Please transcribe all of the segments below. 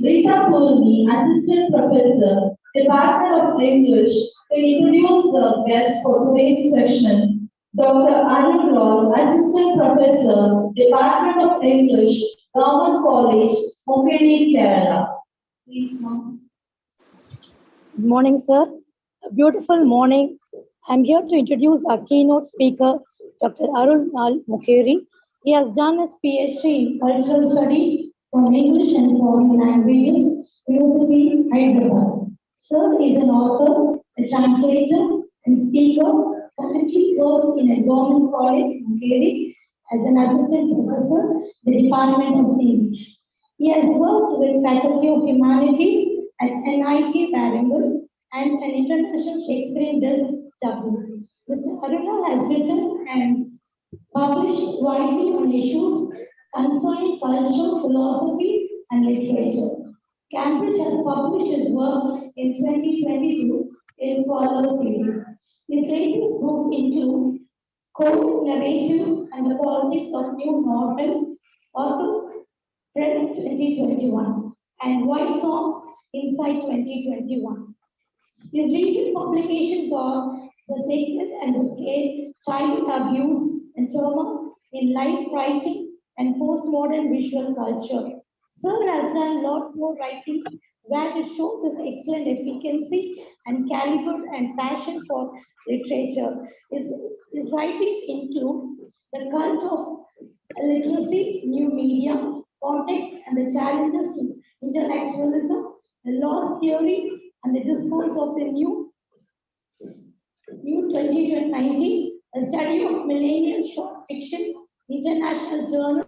Rita Purni, Assistant Professor, Department of English, to introduce the guest for today's session. Dr. Arun Lal, Assistant Professor, Department of English, Government College, Mokeni, Kerala. Please, ma'am. Good morning, sir. A beautiful morning. I'm here to introduce our keynote speaker, Dr. Arun Lal Mukheri. He has done his PhD in Cultural Studies from English and Foreign Languages, University, Hyderabad. Sir is an author, a translator, and speaker. Currently works in a government college, Mukheri, as an assistant professor in the Department of English. He has worked with Faculty of Humanities at NIT Bangalore and an international Shakespearean desk Dublin. Mr. Aruna has written and published widely on issues concerning culture, philosophy, and literature. Cambridge has published his work in 2022 in follow series. His latest books include Code, Narrative, and the Politics of New Normal, Author Press 2021, and White Songs Insight 2021. His recent publications are The Sacred and the Scared, Childhood Abuse and Trauma in Life Writing and Postmodern Visual Culture. Sir has done a lot more writings where it shows his excellent efficacy and caliber and passion for literature. His writings include The Cult of Literacy, New Media, Context and the Challenges to Intellectualism, The Lost Theory, and the Discourse of the New 2019, a study of millennial short fiction, International Journal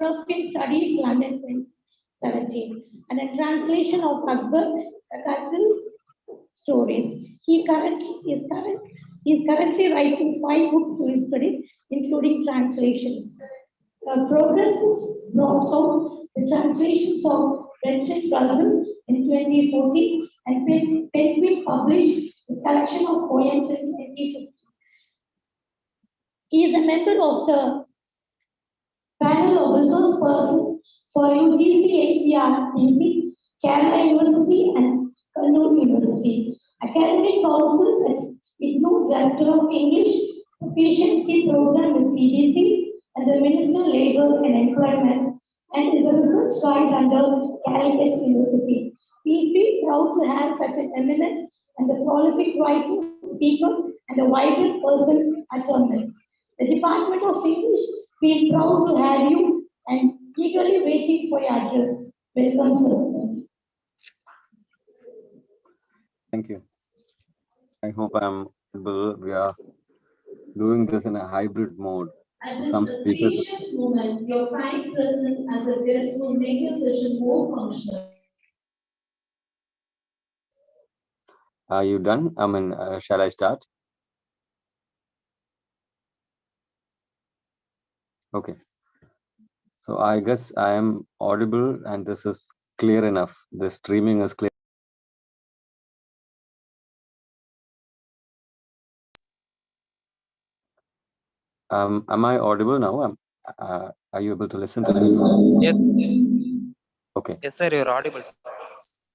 of Film Studies, London 2017, and a translation of Akbar's stories. He is currently writing 5 books to his credit, including translations. Progress books brought out the translations of Wretched Puzzle in 2014, and Penguin published a selection of poems in 2050. He is a member of the panel of resource persons for UGC HDR, Kerala University and Kannur University. Academic Council that includes Director of English Proficiency Program with CDC and the Minister of Labour and Employment and is a research guide under Calicut University. We feel proud to have such an eminent and a prolific writer, speaker, and a vibrant person at our midst. The Department of English feel proud to have you and eagerly waiting for your address. Welcome, sir. Thank you. I hope I'm able. We are doing this in a hybrid mode. At this auspicious moment, your kind presence as a guest will make your session more functional. Are you done? I mean, shall I start? Okay. So I guess I am audible and this is clear enough. The streaming is clear. Am I audible now? Are you able to listen to this? Yes. Okay. Yes, sir, you're audible.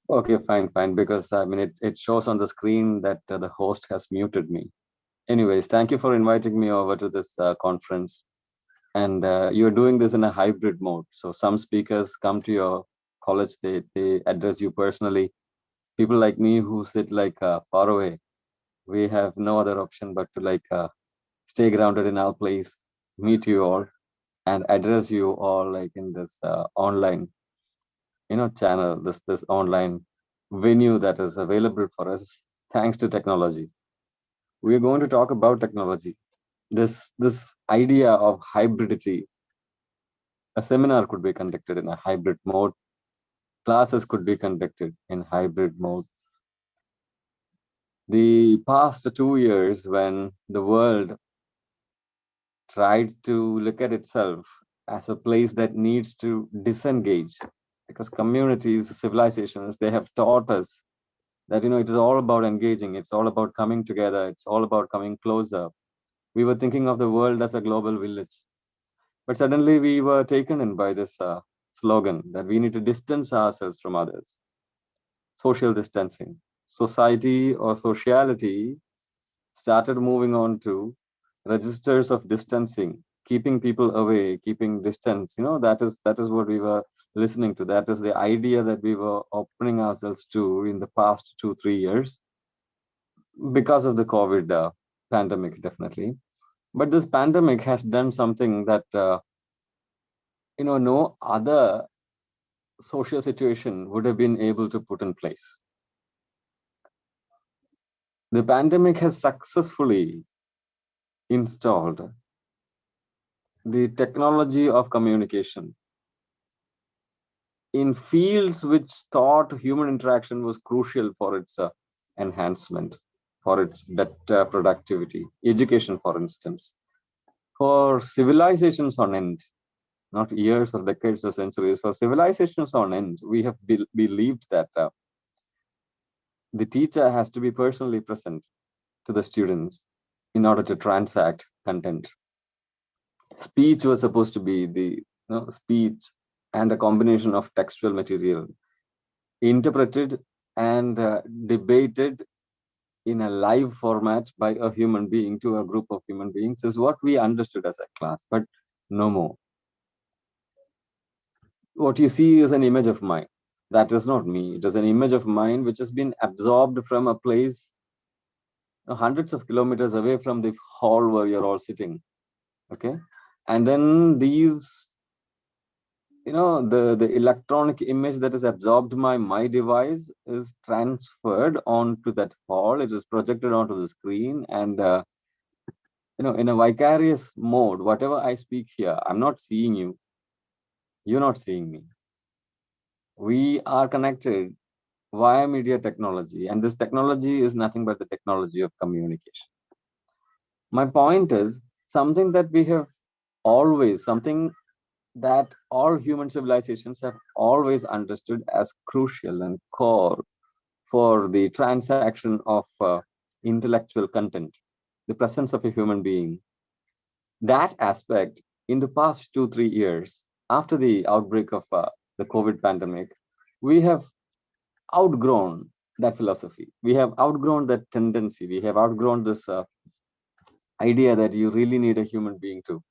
Okay, fine. Because I mean, it shows on the screen that the host has muted me. Anyways, thank you for inviting me over to this conference. And you're doing this in a hybrid mode. So some speakers come to your college, they address you personally. People like me who sit like far away, we have no other option but to like stay grounded in our place, meet you all, and address you all like in this online, channel, this online venue that is available for us thanks to technology. We are going to talk about technology. This idea of hybridity. A seminar could be conducted in a hybrid mode. Classes could be conducted in hybrid mode. The past 2 years, when the world tried to look at itself as a place that needs to disengage, because communities, civilizations, they have taught us that, it is all about engaging. It's all about coming together. It's all about coming closer. We were thinking of the world as a global village. But suddenly we were taken in by this slogan that we need to distance ourselves from others. Social distancing. Society or sociality started moving on to registers of distancing, keeping people away, keeping distance. That is what we were listening to. That is the idea that we were opening ourselves to in the past 2-3 years because of the COVID pandemic, definitely. But this pandemic has done something that no other social situation would have been able to put in place. The pandemic has successfully installed the technology of communication in fields which thought human interaction was crucial for its enhancement, for its better productivity, education, for instance. For civilizations on end, not years or decades or centuries, for civilizations on end, we have believed that the teacher has to be personally present to the students in order to transact content. Speech was supposed to be the speech and a combination of textual material interpreted and debated in a live format by a human being to a group of human beings is what we understood as a class, but no more. What you see is an image of mine. That is not me. It is an image of mine which has been absorbed from a place hundreds of kilometers away from the hall where you're all sitting. Okay. And then these, the electronic image that is absorbed by my device is transferred onto that hall. It is projected onto the screen, and in a vicarious mode, whatever I speak here, I'm not seeing you. You're not seeing me. We are connected via media technology, and this technology is nothing but the technology of communication. My point is something that we have always, something that all human civilizations have always understood as crucial and core for the transaction of intellectual content, the presence of a human being. That aspect in the past 2-3 years, after the outbreak of the COVID pandemic, we have outgrown that philosophy. We have outgrown that tendency. We have outgrown this idea that you really need a human being to,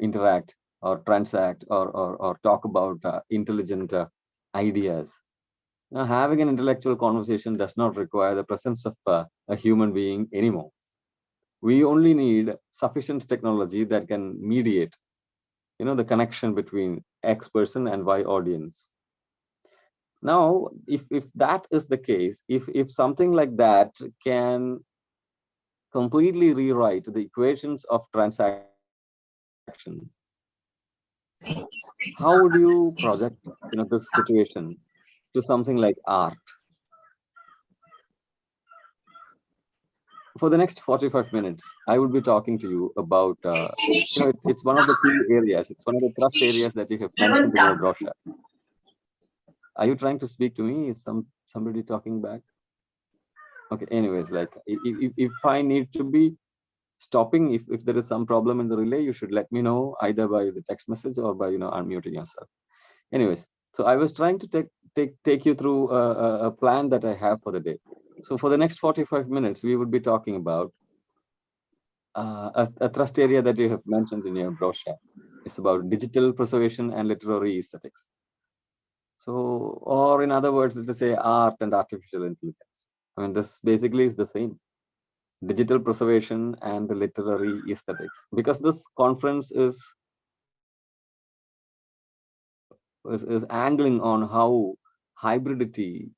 interact or transact or talk about intelligent ideas. Now, having an intellectual conversation does not require the presence of a human being anymore. We only need sufficient technology that can mediate, the connection between X person and Y audience. Now, if that is the case, if something like that can completely rewrite the equations of transaction, how would you project, this situation to something like art? For the next 45 minutes, I would be talking to you about, it's one of the key areas. It's one of the trust areas that you have mentioned in your brochure. Are you trying to speak to me? Is somebody talking back? Okay, anyways, like if I need to be stopping, if there is some problem in the relay, you should let me know either by the text message or by, unmuting yourself. Anyways, so I was trying to take you through a plan that I have for the day. So for the next 45 minutes, we would be talking about a thrust area that you have mentioned in your brochure. It's about digital preservation and literary aesthetics. So, or in other words, let's say art and artificial intelligence. I mean, this basically is the same. Digital preservation and the literary aesthetics. Because this conference is angling on how hybridity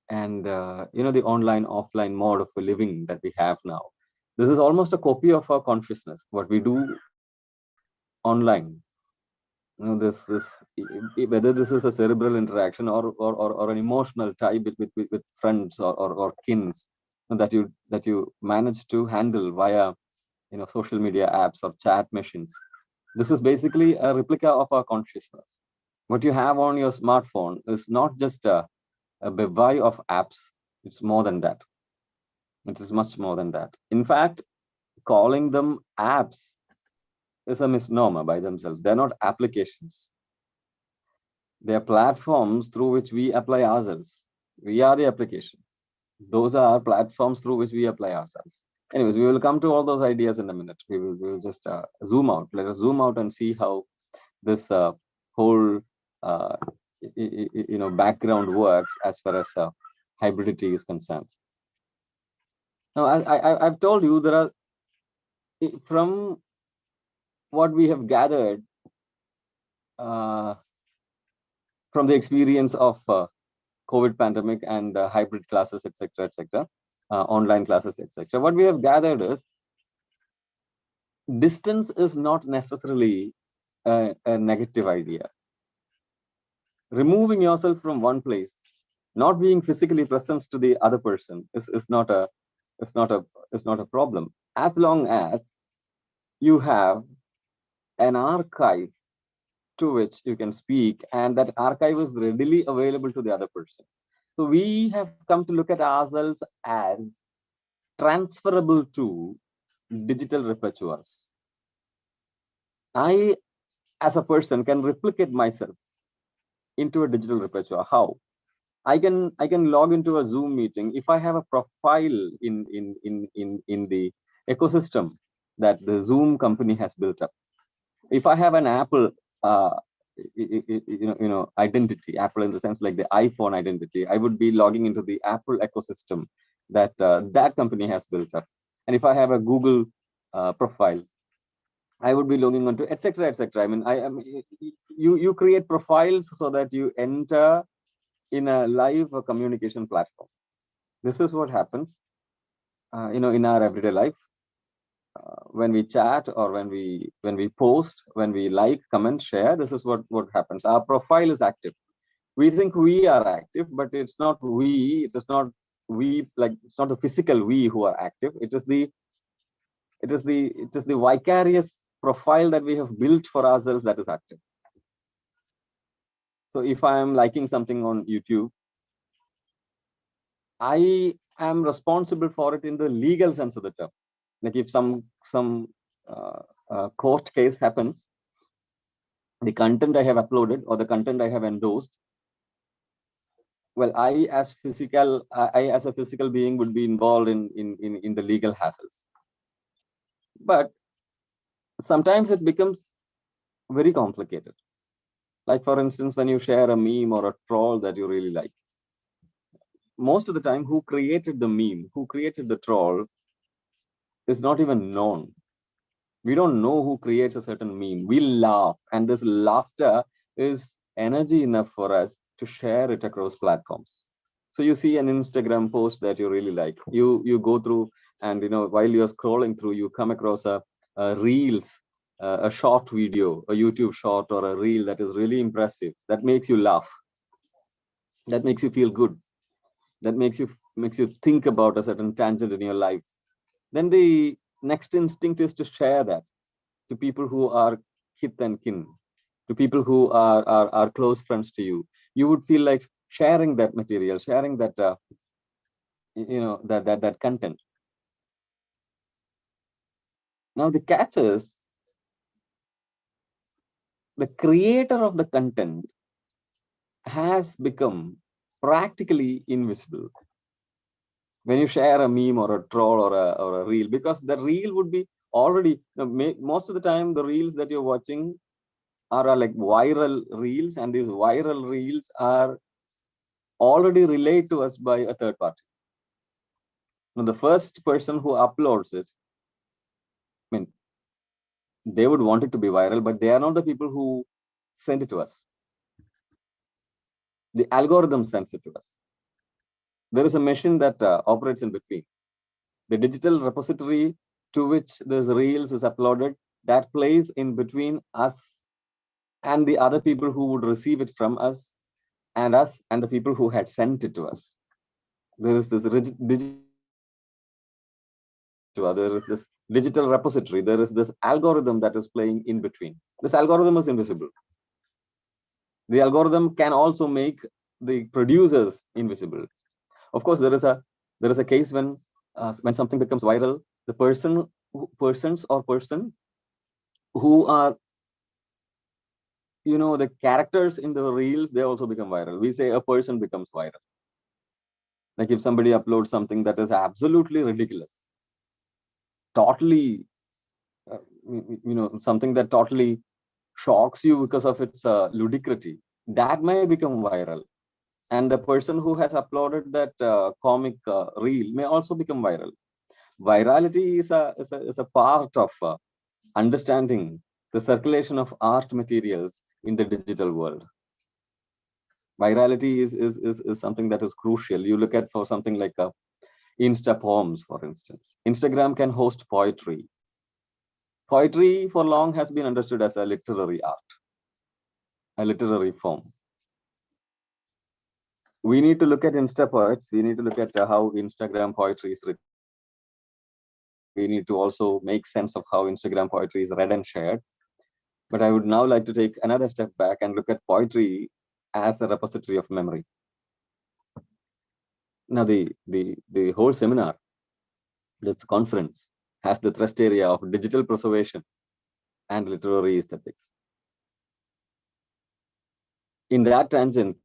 and the online offline mode of living that we have now, this is almost a copy of our consciousness, what we do online. This whether this is a cerebral interaction or an emotional tie with friends or kins that you manage to handle via social media apps or chat machines. This is basically a replica of our consciousness. What you have on your smartphone is not just a bevy of apps. It's more than that. It is much more than that. In fact, calling them apps is a misnomer by themselves. They're not applications. They're platforms through which we apply ourselves. We are the application. Those are platforms through which we apply ourselves. Anyways, we will come to all those ideas in a minute. We will just zoom out. Let us zoom out and see how this whole background works as far as hybridity is concerned. Now, I've told you there are, from what we have gathered from the experience of COVID pandemic and hybrid classes, etc., online classes, etc. What we have gathered is distance is not necessarily a negative idea. Removing yourself from one place, not being physically present to the other person is not a problem, as long as you have an archive to which you can speak, and that archive is readily available to the other person. So we have come to look at ourselves as transferable to digital repertoires. I, as a person, can replicate myself into a digital repertoire. How? I can log into a Zoom meeting if I have a profile in the ecosystem that the Zoom company has built up. If I have an Apple identity, Apple in the sense like the iPhone identity, I would be logging into the Apple ecosystem that that company has built up. And if I have a Google profile, I would be logging onto etc. I mean, you create profiles so that you enter in a live communication platform. This is what happens, in our everyday life. When we chat or when we post, when we like, comment, share, this is what happens. Our profile is active. We think we are active, but it's not we. It is not we, like it's not the physical we who are active. It is the vicarious profile that we have built for ourselves that is active. So if I am liking something on YouTube, I am responsible for it in the legal sense of the term. Like if some court case happens, the content I have uploaded or the content I have endorsed, well, I as a physical being would be involved in the legal hassles. But sometimes it becomes very complicated. Like for instance, when you share a meme or a troll that you really like, most of the time who created the meme, who created the troll is not even known. We don't know who creates a certain meme. We laugh, and this laughter is energy enough for us to share it across platforms. So you see an Instagram post that you really like, you go through, and while you're scrolling through, you come across a reels, a short video, a YouTube short or a reel that is really impressive, that makes you laugh, that makes you feel good, that makes you think about a certain tangent in your life. Then the next instinct is to share that to people who are kith and kin, to people who are close friends to you. You would feel like sharing that material, sharing that that content. Now the catch is, the creator of the content has become practically invisible when you share a meme or a troll or a reel, because the reel would be already, most of the time the reels that you're watching are like viral reels, and these viral reels are already relayed to us by a third party. Now, the first person who uploads it, I mean, they would want it to be viral, but they are not the people who send it to us. The algorithm sends it to us. There is a machine that operates in between. The digital repository to which this reels is uploaded, that plays in between us and the other people who would receive it from us and the people who had sent it to us. There is this there is this digital repository, there is this algorithm that is playing in between. This algorithm is invisible. The algorithm can also make the producers invisible. Of course, there is a case when something becomes viral, the persons or person who are the characters in the reels, they also become viral. We say a person becomes viral. Like if somebody uploads something that is absolutely ridiculous, totally something that totally shocks you because of its ludicrosity, that may become viral. And the person who has uploaded that comic reel may also become viral. Virality is a part of understanding the circulation of art materials in the digital world. Virality is something that is crucial. You look at for something like Insta poems, for instance. Instagram can host poetry. Poetry for long has been understood as a literary art, a literary form. We need to look at Insta poets. We need to look at how Instagram poetry is written. We need to also make sense of how Instagram poetry is read and shared. But I would now like to take another step back and look at poetry as a repository of memory. Now, the whole seminar, this conference, has the thrust area of digital preservation and literary aesthetics. In that tangent,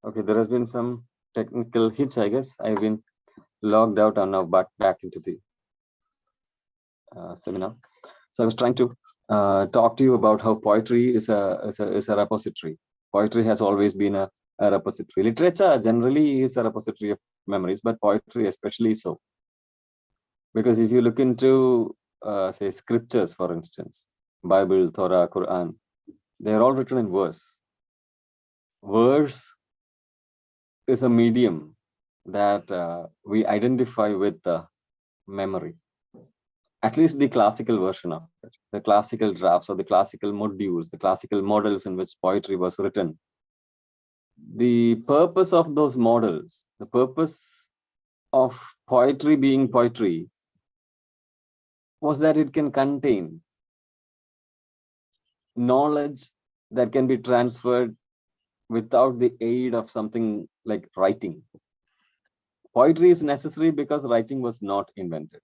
Okay, there has been some technical hitch, I guess. I've been logged out and now back into the seminar. So I was trying to talk to you about how poetry is a repository. Poetry has always been a repository. Literature generally is a repository of memories, but poetry especially so. Because if you look into, say, scriptures, for instance, Bible, Torah, Quran, they're all written in verse. Verse is a medium that we identify with memory. At least the classical version of it, the classical drafts or the classical modules, the classical models in which poetry was written. The purpose of those models, the purpose of poetry being poetry, was that it can contain knowledge that can be transferred without the aid of something like writing. Poetry is necessary because writing was not invented,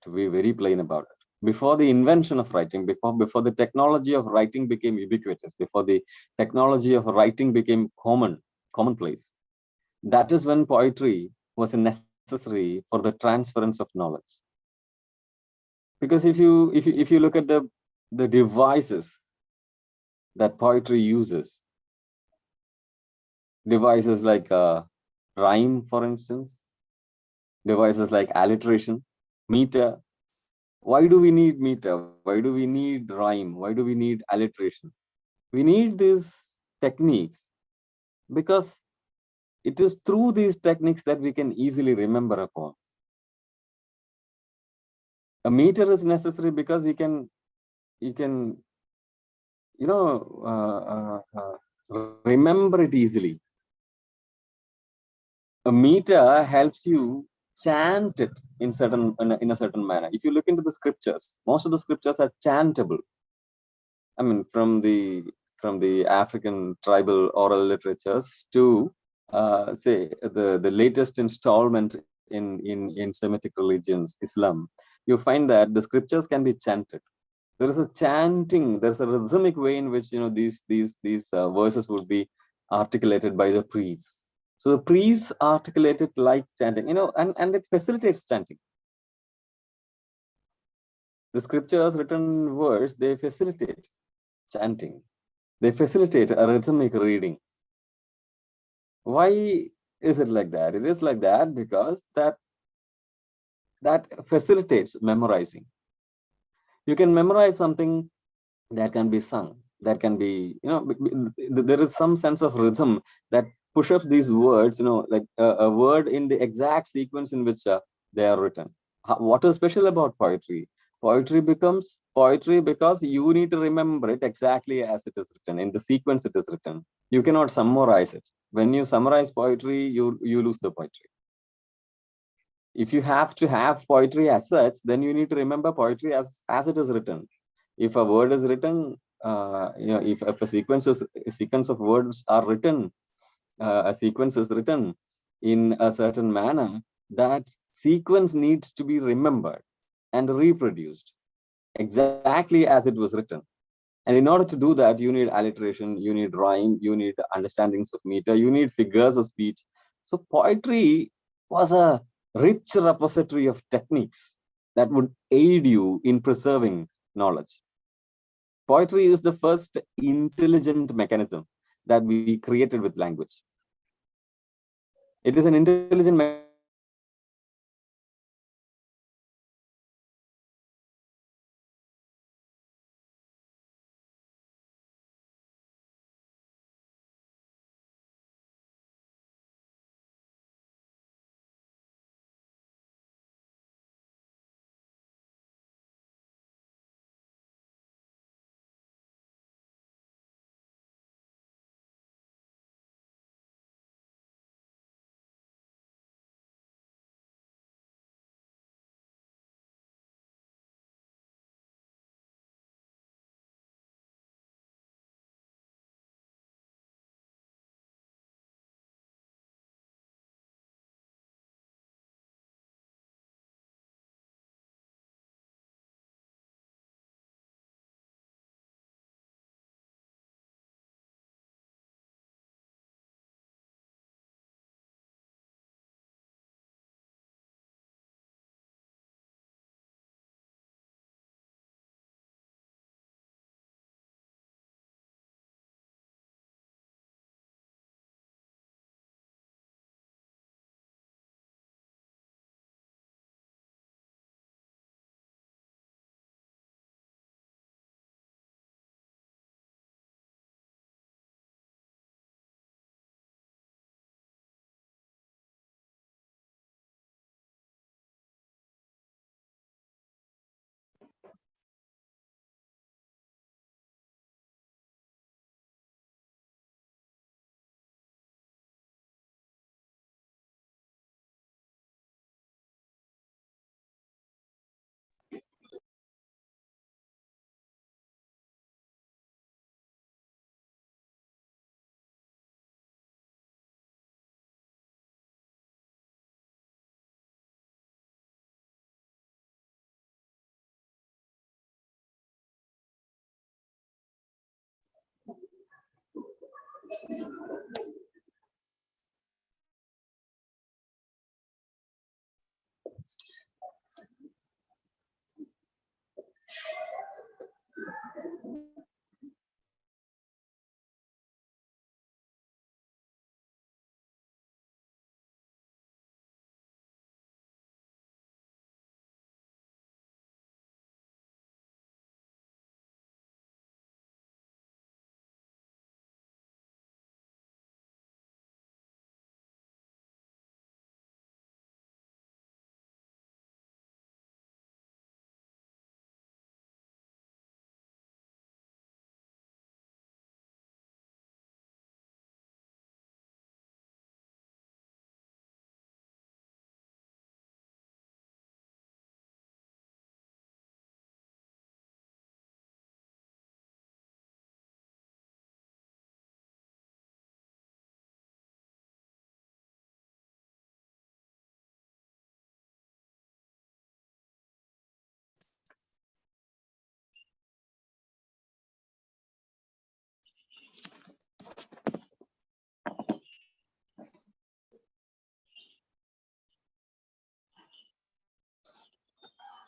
to be very plain about it. Before the invention of writing, before the technology of writing became ubiquitous, before the technology of writing became commonplace, that is when poetry was necessary for the transference of knowledge. Because if you look at the devices that poetry uses, devices like rhyme, for instance, devices like alliteration, meter. Why do we need meter? Why do we need rhyme? Why do we need alliteration? We need these techniques because it is through these techniques that we can easily remember a poem. A meter is necessary because you can remember it easily. A meter helps you chant it in a certain manner. If you look into the scriptures, most of the scriptures are chantable. I mean, from the African tribal oral literatures to say the latest installment in Semitic religions, Islam, you find that the scriptures can be chanted. There is a chanting. There's a rhythmic way in which these verses would be articulated by the priests. So the priests articulate it like chanting, and it facilitates chanting. The scriptures written in verse, they facilitate chanting. They facilitate a rhythmic reading. Why is it like that? It is like that because that facilitates memorizing. You can memorize something that can be sung, that can be, there is some sense of rhythm that pushes these words, like a word in the exact sequence in which they are written. What is special about poetry? Poetry becomes poetry because you need to remember it exactly as it is written, in the sequence it is written. You cannot summarize it. When you summarize poetry, you lose the poetry. If you have to have poetry as such, then you need to remember poetry as it is written. If a word is written, if a sequence of words are written, a sequence is written in a certain manner, that sequence needs to be remembered and reproduced exactly as it was written. And in order to do that, you need alliteration, you need rhyme, you need understandings of meter, you need figures of speech. So poetry was a rich repository of techniques that would aid you in preserving knowledge. Poetry is the first intelligent mechanism that we created with language. It is an intelligent mechanism that we created with language.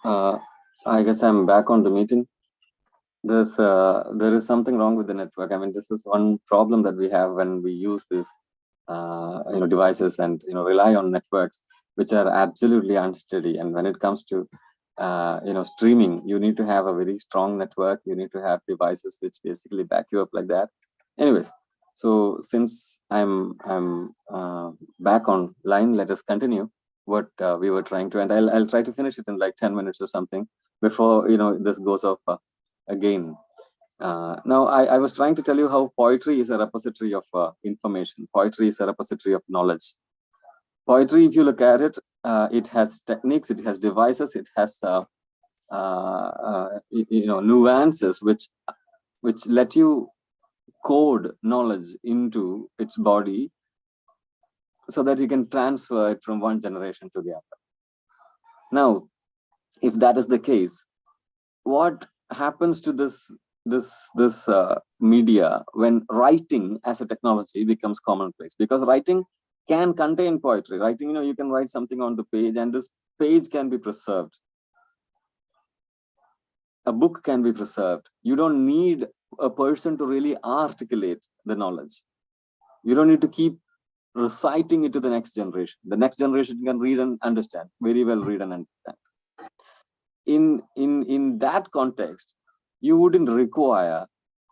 I guess I'm back on the meeting. There is something wrong with the network. I mean, this is one problem that we have when we use these devices and rely on networks which are absolutely unsteady. And when it comes to streaming, you need to have a very strong network. You need to have devices which basically back you up like that. Anyways, so since I'm back on line, let us continue what we were trying to, and I'll try to finish it in like 10 minutes or something before this goes off again. Now, I was trying to tell you how poetry is a repository of information. Poetry is a repository of knowledge. Poetry, if you look at it, it has techniques, it has devices, it has nuances which let you code knowledge into its body so that you can transfer it from one generation to the other. Now, if that is the case, what happens to this media when writing as a technology becomes commonplace? Because writing can contain poetry. Writing, you can write something on the page and this page can be preserved. A book can be preserved. You don't need a person to really articulate the knowledge. You don't need to keep reciting it to the next generation. The next generation can read and understand, very well read and understand. In that context, you wouldn't require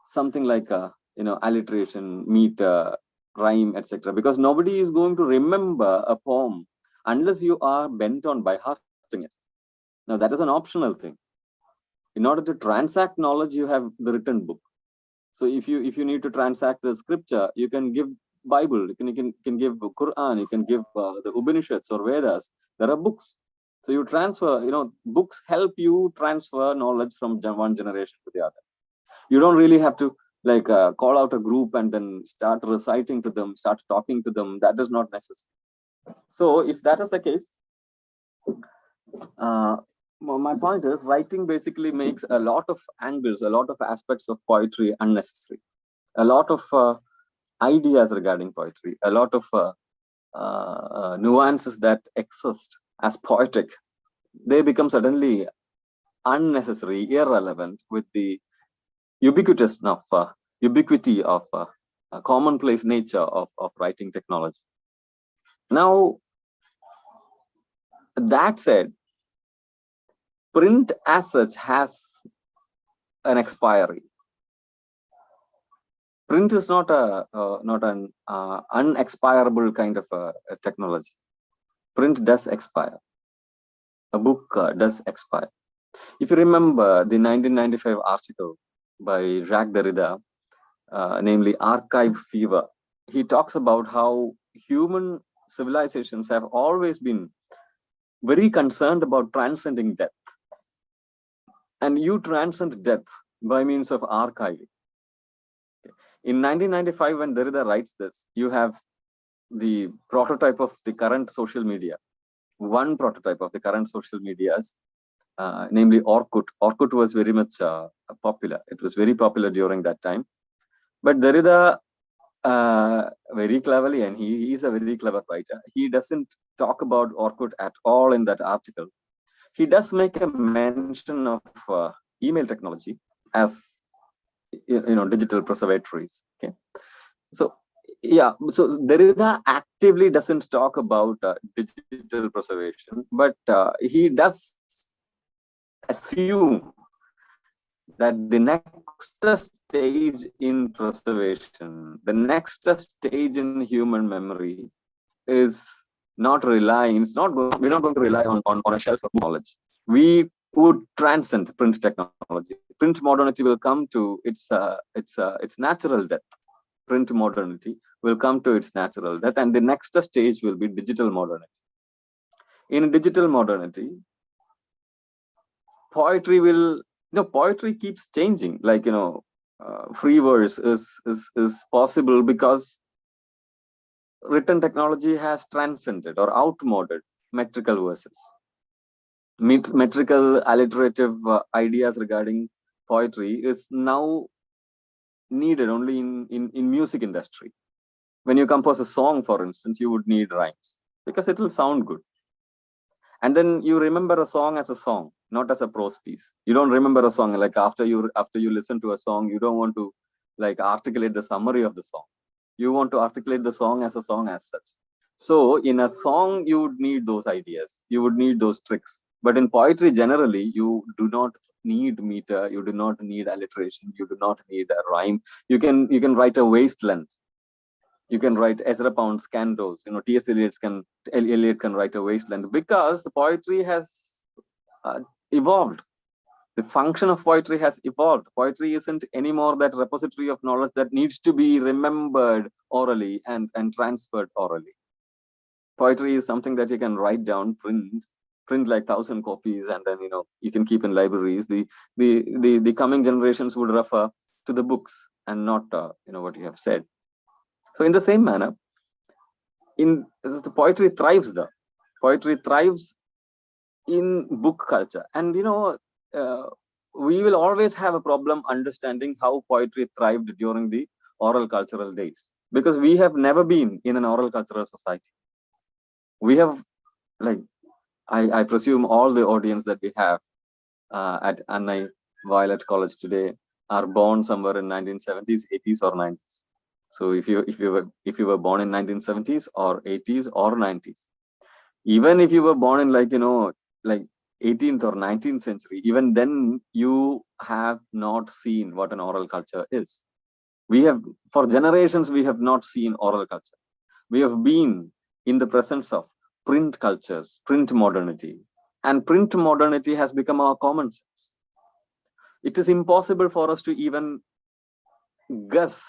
something like a alliteration, meter, rhyme, etc., because nobody is going to remember a poem unless you are bent on by hearting it. Now that is an optional thing. In order to transact knowledge, you have the written book. So if you need to transact the scripture, you can give Bible, you can give Quran, you can give the Upanishads or Vedas. There are books. So you transfer, books help you transfer knowledge from one generation to the other. You don't really have to call out a group and then start reciting to them, start talking to them. That is not necessary. So if that is the case, my point is writing basically makes a lot of angles, a lot of aspects of poetry unnecessary. A lot of ideas regarding poetry, a lot of nuances that exist as poetic, they become suddenly unnecessary, irrelevant with the ubiquity of a commonplace nature of writing technology. Now, that said, print as such has an expiry. Print is not an unexpirable kind of a technology. Print does expire. A book does expire. If you remember the 1995 article by Jacques Derrida, namely Archive Fever, he talks about how human civilizations have always been very concerned about transcending death. And you transcend death by means of archiving. In 1995, when Derrida writes this, you have the prototype of the current social media. One prototype of the current social medias, namely Orkut. Orkut was very much popular. It was very popular during that time. But Derrida, very cleverly, and he is a very clever writer, he doesn't talk about Orkut at all in that article. He does make a mention of email technology as digital preservatories. Okay, so yeah, so Derrida actively doesn't talk about digital preservation, but he does assume that the next stage in preservation, the next stage in human memory is not relying, we're not going to rely on a shelf of knowledge. We would transcend print technology. Print modernity will come to its natural death. Print modernity will come to its natural death, and the next stage will be digital modernity. In digital modernity, poetry will, poetry keeps changing. Free verse is possible because written technology has transcended or outmoded metrical verses. Metrical alliterative ideas regarding poetry is now needed only in music industry. When you compose a song, for instance, you would need rhymes because it will sound good. And then you remember a song as a song, not as a prose piece. You don't remember a song, like after you listen to a song, you don't want to like articulate the summary of the song. You want to articulate the song as such. So in a song, you would need those ideas, you would need those tricks. But in poetry, generally, you do not need meter, you do not need alliteration, you do not need a rhyme. You can write a wasteland. You can write Ezra Pound's cantos. T.S. Eliot can write a wasteland, because the poetry has evolved. The function of poetry has evolved. Poetry isn't anymore that repository of knowledge that needs to be remembered orally and transferred orally. Poetry is something that you can write down, print like 1,000 copies, and then you can keep in libraries. The coming generations would refer to the books and not what you have said. So in the same manner, the poetry thrives there. Poetry thrives in book culture, and we will always have a problem understanding how poetry thrived during the oral cultural days, because we have never been in an oral cultural society. We have, like, I presume all the audience that we have at Annai Violet College today are born somewhere in 1970s, 80s, or 90s. So if you were born in 1970s or 80s or 90s, even if you were born in like 18th or 19th century, even then you have not seen what an oral culture is. For generations, we have not seen oral culture. We have been in the presence of print cultures, print modernity, and print modernity has become our common sense. It is impossible for us to even guess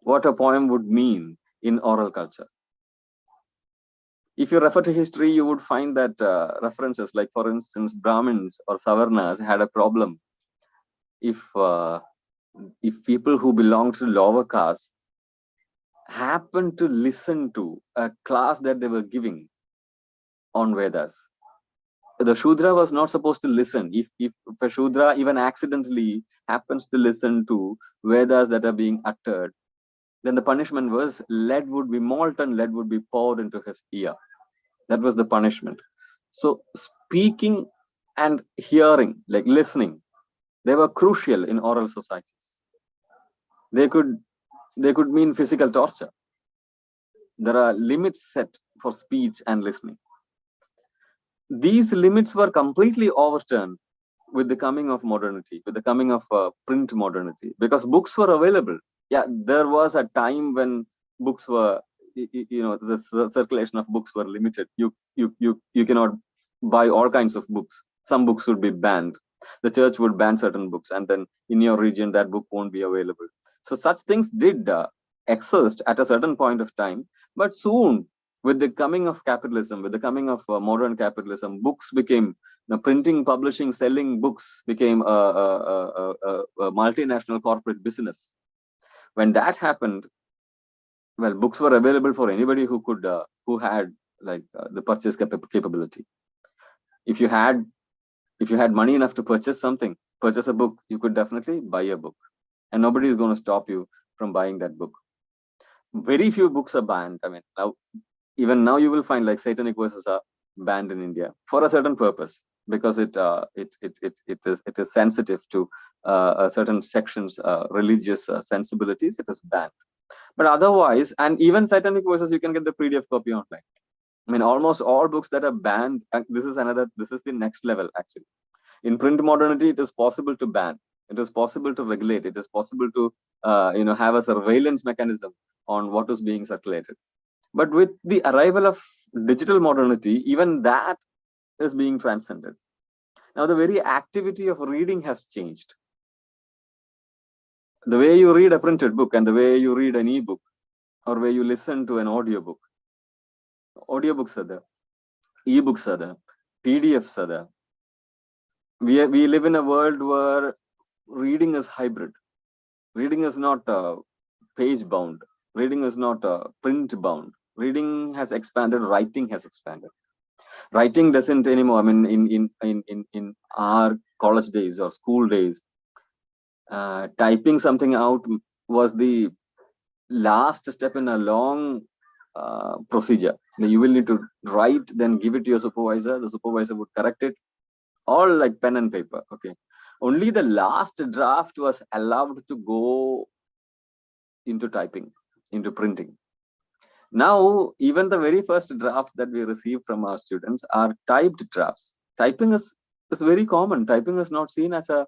what a poem would mean in oral culture. If you refer to history, you would find that references, like, for instance, Brahmins or Savarnas had a problem. If people who belonged to lower castes happened to listen to a class that they were giving on Vedas, the Shudra was not supposed to listen. If a Shudra even accidentally happens to listen to Vedas that are being uttered, then the punishment was lead would be molten, lead would be poured into his ear. That was the punishment. So speaking and hearing, like listening, they were crucial in oral societies. They could mean physical torture. There are limits set for speech and listening. These limits were completely overturned with the coming of modernity, with the coming of print modernity, because books were available. Yeah, there was a time when books were, the circulation of books were limited. You cannot buy all kinds of books. Some books would be banned. The church would ban certain books, and then in your region that book won't be available. So such things did exist at a certain point of time, but soon, with the coming of capitalism, with the coming of modern capitalism, books became, printing, publishing, selling books became a multinational corporate business. When that happened, well, books were available for anybody who could, who had the purchase capability. If you had money enough to purchase a book, you could definitely buy a book, and nobody is going to stop you from buying that book. Very few books are banned. I mean, even now you will find like satanic verses are banned in India for a certain purpose, because it is sensitive to certain sections, religious sensibilities. It is banned. But otherwise, and even satanic verses, you can get the PDF copy online. I mean, almost all books that are banned, and this is the next level actually. In print modernity, it is possible to ban. It is possible to regulate. It is possible to have a surveillance mechanism on what is being circulated. But with the arrival of digital modernity, even that is being transcended. Now, the very activity of reading has changed. The way you read a printed book and the way you read an e-book, or way you listen to an audiobook. Audiobooks are there, e-books are there, PDFs are there. We live in a world where reading is hybrid. Reading is not page bound. Reading is not print bound. Reading has expanded. Writing has expanded. Writing doesn't anymore. I mean, in our college days or school days, typing something out was the last step in a long procedure. You will need to write, then give it to your supervisor. The supervisor would correct it, all like pen and paper. Okay, only the last draft was allowed to go into typing, into printing. Now, even the very first draft that we receive from our students are typed drafts. Typing is very common. Typing is not seen as a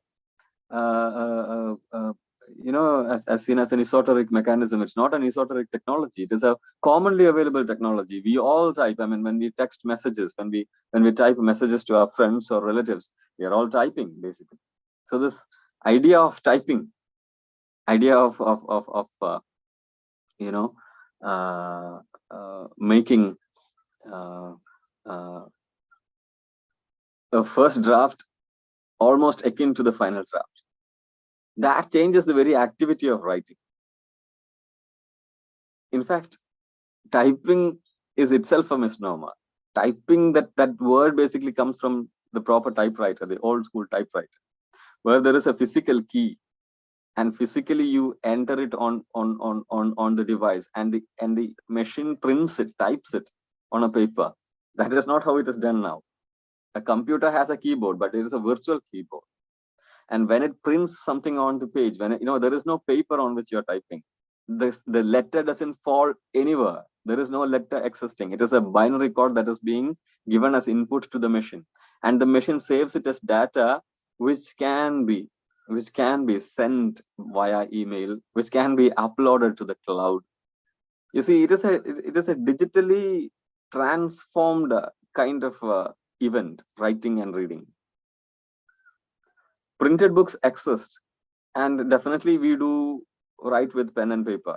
as seen as an esoteric mechanism. It's not an esoteric technology. It is a commonly available technology. We all type. I mean, when we text messages, when we type messages to our friends or relatives, we are all typing basically. So this idea of typing, idea of you know making a first draft almost akin to the final draft, that changes the very activity of writing. In fact, typing is itself a misnomer. Typing, that word basically comes from the proper typewriter, the old school typewriter, where there is a physical key, and physically you enter it on the device, and the machine prints it, types it on a paper. That is not how it is done now. A computer has a keyboard, but it is a virtual keyboard. And when it prints something on the page, when there is no paper on which you're typing, the letter doesn't fall anywhere. There is no letter existing. It is a binary code that is being given as input to the machine, and the machine saves it as data, which can be sent via email, which can be uploaded to the cloud. You see, it is a digitally transformed kind of event, writing and reading. Printed books exist, and definitely we do write with pen and paper.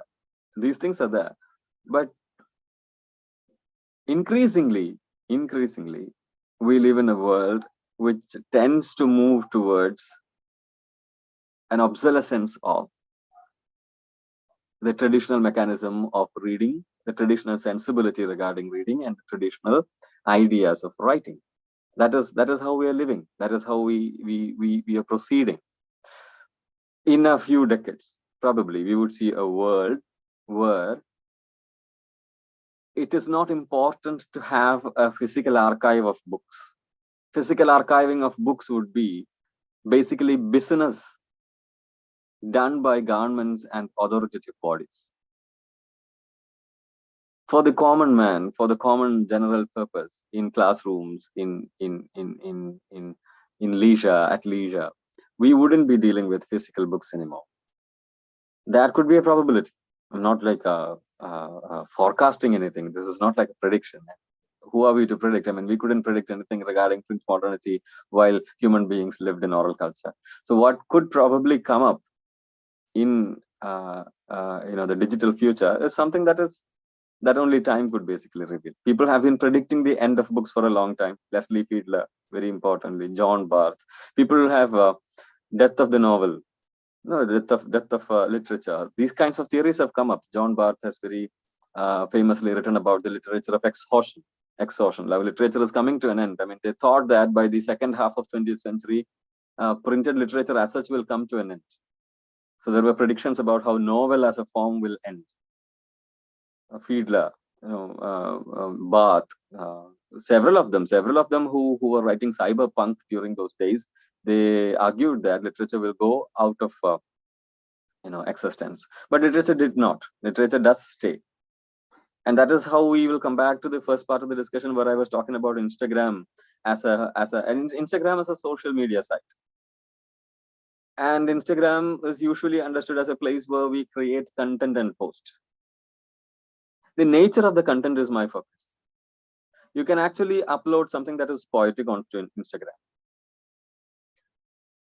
These things are there, but increasingly we live in a world which tends to move towards an obsolescence of the traditional mechanism of reading, the traditional sensibility regarding reading, and the traditional ideas of writing. That is how we are living. That is how we are proceeding. In a few decades, probably we would see a world where it is not important to have a physical archive of books. Physical archiving of books would be basically business done by governments and authoritative bodies. For the common man, for the common general purpose, in classrooms, in leisure, at leisure, we wouldn't be dealing with physical books anymore. That could be a probability. I'm not like forecasting anything. This is not like a prediction. Who are we to predict? I mean, we couldn't predict anything regarding print modernity while human beings lived in oral culture. So what could probably come up in the digital future is something that only time could basically reveal. People have been predicting the end of books for a long time. Leslie Fiedler, very importantly, John Barth. People have death of the novel, death of literature. These kinds of theories have come up. John Barth has very famously written about the literature of exhaustion. Like literature is coming to an end. I mean, they thought that by the second half of 20th century, printed literature as such will come to an end. So there were predictions about how novel as a form will end. Fiedler, Barth, several of them who were writing cyberpunk during those days, they argued that literature will go out of existence. But literature did not. Literature does stay. And that is how we will come back to the first part of the discussion where I was talking about Instagram Instagram as a social media site. And Instagram is usually understood as a place where we create content and post. The nature of the content is my focus. You can actually upload something that is poetic onto Instagram.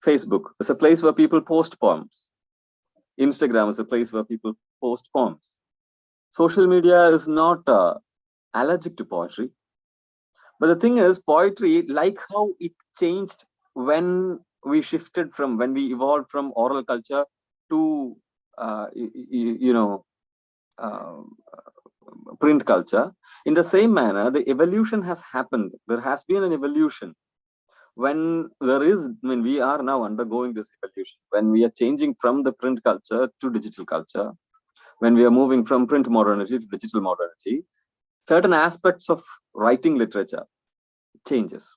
Facebook is a place where people post poems. Instagram is a place where people post poems. Social media is not allergic to poetry. But the thing is, poetry, like how it changed when we evolved from oral culture to, print culture, in the same manner, the evolution has happened. There has been an evolution. When we are now undergoing this evolution, when we are changing from the print culture to digital culture, when we are moving from print modernity to digital modernity, certain aspects of writing literature changes.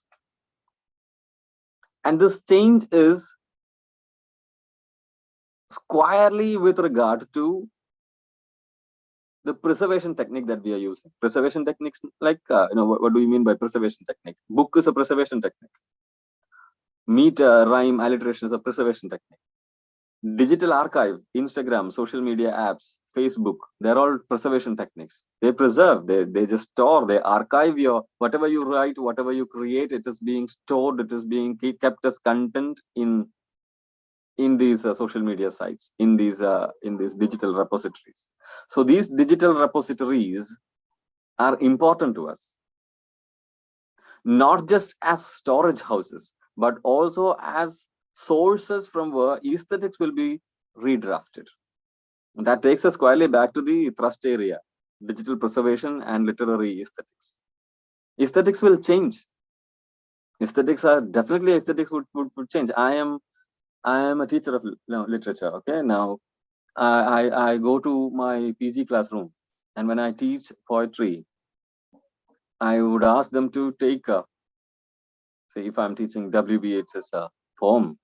And this change is squarely with regard to the preservation technique that we are using. Preservation techniques, like, what do you mean by preservation technique? Book is a preservation technique. Meter, rhyme, alliteration is a preservation technique. Digital archive, Instagram, social media apps, Facebook, they're all preservation techniques. They preserve, they just store, they archive your, whatever you write, whatever you create, it is being stored, it is being kept as content in these social media sites, in these digital repositories. So these digital repositories are important to us, not just as storage houses, but also as sources from where aesthetics will be redrafted. And that takes us squarely back to the thrust area, digital preservation and literary aesthetics. Aesthetics will change. Aesthetics would change. I am a teacher of literature. Okay, now I go to my PG classroom, and when I teach poetry, I would ask them to take say if I'm teaching W.B. Yeats's poem,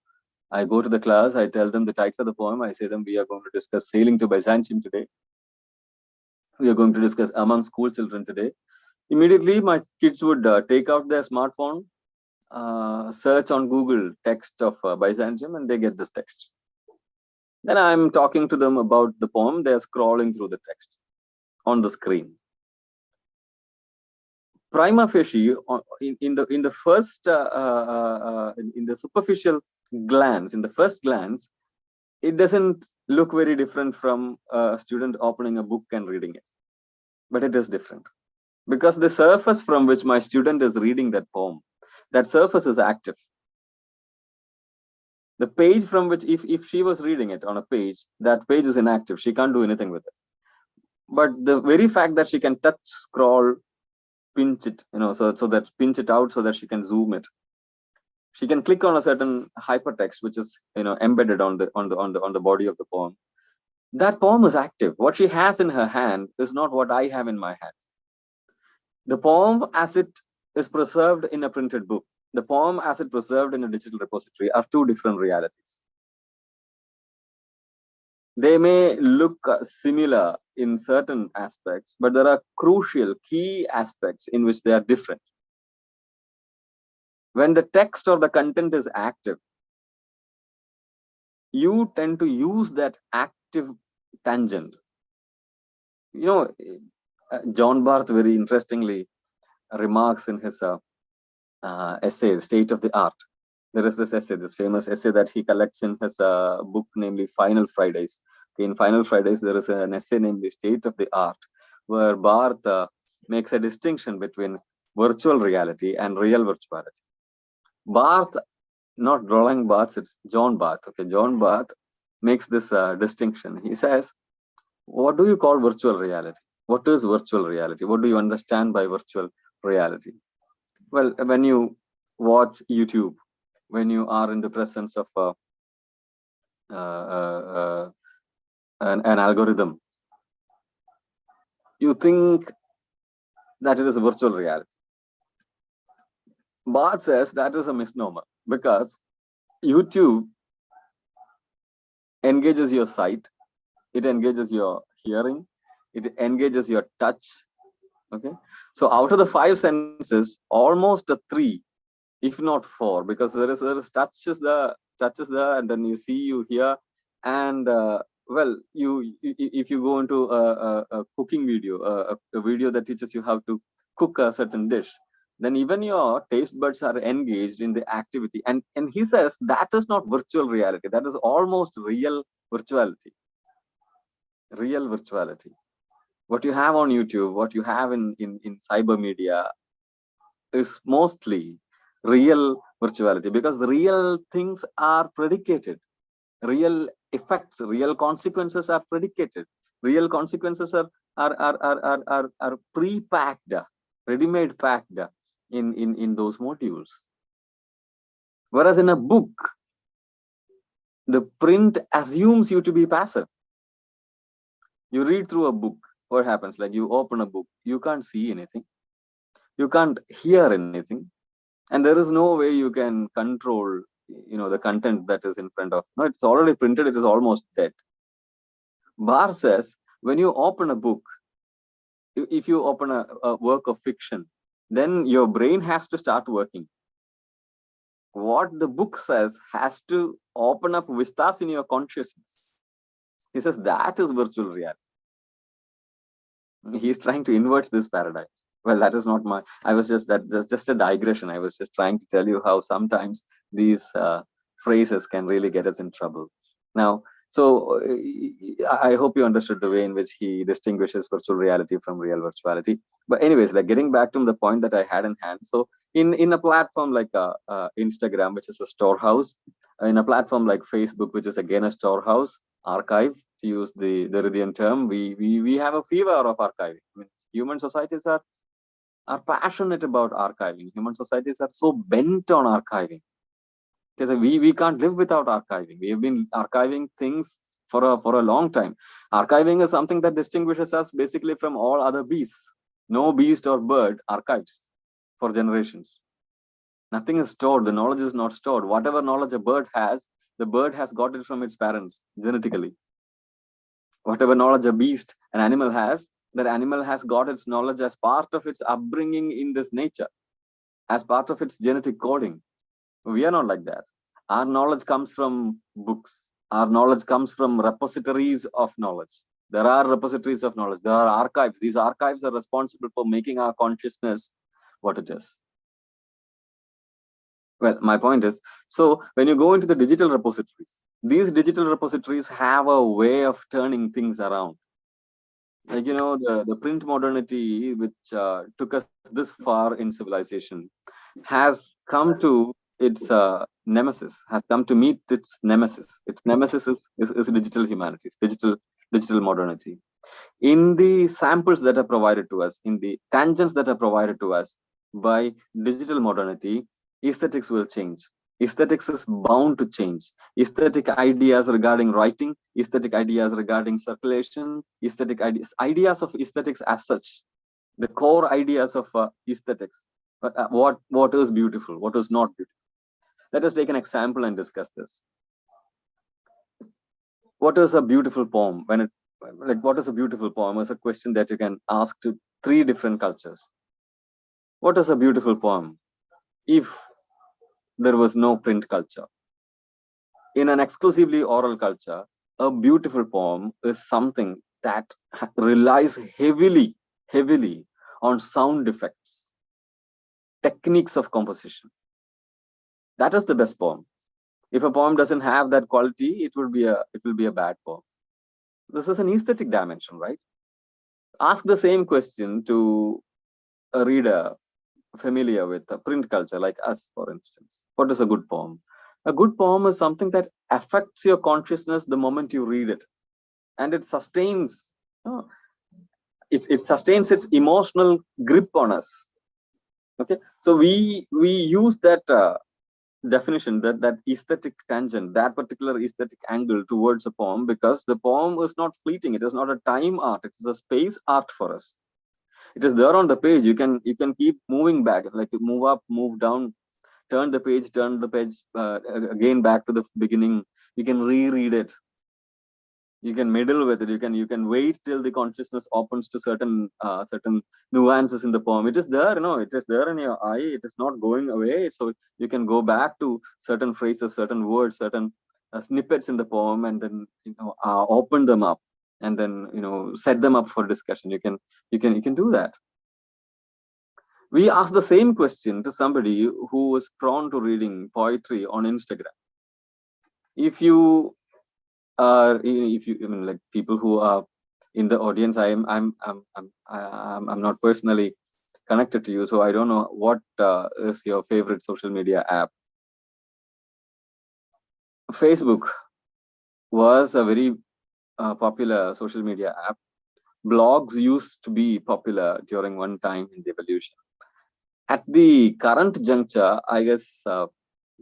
I go to the class, I tell them the title of the poem, I say them, we are going to discuss Sailing to Byzantium today. We are going to discuss among school children today. Immediately, my kids would take out their smartphone, search on Google text of Byzantium, and they get this text. Then I'm talking to them about the poem, they're scrolling through the text on the screen. Prima facie, in the first, in the superficial glance, in the first glance, it doesn't look very different from a student opening a book and reading it. But it is different. Because the surface from which my student is reading that poem, that surface is active. The page from which, if she was reading it on a page, that page is inactive. She can't do anything with it. But the very fact that she can touch, scroll, pinch it, so that pinch it out so that she can zoom it. She can click on a certain hypertext which is embedded on the body of the poem. That poem is active. What she has in her hand is not what I have in my hand. The poem as it is preserved in a printed book, the poem as it preserved in a digital repository are two different realities. They may look similar in certain aspects, but there are crucial key aspects in which they are different. When the text or the content is active, you tend to use that active tangent. John Barth very interestingly remarks in his essay, State of the Art. There is this essay, this famous essay that he collects in his book, namely Final Fridays. Okay, in Final Fridays, there is an essay named The State of the Art, where Barth makes a distinction between virtual reality and real virtuality. Barth, not Roland Barthes, it's John Barth. Okay, John Barth makes this distinction. He says, what do you call virtual reality? What is virtual reality? What do you understand by virtual reality? Well, when you watch YouTube, when you are in the presence of an algorithm, you think that it is a virtual reality. Barth says that is a misnomer because YouTube engages your sight, it engages your hearing, it engages your touch. Okay, so out of the 5 senses, almost a 3, if not 4, because there is touches there, and then you see, you hear, and well, if you go into a cooking video, a video that teaches you how to cook a certain dish, then even your taste buds are engaged in the activity. And he says that is not virtual reality, that is almost real virtuality. Real virtuality. What you have on YouTube, what you have in cyber media is mostly real virtuality, because the real things are predicated. Real effects, real consequences are predicated. Real consequences are pre-packed, ready-made packed in those modules. Whereas in a book, the print assumes you to be passive. You read through a book, what happens? Like, you open a book, you can't see anything, you can't hear anything, and there is no way you can control the content that is in front of. No, it's already printed. It is almost dead. Barr says when you open a book, if you open a work of fiction, then your brain has to start working. What the book says has to open up vistas in your consciousness. He says that is virtual reality. He's trying to invert this paradigm. Well, that is not I was that's just a digression. I was just trying to tell you how sometimes these phrases can really get us in trouble. Now, so I hope you understood the way in which he distinguishes virtual reality from real virtuality. But anyways, like getting back to the point that I had in hand. So in a platform like Instagram, which is a storehouse, in a platform like Facebook, which is again a storehouse, archive, to use the Derridian term, we have a fever of archiving. I mean, human societies are passionate about archiving. Human societies are so bent on archiving. Because we can't live without archiving. We have been archiving things for a long time. Archiving is something that distinguishes us basically from all other beasts. No beast or bird archives for generations. Nothing is stored. The knowledge is not stored. Whatever knowledge a bird has, the bird has got it from its parents genetically. Whatever knowledge a beast, an animal has, that animal has got its knowledge as part of its upbringing in this nature, as part of its genetic coding. We are not like that. Our knowledge comes from books. Our knowledge comes from repositories of knowledge. There are repositories of knowledge. There are archives. These archives are responsible for making our consciousness what it is. Well, my point is, so when you go into the digital repositories, these digital repositories have a way of turning things around. Like, the print modernity, which took us this far in civilization, has come to its nemesis, has come to meet its nemesis. Its nemesis is digital humanities, digital modernity. In the samples that are provided to us, in the tangents that are provided to us by digital modernity, aesthetics will change. Aesthetics is bound to change. Aesthetic ideas regarding writing, aesthetic ideas regarding circulation, aesthetic ideas of aesthetics as such, the core ideas of aesthetics. What is beautiful, what is not beautiful. Let us take an example and discuss this. What is a beautiful poem? What is a beautiful poem is a question that you can ask to 3 different cultures. What is a beautiful poem if there was no print culture? In an exclusively oral culture, a beautiful poem is something that relies heavily on sound effects, techniques of composition. That is the best poem. If a poem doesn't have that quality, it will be a bad poem. This is an aesthetic dimension, right? Ask the same question to a reader familiar with a print culture like us, for instance. What is a good poem? A good poem is something that affects your consciousness the moment you read it, and it sustains. It sustains its emotional grip on us. Okay, so we use that definition, that aesthetic tangent, that particular aesthetic angle towards a poem, because the poem is not fleeting. It is not a time art. It is a space art for us. It is there on the page. You can keep moving back, like move up, move down, turn the page again back to the beginning. You can reread it. You can meddle with it. You can wait till the consciousness opens to certain nuances in the poem. It is there, it is there in your eye. It is not going away. So you can go back to certain phrases, certain words, certain snippets in the poem, and then open them up, and then set them up for discussion. You can do that. We ask the same question to somebody who is prone to reading poetry on Instagram. If you like people who are in the audience, I'm not personally connected to you, so I don't know what is your favorite social media app. Facebook was a very popular social media app. Blogs used to be popular during one time in the evolution. At the current juncture, I guess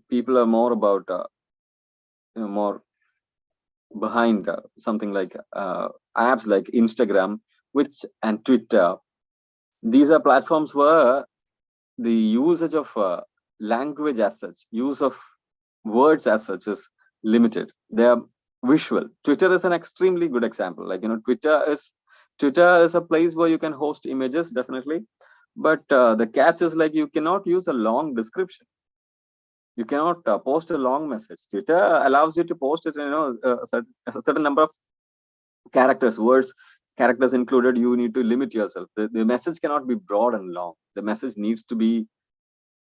people are more about more behind something like apps like Instagram, and Twitter. These are platforms where the usage of language as such, use of words as such is limited. They are visual. Twitter is an extremely good example. Like, Twitter is a place where you can host images, definitely. But the catch is, like, you cannot use a long description. You cannot post a long message. Twitter allows you to post it, a certain number of characters, words, characters included. You need to limit yourself. The message cannot be broad and long. The message needs to be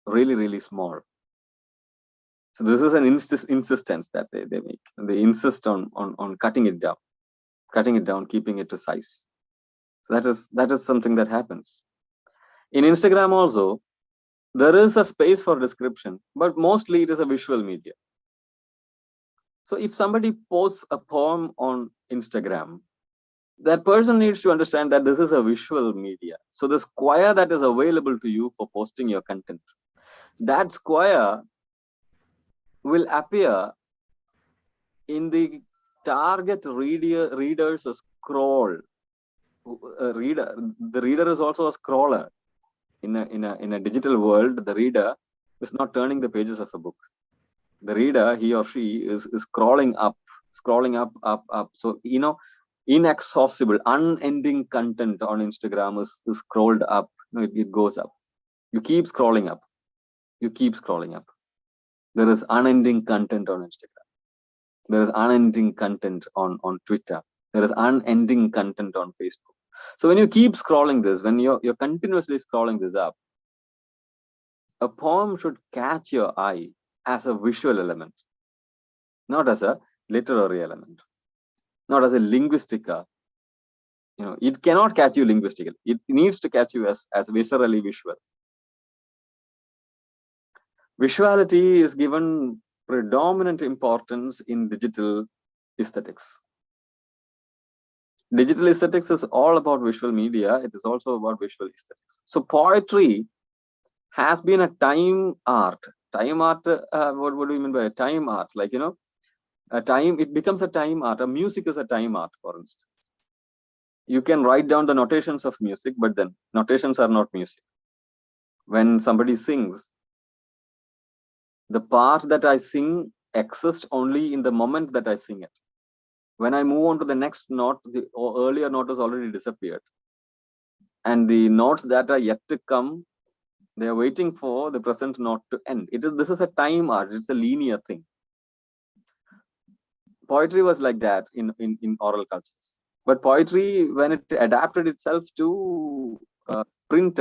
really, really small. So this is an insistence that they make. They insist on cutting it down, keeping it to size. So that is something that happens. In Instagram also, there is a space for description, but mostly it is a visual media. So if somebody posts a poem on Instagram, that person needs to understand that this is a visual media. So the square that is available to you for posting your content, that square will appear in the target reader's scroll. The reader is also a scroller. In a digital world, the reader is not turning the pages of a book. The reader, he or she, is scrolling up. So, inexhaustible, unending content on Instagram is scrolled up. It goes up. You keep scrolling up. There is unending content on Instagram. There is unending content on Twitter. There is unending content on Facebook. So when you keep scrolling this, when you're continuously scrolling this up, a poem should catch your eye as a visual element, not as a literary element, not as a linguistic. It cannot catch you linguistically. It needs to catch you as viscerally visual. Visuality is given predominant importance in digital aesthetics. Digital aesthetics is all about visual media. It is also about visual aesthetics. So poetry has been a time art. Time art, what do you mean by a time art? Like, it becomes a time art. A music is a time art, for instance. You can write down the notations of music, but then notations are not music. When somebody sings, the part that I sing exists only in the moment that I sing it. When I move on to the next note, the earlier note has already disappeared. And the notes that are yet to come, they are waiting for the present note to end. This is a time art. It's a linear thing. Poetry was like that in oral cultures. But poetry, when it adapted itself to print,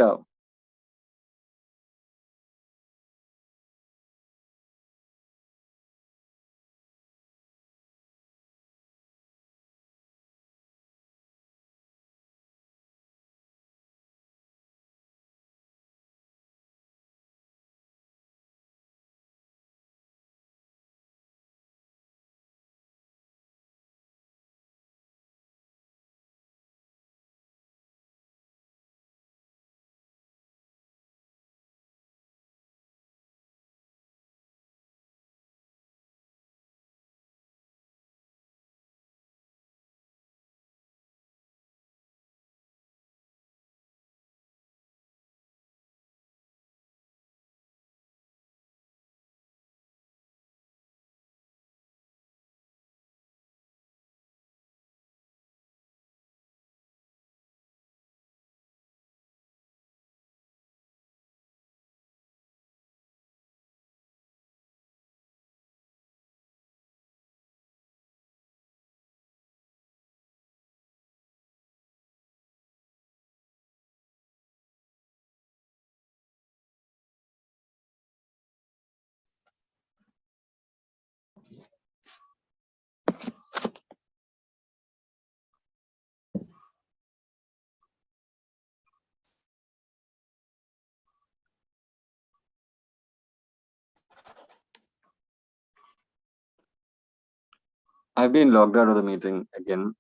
I've been logged out of the meeting again,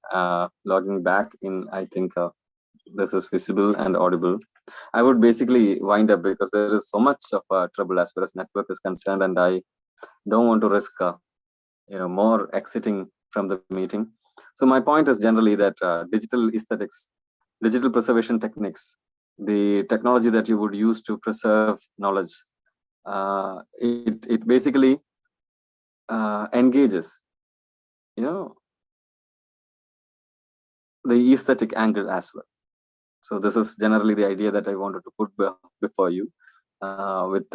logging back in. I think this is visible and audible. I would basically wind up because there is so much of trouble as far as network is concerned, and I don't want to risk more exiting from the meeting. So my point is generally that digital aesthetics, digital preservation techniques, the technology that you would use to preserve knowledge, it basically engages, the aesthetic angle as well. So this is generally the idea that I wanted to put before you, with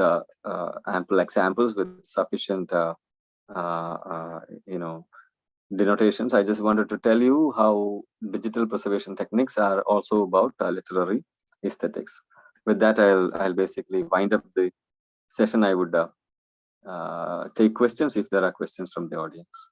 ample examples, with sufficient denotations. I just wanted to tell you how digital preservation techniques are also about literary aesthetics. With that, I'll basically wind up the session. I would take questions if there are questions from the audience.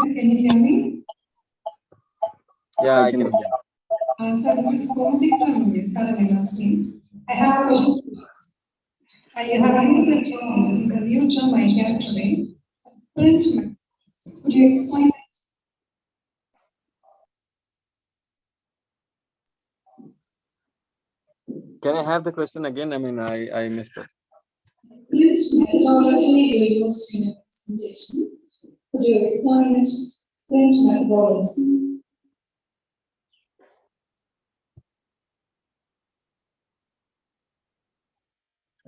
Can you hear me? Yeah, I can. Sir, this is Gomati from Saran University. I have a question to ask. You have used a term, this is a new term I hear today, print methods. Could you explain it? Can I have the question again? I mean, I missed it. Print methodology you used in a presentation. Could you explain it? Print methodology.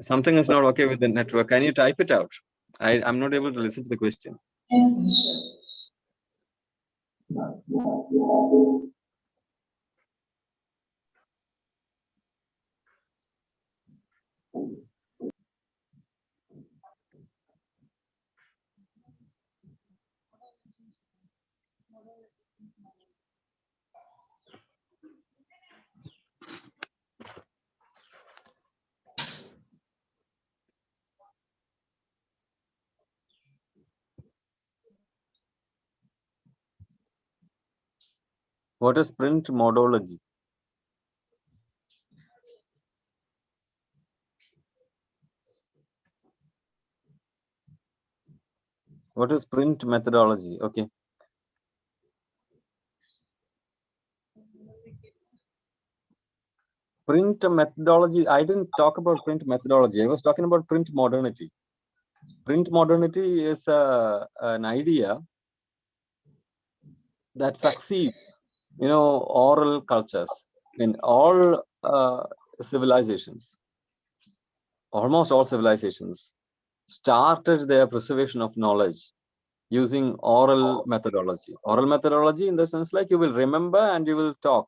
Something is not okay with the network. Can you type it out? I'm not able to listen to the question. Yes, sure. What is print modology? What is print methodology? Okay. Print methodology. I didn't talk about print methodology. I was talking about print modernity. Print modernity is an idea that succeeds, oral cultures in all civilizations. Almost all civilizations started their preservation of knowledge using oral methodology. Oral methodology in the sense like you will remember and you will talk,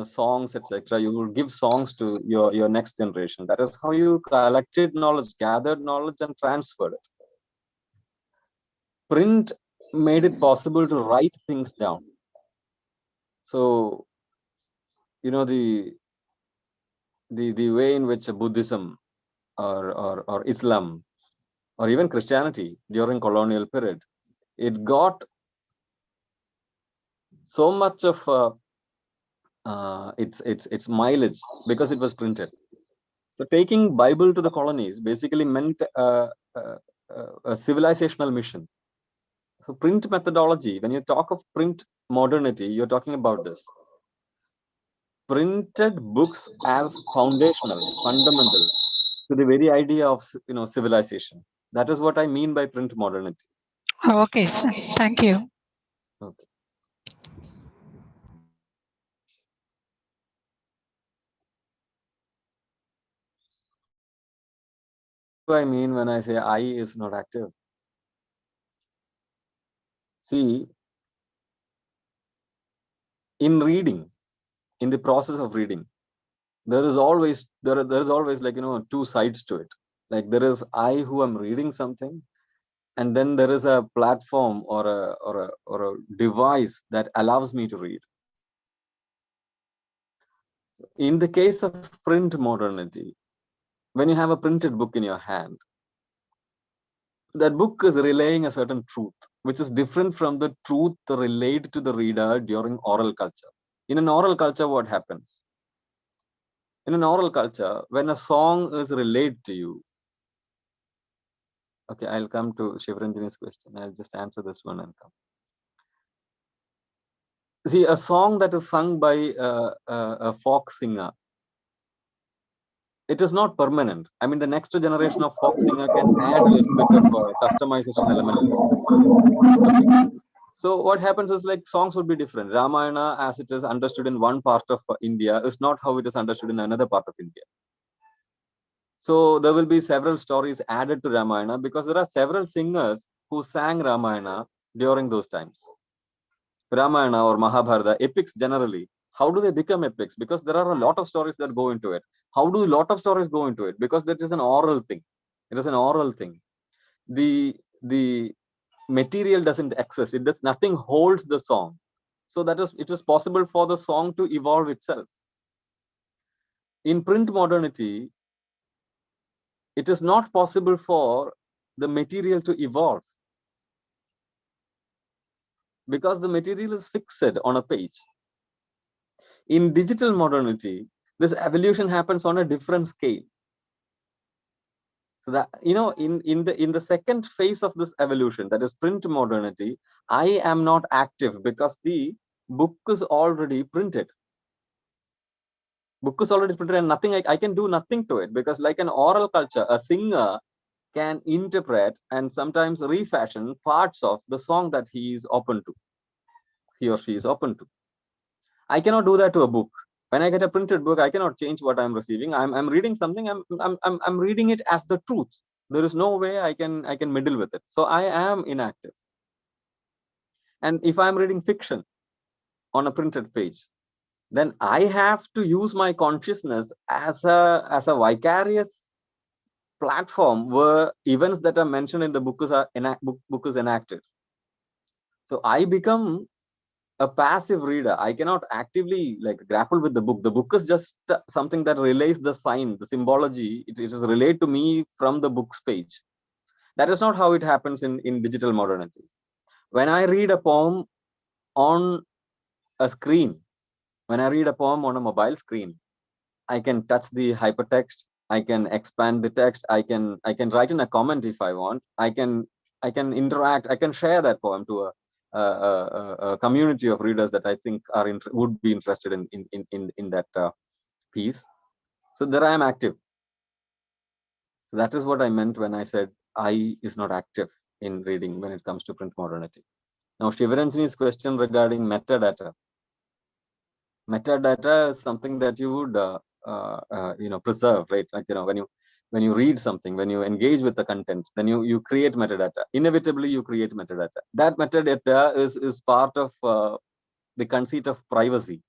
songs, etc. You will give songs to your next generation. That is how you collected knowledge, gathered knowledge, and transferred it. Print made it possible to write things down. So, the way in which Buddhism or Islam or even Christianity during colonial period, it got so much of its mileage because it was printed. So taking Bible to the colonies basically meant a civilizational mission. So print methodology, when you talk of print modernity, you're talking about this. Printed books as foundational, fundamental to the very idea of civilization. That is what I mean by print modernity. Okay, sir. Thank you. Okay. What do I mean when I say I is not active? See, in reading, in the process of reading, there is always like two sides to it. Like there is I who am reading something, and then there is a platform or a device that allows me to read. In the case of print modernity, when you have a printed book in your hand, that book is relaying a certain truth, which is different from the truth relayed to the reader during oral culture. In an oral culture, what happens? In an oral culture, when a song is relayed to you, okay, I'll come to Shivranjani's question. I'll just answer this one and come. See, a song that is sung by a folk singer, it is not permanent. I mean, the next generation of folk singer can add a little bit of customization element to it. Okay. So what happens is, like, songs would be different. Ramayana, as it is understood in one part of India, is not how it is understood in another part of India. So there will be several stories added to Ramayana because there are several singers who sang Ramayana during those times. Ramayana or Mahabharata, epics generally, how do they become epics? Because there are a lot of stories that go into it. How do a lot of stories go into it? Because that is an oral thing. It is an oral thing. The material doesn't exist. It does nothing holds the song. So that is, it is possible for the song to evolve itself. In print modernity, it is not possible for the material to evolve because the material is fixed on a page. In digital modernity, this evolution happens on a different scale. So that, you know, in the second phase of this evolution, that is print modernity, I am not active because the book is already printed. Book is already printed and nothing, I can do nothing to it, because like an oral culture, a singer can interpret and sometimes refashion parts of the song that he or she is open to. I cannot do that to a book. When I get a printed book, I cannot change what I'm receiving. I'm reading something. I'm reading it as the truth. There is no way I can meddle with it. So I am inactive. And if I'm reading fiction on a printed page, then I have to use my consciousness as a vicarious platform where events that are mentioned in the book is enacted. So I become a passive reader. I cannot actively like grapple with the book. The book is just something that relays the sign, the symbology. It is relayed to me from the book's page. That is not how it happens in digital modernity. When I read a poem on a screen, when I read a poem on a mobile screen, I can touch the hypertext. I can expand the text. I can write in a comment if I want. I can interact. I can share that poem to a community of readers that I think would be interested in that piece. So there I am active. So that is what I meant when I said I is not active in reading when it comes to print modernity. Now, Shivaranjani's question regarding metadata. Metadata is something that you would preserve, right? Like, you know, when you read something, when you engage with the content, then you create metadata. Inevitably, you create metadata. That metadata is part of the conceit of privacy.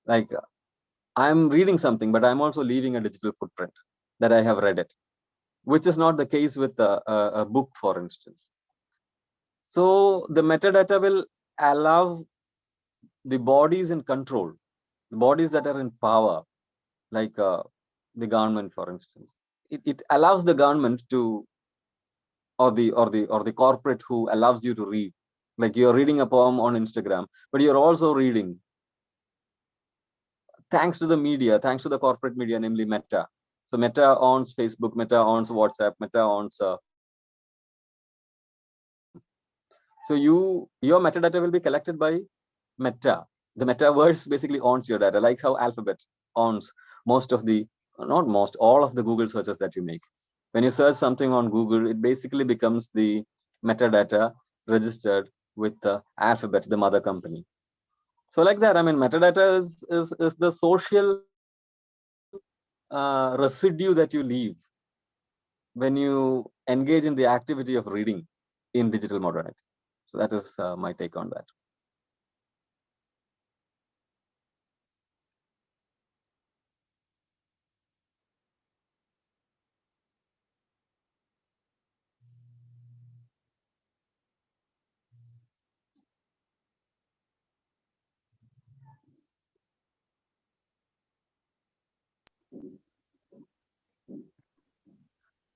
Like, I'm reading something, but I'm also leaving a digital footprint that I have read it, which is not the case with a book, for instance. So the metadata will allow the bodies in control, the bodies that are in power, like the government, for instance. It allows the government to, or the corporate who allows you to read. Like, you're reading a poem on Instagram, but you're also reading thanks to the media, thanks to the corporate media, namely Meta. So Meta owns Facebook, Meta owns WhatsApp, Meta owns so your metadata will be collected by Meta. The metaverse basically owns your data, like how Alphabet owns most of the, not most, all of the Google searches that you make. When you search something on Google, it basically becomes the metadata registered with the Alphabet, the mother company. So like that, I mean, metadata is the social residue that you leave when you engage in the activity of reading in digital modernity. So that is my take on that.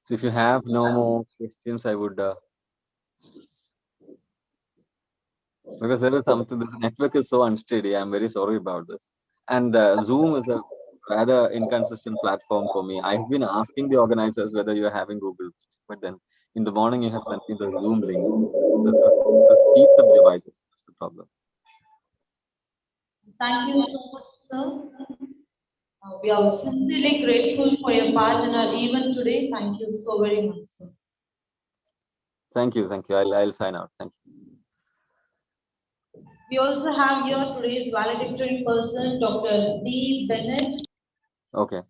So if you have no more questions, I would, because there is something, the network is so unsteady. I'm very sorry about this. And Zoom is a rather inconsistent platform for me. I've been asking the organizers whether you're having Google Meet, but then in the morning you have sent me the Zoom link. This heats up devices. That's the problem. Thank you so much, sir. We are sincerely grateful for your part in our event today. Thank you so very much, sir. Thank you. Thank you. I'll sign out. Thank you. We also have here today's valedictory person, Dr. D. Bennett. Okay.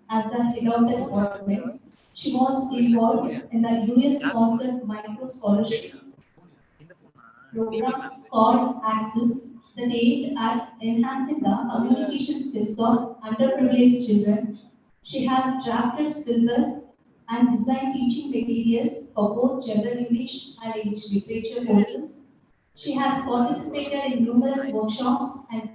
As the head of the department, she was involved in the US-sponsored micro scholarship program called Access that aimed at enhancing the communication skills of underprivileged children. She has drafted syllabus and designed teaching materials for both general English and English literature courses. She has participated in numerous workshops and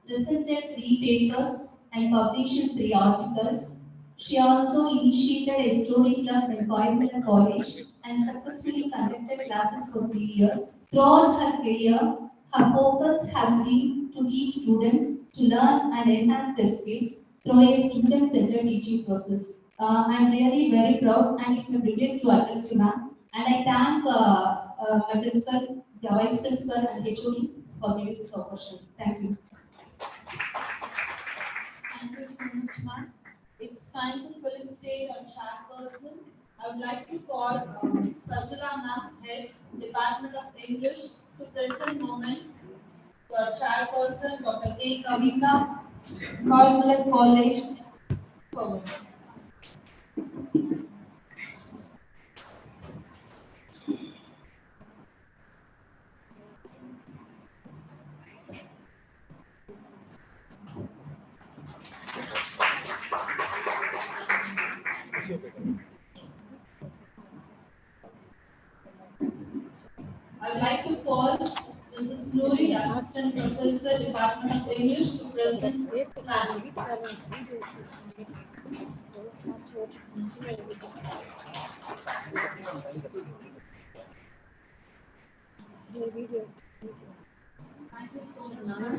presented 3 papers and published 3 articles. She also initiated a story club in Coimbatore College and successfully conducted classes for 3 years. Throughout her career, her focus has been to teach students to learn and enhance their skills through a student-centered teaching process. I'm really very proud and it's my privilege to address you, ma'am. And I thank my principal, the vice principal and HOD for giving this opportunity. Thank you. Thank you so much, ma'am. It's time to felicitate our chairperson. I would like to call Sajala ma'am, head Department of English, to present moment to our chairperson, Dr. A. Kavita, Coimbatore College. Forward. I would like to call Mrs. Noori, Assistant Professor, Department of English, to present ma'am. Thank you so much, ma'am.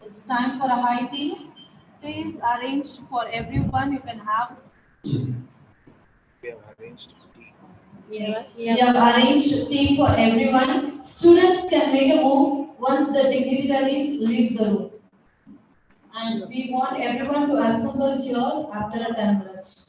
It's time for a high tea. Please arranged for everyone. You can have. We have arranged tea for everyone. Students can make a move once the dignitaries leave the room. And we want everyone to assemble here after a 10 minutes.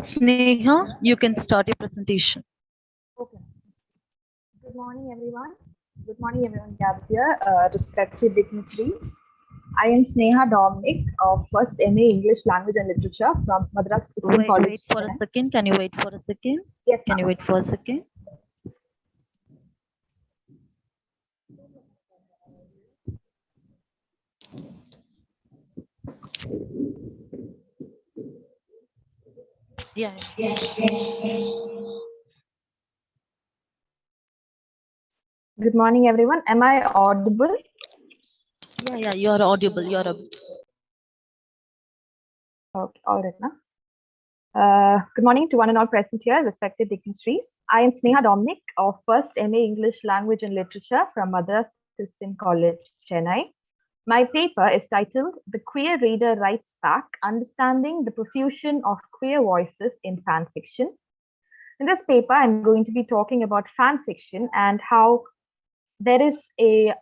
Sneha, you can start your presentation. Good morning, everyone. Good morning, everyone gathered here, respected dignitaries. I am Sneha Dominic of First MA English Language and Literature from Madras Christian College. Wait for a second. Can you wait for a second? Yes, Can you wait for a second? Yeah. Good morning, everyone. Am I audible? Yeah, you are audible. You are audible. Okay, all right now. Good morning to one and all present here, respected dignitaries. I am Sneha Dominic of First MA English Language and Literature from Madras Christian College, Chennai. My paper is titled The Queer Reader Writes Back, Understanding the Profusion of Queer Voices in Fan Fiction. In this paper, I'm going to be talking about fan fiction and how there is a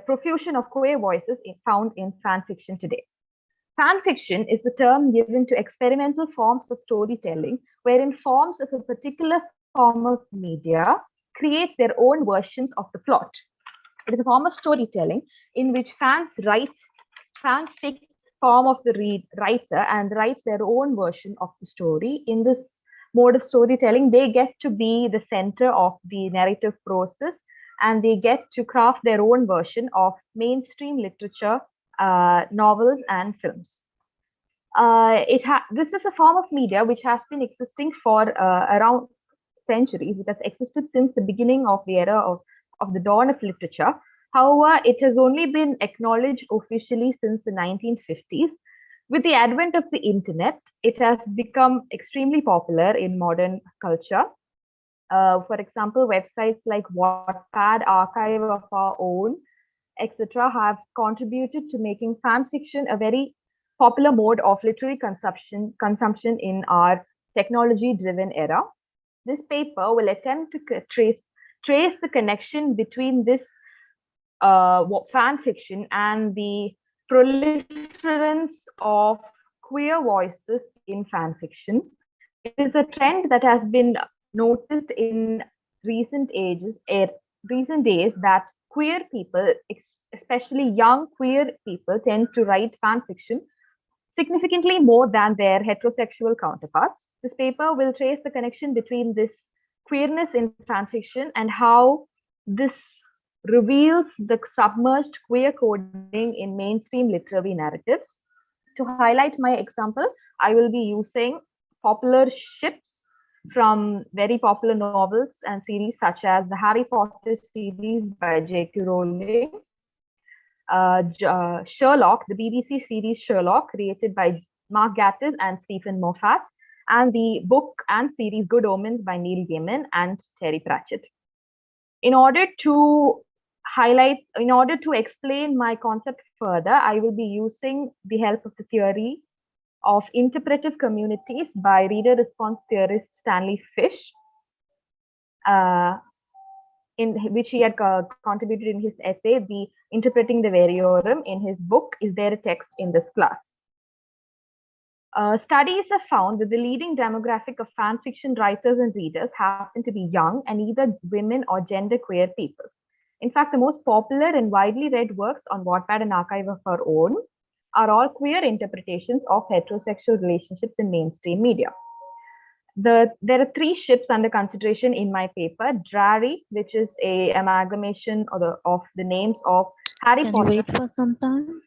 profusion of queer voices found in fan fiction today. Fan fiction is the term given to experimental forms of storytelling, wherein forms of a particular form of media creates their own versions of the plot. It is a form of storytelling in which fans take form of the writer and write their own version of the story. In this mode of storytelling, they get to be the center of the narrative process, and they get to craft their own version of mainstream literature, novels, and films. This is a form of media which has been existing for around centuries. It has existed since the beginning of the era of the dawn of literature. However, it has only been acknowledged officially since the 1950s. With the advent of the internet, it has become extremely popular in modern culture. For example, websites like Wattpad, Archive of Our Own, etc., have contributed to making fan fiction a very popular mode of literary consumption in our technology-driven era. This paper will attempt to trace the connection between this fan fiction and the proliferance of queer voices in fan fiction. It is a trend that has been noticed in recent days that queer people, especially young queer people, tend to write fan fiction significantly more than their heterosexual counterparts. This paper will trace the connection between this queerness in fan fiction and how this reveals the submerged queer coding in mainstream literary narratives. To highlight my example, I will be using popular ships from very popular novels and series such as the Harry Potter series by J.K. Rowling, Sherlock, the BBC series Sherlock, created by Mark Gatiss and Stephen Moffat, and the book and series Good Omens by Neil Gaiman and Terry Pratchett. In order to explain my concept further, I will be using the help of the theory of interpretive communities by reader response theorist Stanley Fish, in which he had contributed in his essay, The Interpreting the Variorum, in his book, Is There a Text in This Class? Studies have found that the leading demographic of fan fiction writers and readers happen to be young and either women or genderqueer people. In fact, the most popular and widely read works on Wattpad and Archive of Our Own are all queer interpretations of heterosexual relationships in mainstream media. There are 3 ships under consideration in my paper. Drarry, which is a amalgamation of the names of Harry Potter. Can you wait for some time?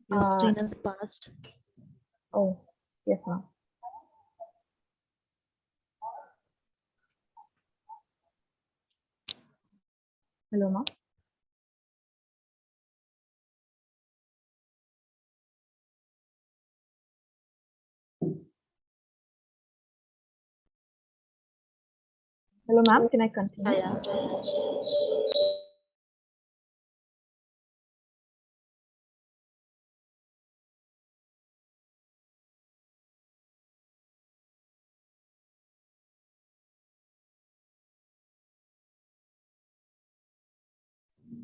Your screen has passed. Oh, yes, ma'am. Hello, ma'am. Hello, ma'am. Can I continue? Yeah.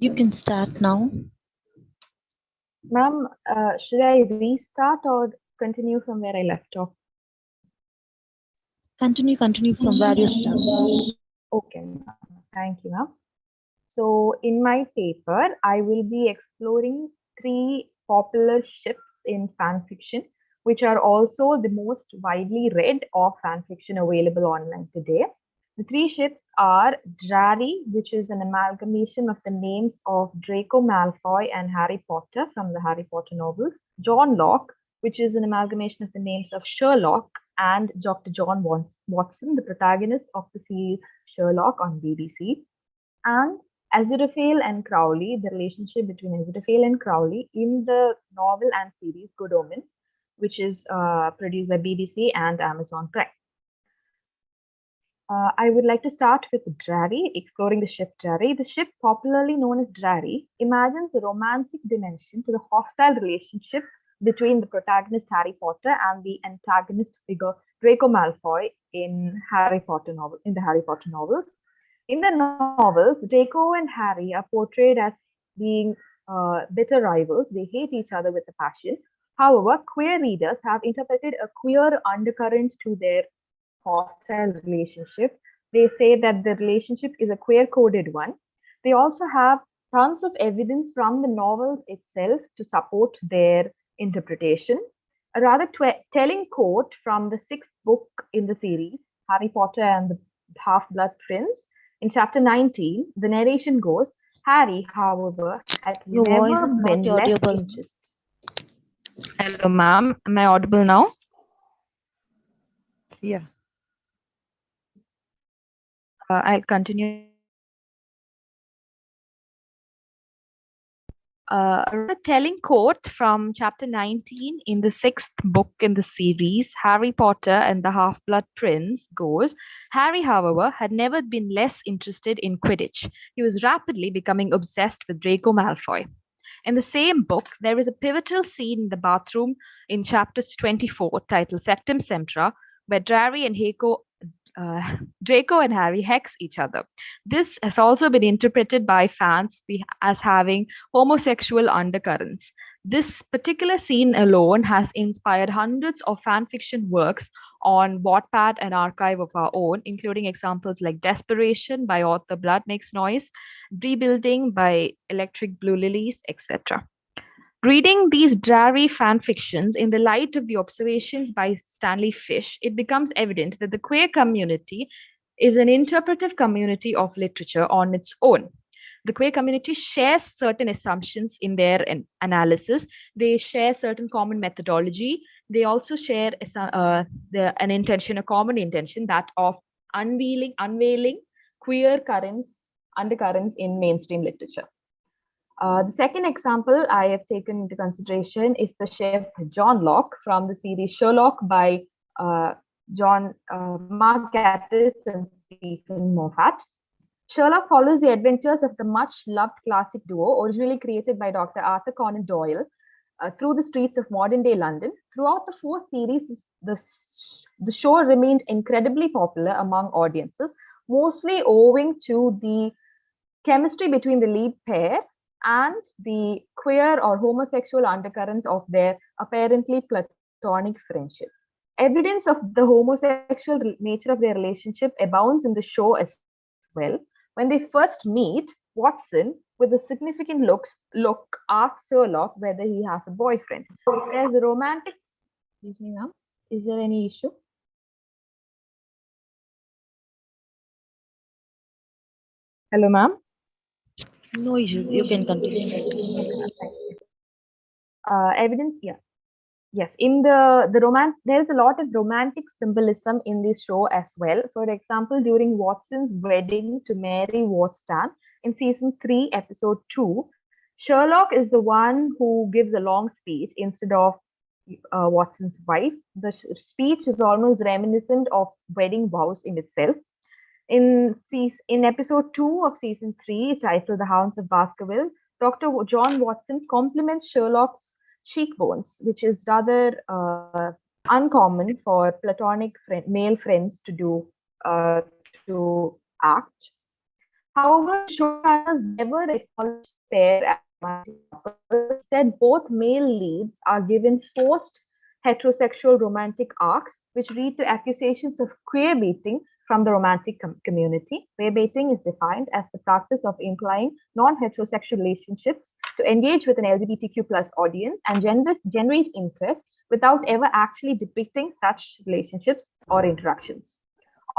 You can start now. Ma'am, should I restart or continue from where I left off? Continue from where you started. Okay, ma'am. Thank you, ma'am. So in my paper, I will be exploring 3 popular ships in fan fiction, which are also the most widely read of fan fiction available online today. The 3 ships are Drarry, which is an amalgamation of the names of Draco Malfoy and Harry Potter from the Harry Potter novels, John Locke, which is an amalgamation of the names of Sherlock and Dr. John Watson, the protagonist of the series Sherlock on BBC, and Aziraphale and Crowley, the relationship between Aziraphale and Crowley in the novel and series Good Omens, which is produced by BBC and Amazon Prime. I would like to start with Drarry, exploring the ship Drarry. The ship, popularly known as Drarry, imagines a romantic dimension to the hostile relationship between the protagonist Harry Potter and the antagonist figure Draco Malfoy in the Harry Potter novels. In the novels, Draco and Harry are portrayed as being bitter rivals. They hate each other with a passion. However, queer readers have interpreted a queer undercurrent to their hostile relationship. They say that the relationship is a queer-coded one. They also have tons of evidence from the novels itself to support their interpretation. A rather telling quote from the 6th book in the series, Harry Potter and the Half-Blood Prince, in chapter 19, the narration goes, Harry, however, had Your voice never is not been less audible. interested. Hello, ma'am. Am I audible now? Yeah. I'll continue. A rather telling quote from chapter 19 in the 6th book in the series, Harry Potter and the Half-Blood Prince, goes, Harry, however, had never been less interested in Quidditch. He was rapidly becoming obsessed with Draco Malfoy. In the same book, there is a pivotal scene in the bathroom in chapter 24 titled Sectum Sempra, where Draco and Harry hex each other. This has also been interpreted by fans as having homosexual undercurrents. This particular scene alone has inspired hundreds of fan fiction works on Wattpad and Archive of Our Own, including examples like Desperation by author Blood Makes Noise, Rebuilding by Electric Blue Lilies, etc. Reading these Drarry fan fictions in the light of the observations by Stanley Fish, it becomes evident that the queer community is an interpretive community of literature on its own. The queer community shares certain assumptions in their analysis. They share certain common methodology. They also share a common intention, that of unveiling queer undercurrents in mainstream literature. The second example I have taken into consideration is the chef John Locke from the series Sherlock by Mark Gatiss and Stephen Moffat. Sherlock follows the adventures of the much-loved classic duo, originally created by Dr. Arthur Conan Doyle, through the streets of modern-day London. Throughout the 4 series, the show remained incredibly popular among audiences, mostly owing to the chemistry between the lead pair and the queer or homosexual undercurrents of their apparently platonic friendship. Evidence of the homosexual nature of their relationship abounds in the show as well. When they first meet, Watson, with a significant look, asks Sherlock whether he has a boyfriend. There's a romantic... Excuse me, ma'am. Is there any issue? Hello, ma'am. No issues. You can continue. Evidence, yeah. Yes, in the romance, there's a lot of romantic symbolism in this show as well. For example, during Watson's wedding to Mary Wardstone in season 3, episode 2, Sherlock is the one who gives a long speech instead of Watson's wife. The speech is almost reminiscent of wedding vows in itself. In episode 2 of season 3, titled The Hounds of Baskerville, Dr. John Watson compliments Sherlock's cheekbones, which is rather uncommon for platonic male friends to do to act. However, show has never acknowledged pair as romantic couples. Instead, both male leads are given forced heterosexual romantic arcs, which lead to accusations of queer baiting from the romantic community. Queerbaiting is defined as the practice of implying non-heterosexual relationships to engage with an LGBTQ plus audience and generate interest without ever actually depicting such relationships or interactions.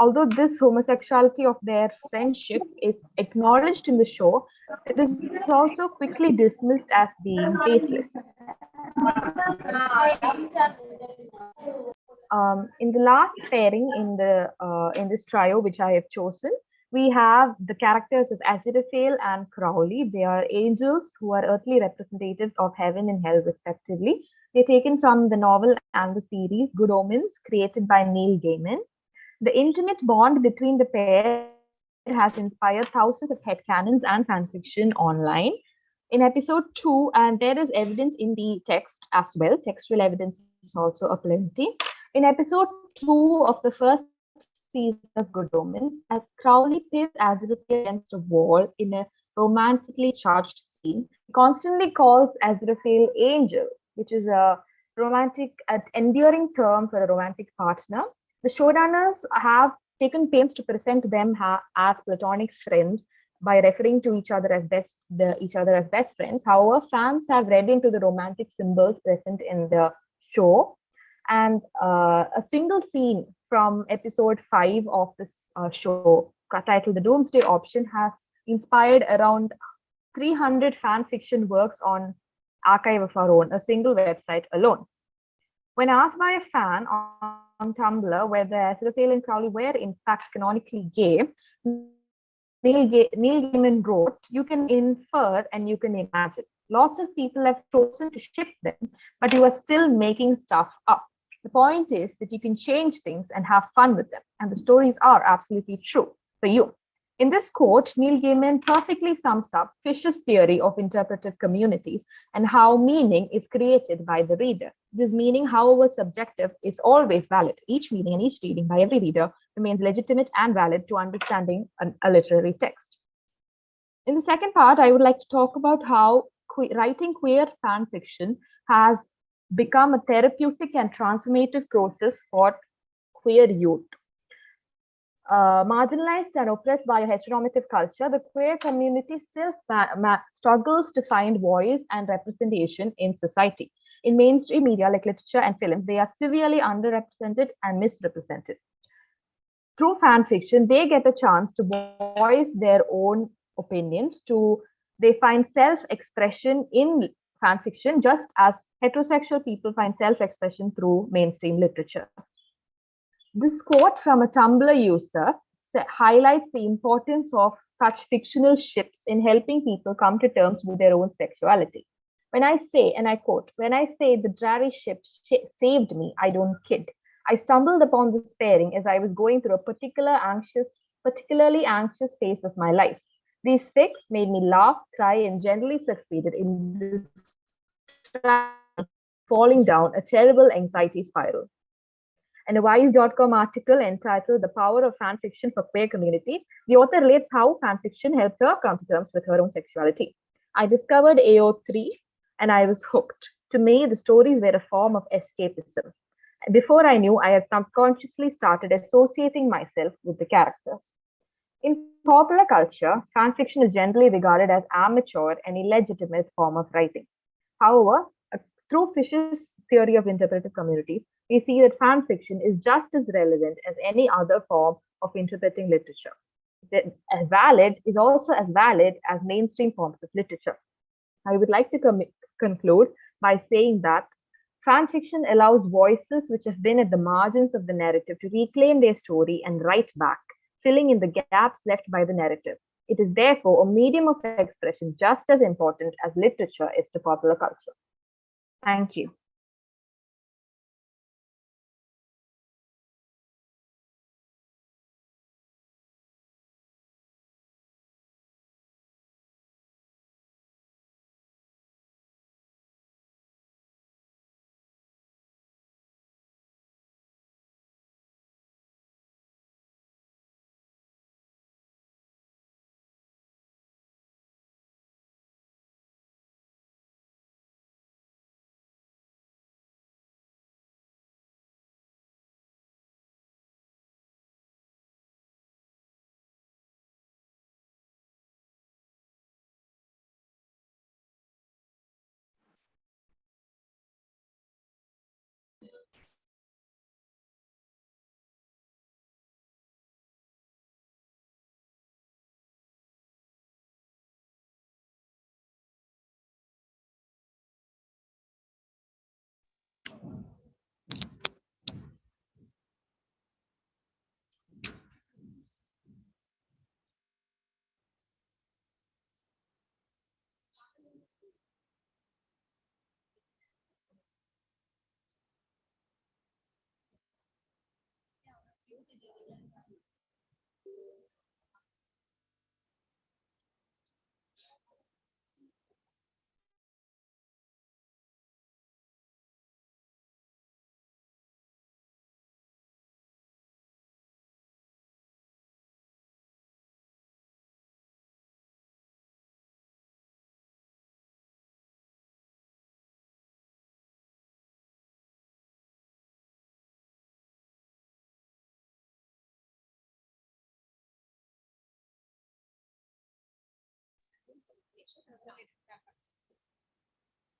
Although this homosexuality of their friendship is acknowledged in the show, it is also quickly dismissed as being baseless. In the last pairing in this trio, which I have chosen, we have the characters of Aziraphale and Crowley. They are angels who are earthly representatives of heaven and hell, respectively. They're taken from the novel and the series Good Omens, created by Neil Gaiman. The intimate bond between the pair has inspired thousands of headcanons and fanfiction online. In episode 2, and there is evidence in the text as well, textual evidence is also a plenty. In episode 2 of the first season of Good Omens, as Crowley pits Aziraphale against a wall in a romantically charged scene, he constantly calls Aziraphale Angel, which is a romantic, endearing term for a romantic partner. The showrunners have taken pains to present them as platonic friends by referring to each other as best friends. However, fans have read into the romantic symbols present in the show, and a single scene from episode 5 of this show, titled "The Doomsday Option," has inspired around 300 fan fiction works on Archive of Our Own, a single website alone. When asked by a fan on Tumblr whether Aziraphale and Crowley were in fact canonically gay, Neil Gaiman wrote, "You can infer and you can imagine. Lots of people have chosen to ship them, but you are still making stuff up. The point is that you can change things and have fun with them, and the stories are absolutely true for you." In this quote, Neil Gaiman perfectly sums up Fisher's theory of interpretive communities and how meaning is created by the reader. This meaning, however subjective, is always valid. Each meaning and each reading by every reader remains legitimate and valid to understanding a literary text. In the second part, I would like to talk about how writing queer fan fiction has become a therapeutic and transformative process for queer youth. Marginalized and oppressed by a heteronormative culture, the queer community still struggles to find voice and representation in society. In mainstream media like literature and film, they are severely underrepresented and misrepresented. Through fan fiction, they get a chance to voice their own opinions. They find self-expression in fan fiction, just as heterosexual people find self-expression through mainstream literature. This quote from a Tumblr user highlights the importance of such fictional ships in helping people come to terms with their own sexuality. When I say, and I quote, "When I say the Drarry ship saved me, I don't kid. I stumbled upon this pairing as I was going through a particularly anxious phase of my life. These fics made me laugh, cry, and generally succeeded in falling down a terrible anxiety spiral." In a Wise.com article entitled "The Power of Fan Fiction for Queer Communities," the author relates how fan fiction helped her come to terms with her own sexuality. "I discovered AO3 and I was hooked. To me, the stories were a form of escapism. Before I knew, I had subconsciously started associating myself with the characters." In popular culture, fan fiction is generally regarded as amateur and illegitimate form of writing. However, through Fisher's theory of interpretive communities, we see that fan fiction is just as relevant as any other form of interpreting literature. Is also as valid as mainstream forms of literature. I would like to conclude by saying that fan fiction allows voices which have been at the margins of the narrative to reclaim their story and write back, filling in the gaps left by the narrative. It is therefore a medium of expression just as important as literature is to popular culture. Thank you.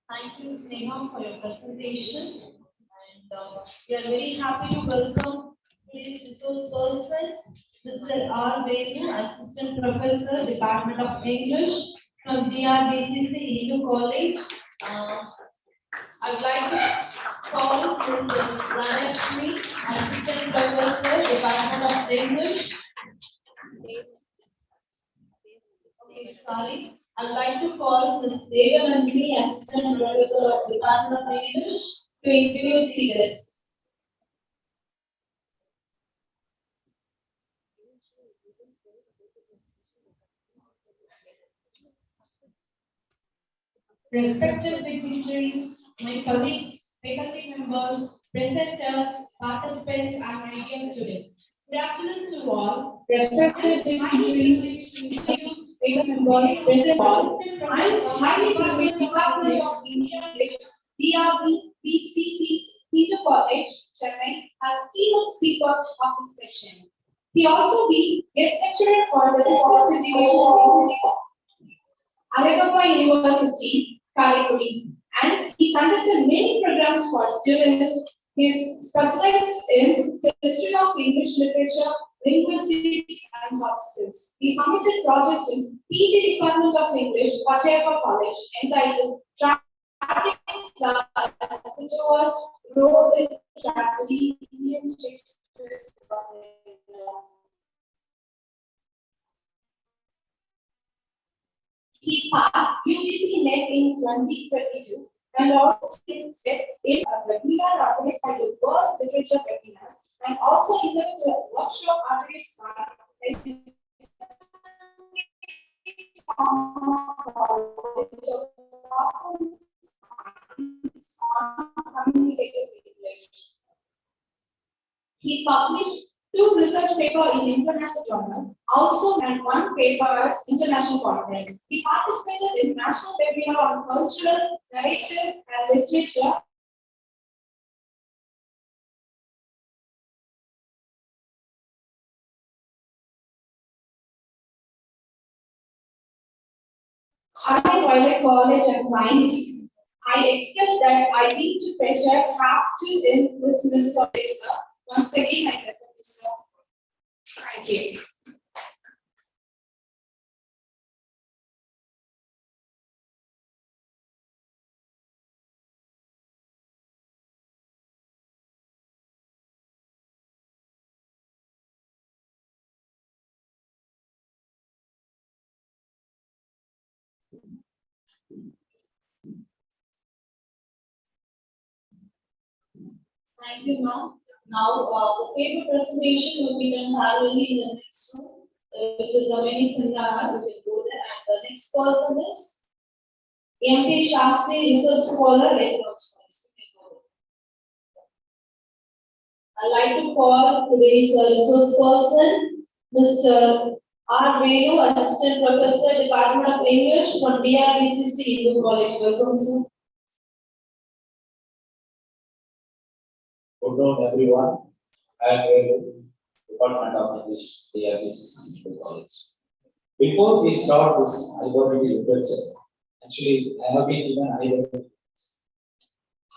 Thank you, Sneha, for your presentation. And we are very happy to welcome today's resource person, Mr. R. Venu, Assistant Professor, Department of English from DRBCC Hindu College. I'd like to call Mrs. Dhanakshmi, Assistant Professor, Department of English. Okay, sorry. I'd like to call Ms. Devanandini, Assistant Professor of Department of English, to introduce the guest. Respected dignitaries, my colleagues, faculty members, presenters, participants, and my dear students. Good afternoon to all. Respected dignitaries, faculty members, present all. I'm highly privileged Department of English, DRBCC Hindu College, Chennai, as keynote speaker of this session. He also be guest lecturer for the Discourse Education Alagappa University, Kalikuri, and he conducted many programs for students. He is specialized in the history of English literature, linguistics, and soft skills. He submitted project in PG Department of English, Pachayappa College, entitled Tragic the Spiritual Role in Tragedy, Indian Shakespeare's He passed UGC NET in 2022 and also stayed in a webinar organized by the World Literature Webinars and also invited to a workshop artist communicative English. He published 2 research papers in international journal, also and 1 paper at international conference. He participated in national webinar on cultural, narrative, and literature. Hybridity College and Science. I express that I need to pleasure have to in this minutes of this. Once again, I thank you, sir. Thank you. Thank you, ma'am. Now, the paper presentation will be done parallelly in the next room, which is a very similar. You can go there. And the next person is M.P. Shastri, research scholar, economics. I'd like to call today's resource person, Mr. R. Venu, Assistant Professor, Department of English from DRBCC Hindu College. Welcome, sir. Good noon, everyone. I am Venu, Department of English, DRBCC Hindu College. Before we start this hybridity lecture, actually, I have been given hybridity.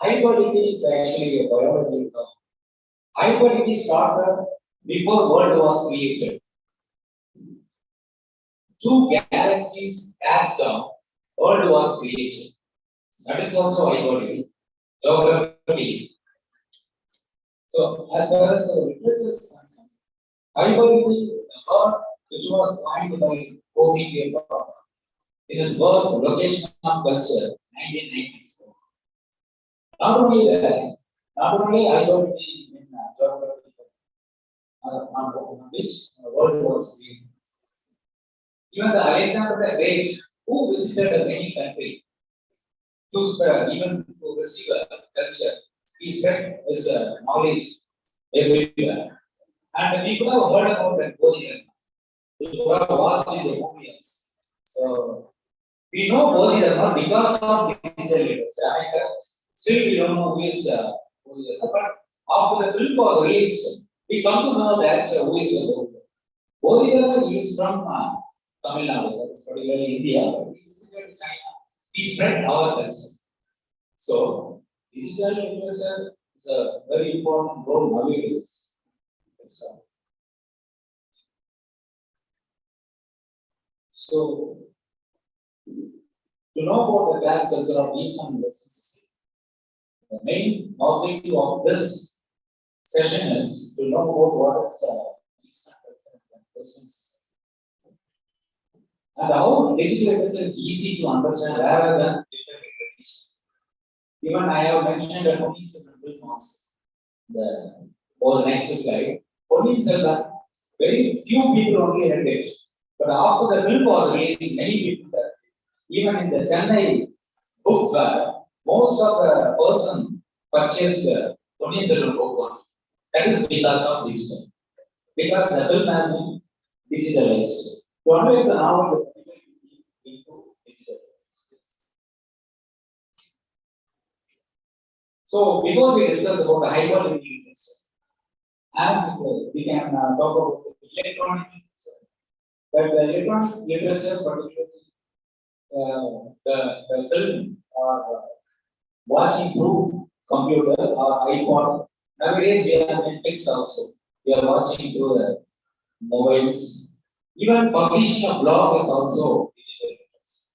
Hybridity is actually a biological term. Hybridity started before world was created. 2 galaxies passed down, world was created. That is also hybridity, geography. So, as far as the literature is concerned, hybridity, the word which was coined by Kobe in his work Location of Culture, 1994. Not only that, not only hybridity in geography, on which world was created. Even the Alexander the Great, who visited many countries to spread, even to receive a culture, he spread his knowledge everywhere. And we could have heard about that Bodhi. We could have watched in the movies. So we know Bodhi not because of digital literature. Still, we don't know who is Bodhi. But after the film was released, we come to know that who is the Bodhi. Bodhi is from Tamil Nadu, particularly India, but he visited China. He spread our culture. So, digital literature is a very important role nowadays. So, to know about the class culture of Eastern Western system, the main objective of this session is to know about what is the Eastern culture and Western system, and how digital literature is easy to understand rather than digital literature. Even I have mentioned that Ponniyin Selvan film also. The next slide. Ponniyin Selvan, very few people only read it, but after the film was released, many people read. Even in the Chennai book fair, most of the person purchased the Ponniyin Selvan book only. That is because of digital. Because the film has been digitalized. To understand the novel, into digital. So before we discuss about the hybridity literature, as we can talk about the electronic literature, that the electronic literature, particularly the film or watching through computer or iPod. Nowadays we are in text also. We are watching through the mobiles. Even publishing a blog is also digital literacy.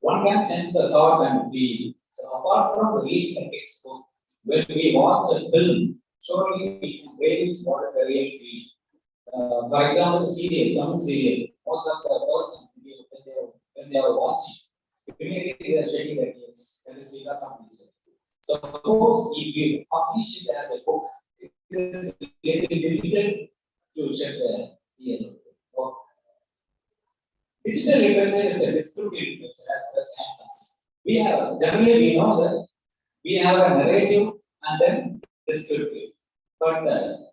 One can sense the thought and feel. So apart from reading a textbook, when we watch a film, surely we can realize what is the real feeling. For example, serial, Tamil serial, most of the persons when they are watching, immediately they are shaking their ears. That is because of digital. Suppose if you publish it as a book, it is very difficult to shed the ear. Digital literature is a descriptive literature as per science. We have generally we know that we have a narrative and then descriptive. But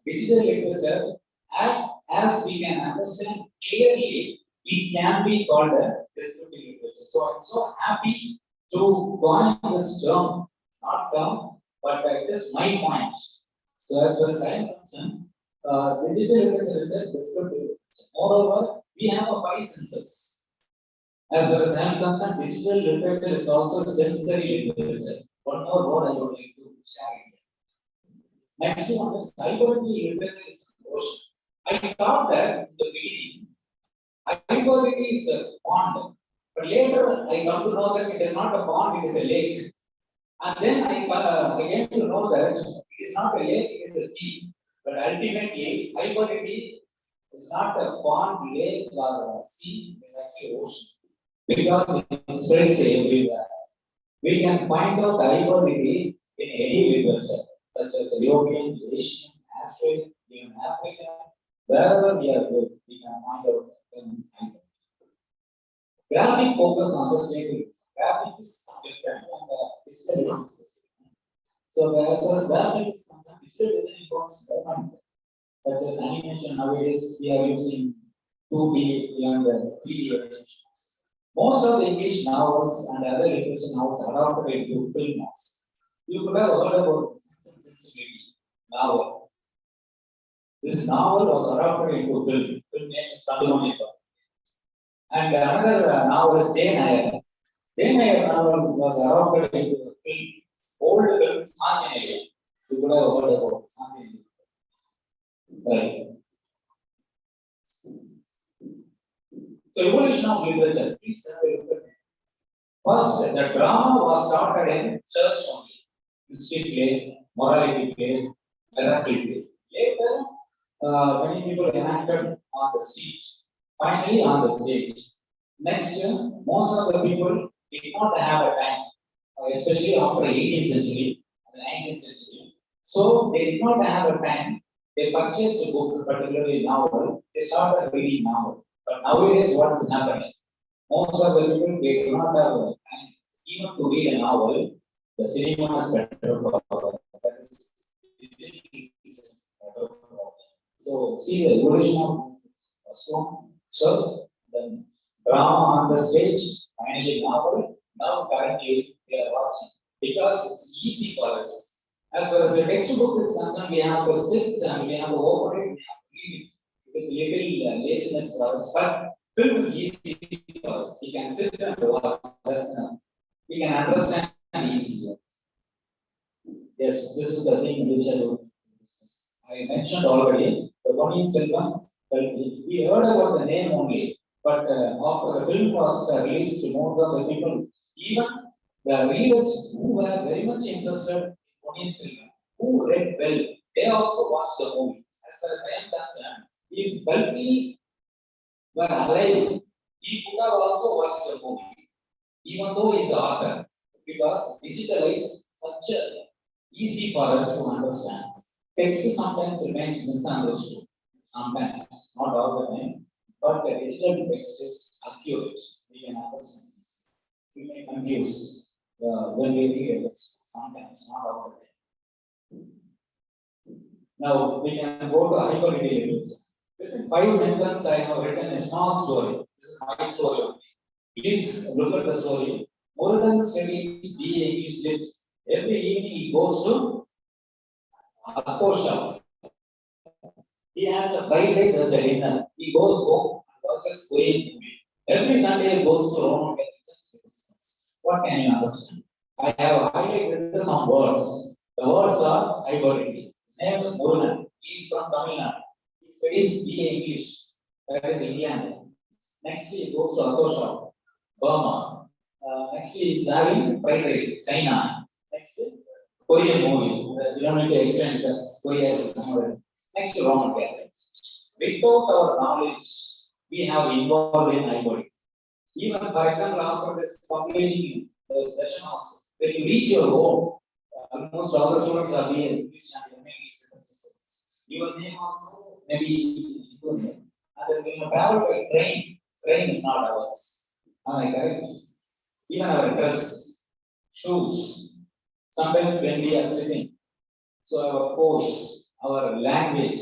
digital literature, as we can understand clearly, it can be called a descriptive literature. So I'm so happy to coin this term, not term, but it is my point. So as far as I am concerned, digital literature is a descriptive literature. Moreover, we have a 5 senses. As far as I am concerned, digital literature is also sensory literature. One more word I would like to share. Next one is hybridity literature is ocean. I thought that in the beginning, hybridity is a pond, but later I come to know that it is not a pond, it is a lake. And then I came to know that it is not a lake, it is a sea. But ultimately, hybridity is not a pond, lake, or a sea, it is actually ocean. Because it spreads everywhere. We can find out hybridity in any literature, such as European, Asian, Australian, even African, wherever we are good, we can find out hybridity. Graphic focus on the state. Graphic is different and digital is. So as far as graphic is concerned, digital design involves development, such as animation. Nowadays, we are using 2D and 3D animation. Most of the English novels and other literature novels are adapted into film novels. You could have heard about Sense and Sensibility novel. This novel was adapted into film. Film name is Tandumanika. And another novel is Jane Eyre. Jane Eyre novel was adapted into the film. Old film Sanjay. You could have heard about Sanjay. Right. So evolution of literature. Please have a look at it. First, the drama was started in church only. History play, morality play, miracle play. Later, many people enacted on the stage. Finally, on the stage. Next year, most of the people did not have a time, especially after 18th century and 19th century. So they did not have a time they purchased a book, particularly novel, they started reading novel. But nowadays, what is happening? Most of the people, they do not have time even to read a novel. The cinema is better for that is digital is better for. So see the evolution of song, so then drama on the stage, finally novel. Now currently we are watching because it's easy for us. As far as the textbook is concerned, we have to sit and we have to open it, we have to read it. It is little laziness for us, but film is easy for us. We can sit and watch. That's enough. We can understand easily. Yes, this is the thing which I do. I mentioned already the Ponniyin Selvan. We heard about the name only, but after the film was released to more than the people, even the readers who were very much interested in Ponniyin Selvan, who read well, they also watched the movie. As far as I am concerned, if Balki were alive, he could have also watched the movie, even though he is an author, because digital is such a easy for us to understand. Text sometimes remains misunderstood, sometimes, not all the time, but the digital text is accurate. We can understand this. We may confuse when we read it, sometimes, not all the time. Now we can go to Hybridity levels. Within 5 sentences, I have written a small story. This is my story. Please look at the story. Murugan studies BA English Lit. Every evening he goes to Akko shop. He has a 5 days as a dinner. He goes home and watches Korean movie. Every Sunday he goes to Roman Catholic. What can you understand? I have highlighted some words. The words are hybridity. His name is Murugan. He is from Tamil Nadu. He studies BA English. That is England. Next he goes to Akko shop, Burma. Next he is having fried rice, China. Next Korean movie. You don't need to explain because Korea is somewhere. Next Roman Catholics. Without our knowledge, we have involved in hybridity. Even for example, after this completing the session also, when you reach your home, almost all the students are here, English and English students. Your name also, maybe your name. And then when you travel by train is not ours. Am I correct? Even our dress, shoes, sometimes when we are sitting, so our pose, our language,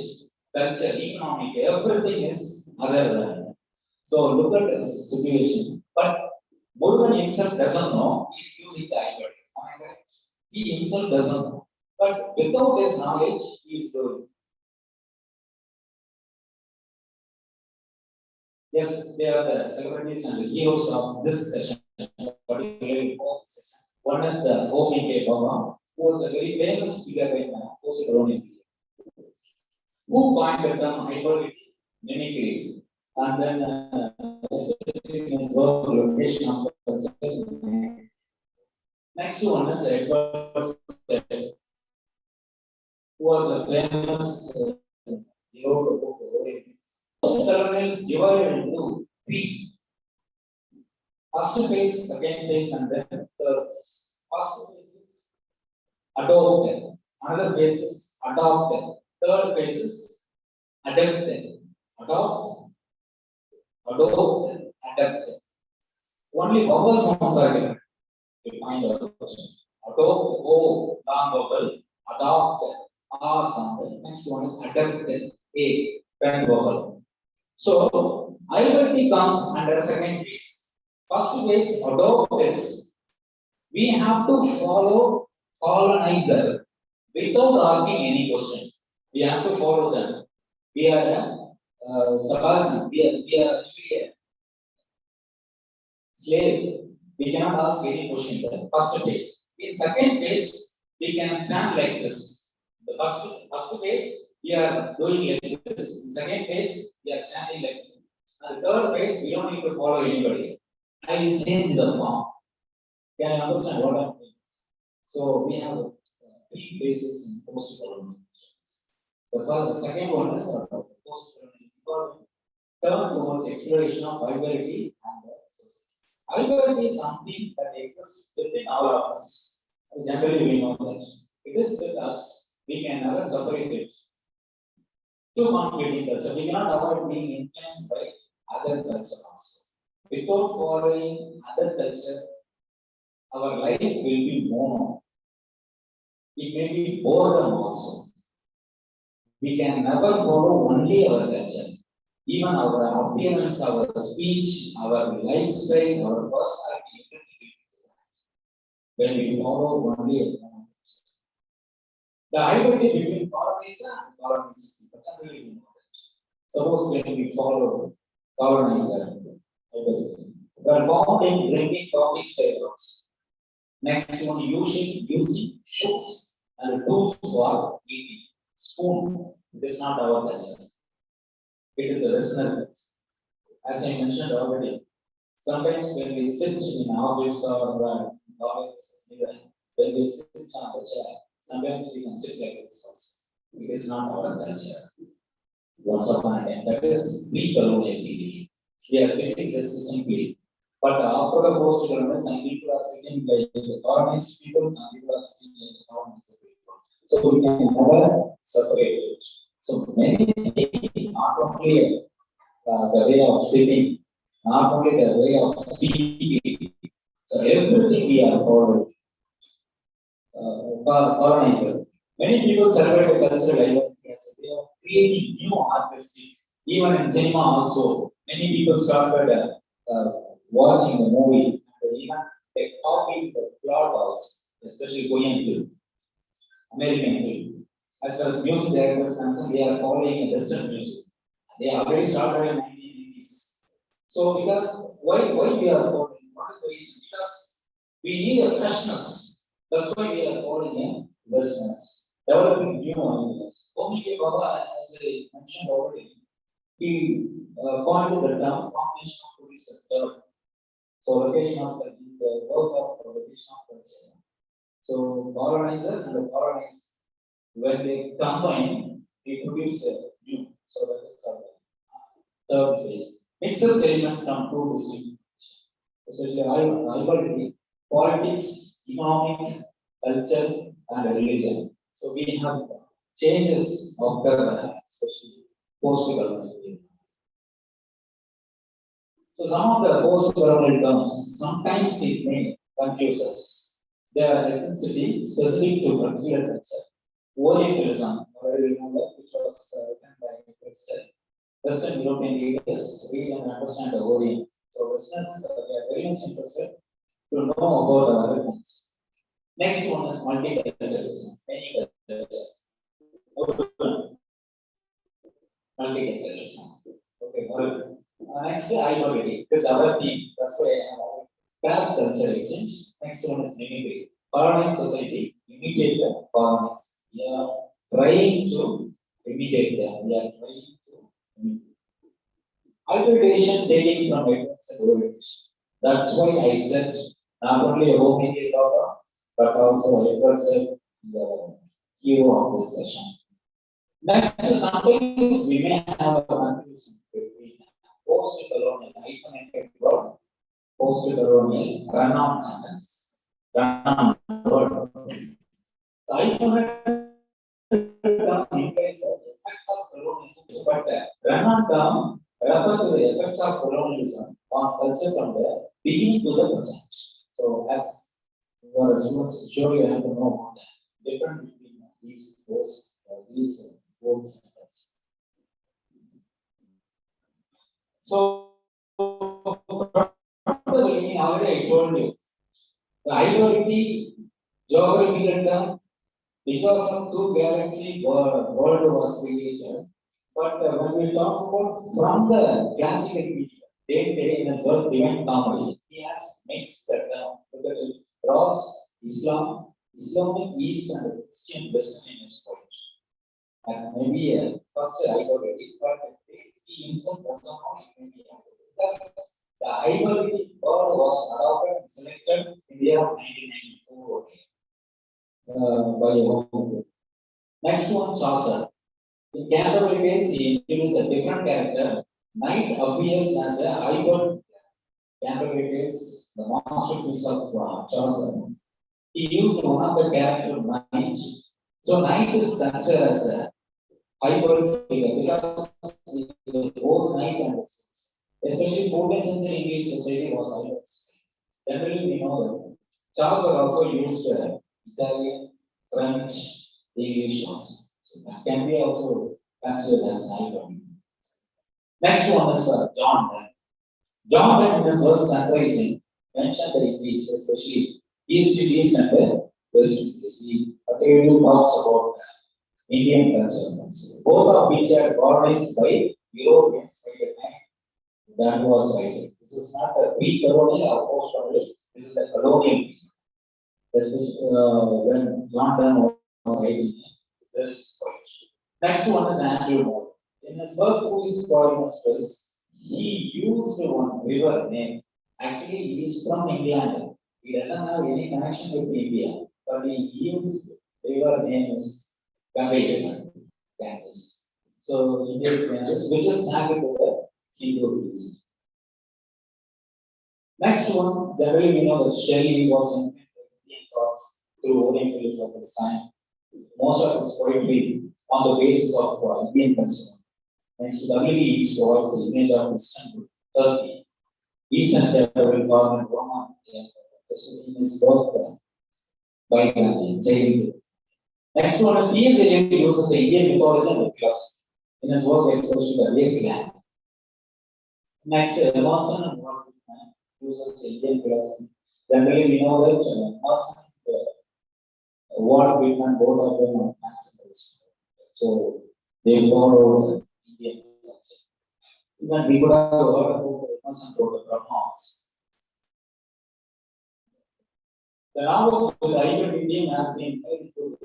culture, economic, everything is other. So look at the situation. But Murugan himself doesn't know he's using the hybrid. Am I correct? He himself doesn't know. But without his knowledge, he is doing. Yes, they are the celebrities and the heroes of this session, particularly for this session. One is O.P.K. Baba, who was a very famous figure in post-colonial period, who coined the term hybridity, mimicry, and then especially in his work location of the next one is Edward Said, who was a famous hero of the Orient. Post-colonial is divided into 3. First phase, second phase, and then third phase. First phase is adopted, another phase is adopted, third phase is adapted. Adopted, adapted. Only vowel sounds are different. You find out question. Adopt, O, long vowel, adopt, R sound. Next one is adapted, A, pen vowel. So, hybridity comes under second phase. First phase, adopt is we have to follow colonizer without asking any question. We have to follow them. We are subaltern. We are actually a slave. We cannot ask any question there. First phase. In second phase, we can stand like this. The first phase, we are doing like this. In second phase, we are standing like this. And the third phase, we don't need to follow anybody. I will change the form. Can you understand what I'm doing? So we have 3 phases in post-colonial studies. The second one is post-colonial. Turn towards exploration of hybridity and society. Hybridity is something that exists within all of us. Generally, we know that it is with us. We can never separate it. to competing culture. We cannot avoid being influenced by other culture also. Without following other culture, our life will be mono. It may be boredom also. We can never follow only our culture. Even our appearance, our speech, our lifestyle, our personality, everything when we follow only a common culture. The hybridity between colonizer and colonized people are really important. Suppose when we follow colonizer, we are found in drinking coffee stables. Next one, using shoes and tools for eating. Spoon. It is not our culture. It is a Western culture. As I mentioned already, sometimes when we sit in an office or when we sit on the chair, sometimes we can sit like this. It is not our culture. Once upon a time, that is pre-colonial activity. We are sitting just simply. But after the post-colonial, some people are sitting like the colonized people, some people are sitting like the colonized people. So we can never separate it. So many things, not only the way of sitting, not only the way of speaking. So everything we are following. Colonizer. Many people celebrate the cultural identity as a way of creating new artistic. Even in cinema also, many people started watching the movie and even they copied the plot also, especially Korean film, American film. As far as music directors concerned, they are following Western music. They already started in 1980s. So because why we are following? What is the reason? Because we need a freshness. That's why we are following a Westerners. Developing new ideas. Omike Baba, as I mentioned already, he pointed the term formation of tourism development. So location of the work of location of culture. So colonizer and the colonized, when they combine, they produce a new. So that is the third phase. Mixes element from two distinct, especially hybridity, politics, economic, culture, and religion. So we have changes after especially post-colonial. So some of the post-colonial terms, sometimes it may confuse us. They are ethnicity specific to particular culture. Orientalism, already remember, which was written by Christian. Western European leaders read and understand the Orient. So Westerners they are very much interested to know about our heritage. Next one is multiculturalism. Many cultures. Multiculturalism. Okay, next hybridity. This is our theme. That's why I have class culture exchange. Next one is mimicry. Colonized society imitate the colonized. We are trying to imitate them. We are trying to imitate. Hybridization taken from ethics and orientation. That's why I said not only about Indian law, but also Edward is a hero of this session. Next, sometimes we may have a confusion between post-colonial hyphenated word, post-colonial run-on sentence, run-on word. The hyphenated term implies the effects of colonialism, but run-on term refer to the effects of colonialism on culture from the beginning to the present. So, as your students, sure you have to know about the difference between these words. So, from the beginning, already I told you, the hybridity geographical term, because of two galaxy world was created. But when we talk about from the classical period, Dante in his work Divine Comedy, he has mixed the term because it draws Islamic East and Christian West in his poetry. And maybe first hybridity, but he himself does not know it may be because the hybridity word was adopted and selected in the year of 1994 by a Next one, Chaucer. In Canterbury case, he introduced a different character. Knight appears as a hybrid. Canterbury case, the masterpiece of Chaucer. He used one of the character knight. So knight is considered as a hybrid figure because it's both night and day. Especially 14th century English society was hybrid. Generally, we know that Charles are also used Italian, French, English also. So that can be also considered as hybrid. Next one is John Donne. John Donne in his work Sunrising mentioned the English, especially East Indies and the West Indies. He particularly talks about Indian culture. Both of which are colonized by Europeans by the time that was writing. This is not a pre-colonial or post-colonial, this is a colonial. Especially when John Donne was writing this poetry. Next one is Andrew Moore. In his work, Who is Calling Mistress, he used one river name. Actually, he is from England. He doesn't have any connection with India, but he used river name is Ganga, Ganges. So, in this Ganges, which is connected to the Hindu religion. Next one, generally we know that Shelley was in Indian thought through Orientals of his time. Most of his poetry on the basis of Indian culture. Next, W.E. provides the image of Istanbul, Turkey, Eastern Capital Government, Roma, in his work by the Next one, P.S. Eliot uses the Indian mythology and philosophy in his work, especially the Wasteland. Next, Emerson and uses the Indian philosophy. Generally, we know that Emerson and Walt Whitman, both of them are maximalists. So, they follow Indian culture. Even we could have heard about Emerson wrote the pronouns. The novels with Hybridity has been very good.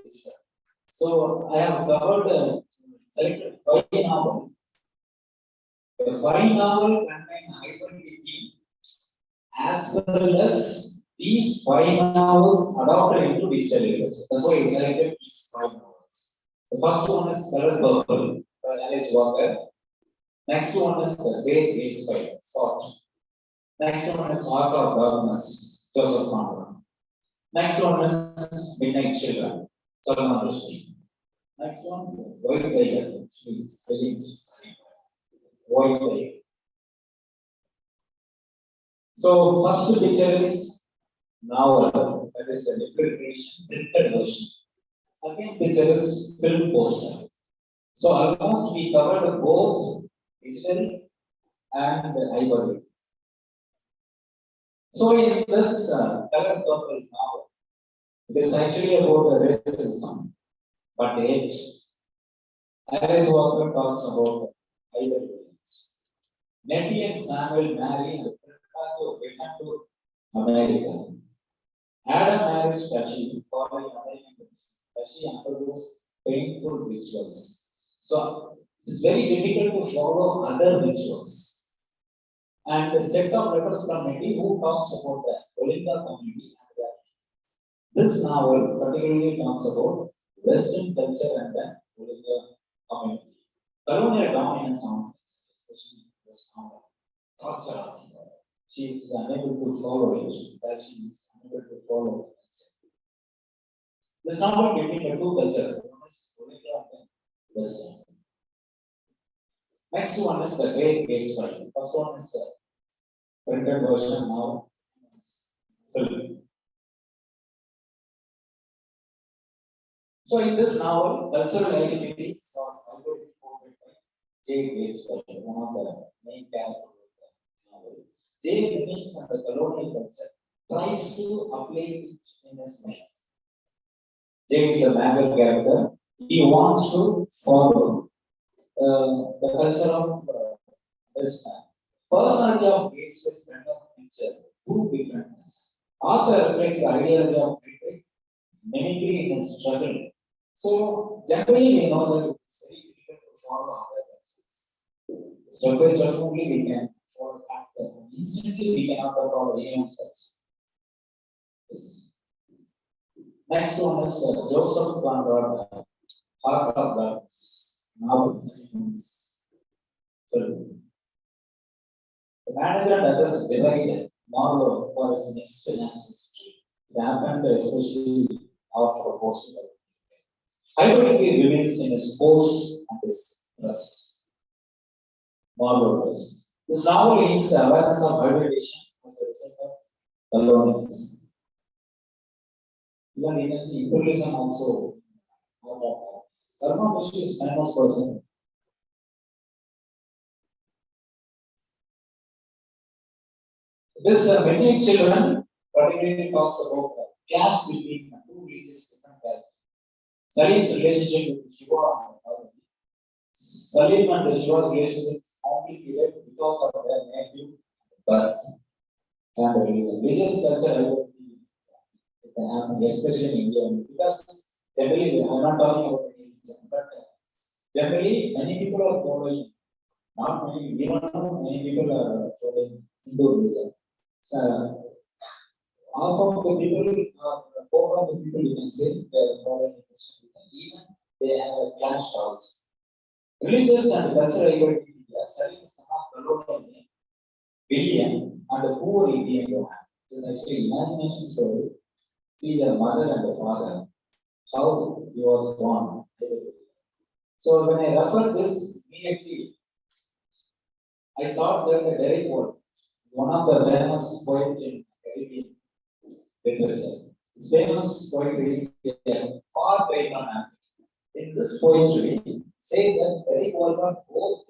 So I have covered selected 5 novels. The 5 novels contain Hybridity as well as these 5 novels adopted into digital literature. That's why I selected these 5 novels. The first one is Colored Purple by Alice Walker. Next one is The Great Gates by Scott. Next one is Heart of Darkness, Joseph Conrad. Next one is Midnight Children, Salman Rushdie. Next one, White Tiger, White Tiger. So, first picture is novel, that is a printed version. Second picture is film poster. So, almost we covered both digital and hybrid. So, in this Colored Purple novel, it is actually about racism, but yet, Alice Walker talks about hybrid. Nettie and Samuel marry and return to America. Adam marries Tashi, following American tradition. Tashi undergoes painful rituals. So it's very difficult to follow other rituals. And the set of letters from Nettie who talks about the Olinda community. This novel particularly talks about Western culture and the Olinda community. Colonial dominance on especially this novel. Torture of she is unable to follow it, that she is unable to follow it. This novel between the two cultures, one is Olinda and Western. Next one is The Great Gates Fight. First one is the printed version now. Film. So in this novel, cultural identities are portrayed by J. Gates Fight, one of the main characters of the novel. J. remains on the colonial culture, tries to apply it in his life. J is a major character. He wants to follow the culture of this man. Personality of Gates is friend of nature, two different things. Author reflects the ideology of critic, mimicry in his struggle. So generally we know that it's very difficult to follow other cultures. Step by step only we can follow after. Instantly we cannot follow anyone's culture. Next one is Joseph Conrad, Heart of Darkness. Now it's film. The manager and others divided Marlowe for his next ancestry. It happened especially after post. Hybridity remains in his post and his press. Marvelous. This novel aims the awareness of hybridization as a result of aloneness. Even you can see imperialism also. Salman Rushdie is a famous person. This many children particularly talks about the clash between two religious different characters. Salim's relationship with Shiva and Parvati. Salim and Shiva's relationship is complicated because of their native birth and the religion. Religious culture, especially in India, because generally, I'm not talking about religion, but generally, many people are following, not many, we don't know many people are following Hindu religion. So, half of the people, four of the people, you can say, they are following Christian religion. Even they have a clash also. Religious and cultural equality in India, studying some of the billion and the poor Indian woman. This is actually imagination story. See the mother and the father, how he was born. So when I refer this immediately, I thought that the Derek Ward is one of the famous poets in Caribbean literature. His famous poetry is far greater than Africa. In this poetry, says that Derek Ward both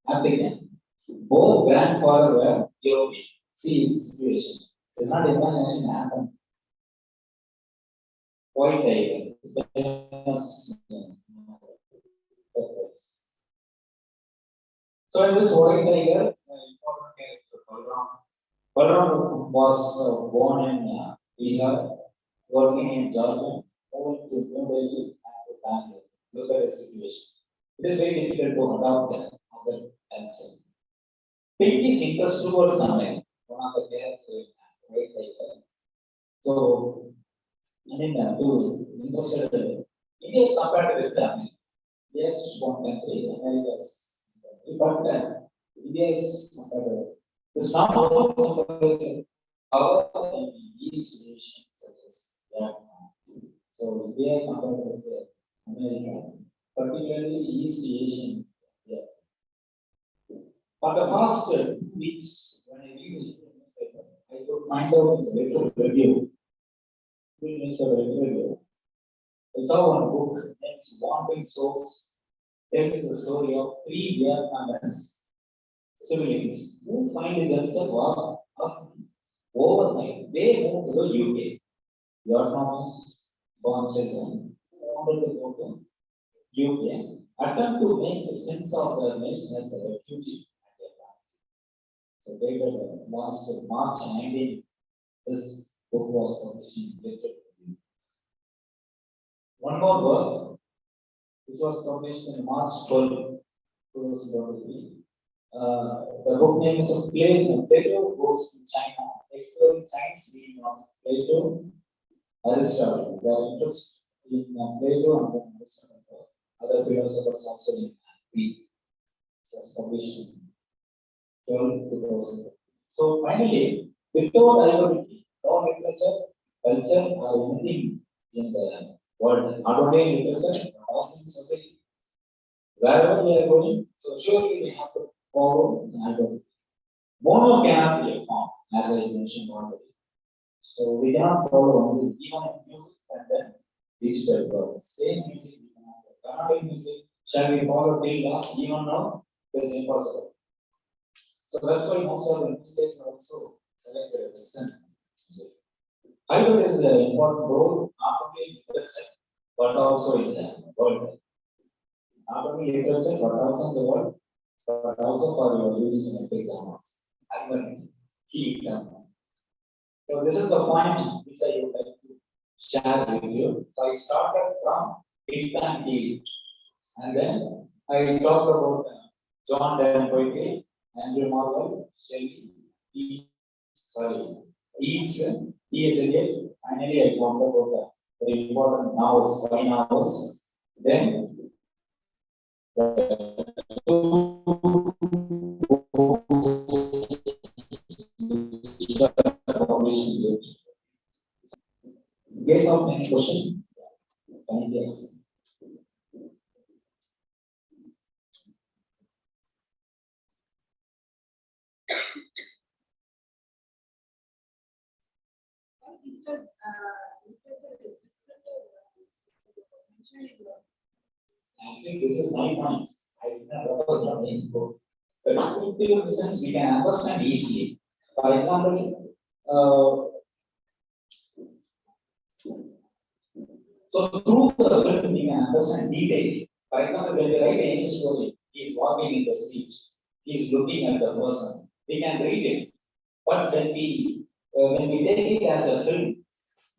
African, both grandfather were European. See his situation. It's not imagination happened. White tiger, famous. So in this white tiger, important character Balram. Balram was born in Bihar, working in Jharkhand, moving to New Delhi and to Bangalore. Look at the situation. It is very difficult to adopt other culture. Pinky's interest towards sunlight, one of the characters, white tiger. So I mean, to interested, India is compared with them. Yes, one country, America is country, but India is compared with this now our East Asian such as so India compared with America, particularly East Asian. Yeah. For the past 2 weeks, when I read the newspaper, I could find out in the little review. I saw one book named Wandering Souls, tells the story of 3 Vietnamese civilians who find themselves overnight. They moved to the UK. Vietnamese born children wanted to go to UK, attempt to make sense of their nation as a refugee. So they were last March 19, this book was published in Literature. One more work, which was published in March 12, 2023. The book name is Plato Goes to China, exploring Chinese meaning of Plato, Aristotle. Their interest in Plato and Aristotle, other philosophers also in Greek. It was published in 12, 2000. So finally, without hybridity, no literature, culture, or anything in the world, not only in literature, but also in society. Wherever we are going, so surely we have to follow the hybridity. Mono cannot be a form, as I mentioned already. So we cannot follow only even in music and then digital world. Same music we cannot follow. Carnatic music, shall we follow till last? Even now, it is impossible. So that's why most of the newspapers also select the Western music. Hybrid is an important role, not only in literature, but also in the world. Not only literature, but also in the world, but also for your use in exams. Hybrid, key term. So this is the point which I would like to share with you. So I started from Big Bang theory, and then I talked about John Donne poetry, Andrew Marvell, Shelley, East, T.S. Eliot. Finally, I talked about the very important novels, 5 novels. Then the 2 published. In case of any question, kindly ask. Actually, this is my point. I did not refer from the book. So descriptive in the sense we can understand easily. For example, so through the film we can understand detail. For example, when we write any story, he is walking in the street, he is looking at the person. We can read it, but when we take it as a film,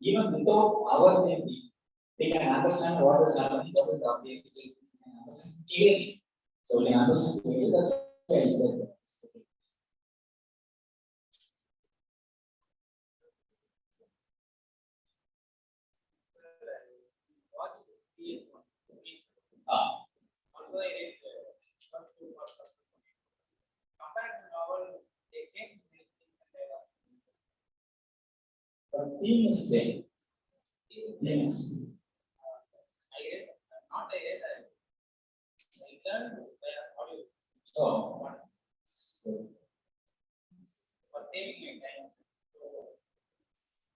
even without our thinking, we can understand what is happening, what is the update, we can understand clearly. So we can understand clearly. That's why I said that. Also, I read first two parts of the book. Compared to novel, they change many things and dialogue. But theme is same. Theme is I read, not I read, I learned by audio. oh. For saving my time. So,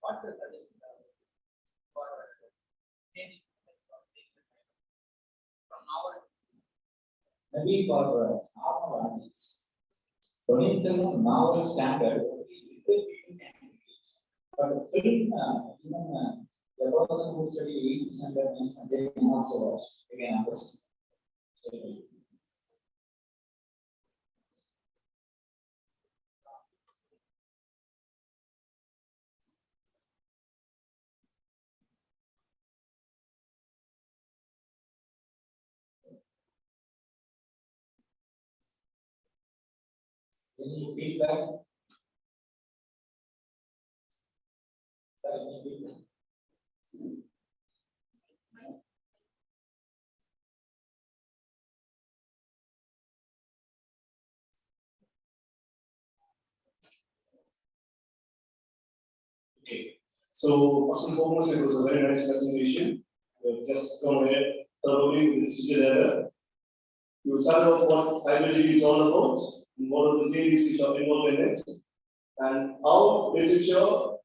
what's the suggestion for changing from novel? Maybe for normal audience. Police novel standard, but film, even the person who study 8th standard means they can also watch, they can understand. Any feedback? Sorry, any feedback? Okay. So first and foremost, it was a very nice presentation. We have just gone ahead thoroughly with this digital era. You started off what hybridity is all about, and what are the theories which are involved in it, and how literature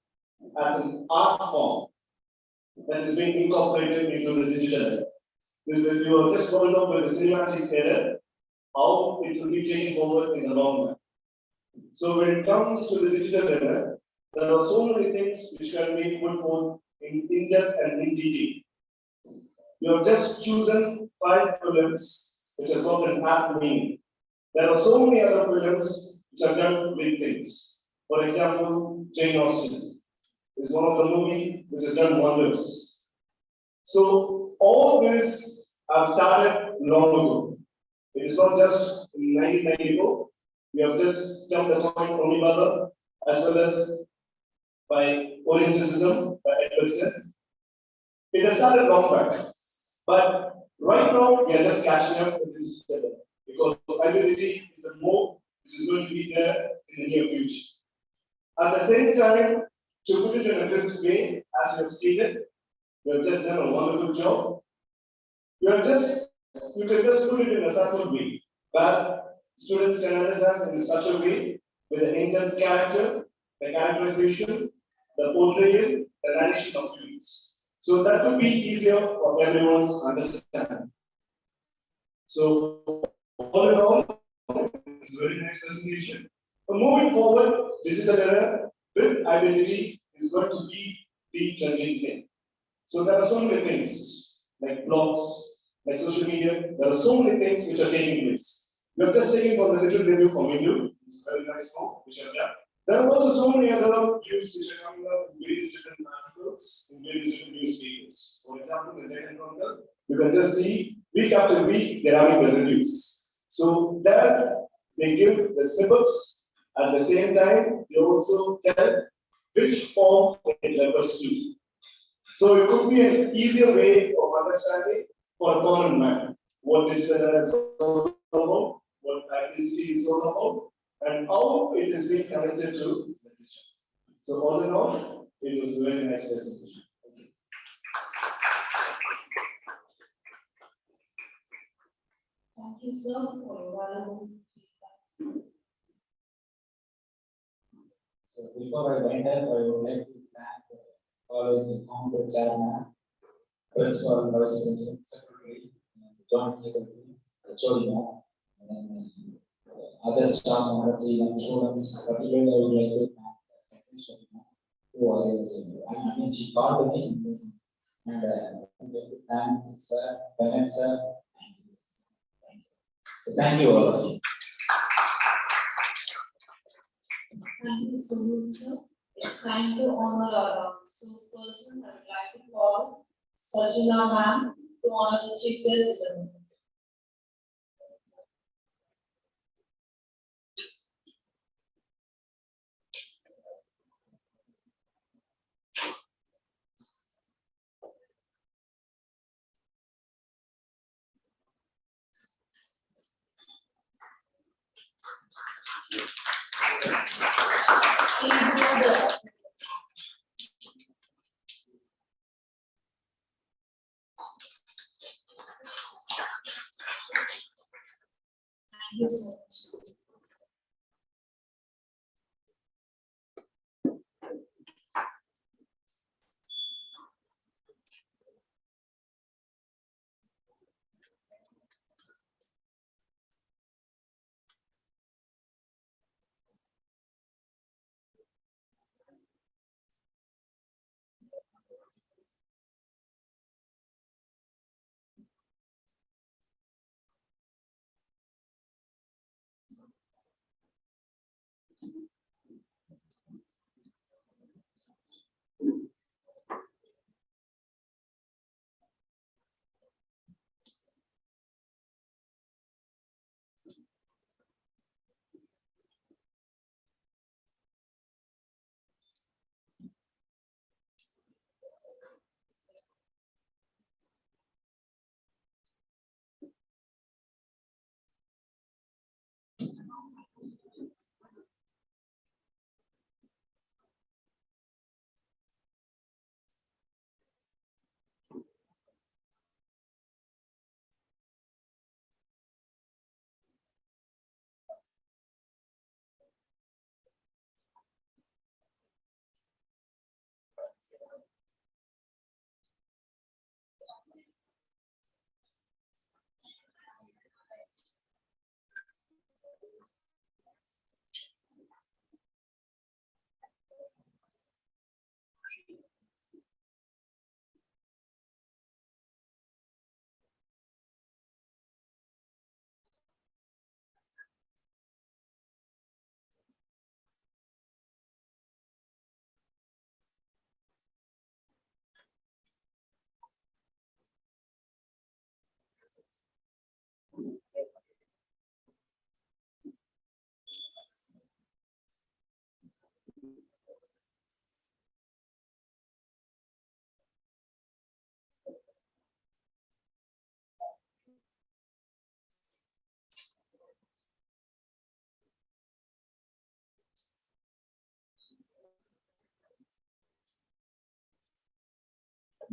as an art form that is being incorporated into the digital era. This is, you are just going up with the cinematic era, how it will be taken forward in the long run. So when it comes to the digital era, there are so many things which can be put forth in depth and in detail. You have just chosen 5 films which have got an apt meaning. There are so many other films which have done great things. For example, Jane Austen is one of the movies which has done wonders. So all this have started long ago. It is not just in 1994. We have just jumped the point only brother, as well as by Orientalism by Edwardson. It has started long back. But right now, we are just catching up with this together because hybridity is the mode which is going to be there in the near future. At the same time, to put it in a crisp way, as you have stated, you have just done a wonderful job. You can just put it in a subtle way, where students can understand in such a way with the intense character, the characterization, the portrayal, the narration of feelings. So that would be easier for everyone's understanding. So all in all, it's a very nice presentation. But moving forward, digital era with identity is going to be the trending thing. So there are so many things like blogs, like social media. There are so many things which are taking place. We have just taken from the little review from India. It's a very nice book which I've done. There are also so many other views which are coming up in various different articles, in various different newspapers. For example, the Tech Encounter, you can just see week after week they're having the reviews. So there they give the snippets. At the same time, they also tell which form it refers to. So it could be an easier way of understanding for a common man what digital is all about, what identity is all about, and how it is being connected to the digital. So all in all, it was a very nice presentation. Thank you, sir, for your valuable feedback. So before I wind up, I would like to thank college founder, chairman, principal, vice president, secretary, joint secretary, HOD, and then other staff members, even students, particularly I would like to thank who are I mean, she called me and I would like to thank sir, parents, sir. So thank you all of you. Thank you so much, sir. It's time to honor our resource person. I would like to call Sajina ma'am to honor the chief guest. Please do the thank you so much.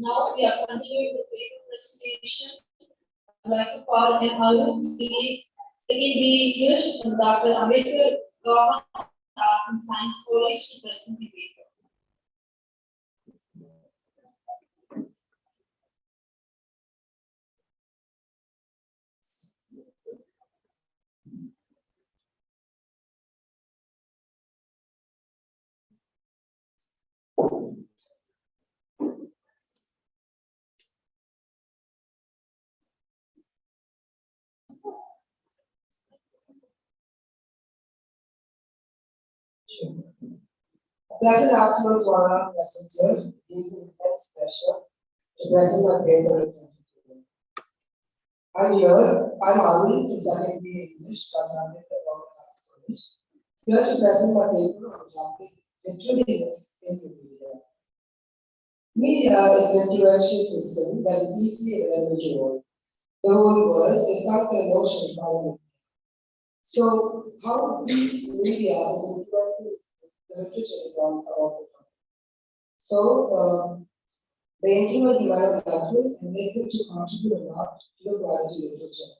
Now we are continuing the paper presentation. I'd like to call an Arun B. English from Dr. Ambedkar Government Arts and Science College to present the paper. Pleasant afternoon to our present here. It is an immense pleasure to present my paper in front of you. I'm here, I'm Arun from Second B English, Dr. Ambedkar Government Arts College. Here to present my paper on the topic Literalness in Media. Media is an influential system that is easily available to all. The whole world is sunk in emotion by media. So, how these media is influencing the literature is on about the topic. So, they influence the language and make them to contribute a lot to the quality literature.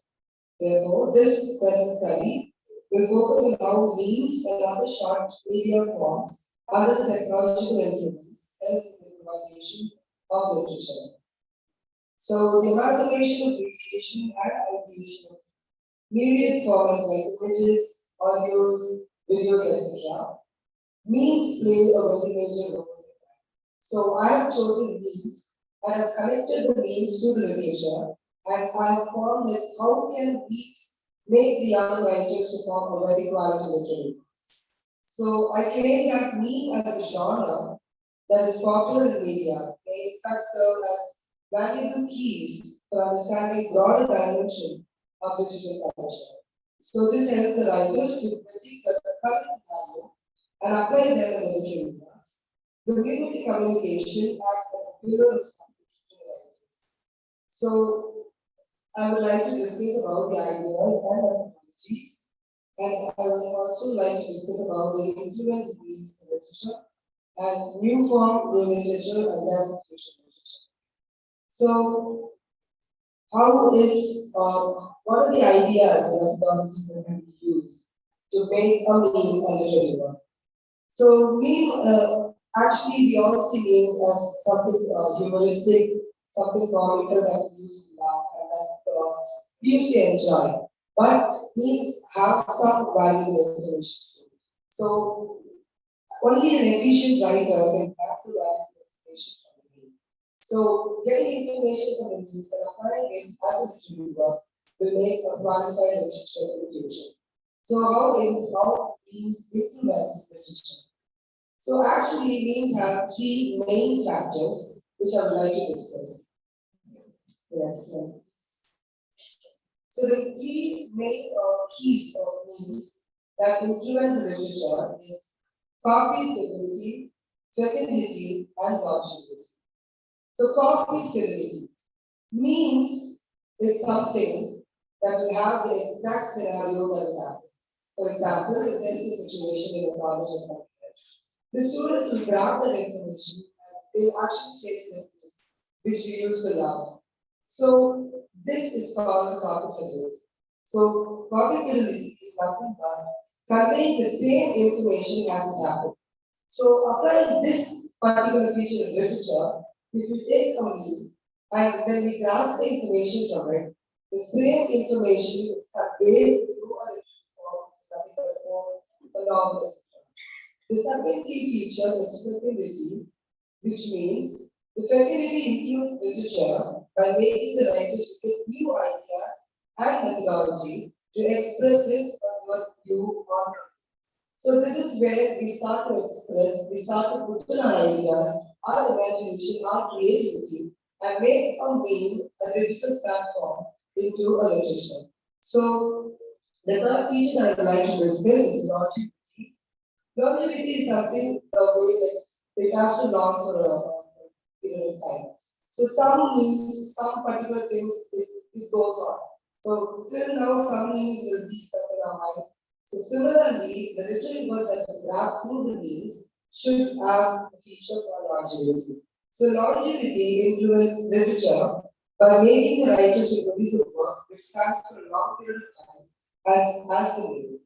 Therefore, this present study will focus on how memes and other short media forms under the technological influence, hence the improvisation of literature. So the amalgamation of radiation and ideation of myriad formats like images, audios, videos, etc. Memes play a very major role in that. So I have chosen memes and have connected the memes to the literature, and I have found that how can memes make the young writers to form a very quality literary works. So I claim that meme as a genre that is popular in media may in fact serve as valuable keys for understanding broader dimension of digital culture. So this helps the writers to predict the current scenario and apply them in the literary works. The community communication acts as a pillar of communication to the writers. So I would like to discuss about the ideas and methodologies, and I would also like to discuss about the influence of memes in literature and new form new literature and then future literature. So how is what are the ideas and methodologies that can be used to make a meme a literary work? So meme actually we all see memes as something humoristic, something comical that we used to laugh and that we used to enjoy. But memes have some valuable information. So only an efficient writer can pass the valuable information from the meme. So getting information from the memes and applying it as a literary work will make a qualified literature in the future. So how memes influence literature? So actually, memes have three main factors which I would like to discuss. Next slide. So the three main keys of memes that influence literature is copy fidelity, fecundity, and longevity. So copy fidelity means is something that will have the exact scenario that is happening. For example, if there is a situation in a college or something else, the students will grab that information and they actually change the things which we use to love. So this is called the copy fidelity. So copy fidelity is nothing but conveying the same information as it happened. So applying this particular feature in literature, if we take a meme and when we grasp the information from it, the same information is conveyed through a written form, study form, a novel, etc. The second key feature is fecundity, which means the fecundity includes literature by making the writers get new ideas and methodology to express his or her view on. So this is where we start to express, we start to put in our ideas, our imagination, our creativity, and make a meme, a digital platform into a literature. So the third feature I would like to discuss is longevity. Longevity is something the way that it has to long for a period of time. So some memes, some particular things, it goes on. So still now some memes will be stuck in our mind. So similarly, the literary work that is grabbed through the memes should have a feature for longevity. So longevity influences literature by making the writers to produce a work which stands for a long period of time as the meme.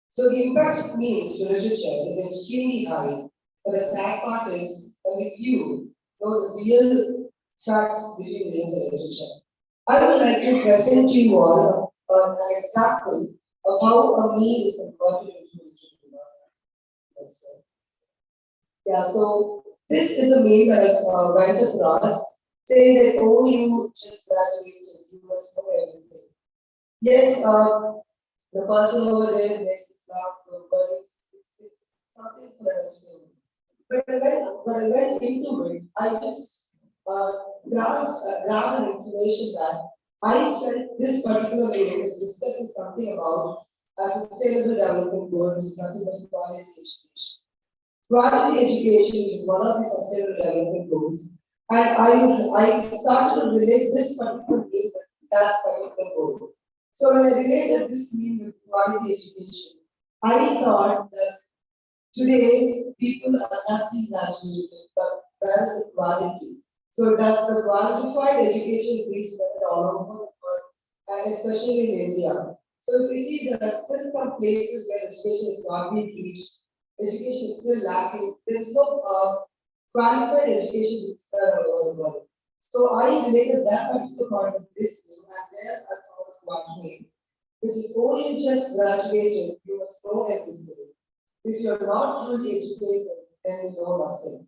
So the impact of memes to literature is extremely high, but the sad part is only few know the real facts between memes and literature. I would like to present to you all an example of how a meme is converted into literature. Next slide. Yeah, so this is a meme that I went across saying that, oh, you just graduated, you must know everything. Yes, the person over there makes us laugh, but it's something for everything. When I went into it, I just grabbed an information that I felt this particular video is discussing something about a sustainable development goal, which is nothing but quality education. Quality education is one of the sustainable development goals, and I started to relate this particular meme with that particular goal. So when I related this meme with quality education, I thought that today people are just being graduated, but where is the quality? So does the qualified education is being spread all over the world, and especially in India. So if we see there are still some places where education is not being reached, education is still lacking. There's no qualified education all over the world. So I related that particular point with this thing, and there I found one name, which is only just graduated, you must know everything. If you're not truly educated, then you know nothing.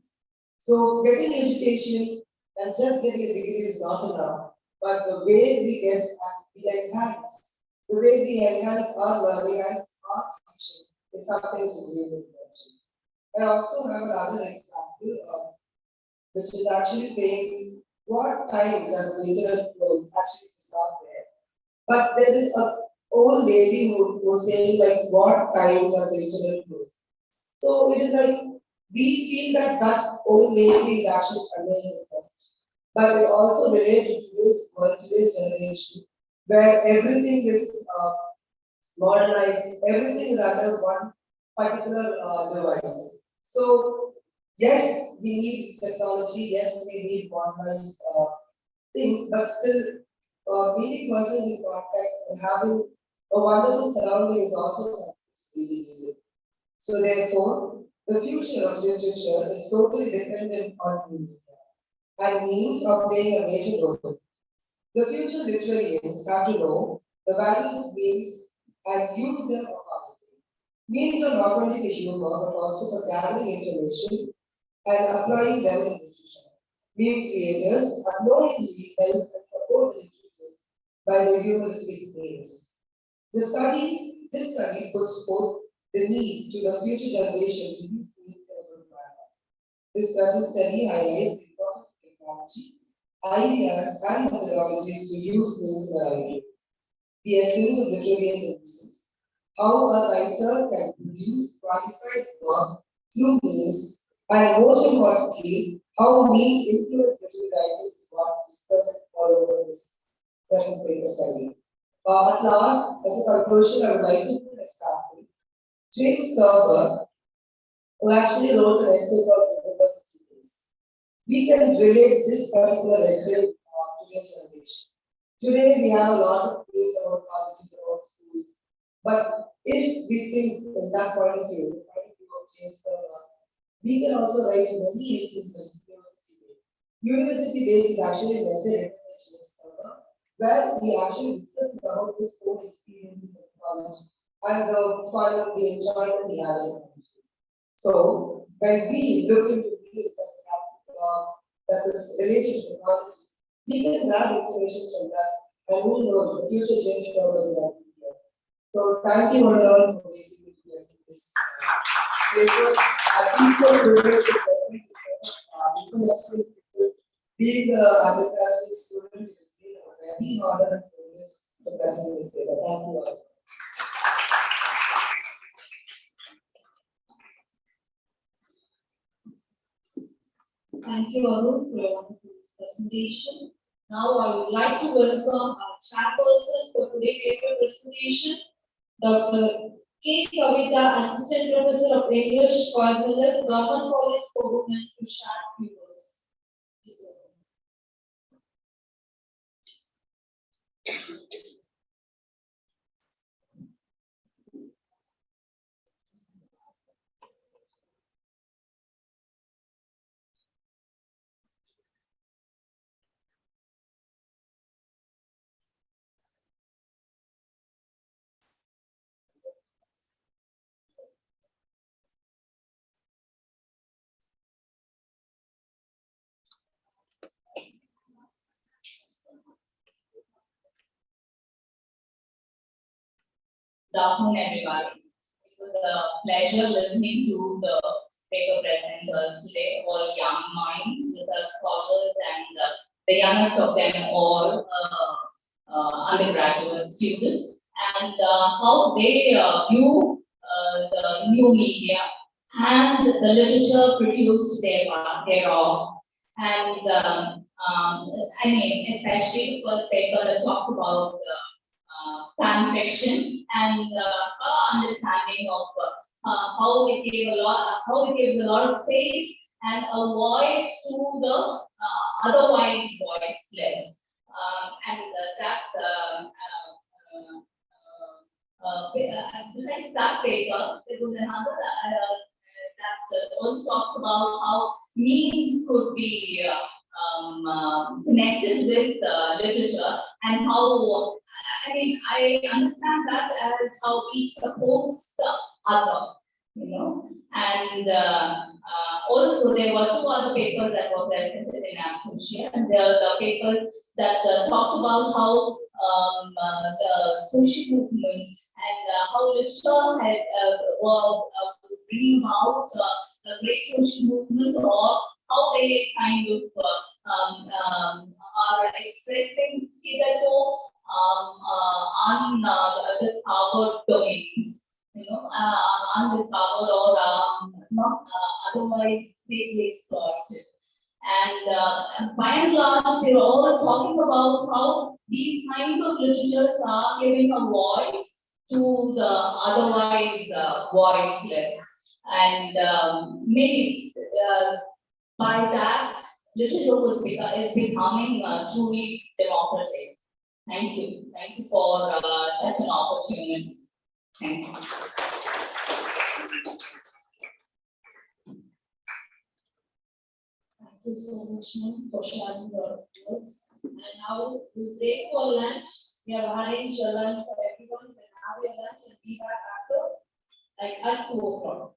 So getting education and just getting a degree is not enough, but the way we get and we enhance, the way we enhance our learning and our teaching is something which is really important. I also have another example, which is actually saying what time does the internet close? Actually, it's not there. But there is a old lady who was saying like what time does the internet close? So it is like we feel that that old lady is actually conveying this message. But it also relates to today's world, today's generation, where everything is modernized, everything is under one particular device. So yes, we need technology, yes, we need modernized things, but still meeting persons in contact and having a wonderful surrounding is also something that's really needed. So therefore, the future of literature is totally dependent on media, and memes are playing a major role. The future literarians have to know the value of memes and use them accordingly. Memes are not only for humor but also for gathering information and applying them in literature. Meme creators unknowingly help and support the literary by their humoristic memes. This study puts forth the need to the future generation to use memes in a good manner. This present study highlights the importance of technology, ideas, and methodologies to use memes in a right way. The essence of literary and memes, how a writer can produce qualified work through memes, and most importantly, how memes influence literary writers is what discussed all over this present paper study. At last, as a conclusion, I would like to give an example. James Thurber, who actually wrote an essay called University Days. We can relate this particular essay to today's generation. Today, we have a lot of things about colleges, about schools, but if we think in that point of view, the point of view of James Thurber, we can also write many essays like University Days. University Days is actually an essay written by James Thurber, where he actually discussed about his own experiences in college and the fun, the enjoyment he had in college. So when we look into videos that is related to technology, we can grab information from that, and who knows, the future change progress is not here. So thank you all for making me to present this paper. I feel so privileged to present intellectual people. Being the undergraduate student, it has been a very honor and privilege to present this paper. Thank you all. Thank you, Arun, for your wonderful presentation. Now I would like to welcome our chairperson for today's paper presentation, Dr. K. Kavita, Assistant Professor of English, Government College for Women, to share a few words. Good afternoon, everybody. It was a pleasure listening to the paper presenters today, all young minds, research scholars, and the youngest of them all undergraduate students, and how they view the new media and the literature produced thereof. And I mean, especially the first paper that talked about fan fiction and understanding of how it gives a lot of space and a voice to the otherwise voiceless. Besides that paper, there was another also talks about how memes could be connected with literature, and how, I mean, I understand that as how each supports the other, and also there were two other papers that were presented in absentia, and there are the papers that talked about how the social movements and how literature had was bringing about a great social movement, or how they kind of are expressing hitherto undiscovered domains, undiscovered or not otherwise greatly exploited. And by and large, they're all talking about how these kinds of literatures are giving a voice to the otherwise voiceless. And maybe by that, literature is becoming truly democratic. Thank you. Thank you for such an opportunity. Thank you. Thank you so much, ma'am, for sharing your words. And now we'll break for lunch. We have arranged a lunch for everyone. You can have your lunch and be back after, at 2 o'clock.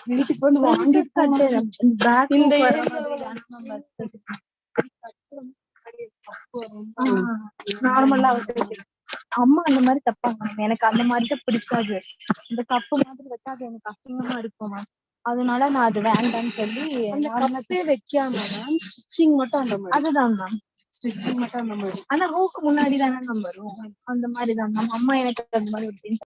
வீட்டுக்கு வந்து வாங்கிட்டு back நார்மலா அம்மா அந்த மாதிரி தப்பாங்க எனக்கு அந்த மாதிரி தான் பிடிக்காது இந்த கப்பு மாதிரி வச்சா அது எனக்கு அசிங்கமா இருக்கும் மேம் அதனால நான் அது வேண்டாம்னு சொல்லி வைக்காம மேம் ஸ்டிச்சிங் மட்டும் அந்த மாதிரி அதுதான் மேம் ஸ்டிச்சிங் மட்டும் அந்த மாதிரி ஆனா ஹூக்கு முன்னாடி தானே நம்ம வரும் அந்த மாதிரி தான் மேம் அம்மா எனக்கு அந்த மாதிரி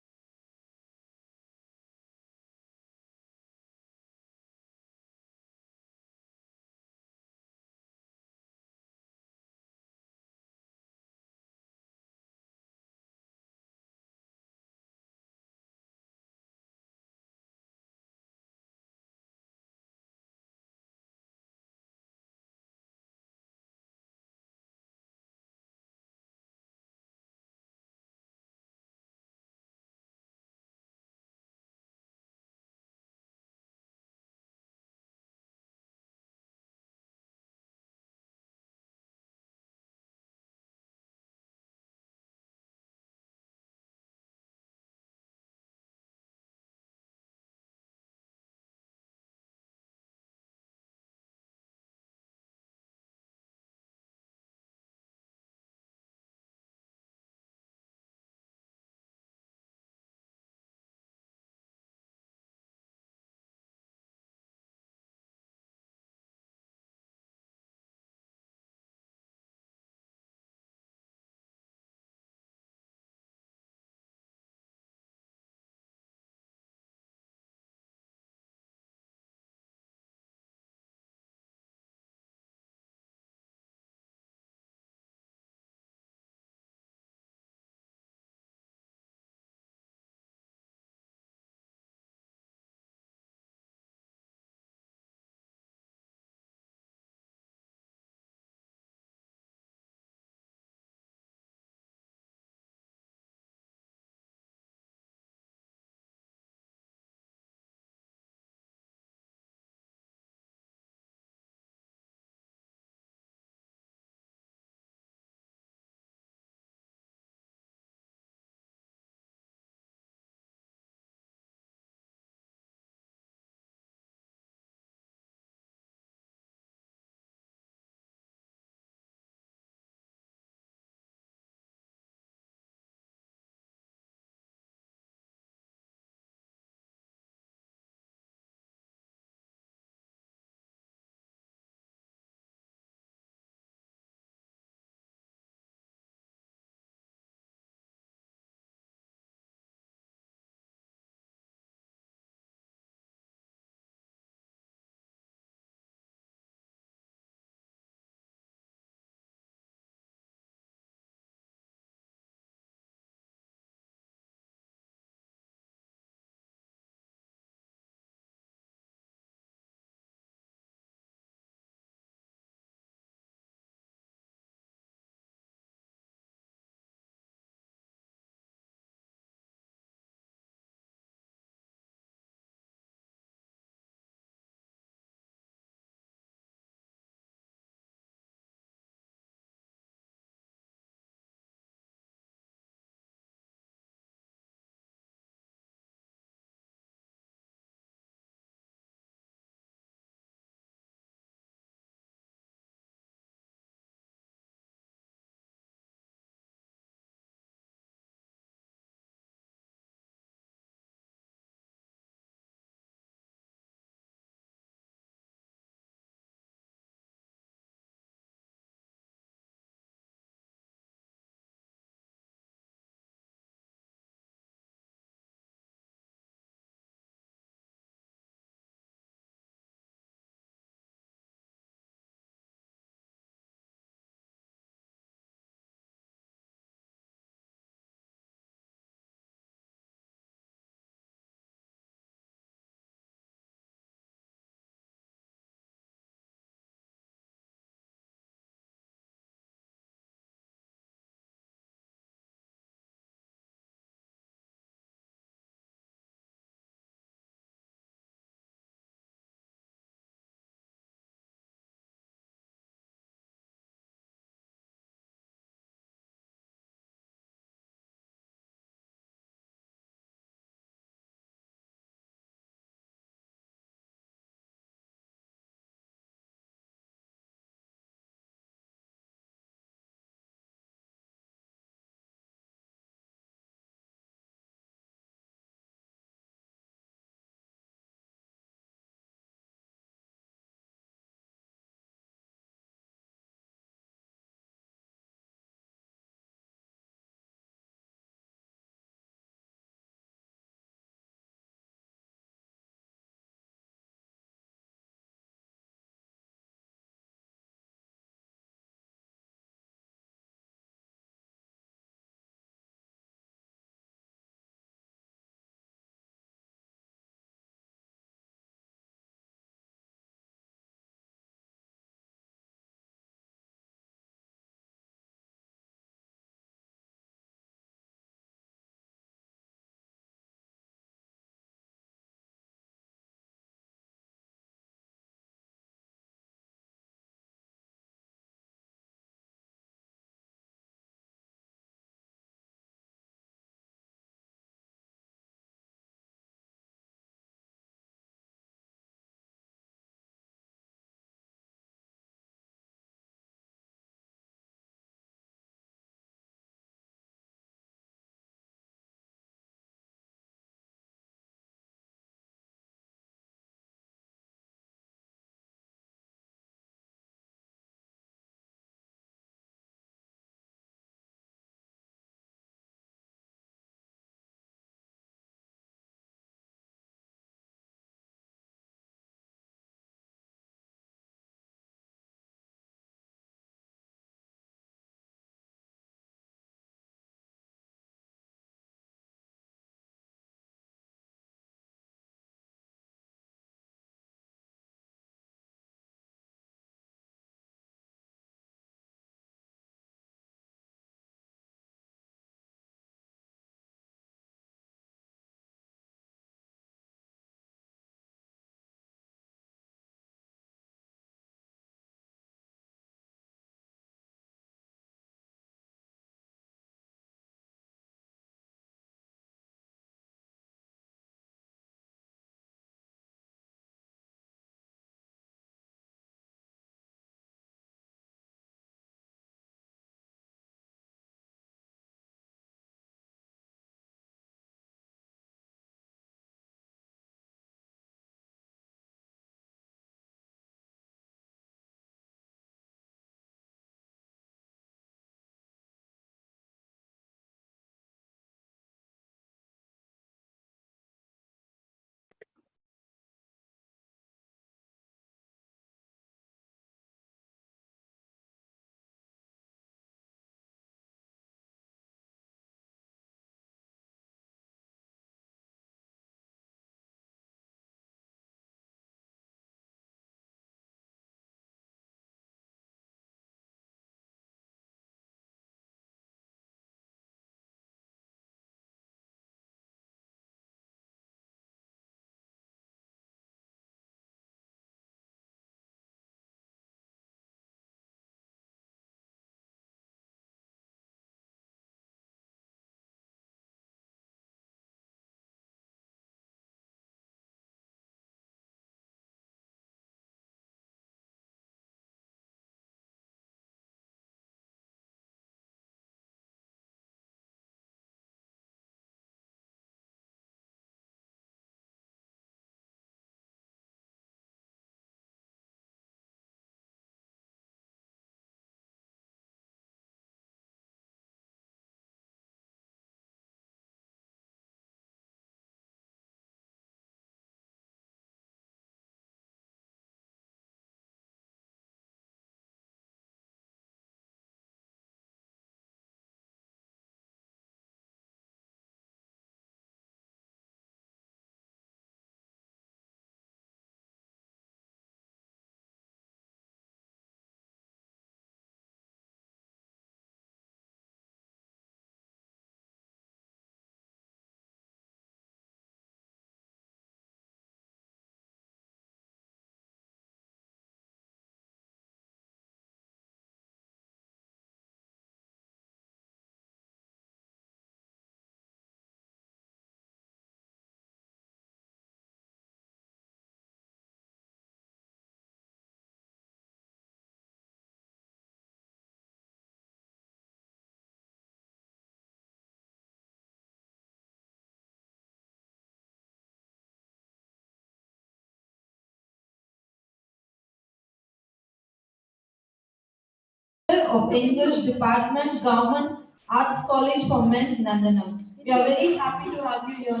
of English Department, Government Arts College for Men, Nandanam. We are very happy to have you here.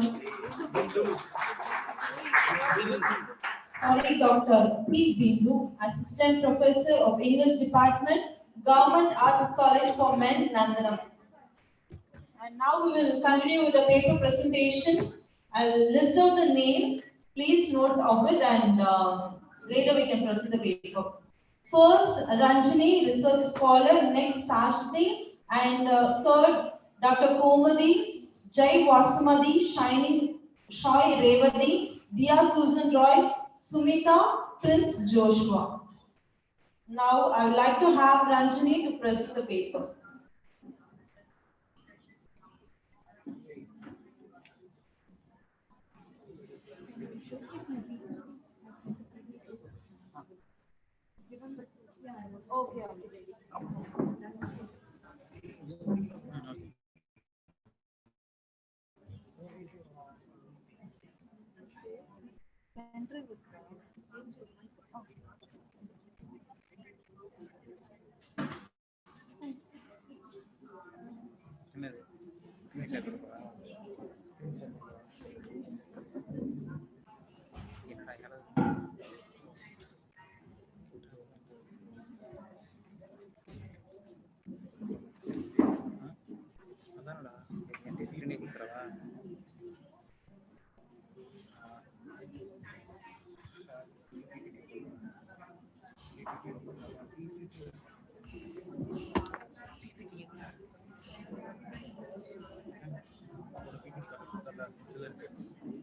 Sorry, Dr. P. Bindu, Assistant Professor of English Department, Government Arts College for Men, Nandanam. And now we will continue with the paper presentation. I'll list out the name. Please note of it and later we can present the paper. First, Ranjini, Research Scholar. Next, Sashti. And third, Dr. Komadi, Jai Vasamadi, Shoy Revati, Dia Susan Roy, Sumita, Prince Joshua. Now, I would like to have Ranjini to present the paper. Okay.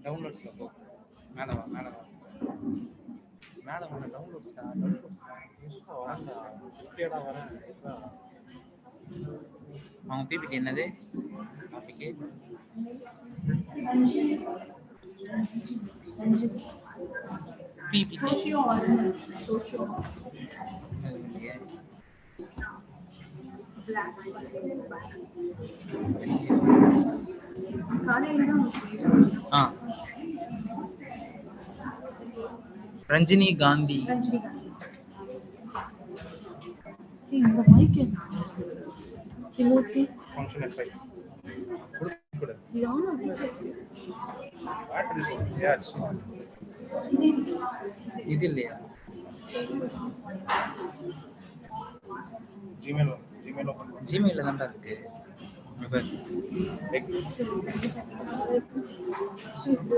Downloads go. Madam. Downloads. அவங்க PPT என்னது topic PPT socio Ranjini Gandhi இந்த mic function எஃபை இது இல்லையா Gmail தான்டா இருக்கு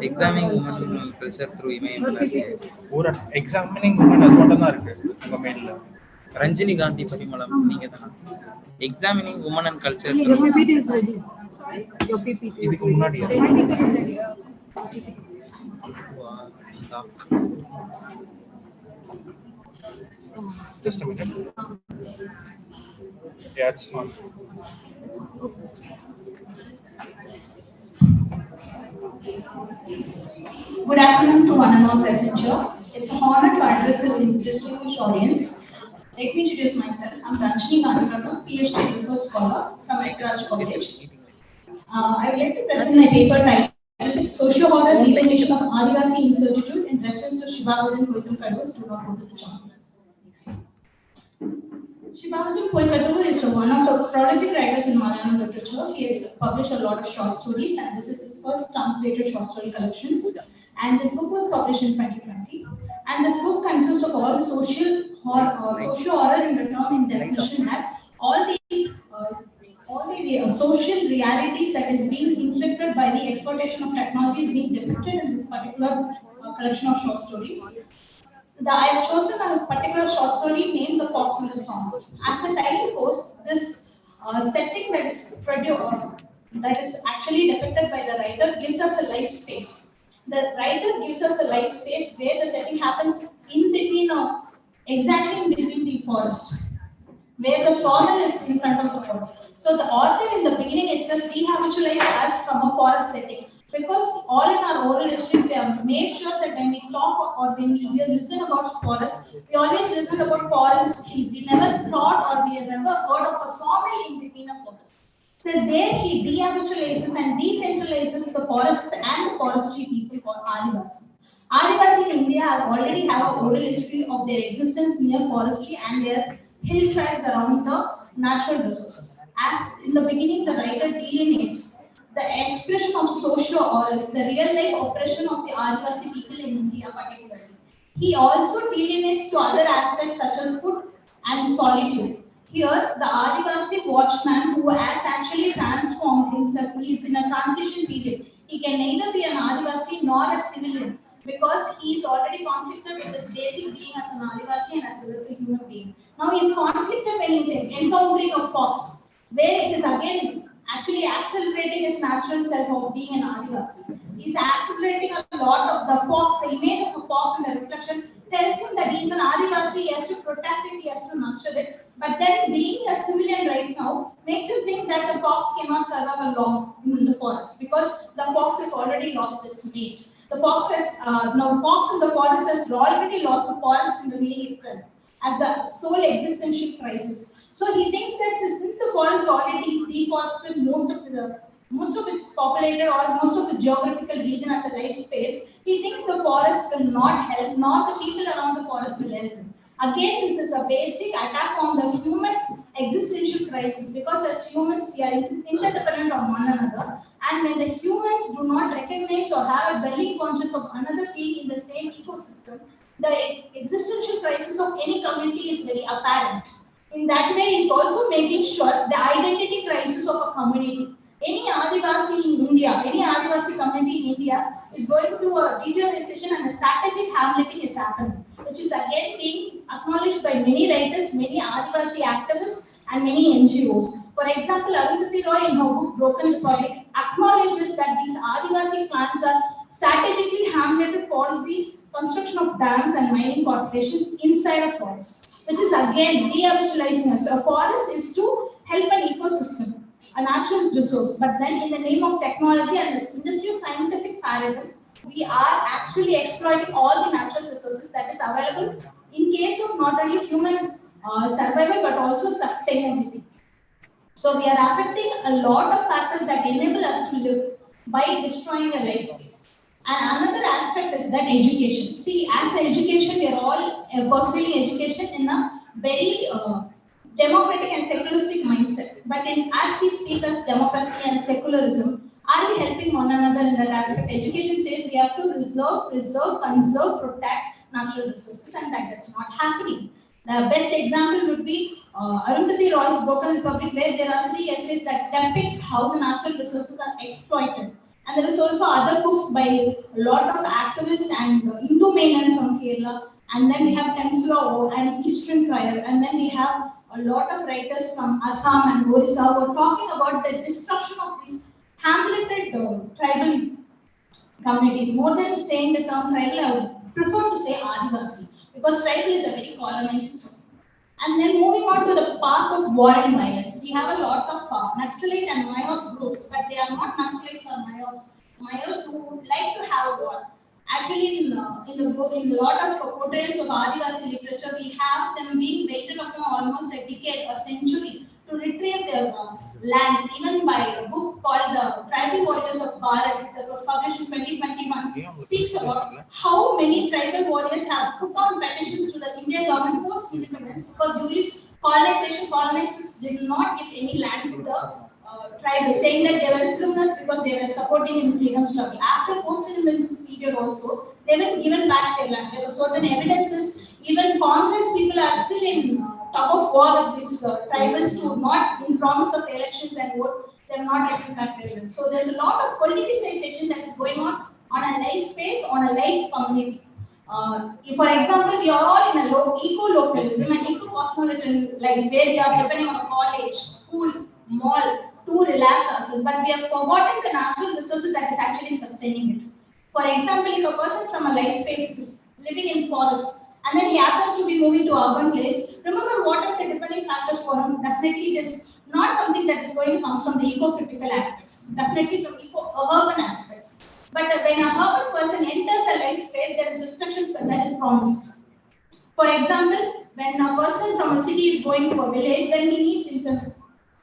examining woman culture through email இருக்கு ஒரு எக்ஸாமினிங் உமன் அது மட்டும் தான் இருக்கு உங்க மெயில்ல ரஞ்சினி காந்தி பரிமளம் நீங்க தான் எக்ஸாமினிங் உமன் அண்ட் கல்ச்சர் இதுக்கு முன்னாடி just a minute. Yeah, it's not. Good afternoon to one and all present here. It's an honor to address this distinguished audience. Let me introduce myself. I'm Ranjini Gandhi, PhD Research Scholar from Hybridity College. I would like to present my paper titled Socio-Horror Definition of Adivasi Incertitude in reference to Shivagodan Koitumkadu, student of literature. Shivagodan Koitumkadu is one of the prolific writers in Malayalam literature. He has published a lot of short stories, and this is his first translated short story collections. And this book was published in 2020. And this book consists of all the social horror in the term in definition that all the social realities that is being inflicted by the exploitation of technology is being depicted in this particular collection of short stories. I have chosen a particular short story named The Fox and the Song. As the title goes, this setting that is actually depicted by the writer gives us a life space. The writer gives us a life space where the setting happens in between, exactly in between the forest, where the sawmill is in front of the forest. So the author in the beginning itself rehabitualized us from a forest setting, because all in our oral histories we have made sure that when we talk or when we listen about forest, we always listen about forest trees. We never thought or we have never heard of a sawmill in between a forest. So there he dehabitualizes and decentralizes the forest and the forestry people called Adivasi. Adivasi in India already have a oral history of their existence near forestry and their hill tribes around the natural resources. As in the beginning, the writer delineates the expression of socio or is the real life oppression of the Adivasi people in India particularly. He also delineates to other aspects such as food and solitude. Here, the Adivasi watchman who has actually transformed himself, he is in a transition period. He can neither be an Adivasi nor a civilian because he is already conflicted with his basic being as an Adivasi and as well as a human being. Now he is conflicted when he is encountering a fox, where it is again actually accelerating his natural self of being an Adivasi. He is accelerating a lot of the fox, the image of a fox in the reflection tells him that he is an Adivasi, he has to protect it, he has to nurture it. But then being a civilian right now makes him think that the fox cannot survive long in the forest because the fox has already lost its mate. The fox has, now fox in the forest has already lost the forest in the meaning itself as the sole existential crisis. So he thinks that since the forest already deforested most of its populated or most of its geographical region as a life space, he thinks the forest will not help, nor the people around the forest will help him. Again, this is a basic attack on the human existential crisis because as humans we are interdependent on one another, and when the humans do not recognize or have a belly conscious of another being in the same ecosystem, the existential crisis of any community is very apparent. In that way, it's also making sure the identity crisis of a community. Any Adivasi in India, any Adivasi community in India is going through a deterioration and a strategic hamleting is happening, which is again being acknowledged by many writers, many Adivasi activists, and many NGOs. For example, Arundhati Roy in her book Broken Republic acknowledges that these Adivasi clans are strategically hamleted for the construction of dams and mining corporations inside a forest, which is again de-habitualizing us. A forest is to help an ecosystem, a natural resource, but then in the name of technology and this industry scientific paradigm, we are actually exploiting all the natural resources that is available in case of not only human survival but also sustainability. So we are affecting a lot of factors that enable us to live by destroying a life space. And another aspect is that education. See, as education, we are all pursuing education in a very democratic and secularistic mindset. But as we speak as democracy and secularism, are we helping one another in that aspect? Education says we have to preserve, conserve, protect natural resources, and that is not happening. The best example would be Arundhati Roy's Broken Republic, where there are 3 essays that depicts how the natural resources are exploited. And there is also other books by a lot of activists and Hindu Menon from Kerala. And then we have Tensula and Eastern Trial. And then we have a lot of writers from Assam and Orissa who are talking about the destruction of these hamleted tribal communities. More than saying the term tribal, I would prefer to say Adivasi because tribal is a very colonized term. And then moving on to the part of war and violence, we have a lot of Naxalite and Mayos groups, but they are not Naxalites or Mayos who would like to have a war. Actually, in the book, in a lot of portrayals of Adivasi literature, we have them being waited upon almost a decade, a century to retrieve their land, even by a book called The Tribal Warriors of Bharat that was published in 2021, speaks about how many tribal warriors have put on petitions to the Indian government post-independence because during colonizers did not give any land to the tribal, saying that they were criminals because they were supporting in the freedom struggle. After post-independence period also, they were given back their land. There were certain evidences. Even Congress people are still in tug of war with these tribals to not, in promise of elections and votes, they are not getting back their land. So there's a lot of politicization that is going on a life space, on a life community. If, for example, we are all in a eco-localism and eco-cosmopolitan life where we are depending on a college, school, mall to relax ourselves, but we have forgotten the natural resources that is actually sustaining it. For example, if a person from a life space is living in forest and then he happens to be moving to urban place, remember what are the depending factors for him? Definitely it is not something that is going to come from the eco-critical aspects, definitely from eco-urban aspects. But when a urban person enters a life space, there is destruction that is promised. For example, when a person from a city is going to a village, then he needs internet.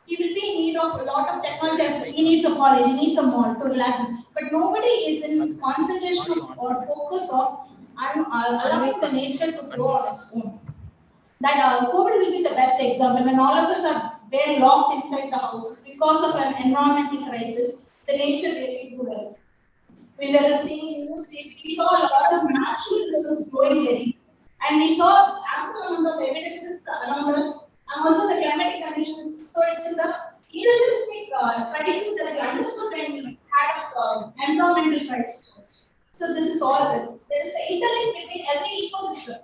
He will be in need of a lot of technology. He needs a college, he needs a mall to relax. But nobody is in concentration or focus of allowing the nature to grow on its own. That COVID will be the best example. When all of us are were locked inside the houses because of an environmental crisis, the nature really grew well. We were seeing news, we saw a lot of natural resources growing very, and we saw ample amount of evidences around us, and also the climatic conditions. So it is a individualistic crisis that we understood when we had environmental crisis. So this is all. There is an interlink between every ecosystem.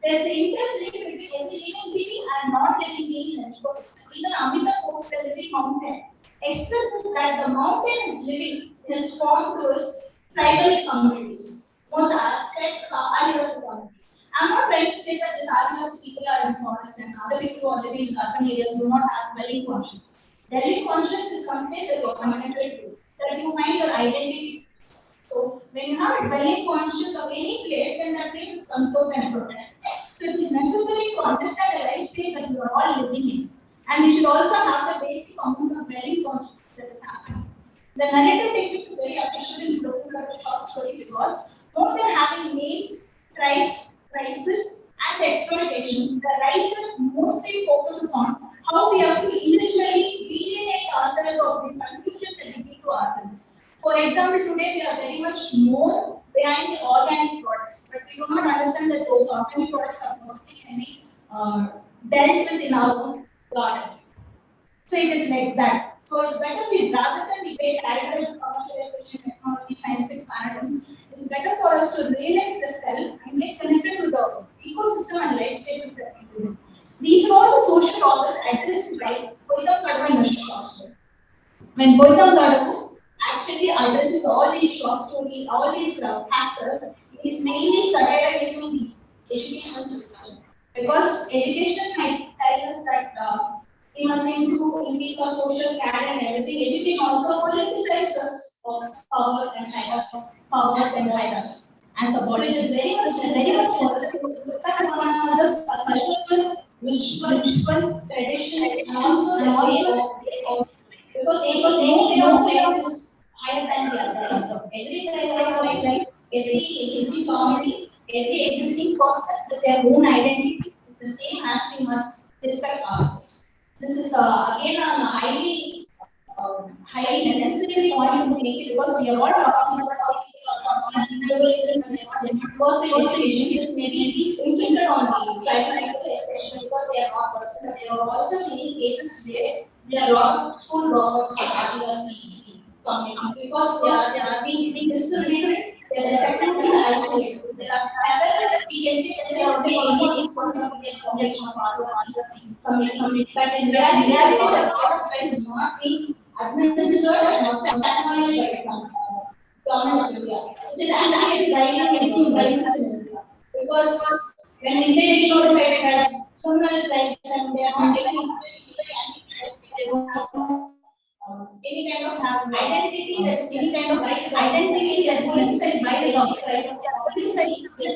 There is an interlink between every living being and non-living being in an ecosystem. Even Amitabh Ghosh, the living mountain, expresses that the mountain is living in its form to its tribal communities, most Aztec, Adivasi communities. I'm not trying to say that these Adivasi people are in forest and other people who are living in urban areas do not have dwelling conscience. Dwelling conscience is something that you are connected to, that you find your identity. So when you have a dwelling conscience of any place, then that place is conserved and protected. So it is necessary to understand the life space that you are all living in. And we should also have the basic amount of dwelling conscience that is happening. The narrative technique is very efficient in looking at a short story because more than having names, tribes, crisis, and exploitation, the writer mostly focuses on how we have to individually delineate ourselves of the confusion that we give to ourselves. For example, today we are very much more behind the organic products, but we do not understand that those organic products are mostly can be dealt with in our own garden. So it is like that. So it's better we, rather than we get carried away with commercialization, technology, scientific paradigms, it's better for us to realize the self and get connected to the ecosystem and life spaces that we live in. These are all the social orders addressed by Gautam Kadwa in the short story. When Gautam Kadwa actually addresses all these short stories, all these factors, he is mainly satirizing the educational system. Because education might tell us that we must improve, increase our social care and everything. Education also politicizes of power and powers and hierarchy. And so it is very much for us to respect one another's cultural, ritual, tradition, and also the way of because no way of is higher than the other. Every kind of like every existing community, every existing person with their own identity is the same as we must respect ourselves. This is again a highly necessary point to make it because we are all talking about how people are talking individualism and because education may be inflicted on the tribal people, especially because they are not person, but there are also many cases where there are a lot of school dropouts of Adivasi community because they are being discriminated, they are secondly isolated. There are several we can say that there are only almost 6% of the population of Adivasi community, but in reality, a lot of tribes do not being administered and also acknowledged by the government of India, which is actually driving everything crisis in India. Because when we say we notify tribes, criminal tribes, and they are not even they don't have any kind of have identity that is any kind of identity that is necessary by the government, right? Criticizing the country.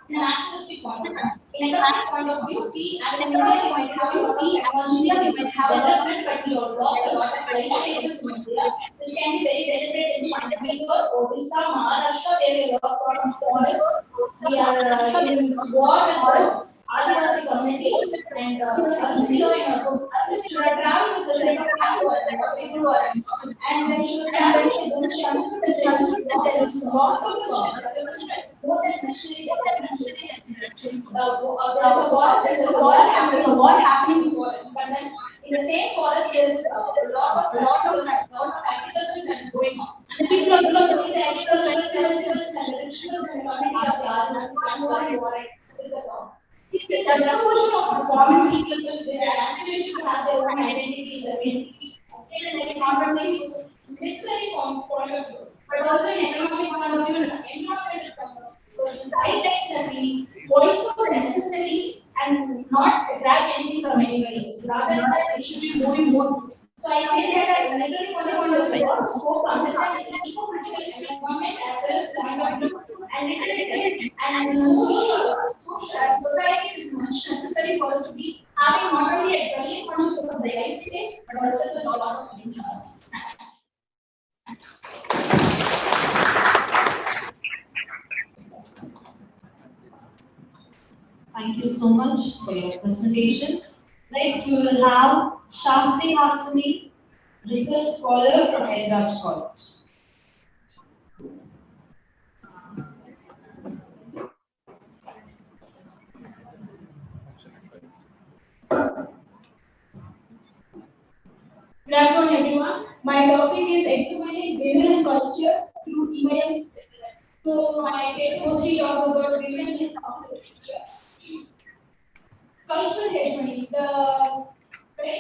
In an nationalistic point of view. In economic point of view, we as an Indian point of view, we acknowledge India, we might have development, but we have lost a lot of life spaces in India, which can be very deliberate in Chandigarh, Odisha, Maharashtra, where we lost a lot of forests. We are in war with those Adivasi communities and should have traveled with the set of people who are and when she was traveling, then she understood that there is a lot of more than machinery, there's a forest and there's a war happening in the forest. But then in the same forest, there's a lot of agriculture that is going on. And the people are doing the agricultural festivals and the rituals and the community of the Adivasi and war with the government. See, the resolution of the common people with their aspiration to have their own identities again, in not only literary point of view, but also in economic point of view and environmental point of view. So it is high time that we voice out the necessary and not drag anything from anybody else. Rather than that, we should be moving more. So I say that at literary point of view, there is a lot of scope to understand the eco-critical environment as well as point of view and literary and society is much necessary for us to be having not only a dwelling conscious of the life space, but also a lot of living qualities. Thank you so much for your presentation. Next, we will have Shastri Hassani, research scholar from Edraj College. Good afternoon, everyone. My topic is examining women and culture through emails. So, my paper mostly talks about women in culture. Cultural hegemony. The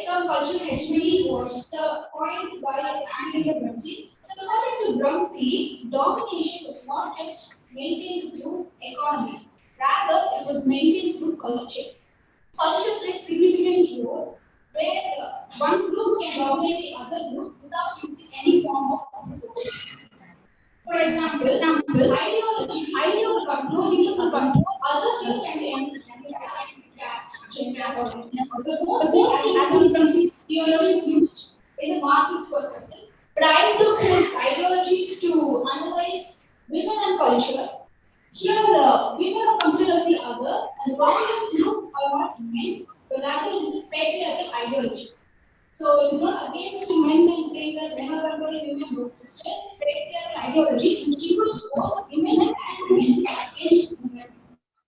term cultural hegemony was coined by Anthony Brumsey. So, according to Brumsey, domination was not just maintained through economy, rather, it was maintained through culture. Culture plays significant role where one group can dominate the other group without using any form of force. For example, ideology will control other people can be caste. But mostly anti-Brumsey's theory is used in the Marxist perspective. But I took his ideologies to analyze women and culture. Here, women are considered as the other, and the dominant group are not men, but rather it is a patriarchal ideology. So it is not against men and saying that men are controlling women. It's just a patriarchal ideology which includes both women and men against women.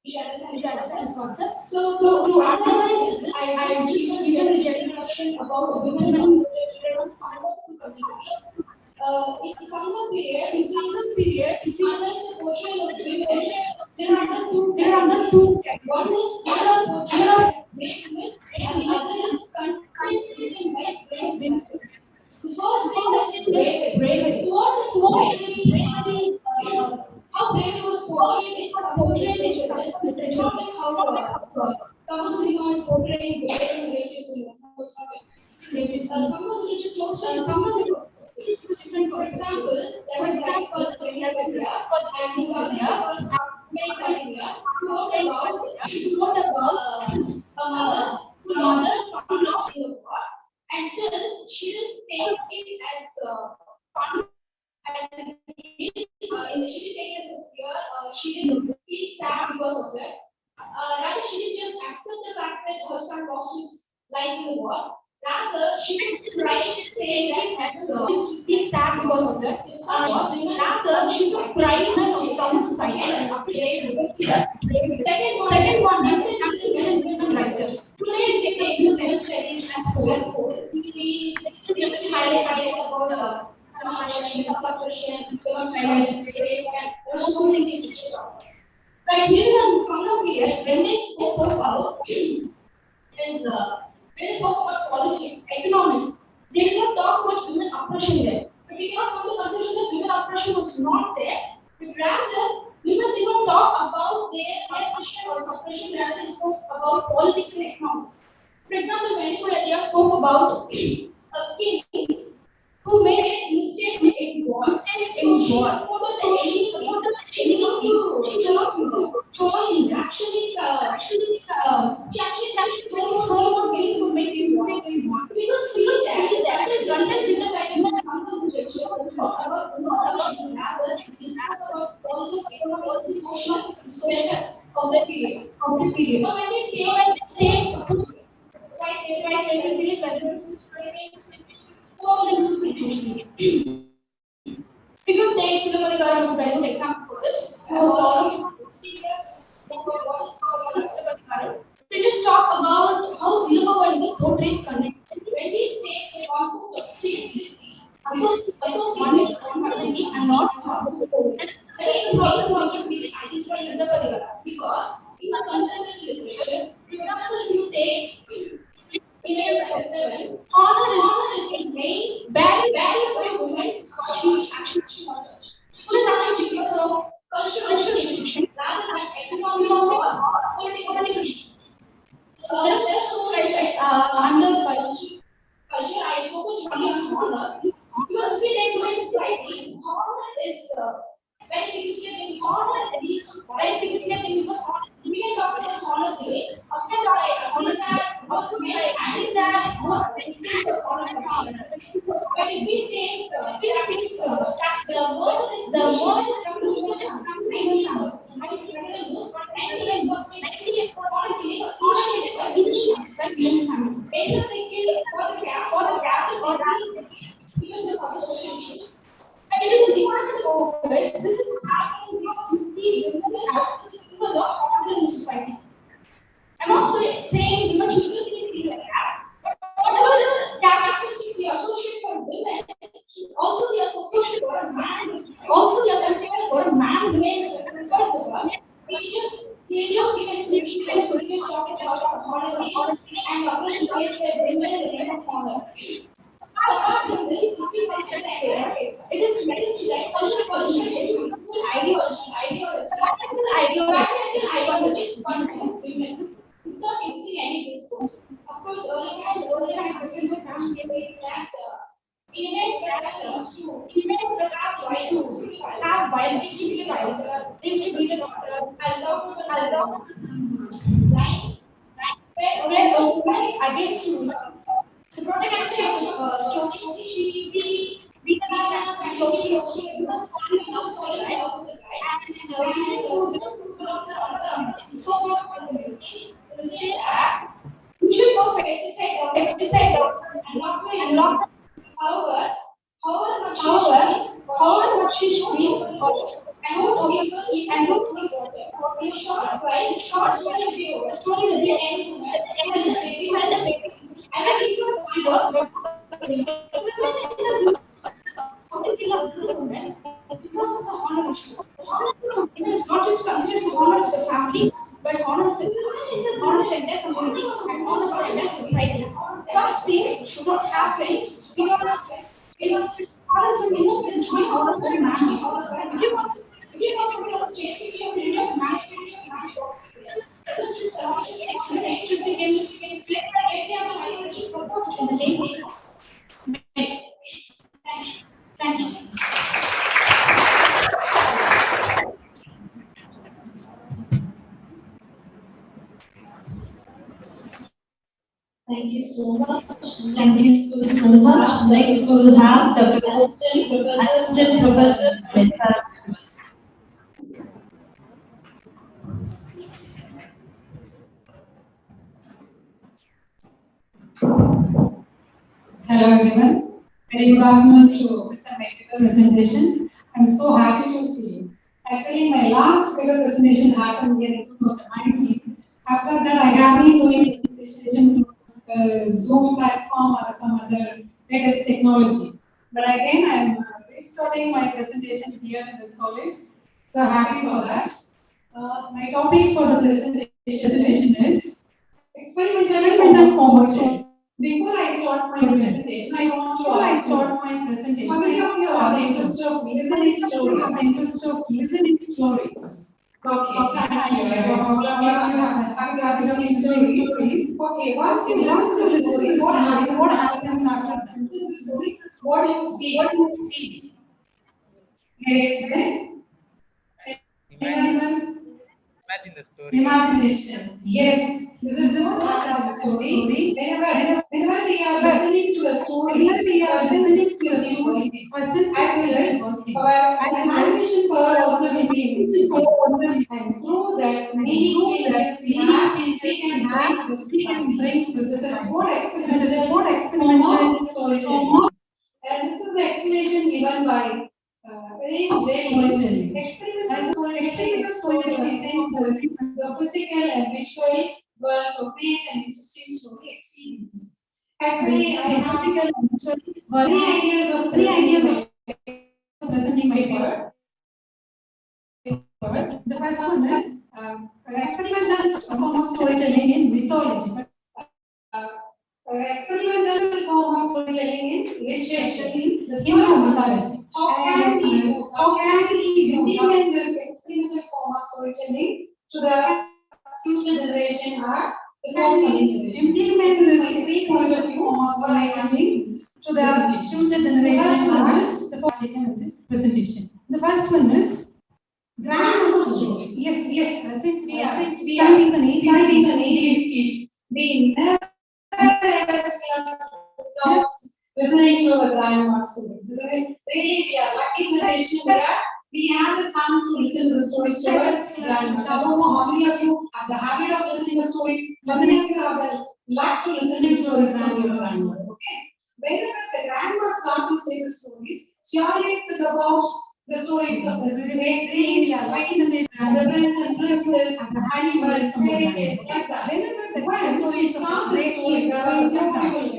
Which understand this concept. So to analyze this, I just given a introduction about women and in Sangha period, if you analyze the portion of women, there are other two. One is portion of great women, and the other is content by great women. The first thing is bravery. So what is bravery? How bravery was portrayed? It was portrayed in the It's not like how Thomas Zima is portraying bravery and racism. Some of the literature shows some of the different. For example, there was like called India and in India, who wrote about a mother who lost her son in the war, and still she didn't take it as fun as a kid. She didn't take it as a fear. She didn't feel sad because of that. Rather, she didn't just accept the fact that her son lost his life in the war. Rather, she could cry saying that as a she feels sad because of that. Rather, she could cry and she comes society and appreciate her. Second one, women writers. Today, we take this women studies as whole. We highlight about suppression, so many things to talk about. Like during the Sangha period, when they spoke about when they spoke about politics, economics, they did not talk about human oppression there. But we cannot come to the conclusion that human oppression was not there, but rather women did not talk about their oppression or suppression, rather they spoke about politics and economics. For example, Medico Elia spoke about a king who made a mistake in war. She supported the enemy to join. Actually, she told her was willing to make it war. So we could see that the London dinner times and some of the literature was not about abortion, rather it is about politics, economics, and social of the period. Now, when we take everything we could take Silumari Garam as a very good example for this. We have a lot of speakers what is Silumari Garam. We just talk about how Vilupavandi portrayed connect. When we take the concept of state associated community and not that is the problem when we identify Silumari Garam because in the contemporary literature, for example, if you take honor is the main barrier for women she actually wants. So that is because of cultural restriction rather than economic or political restriction. There are so many under culture. I focus only on honor because if we take today's society, honor is very significant thing. Honor is very significant thing because we can talk about honor today. Of course, I understand, of course, I agree that most things of honor can be. But if we take Later they kill for the caste or because of other social issues. And it is important to focus. This is happening because you see women as a lot harder in society. I'm not saying women shouldn't be seen like that, but whatever characteristics we associate for women should also be associated for a man. Also be associated for a man who is first of all. We just given solution for the previous topic about honor and oppression faced by women in the name of honor. Apart from this, if we consider here, it is like cultural ideologies control women without using any good force. Of course, earlier I presented some saying that females that have right to have violence, they should be allowed line where a woman is against the protagonist of story, she be and she because falling in love with the guy and so they say that you should go pesticide and not however much she speaks and what people and look for water. In short, while story will be any woman and the baby and I give you a point how to kill a woman because of the honor issue. The honor of women is not just considered the honor of the family, but honor of the entire community and honor of the entire society. Such things should not happen because honor for women is really honor for man. Because chasing your freedom of match this is extra seconds in the name of Thank you. Thank you so much. Thank you so much. Next, we will have the Assistant Professor, Mr. Hello everyone. Very good afternoon to Mr. Medical presentation. I'm so happy to see you. Actually, my last paper presentation happened in 2019. After that, I have been doing presentation to Zoom platform or some other latest technology. But again, I'm restarting my presentation here in this college. So happy for that. My topic for the presentation is experimental commercial. Before I start my presentation, I want to ask how many of you have the interest of listening stories? Okay, thank you. Have listening stories. Okay, once you listen to the story, what happens after listening to the story? What do you feel? Yes, Imagine the story. Imagination. Yes, this is just part of the story. Whenever we are listening to the story, as well as our imagination power also will be enriched. And through that, many changes we can bring this is more experimental storytelling. And this is the explanation given by very storytelling. Experimental storytelling senses the physical and visual world to create an interesting story experience. Actually, I have three ideas of presenting my paper. The first one is experimental form of storytelling in mythology. Experimental form of storytelling in literature, the human mythology. How can we implement this experimental form of storytelling to the future generation or the coming generation? Implement this three-point of view form of storytelling to the future generation or the taken in this presentation. The first one is grandmother stories. Yes. I think we are 70s and 80s kids. We never listening to the grandma stories. Really, we are lucky generation that we have the chance to listen to the stories to our grandma. I don't know how many of you have the habit of listening to stories. How many of you have the luck to listen to many stories than your grandmother. Okay. Whenever the grandma starts to say the stories, she always talks about the stories of the great India, like the prince and princess, and the animals, fairy tales, like that. Whenever she starts the story,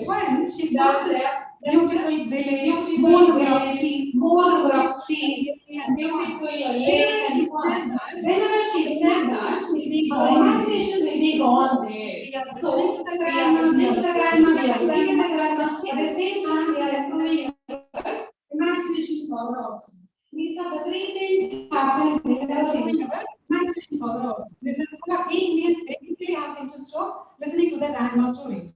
when she starts the beautiful village, more number of trees, and beautiful lake and pond. Whenever she said that, our imagination will be gone there. So we are listening to the grandma, we are looking at the grandma. At the same time, we are improving our imagination power also. These are the three things that happen whenever we have imagination power also. This is what we Indians basically have interest of listening to the grandma stories.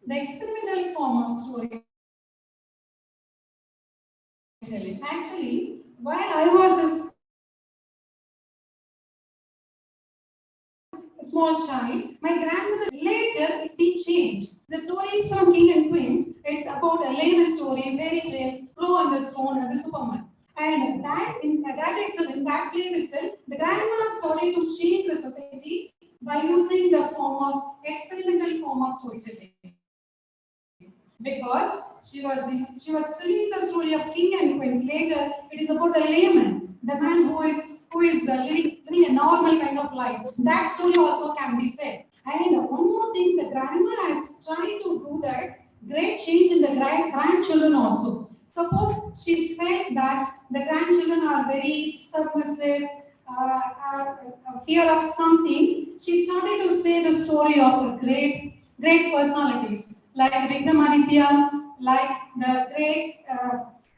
The experimental form of storytelling. Actually, while I was a small child, my grandmother later it's been changed. The stories from King and Queens, it's about a layman story, fairy tales, Crow on the Stone, and the Superman. And in that place itself, the grandma started to change the society by using the form of experimental form of storytelling. Because she was telling the story of King and Queens. Later, it is about the layman, the man who is living a normal kind of life. That story also can be said. And one more thing, the grandma has tried to do that great change in the grandchildren also. Suppose she felt that the grandchildren are very submissive, fear of something, she started to say the story of great personalities like Vikramaditya, like the great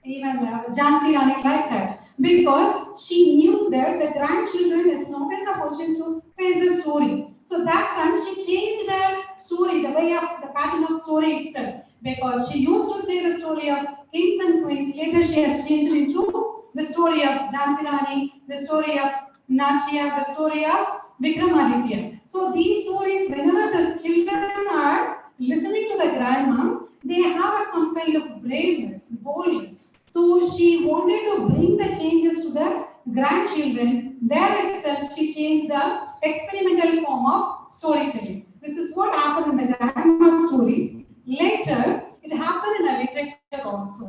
even Jhansi Rani, like that. Because she knew that the grandchildren is not in a position to face the story. So that time she changed the story, the way of the pattern of story itself. Because she used to say the story of kings and queens, later she has changed into the story of Jhansi Rani, the story of Nachia, the story of Vikramaditya. So these stories, whenever the children are listening to the grandma, they have some kind of braveness, boldness. So she wanted to bring the changes to the grandchildren. There itself, she changed the experimental form of storytelling. This is what happened in the grandma stories. Later, it happened in a literature also.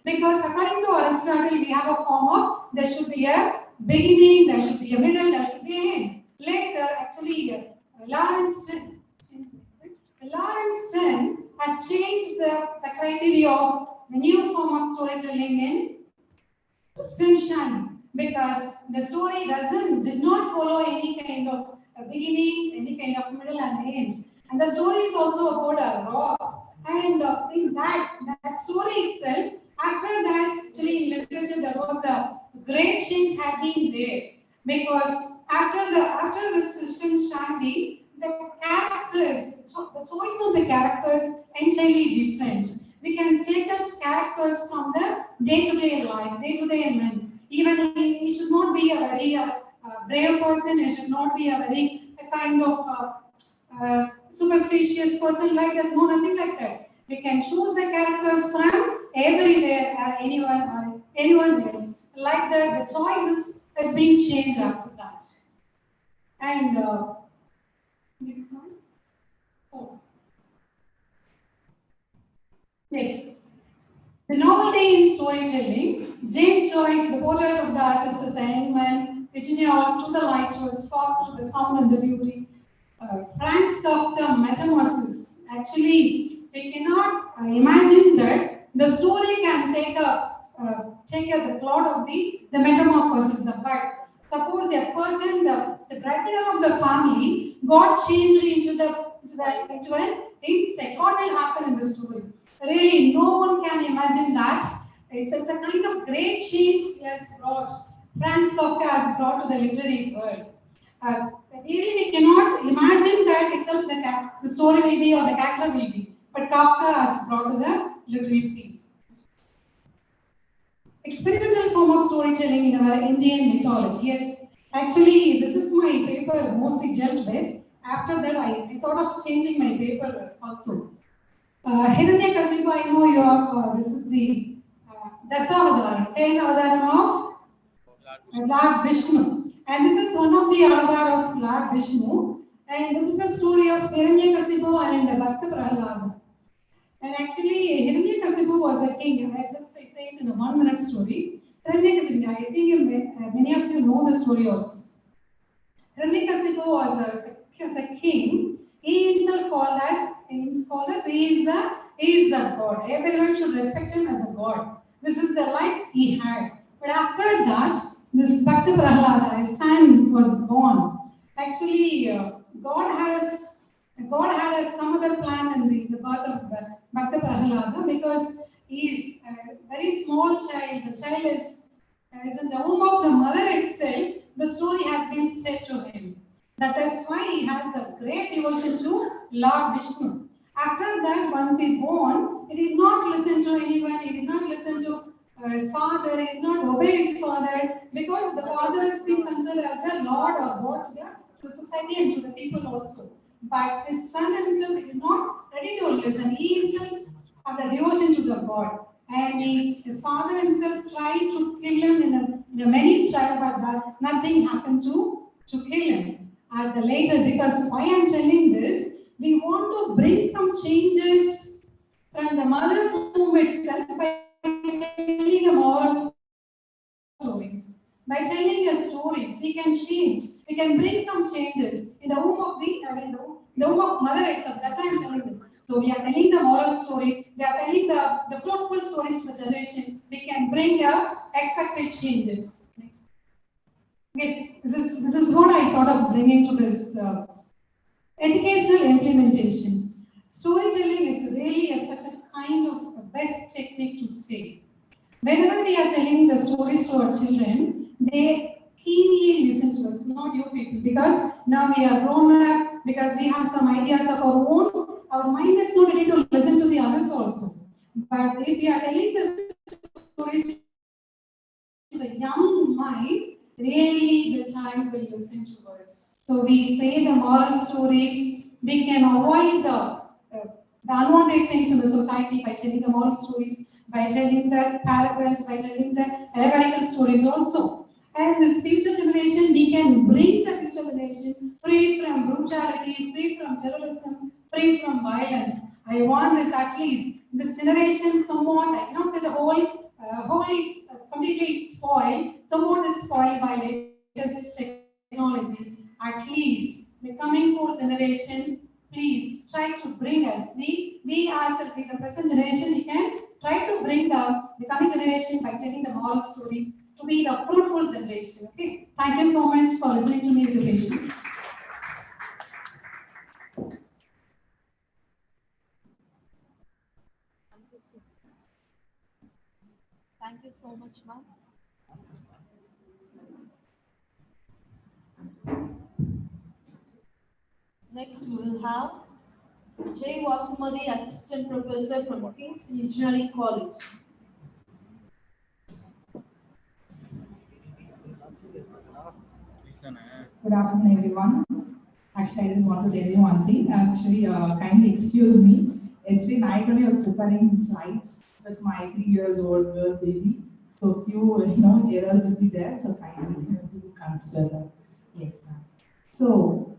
Because according to Aristotle, we have a form of there should be a beginning, there should be a middle, there should be an end. Later, actually, Lawrence Stern has changed the criteria of the new form of storytelling in Stimshan, because the story did not follow any kind of beginning, any kind of middle and end. And the story is also about a rock. And in that story itself, after that, actually in literature there was a great change had been there. Because after the system Shanti, the characters, the choice of the characters entirely different. We can take those characters from the day-to-day life, day-to-day men. Even he should not be a very brave person, he should not be a very kind of superstitious person like that. No, nothing like that. We can choose the characters from everywhere, anyone else. Like that, the choices has been changed after that. And next one. Oh. Yes. The novelty in storytelling, James Joyce, the portrait of the artist as a young man, Virginia Woolf, To the Light, was sparked with the sound and the beauty. Frank Kafka, Metamorphosis. Actually, we cannot imagine that the story can take the plot of the metamorphosis, the part. Suppose a person, the breadwinner of the family, got changed into an insect. What will happen in the story? Really, no one can imagine that. It's a kind of great change he has brought. Franz Kafka has brought to the literary world. Really, we cannot imagine that itself the story will be or the character will be. But Kafka has brought to the literary field. Experimental form of storytelling in our Indian mythology. Yes, actually, this is my paper mostly dealt with. After that, I thought of changing my paper also. Hiranyakasipu, I know you are, this is the Dasavadana, 10 Avadaram of Lord Vishnu. And this is one of the avatar of Lord Vishnu. And this is the story of Hiranyakasipu and Bhakta Prahlada. And actually, Hiranyakasipu was a king. I just say it in a 1-minute story. Hiranyakasipu, I think many of you know the story also. Hiranyakasipu was a king. He himself called as he is the god. Everyone should respect him as a god. This is the life he had. But after that, this Bhakta Prahlada, his son, was born. Actually, God had some other plan in the birth of Bhakta Prahlada because he is a very small child. The child is in the womb of the mother itself. The story has been said to him. That is why he has a great devotion to Lord Vishnu. After that, once he born, he did not listen to anyone. He did not listen to his father. He did not obey his father because the father is being considered as a lord or god to the society and to the people also. But his son himself is not ready to listen. He himself has a devotion to the God. And his father himself tried to kill him in a many trials, but nothing happened to kill him. At the later, because why I'm telling this, we want to bring some changes from the mother's womb itself by telling the moral stories. By telling the stories, we can change. We can bring some changes in the womb of the womb of mother itself. That's why I'm telling this. So we are telling the moral stories. We are telling the fruitful stories to the generation. We can bring expected changes. Next. Yes, this is what I thought of bringing to this educational implementation. Storytelling is really such a kind of a best technique to say. Whenever we are telling the stories to our children, they keenly listen to us, not you people, because now we are grown up, because we have some ideas of our own. Our mind is not ready to listen to the others also. But if we are telling the stories to the young mind, really the child will listen to us. So we say the moral stories, we can avoid the unwanted things in the society by telling the moral stories, by telling the parables, by telling the allegorical stories also. And this future generation, we can bring the future generation free from brutality, free from terrorism, free from violence. I want this at least. This generation somewhat, I cannot say the whole is completely spoiled. Somewhat is spoiled by latest technology. At least the coming fourth generation, please try to bring us. We as the present generation, we can try to bring the coming generation by telling the moral stories to be the fruitful generation. Okay. Thank you so much for listening to me with your patience. Thank you so much, ma'am. Next, we will have J. Vasumati, Assistant Professor from King's Engineering College. Good afternoon, everyone. Actually, I just want to tell you one thing. Actually, kindly excuse me. Yesterday night when I was preparing slides with my 3-year-old girl baby, so few errors will be there. So kindly do consider that. Yes, ma'am. So,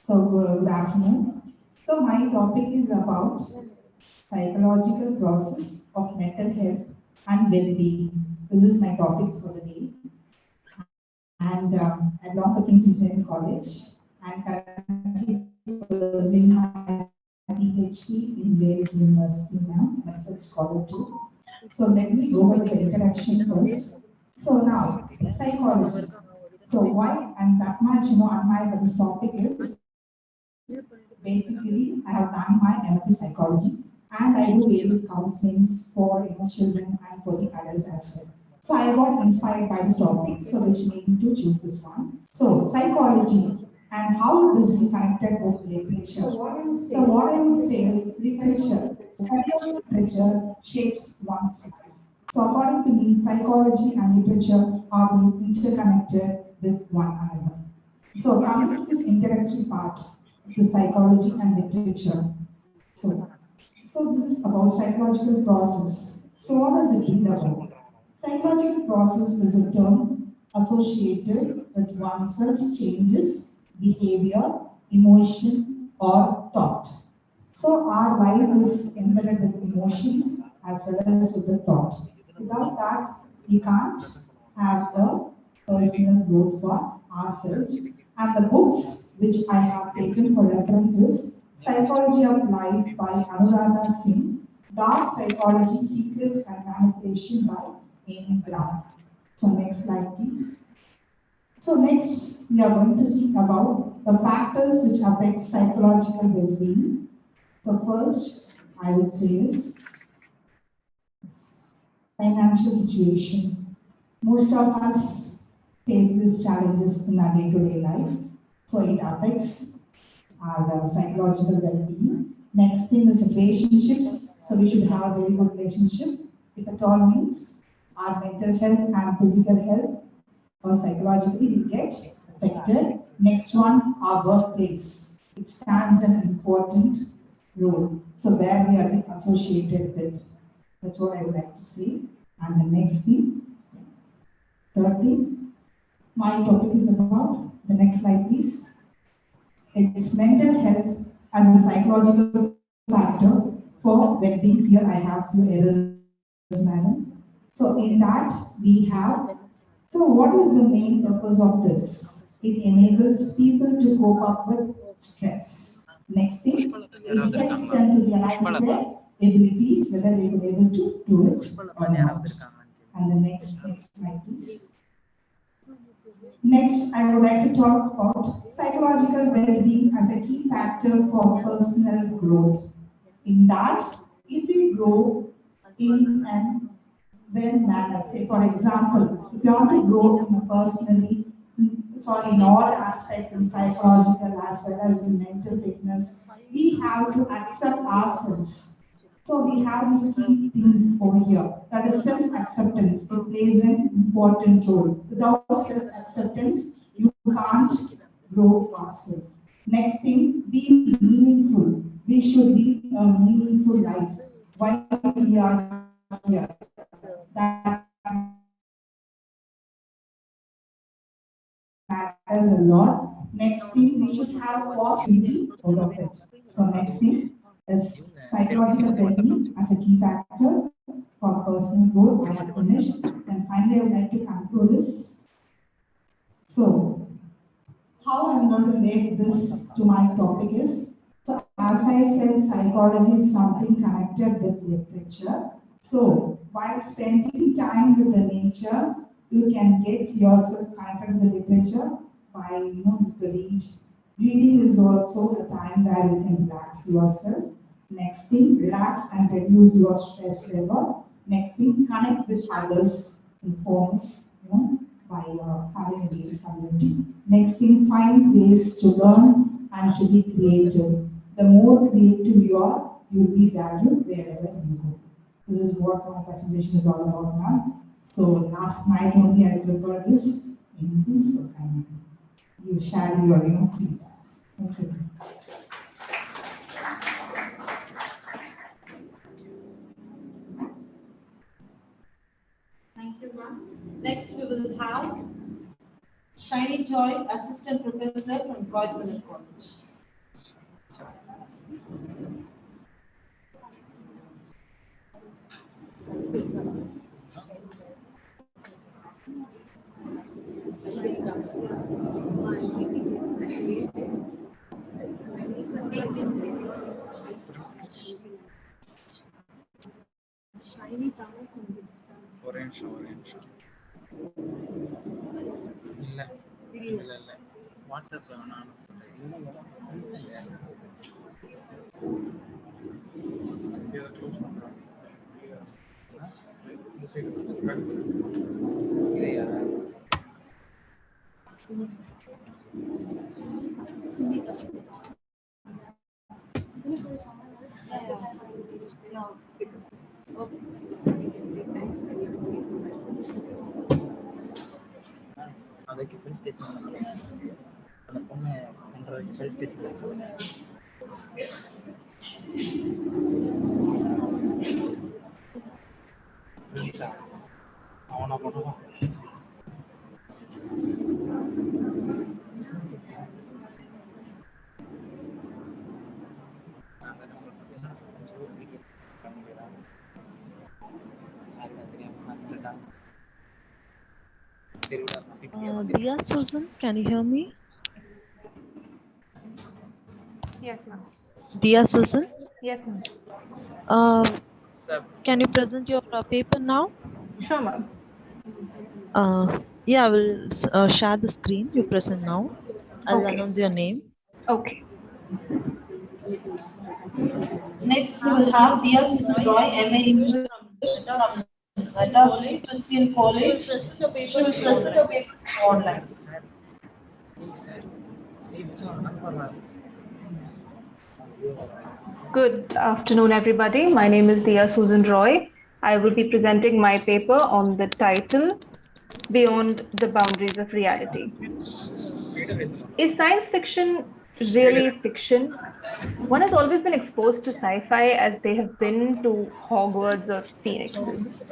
good afternoon. So my topic is about psychological process of mental health and well-being. This is my topic for the day. And I belong to King's Engineering College and currently pursuing my PhD in Wales University now, myself scholar too. So let me go over the introduction first. So now, psychology. So why I'm that much admired by this topic is basically I have done my MSc psychology and I do various counselings for children and for the adults as well. So I got inspired by this topic, so which made me to choose this one. So psychology and how it is connected with literature. So what I would say is literature, study of literature shapes one's life. So according to me, psychology and literature are being interconnected with one another. So coming to this intellectual part, the psychology and literature. So this is about psychological process. So what does it mean about? Psychological process is a term associated with oneself's changes, behavior, emotion, or thought. So our life is embedded with emotions as well as with the thought. Without that, we can't have a personal growth for ourselves. And the books which I have taken for reference is Psychology of Life by Anuradha Singh, Dark Psychology, Secrets and Manipulation by Amy Brown. So next slide, please. So next, we are going to see about the factors which affect psychological well-being. So first, I would say is financial situation. Most of us face these challenges in our day-to-day life, so it affects our psychological well-being. Next thing is relationships. So we should have a very good relationship. If at all means our mental health and physical health or psychologically we get affected. Next one, our workplace. It stands an important role. So where we are associated with. That's what I would like to say. And the next thing, third thing, my topic is about, the next slide please. It's mental health as a psychological factor for well-being. Here I have few errors, madam. So in that we have, so what is the main purpose of this? It enables people to cope up with stress. Next thing, it helps them to realize their abilities, whether they will be able to do it or not. And the next slide please. Next, I would like to talk about psychological well-being as a key factor for personal growth. In that, if we grow in an well manner, say for example, if you want to grow in personally, in all aspects, in psychological as well as in mental fitness, we have to accept ourselves. So we have these key things over here. That is self-acceptance. It plays an important role. Without self-acceptance, you can't grow yourself. Next thing, be meaningful. We should be a meaningful life. Why we are here? That matters a lot. Next thing, we should have positivity out of it. So next thing is psychological well-being as a key factor for personal growth. I have finished. And finally, I would like to conclude this. So, how I'm going to relate this to my topic is, so as I said, psychology is something connected with literature. So, while spending time with the nature, you can get yourself connected with the literature by, you read. Reading is also a time where you can relax yourself. Next thing, relax and reduce your stress level. Next thing, connect with others in form of, by having a data community. Next thing, find ways to learn and to be creative. The more creative you are, you will be valued wherever you go. This is what my presentation is all about now. So last night only I prepared this in this, so you share your feedback. Thank you. Thank you, ma'am. Next, we will have Shiny Joy, Assistant Professor from Royal College. ஒரு நிமிஷம் இல்ல வாட்ஸ்அப்ல நான் சொல்றேன் அதுக்கு fill station அந்த பொண்ணு பண்றதுக்கு ஃபில் ஸ்டேஷன் சொல்லுங்க அவனா பண்ணுவான் Dear Susan, can you hear me? Yes, ma'am. Dear Susan, Yes, ma'am. can you present your paper now? Sure, ma'am. Yeah, I will share the screen. You present now. I'll Okay. announce your name. Okay. Next, we will have Dear Susan Roy, MA English from Madras Christian College. She will present a paper online. Good afternoon, everybody. My name is Dia Susan Roy. I will be presenting my paper on the title, Beyond the Boundaries of Reality. Is science fiction really fiction? One has always been exposed to sci-fi as they have been to Hogwarts or Phoenixes.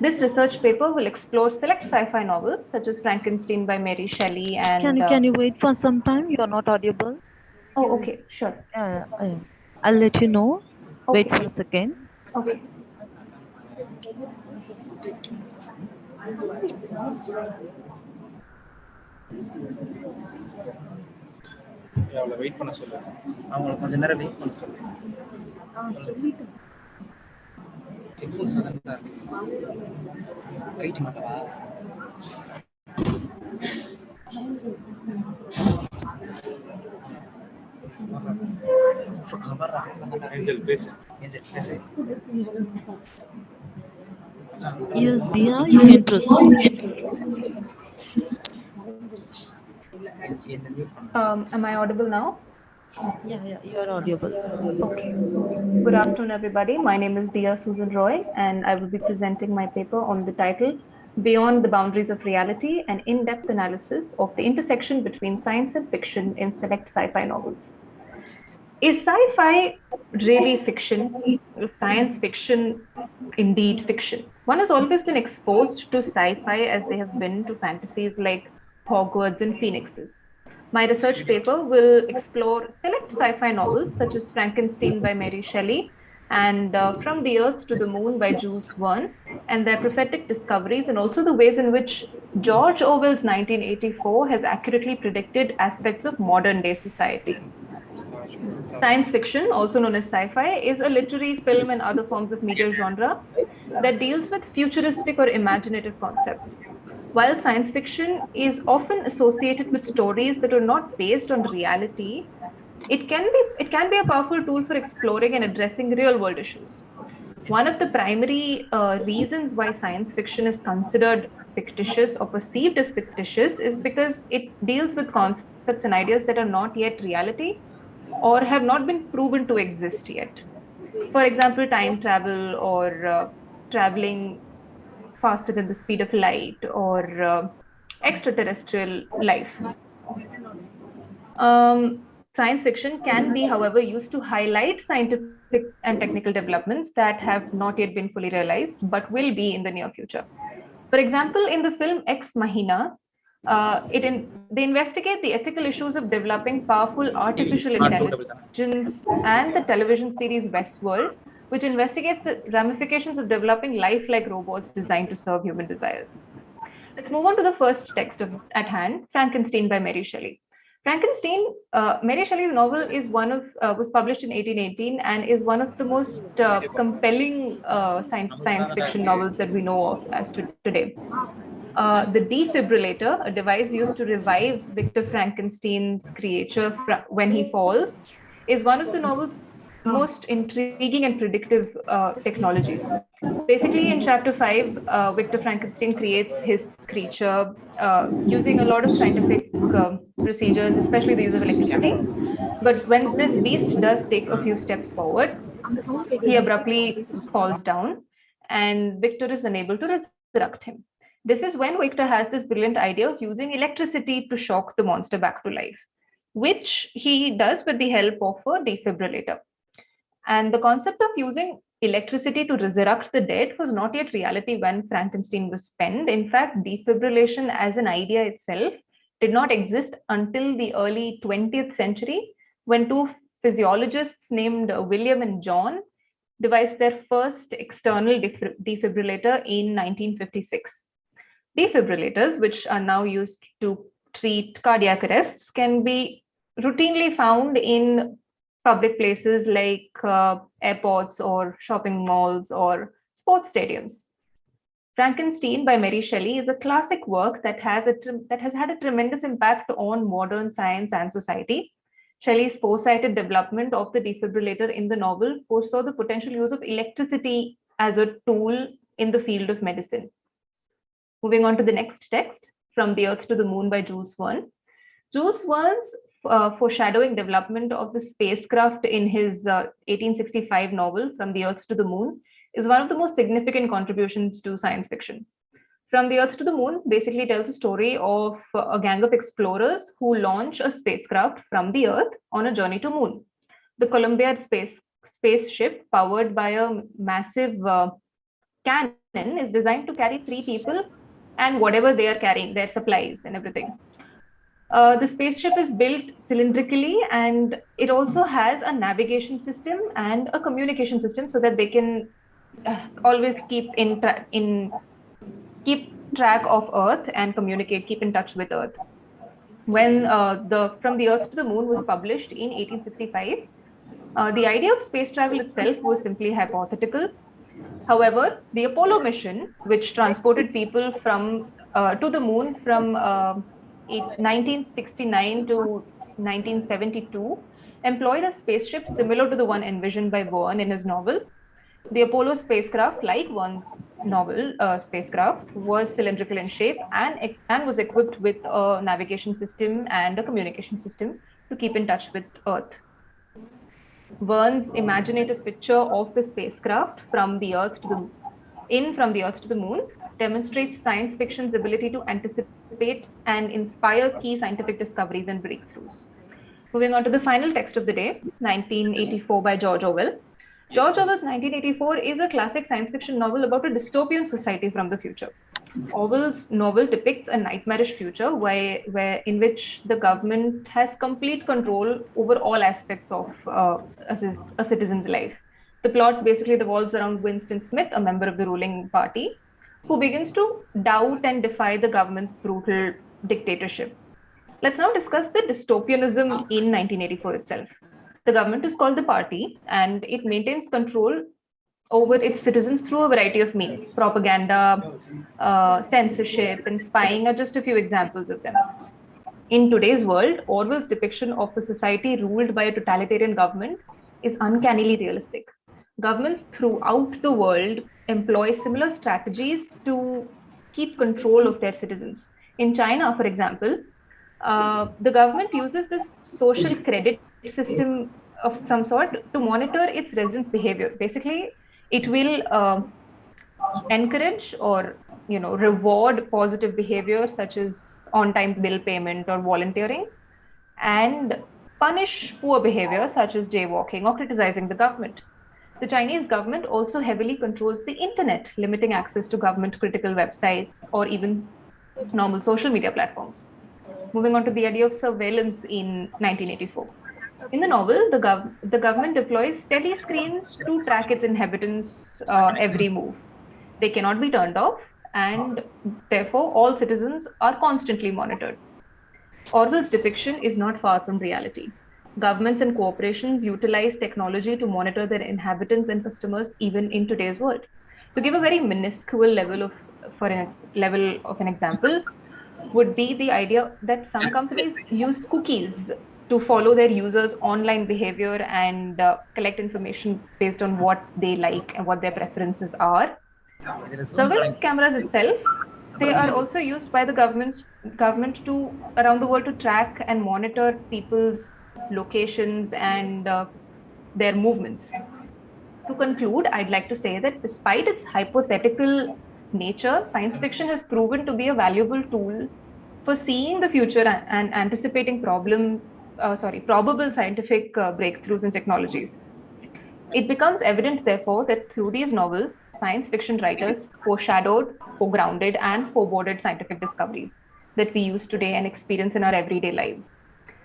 This research paper will explore select sci-fi novels such as Frankenstein by Mary Shelley and... Can you wait for some time? You are not audible. Oh, okay, sure. I'll let you know. Okay. Wait for a second. Okay. அவளை wait பண்ண சொல்லு, அவங்கள கொஞ்ச நேரம் wait பண்ண சொல்லு. Headphones அதான் தான் இருக்கு, கைட்டு மாட்டவா? ஏஞ்சல் பேசு, ஏஞ்சல் பேசு. Yes, Dia, you can proceed. Am I audible now? Yeah, you are audible. Okay. Good afternoon, everybody. My name is Dia Susan Roy, and I will be presenting my paper on the title, Beyond the Boundaries of Reality, an in-depth analysis of the intersection between science and fiction in select sci-fi novels. Is sci-fi really fiction? Is science fiction indeed fiction? One has always been exposed to sci-fi as they have been to fantasies like Hogwarts and Phoenixes. My research paper will explore select sci-fi novels such as Frankenstein by Mary Shelley and From the Earth to the Moon by Jules Verne, and their prophetic discoveries, and also the ways in which George Orwell's 1984 has accurately predicted aspects of modern day society. Science fiction, also known as sci-fi, is a literary, film, and other forms of media genre that deals with futuristic or imaginative concepts. While science fiction is often associated with stories that are not based on reality, it can be a powerful tool for exploring and addressing real-world issues. One of the primary reasons why science fiction is considered fictitious or perceived as fictitious is because it deals with concepts and ideas that are not yet reality or have not been proven to exist yet. For example, time travel or traveling faster than the speed of light or extraterrestrial life. Science fiction can be, however, used to highlight scientific and technical developments that have not yet been fully realized, but will be in the near future. For example, in the film Ex Machina, they investigate the ethical issues of developing powerful artificial intelligence, and the television series Westworld, which investigates the ramifications of developing lifelike robots designed to serve human desires. Let's move on to the first text at hand, Frankenstein by Mary Shelley. Frankenstein, Mary Shelley's novel is was published in 1818 and is one of the most compelling science fiction novels that we know of as today. The defibrillator, a device used to revive Victor Frankenstein's creature when he falls, is one of the novel's most intriguing and predictive technologies. Basically, in chapter 5, Victor Frankenstein creates his creature using a lot of scientific procedures, especially the use of electricity. But when this beast does take a few steps forward, he abruptly falls down, and Victor is unable to resurrect him. This is when Victor has this brilliant idea of using electricity to shock the monster back to life, which he does with the help of a defibrillator. And the concept of using electricity to resurrect the dead was not yet reality when Frankenstein was penned. In fact, defibrillation as an idea itself did not exist until the early 20th century, when two physiologists named William and John devised their first external defibrillator in 1956. Defibrillators, which are now used to treat cardiac arrests, can be routinely found in public places like airports or shopping malls or sports stadiums. Frankenstein by Mary Shelley is a classic work that has had a tremendous impact on modern science and society. Shelley's foresighted development of the defibrillator in the novel foresaw the potential use of electricity as a tool in the field of medicine. Moving on to the next text, From the Earth to the Moon by Jules Verne. Jules Verne's foreshadowing development of the spacecraft in his 1865 novel, From the Earth to the Moon, is one of the most significant contributions to science fiction. From the Earth to the Moon basically tells a story of a gang of explorers who launch a spacecraft from the Earth on a journey to Moon. The Columbia spaceship, powered by a massive cannon, is designed to carry 3 people and whatever they are carrying, their supplies and everything. The spaceship is built cylindrically, and it also has a navigation system and a communication system so that they can always keep track of Earth and keep in touch with Earth. When From the Earth to the Moon was published in 1865, the idea of space travel itself was simply hypothetical. However, the Apollo mission, which transported people to the moon from 1969 to 1972, employed a spaceship similar to the one envisioned by Verne in his novel. The Apollo spacecraft, like Verne's novel spacecraft, was cylindrical in shape and was equipped with a navigation system and a communication system to keep in touch with Earth. Verne's imaginative picture of the spacecraft from the Earth to the Moon demonstrates science fiction's ability to anticipate and inspire key scientific discoveries and breakthroughs. Moving on to the final text of the day, 1984 by George Orwell. George Orwell's 1984 is a classic science fiction novel about a dystopian society from the future. Orwell's novel depicts a nightmarish future in which the government has complete control over all aspects of a citizen's life. The plot basically revolves around Winston Smith, a member of the ruling party, who begins to doubt and defy the government's brutal dictatorship. Let's now discuss the dystopianism in 1984 itself. The government is called the party, and it maintains control over its citizens through a variety of means. Propaganda, censorship, and spying are just a few examples of them. In today's world, Orwell's depiction of a society ruled by a totalitarian government is uncannily realistic. Governments throughout the world employ similar strategies to keep control of their citizens. In China, for example, the government uses this social credit system of some sort to monitor its residents' behavior. Basically, it will encourage or reward positive behavior such as on-time bill payment or volunteering, and punish poor behavior such as jaywalking or criticizing the government. The Chinese government also heavily controls the internet, limiting access to government critical websites or even normal social media platforms. Moving on to the idea of surveillance in 1984. In the novel, the government deploys steady screens to track its inhabitants' every move. They cannot be turned off, and therefore all citizens are constantly monitored. Orwell's depiction is not far from reality. Governments and corporations utilize technology to monitor their inhabitants and customers even in today's world. To give a very minuscule level of an example, would be the idea that some companies use cookies to follow their users' online behavior and collect information based on what they like and what their preferences are. Surveillance cameras itself, they are also used by the government around the world to track and monitor people's locations and their movements. To conclude, I'd like to say that despite its hypothetical nature, science fiction has proven to be a valuable tool for seeing the future and anticipating probable scientific breakthroughs in technologies. It becomes evident, therefore, that through these novels, science fiction writers foreshadowed, foregrounded, and foreboded scientific discoveries that we use today and experience in our everyday lives.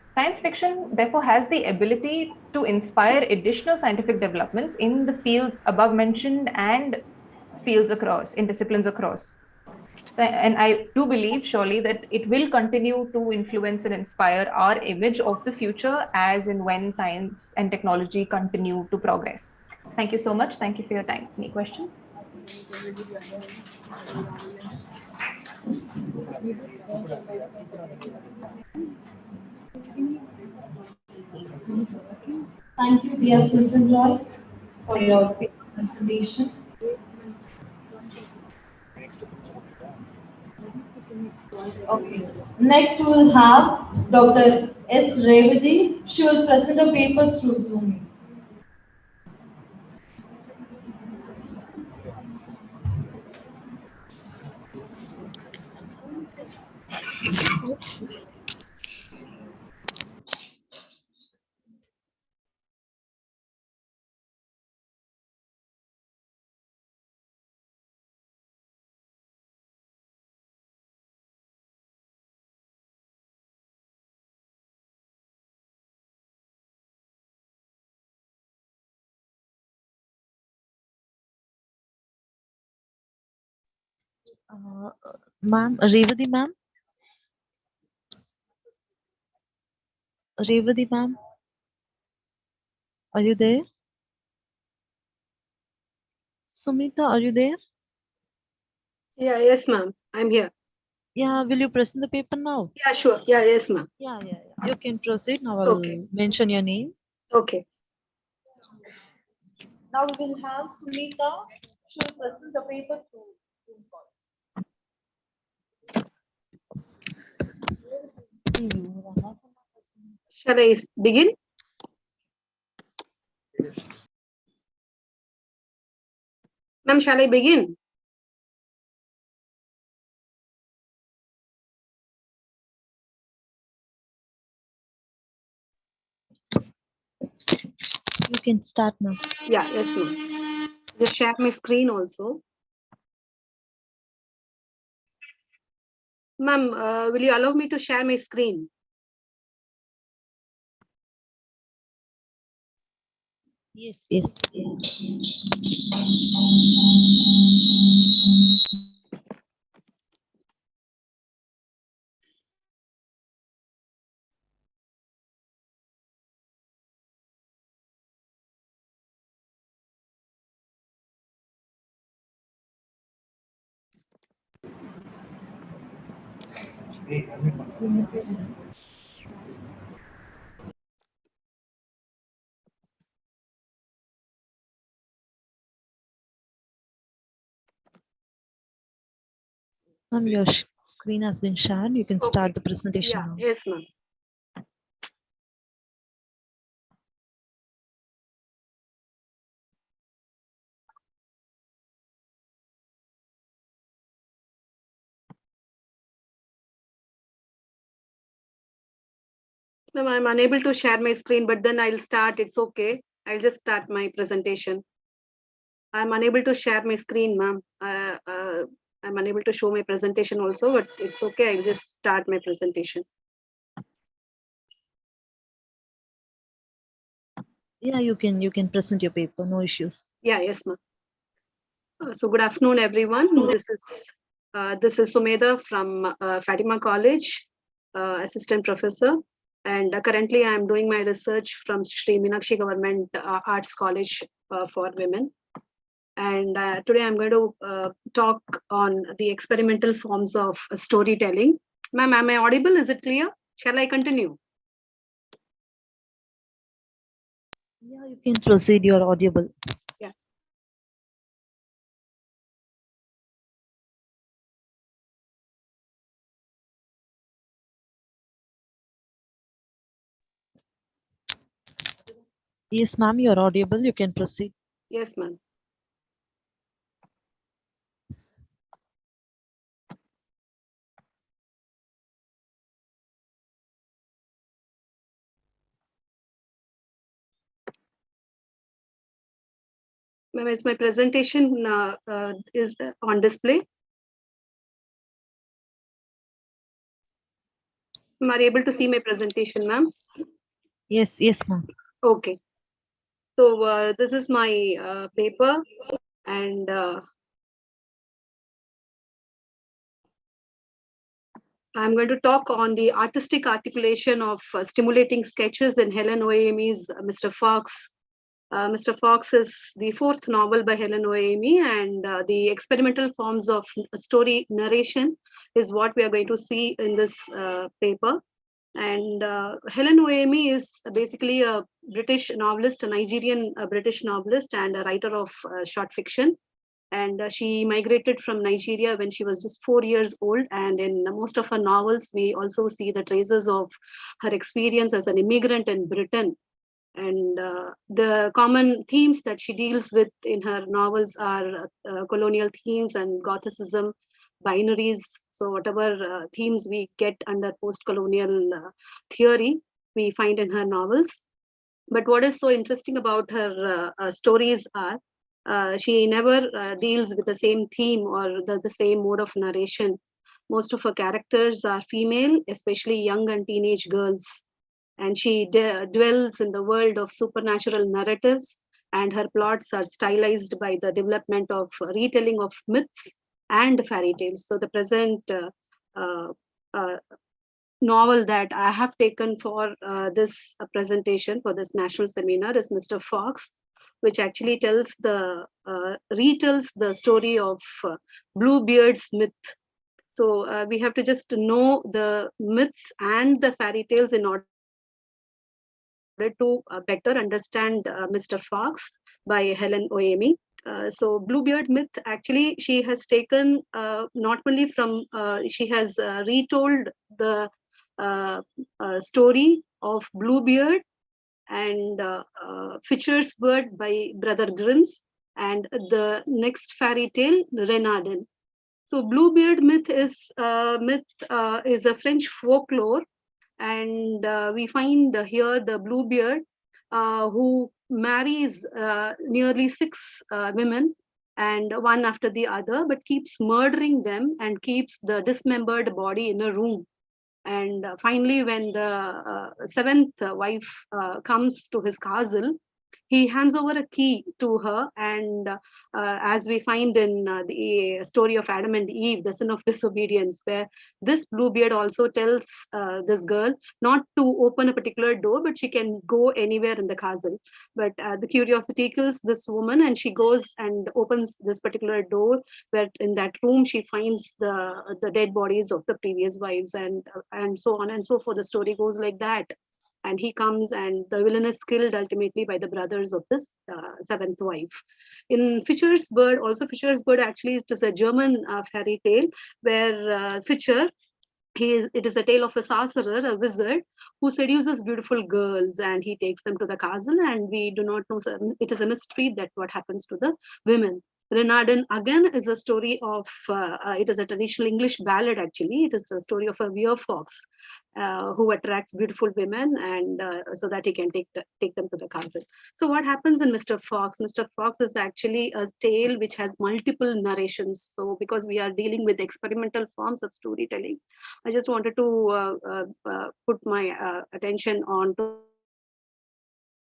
Science fiction, therefore, has the ability to inspire additional scientific developments in the fields above mentioned and in disciplines across. So, and I do believe surely that it will continue to influence and inspire our image of the future as and when science and technology continue to progress. Thank you so much. Thank you for your time. Any questions? Thank you, dear Susan Joy, for your presentation. Okay. Next, we will have Dr. S. Revati. She will present a paper through Zoom. Ma'am, Revati ma'am? Revati ma'am? Are you there? Sumita, are you there? Yeah, yes, ma'am. I'm here. Yeah, will you present the paper now? Yeah, sure. Yeah, yes, ma'am. Yeah. You can proceed. Now I'll Okay. mention your name. Okay. Now we will have Sumita. She will present the paper to Zoom call. Shall I begin? Ma'am, shall I begin? You can start now. Yeah, yes, ma'am. Just share my screen also. Ma'am, will you allow me to share my screen? Yes. Ma'am, your screen has been shared. You can start the presentation Yeah, now. yes, ma'am. Ma'am, I'm unable to share my screen, but then I'll start. It's okay. I'll just start my presentation. I'm unable to share my screen, ma'am. I'm unable to show my presentation also, but it's okay. I'll just start my presentation. Yeah, you can present your paper. No issues. Yeah, yes, ma'am. So good afternoon, everyone. This is Sumeda from Fatima College, assistant professor, and currently I am doing my research from Sri Meenakshi Government Arts College for Women. And today I'm going to talk on the experimental forms of storytelling. Ma'am, am I audible? Is it clear? Shall I continue? Yeah, you can proceed. You're audible. Yeah. Yes, ma'am, you're audible. You can proceed. Yes, ma'am. Ma'am, is my presentation is on display? Are you able to see my presentation, ma'am? Yes, ma'am. Okay. So this is my paper, and I'm going to talk on the artistic articulation of stimulating sketches in Helen Oami's Mr. Fox. Mr. Fox is the fourth novel by Helen Oami, and the experimental forms of story narration is what we are going to see in this paper. And Helen Oami is basically a British novelist, a Nigerian British novelist, and a writer of short fiction. And she migrated from Nigeria when she was just 4 years old. And in most of her novels, we also see the traces of her experience as an immigrant in Britain. And the common themes that she deals with in her novels are colonial themes and Gothicism, binaries. So whatever themes we get under post-colonial theory, we find in her novels. But what is so interesting about her stories are she never deals with the same theme or the same mode of narration. Most of her characters are female, especially young and teenage girls. And she dwells in the world of supernatural narratives, and her plots are stylized by the development of retelling of myths and fairy tales. So the present uh, novel that I have taken for this presentation for this national seminar is Mr. Fox, which actually tells retells the story of Bluebeard's myth. So we have to just know the myths and the fairy tales in order to better understand Mr. Fox by Helen Oami. So Bluebeard myth, actually, she has taken not only from, she has retold the story of Bluebeard and Fitcher's Bird by Brother Grimm's, and the next fairy tale, Renaudin. So Bluebeard myth is a French folklore, and we find here the Bluebeard who marries nearly 6 women, and one after the other, but keeps murdering them and keeps the dismembered body in a room. And finally, when the 7th wife comes to his castle, he hands over a key to her. And as we find in the story of Adam and Eve, the sin of disobedience, where this Bluebeard also tells this girl not to open a particular door, but she can go anywhere in the castle. But the curiosity kills this woman, and she goes and opens this particular door, where in that room she finds the dead bodies of the previous wives, and so on and so forth. The story goes like that. And he comes, and the villain is killed ultimately by the brothers of this 7th wife. In Fitcher's Bird, also Fitcher's Bird, actually it is a German fairy tale where Fitcher, it is a tale of a sorcerer, a wizard, who seduces beautiful girls, and he takes them to the castle, and we do not know, it is a mystery that what happens to the women. Renaudin again is a story of, it is a traditional English ballad actually. It is a story of a werefox who attracts beautiful women, and so that he can take them to the castle. So what happens in Mr. Fox? Mr. Fox is actually a tale which has multiple narrations. So because we are dealing with experimental forms of storytelling, I just wanted to put my attention on to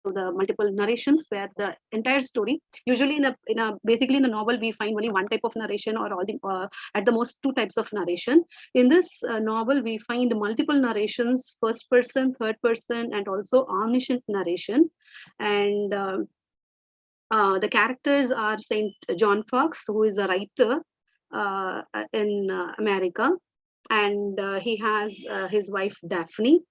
the multiple narrations, where the entire story, usually basically in a novel we find only one type of narration, or all the at the most 2 types of narration. In this novel we find multiple narrations, first person, third person, and also omniscient narration. And the characters are Saint John Fox, who is a writer in America, and he has his wife Daphne,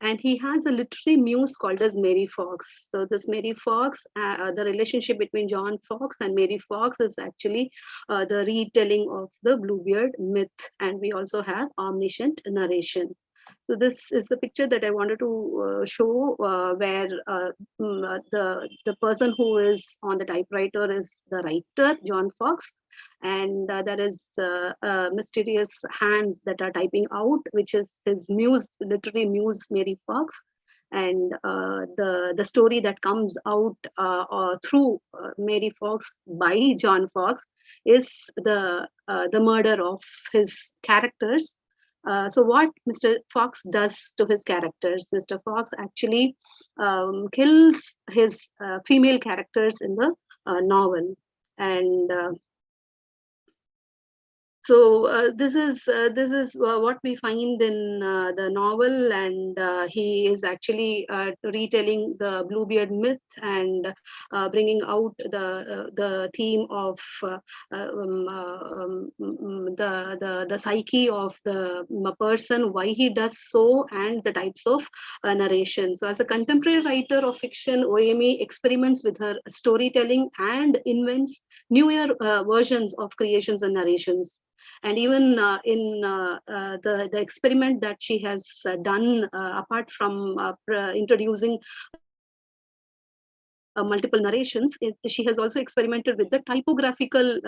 and he has a literary muse called as Mary Fox. So this Mary Fox, the relationship between John Fox and Mary Fox is actually the retelling of the Bluebeard myth, and we also have omniscient narration. So this is the picture that I wanted to show, where the person who is on the typewriter is the writer, John Fox, and there is mysterious hands that are typing out, which is his muse, literary muse, Mary Fox. And the story that comes out through Mary Fox by John Fox is the murder of his characters. So what Mr. Fox does to his characters, Mr. Fox actually kills his female characters in the novel. And this is what we find in the novel, and he is actually retelling the Bluebeard myth and bringing out the theme of the psyche of the person, why he does so, and the types of narration. So, as a contemporary writer of fiction, OME experiments with her storytelling and invents newer versions of creations and narrations. And even in the experiment that she has done, apart from introducing multiple narrations, she has also experimented with the typographical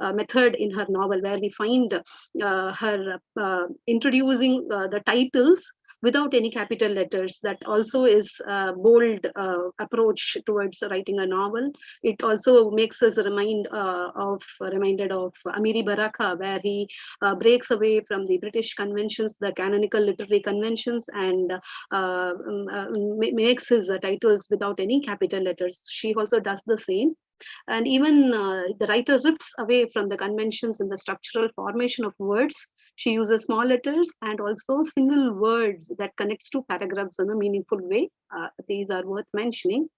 method in her novel, where we find her introducing the titles without any capital letters. That also is a bold approach towards writing a novel. It also makes us reminded of Amiri Baraka, where he breaks away from the British conventions, the canonical literary conventions, and makes his titles without any capital letters. She also does the same. And even the writer rips away from the conventions in the structural formation of words. She uses small letters and also single words that connects to paragraphs in a meaningful way. These are worth mentioning.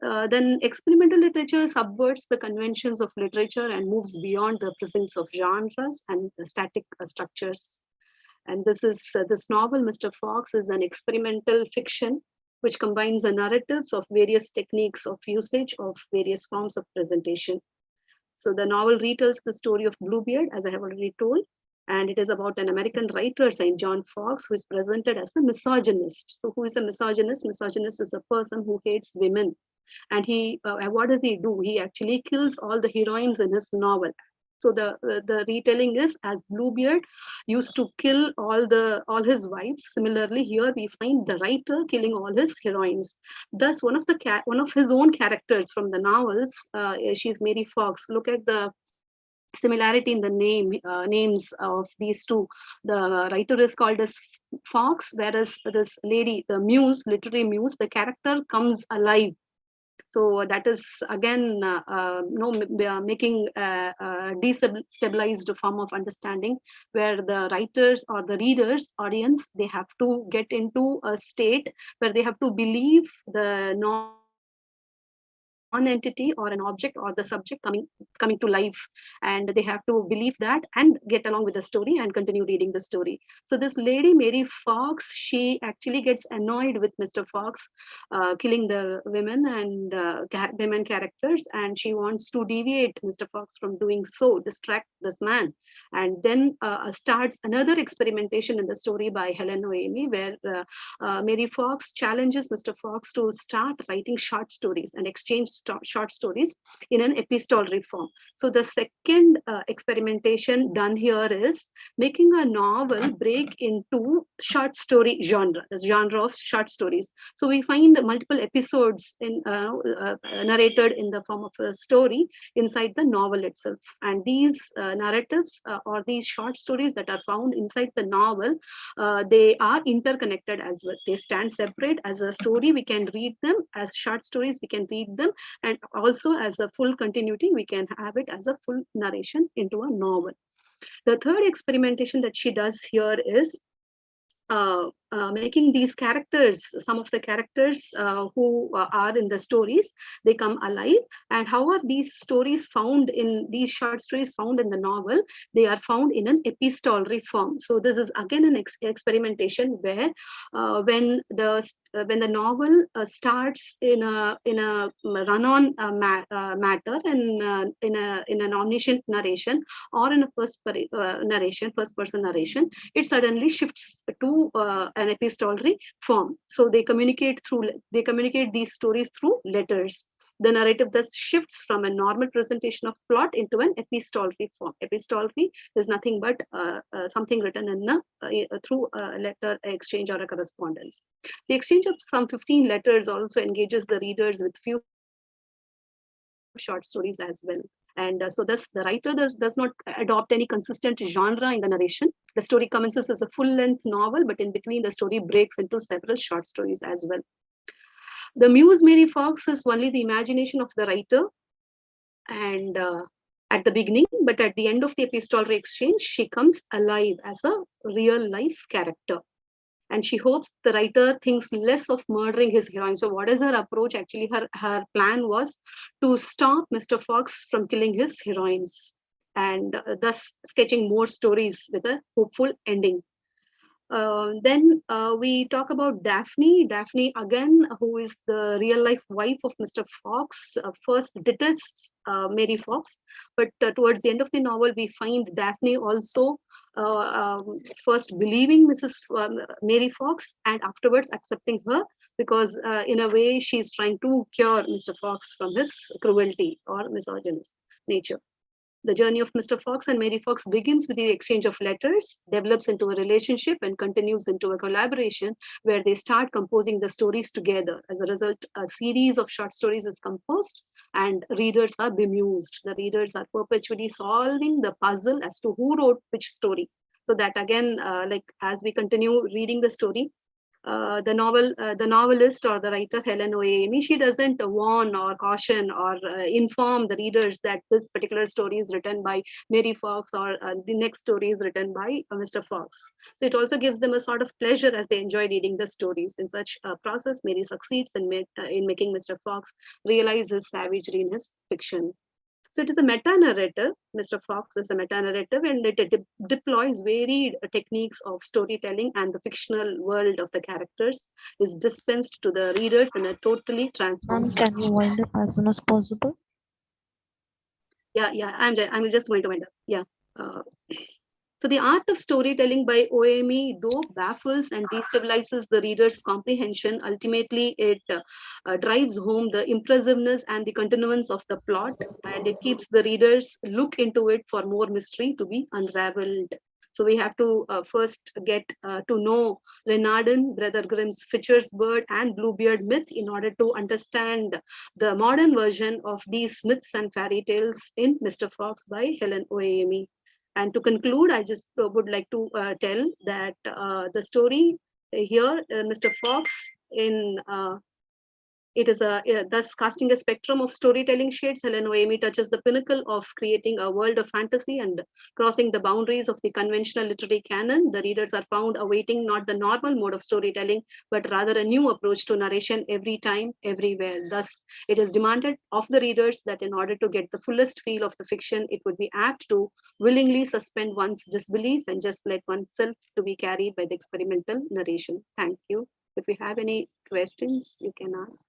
Then experimental literature subverts the conventions of literature and moves beyond the presence of genres and static structures. And this novel, Mr. Fox, is an experimental fiction which combines the narratives of various techniques of usage of various forms of presentation. So the novel retells the story of Bluebeard, as I have already told, and it is about an American writer, St. John Fox, who is presented as a misogynist. So who is a misogynist? Misogynist is a person who hates women. And he, what does he do? He actually kills all the heroines in his novel. So the retelling is, as Bluebeard used to kill all his wives, similarly here we find the writer killing all his heroines. Thus, one of his own characters from the novels, she's Mary Fox. Look at the similarity in the names of these two. The writer is called as Fox, whereas this lady, the muse, literary muse, the character comes alive. So that is again making a destabilized form of understanding, where the writers or the readers, audience, they have to get into a state where they have to believe the non-entity or an object or the subject coming to life, and they have to believe that and get along with the story and continue reading the story. So this lady Mary Fox, she actually gets annoyed with Mr. Fox killing the women and women characters, and she wants to deviate Mr. Fox from doing so, distract this man. And then starts another experimentation in the story by Helen Noemi, where Mary Fox challenges Mr. Fox to start writing short stories and exchange short stories in an epistolary form. So the second experimentation done here is making a novel break into short story genre, the genre of short stories. So we find multiple episodes in narrated in the form of a story inside the novel itself. And these narratives or these short stories that are found inside the novel, they are interconnected as well. They stand separate. As a story, we can read them. As short stories, we can read them. And also as a full continuity, we can have it as a full narration into a novel. The third experimentation that she does here is making these characters, some of the characters who are in the stories, they come alive. And how are these stories found in these short stories found in the novel? They are found in an epistolary form. So this is again an experimentation where when the novel starts in a run-on matter and in an omniscient narration or in a first person narration, it suddenly shifts to an epistolary form. So they communicate these stories through letters. The narrative thus shifts from a normal presentation of plot into an epistolary form. Epistolary is nothing but something written in through a letter exchange or a correspondence. The exchange of some 15 letters also engages the readers with few short stories as well. And so thus the writer does not adopt any consistent genre in the narration. The story commences as a full-length novel, but in between the story breaks into several short stories as well. The muse Mary Fox is only the imagination of the writer, and at the beginning, but at the end of the epistolary exchange, she comes alive as a real life character. And she hopes the writer thinks less of murdering his heroine. So what is her approach? Actually, her plan was to stop Mr. Fox from killing his heroines, and thus sketching more stories with a hopeful ending. Then we talk about Daphne. Daphne, again, who is the real life wife of Mr. Fox, first detests Mary Fox, but towards the end of the novel, we find Daphne also first believing Mary Fox and afterwards accepting her, because in a way she's trying to cure Mr. Fox from his cruelty or misogynist nature. The journey of Mr. Fox and Mary Fox begins with the exchange of letters, develops into a relationship, and continues into a collaboration where they start composing the stories together. As a result, a series of short stories is composed, and readers are bemused. The readers are perpetually solving the puzzle as to who wrote which story. So that again, like as we continue reading the story, the novelist or the writer Helen Oemi, she doesn't warn or caution or inform the readers that this particular story is written by Mary Fox or the next story is written by Mr. Fox. So it also gives them a sort of pleasure as they enjoy reading the stories. In such a process, Mary succeeds in making Mr. Fox realize his savagery in his fiction. So it is a meta-narrative. Mr. Fox is a meta-narrative, and it deploys varied techniques of storytelling, and the fictional world of the characters is dispensed to the readers in a totally transformed Ma'am, can you wind up as soon as possible? Yeah, I'm just going to wind up. Yeah. Uh, so the art of storytelling by OME, though baffles and destabilizes the reader's comprehension, ultimately it drives home the impressiveness and the continuance of the plot, and it keeps the readers look into it for more mystery to be unraveled. So we have to first get to know Renaudin, Brother Grimm's Fitcher's Bird and Bluebeard myth in order to understand the modern version of these myths and fairy tales in Mr. Fox by Helen Oemi. And to conclude, I just would like to tell that the story here, Mr. Fox in it is thus casting a spectrum of storytelling shades. Helen Oemi touches the pinnacle of creating a world of fantasy and crossing the boundaries of the conventional literary canon. The readers are found awaiting not the normal mode of storytelling, but rather a new approach to narration every time, everywhere. Thus, it is demanded of the readers that in order to get the fullest feel of the fiction, it would be apt to willingly suspend one's disbelief and just let oneself to be carried by the experimental narration. Thank you. If you have any questions, you can ask.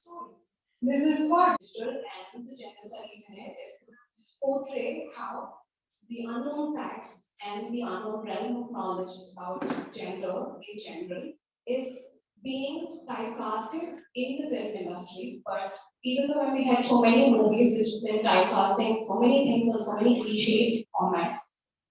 stories. This is what digital and the gender studies in it is to portray how the unknown facts and the unknown realm of knowledge about gender in general is being typecasted in the film industry. But even though when we had so many movies which have been typecasting so many things on so many cliche formats,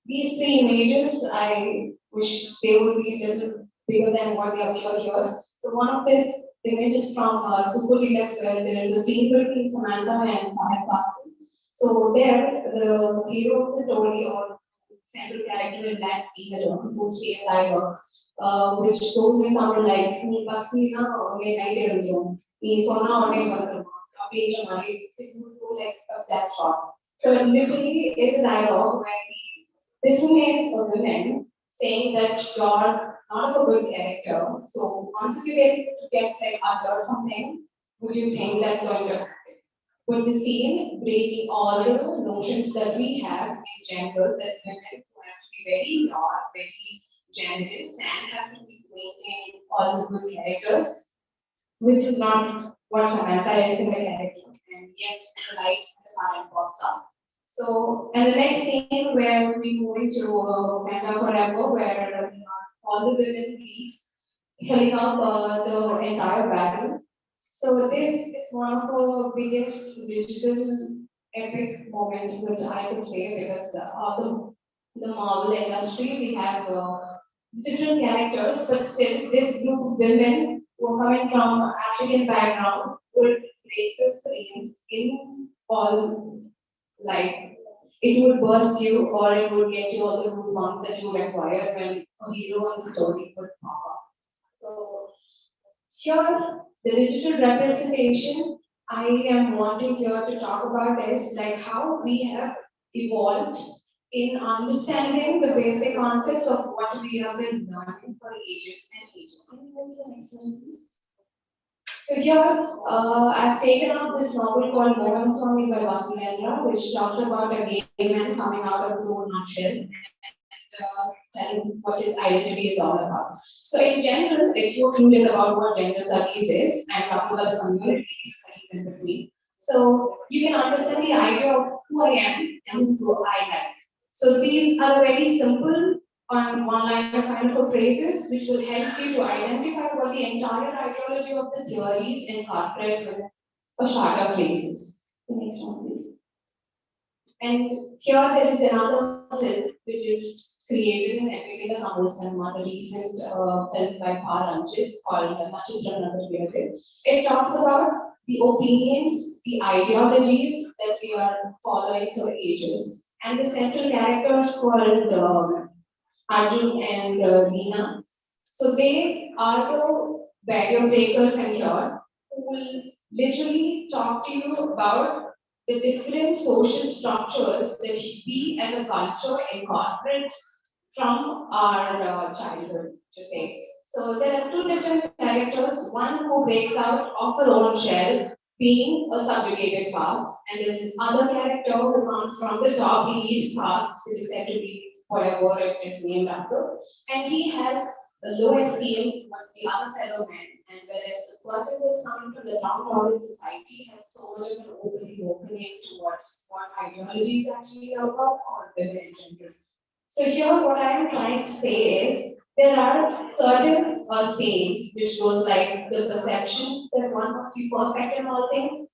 these three images, I wish they would be a little bigger than what they appear here. So one of this image is from Super Deluxe where there is a scene between Samantha and Fahad Faasil. So there, the hero of the story or central character in that scene alone, who's staying alive, which goes in something like, "Nee Pasmina or Nee Night Erosion, Nee Sona or Nee Varatama, Page Amari," it would go like that short. So it literally is a dialogue where he designates a woman saying that you're not a good character. So once you get like under something, would you think that's going to happen? With the scene breaking all the notions that we have in general that women who has to be very pure, very generous, and have to be maintaining all the good characters, which is not what Samantha is in the character, and yet the light and the fire pops up. So, and the next scene where we move into Wakanda Forever, where all the women leads heading up the entire battle. So this is one of the biggest digital epic moments which I could say because the Marvel industry we have different characters, but still this group of women who are coming from African background would break the screens in all like it would burst you or it would get you all the goosebumps that you require when a hero on the story would pop up. So here, the digital representation I am wanting here to talk about is like how we have evolved in understanding the basic concepts of what we have been learning for ages and ages. Can you go to the next one, please? So here, I've taken up this novel called Mohan Swami by Vasudendra, which talks about a gay man coming out of his own nutshell and telling what his identity is all about. So in general, if you're clueless about what gender studies is, I'm talking about the community studies in between. So you can understand the idea of who I am and who I like. So these are very simple on one-liner kind of phrases which will help you to identify what the entire ideology of the theories incorporate with a shorter phrases. The next one, please. And here there is another film which is created in Epic the Tamil cinema, the recent film by Paranjit called Nachitra Nagarvirathil. It talks about the opinions, the ideologies that we are following for ages. And the central characters called Arjun and Neena. So they are the barrier breakers and here who will literally talk to you about the different social structures that we as a culture incorporate from our childhood, to say. So there are two different characters, one who breaks out of her own shell, being a subjugated caste, and there's this other character who comes from the top elite caste, which is said to be whatever it is named after, and he has a low esteem towards the other fellow men, and whereas the person who's coming from the downtrodden society has so much of an opening towards what ideology is actually about or women in general. So here what I am trying to say is there are certain sayings which goes like the perceptions that one must be perfect in all things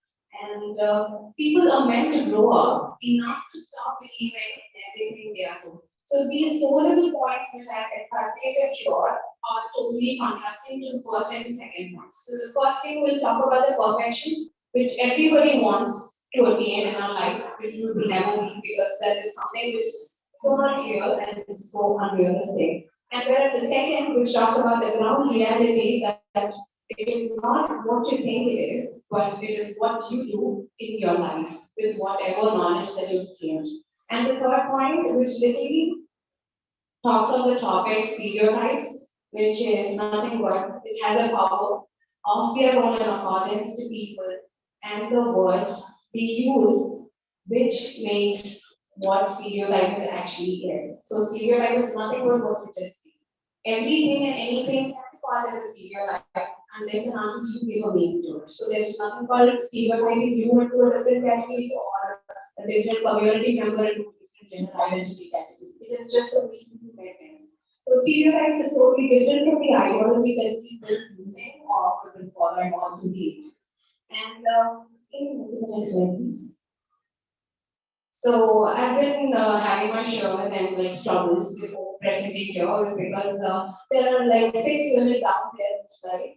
and people are meant to grow up enough to stop believing everything they are told. So these four little points which I have calculated here are totally contrasting to the first and the second ones. So the first thing we'll talk about the perfection which everybody wants to attain in our life, which we will never be because that is something which is so much real and so unrealistic. And whereas the second, which talks about the ground reality that it is not what you think it is, but it is what you do in your life with whatever knowledge that you've gained. And the third point, which literally talks on the topic stereotypes, which is nothing but it has a power of their own in accordance to people and the words they use, which makes what stereotypes actually is. So stereotype is nothing but what you just see. Everything and anything can be called as a stereotype unless and until you give a meaning to it. So there's nothing called stereotyping you into a different category or a different community member into a different gender identity category. It is just a way to make things. So stereotypes is totally different from the ideology that we've been using or we've been following all through the ages. And in the next slide, please. So I've been having my shows and like struggles before presenting here is because there are like 6 women down there in this slide.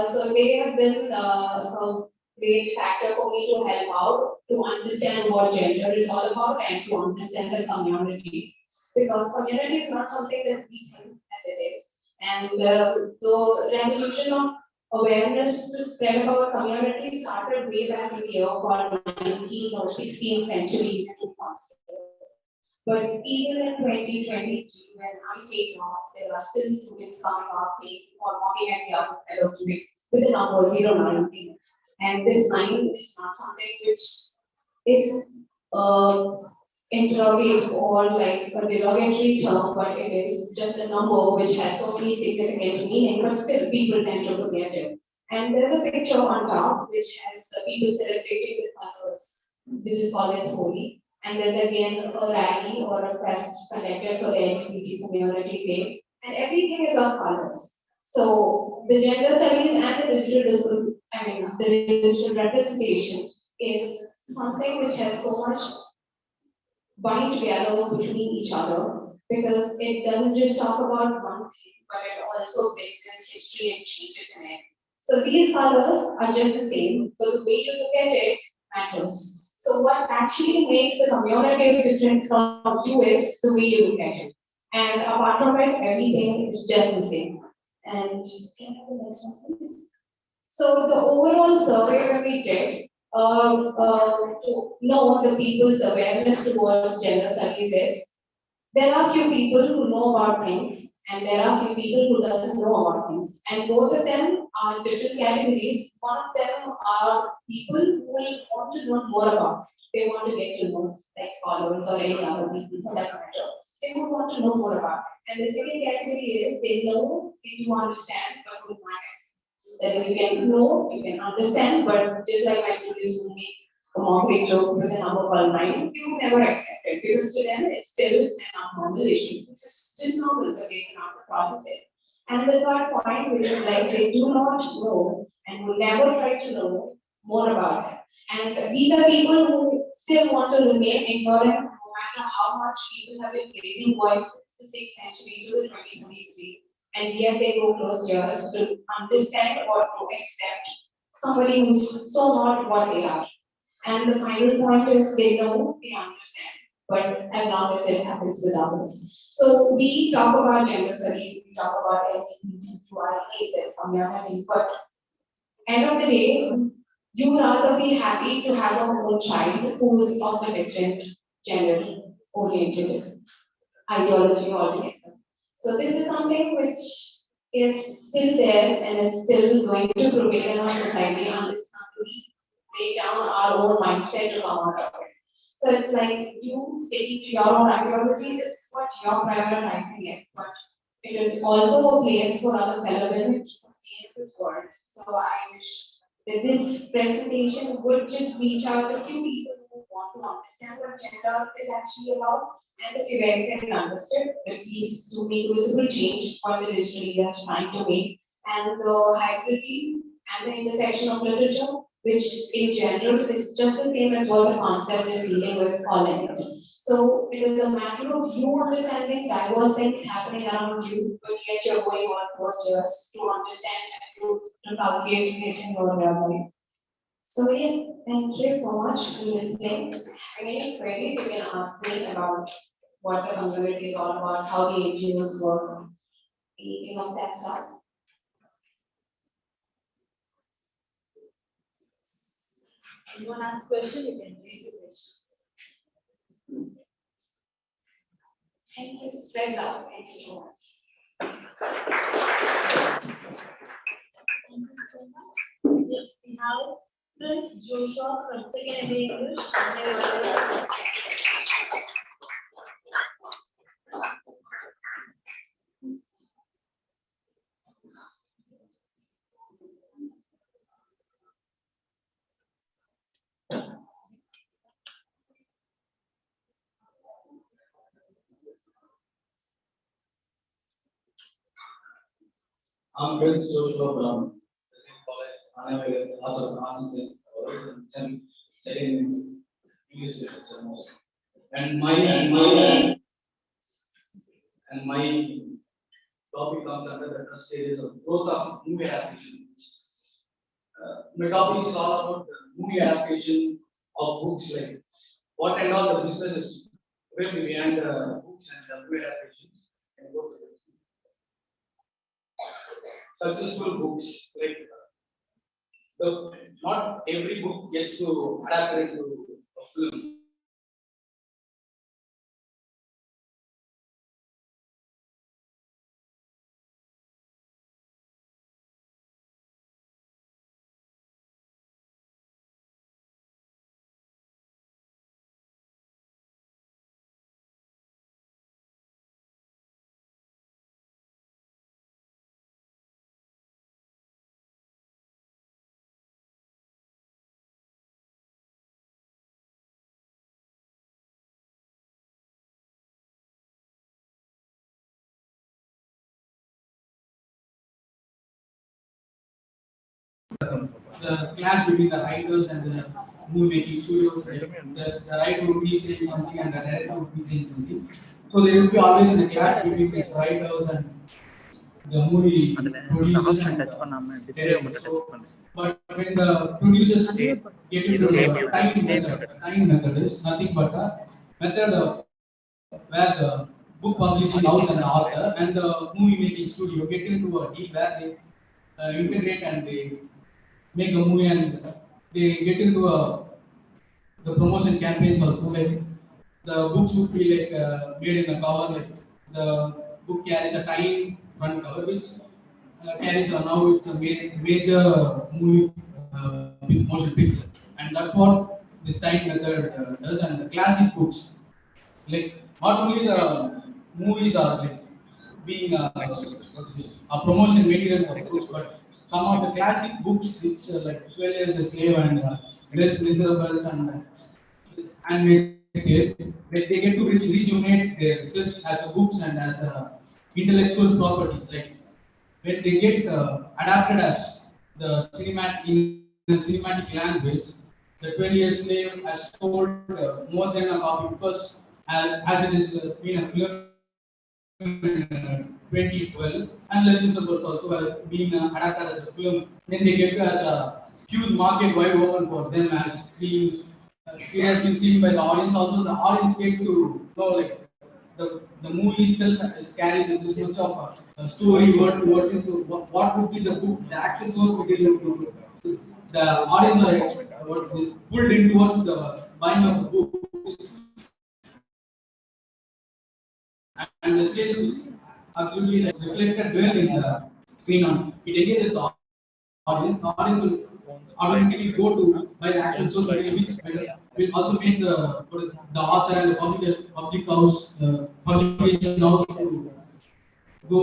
So they have been a great factor for me to help out to understand what gender is all about and to understand the community. Because community is not something that we think as it is. And the revolution of awareness to spread about community started way back in the year called 19th or 16th century. But even in 2023, when I take class, there are still students coming out saying or mocking at the other fellow student with the number 09 in it. And this 9 is not something which is interrogate or like a derogatory term, but it is just a number which has so many significant meaning, but still people tend to forget it. And there's a picture on top which has people celebrating with colors, which is called as Holi. And there's again a rally or a fest conducted for the LGBT community day, and everything is of colors. So the gender studies and the the digital representation is something which has so much bind together between each other because it doesn't just talk about one thing, but it also brings in history and changes in it. So these colors are just the same, but the way you look at it matters. So what actually makes the community different from you is the way you look at it. And apart from it, everything is just the same. And can I have the next one, please? So the overall survey that we did to know the people's awareness towards gender studies is there are few people who know about things and there are few people who doesn't know about things. And both of them are different categories. One of them are people who will want to know more about it. They want to get to know, like scholars or any other people for that matter. They would want to know more about it. And the second category is they know, they do understand, but would not accept. That is, you can know, you can understand, but just like my students who make a mockery joke with a number called 9, they would never accept it because to them it's still an abnormal issue. It's just normal, but they cannot process it. And the third point, which is like they do not know and will never try to know more about it. And these are people who still want to remain ignorant no matter how much people have been raising voice since the 6th century to the 2023. And yet they go close ears to understand or to accept somebody who's so not what they are. And the final point is they know, they understand, but as long as it happens with others. So we talk about gender studies, we talk about LGBTQIA community, but end of the day, you rather be happy to have a own child who is of a different gender oriented ideology altogether. So this is something which is still there and it's still going to prevail in our society unless we break down our own mindset to come out of it. So it's like you sticking to your own ideology is what you're prioritizing it, but it is also a place for other fellow women to sustain this world. So I wish that this presentation would just reach out to few people who want to understand what gender is actually about. And if you guys can understand, at least to make visible change on the history that's trying to make, and the hybridity and the intersection of literature, which in general is just the same as what the concept is dealing with all in it. So it is a matter of you understanding diverse things happening around you, but yet you're going on first years to understand and to calculate it in your way. So yes, thank you so much for listening. Any queries you can ask me about what the community is all about, how the NGOs work, anything of that sort. You want to ask questions, you can raise your questions. Thank you, spread out. Thank you so much. Thank you so much. Yes, we have Prince Joshua from second English. I'm Prince Joshua from the same college. I'm a Arts and Science, second English literature. And my topic comes under the trust areas of growth of movie adaptation. My topic is all about the movie adaptation of books, like what and all the businesses will be behind the books and the movie adaptations and go to successful books. Like not every book gets to adapt into a film. The clash between the writers and the movie making studios, right? The writer would be saying something and the director would be saying something. So there will be always a clash between these writers and the movie producers and directors. But when the producers get into the time method is nothing but a method of where the book publishing house and the author and the movie making studio get into a deal where they integrate and they make a movie and they get into the promotion campaigns also. Like the books would be like made in a cover, like the book carries a tiny front cover which carries a now it's a major movie motion picture, and that's what this type method does. And the classic books, like not only the movies are like being what is it, a promotion material for books, but some of the classic books which like 12 Years a Slave and Les Miserables and like they get to rejuvenate their research as a books and as intellectual properties. Like when they get adapted as the cinematic in the cinematic language, the 12 Years Slave has sold more than a copy because as it is been a film in 2012, and Les Miserables also has been adapted as a film. Then they get as a huge market wide open for them as being it has been seen by the audience. Also, the audience get to know like the movie itself carries this much of a story word to word. So what would be the book? The action source would be the audience are pulled in towards the buying of the books, and the sales is actually reflected well in the screen. On it engages the audience. The audience will automatically go to buy the action source, which will also make the author and the public house publication house to go.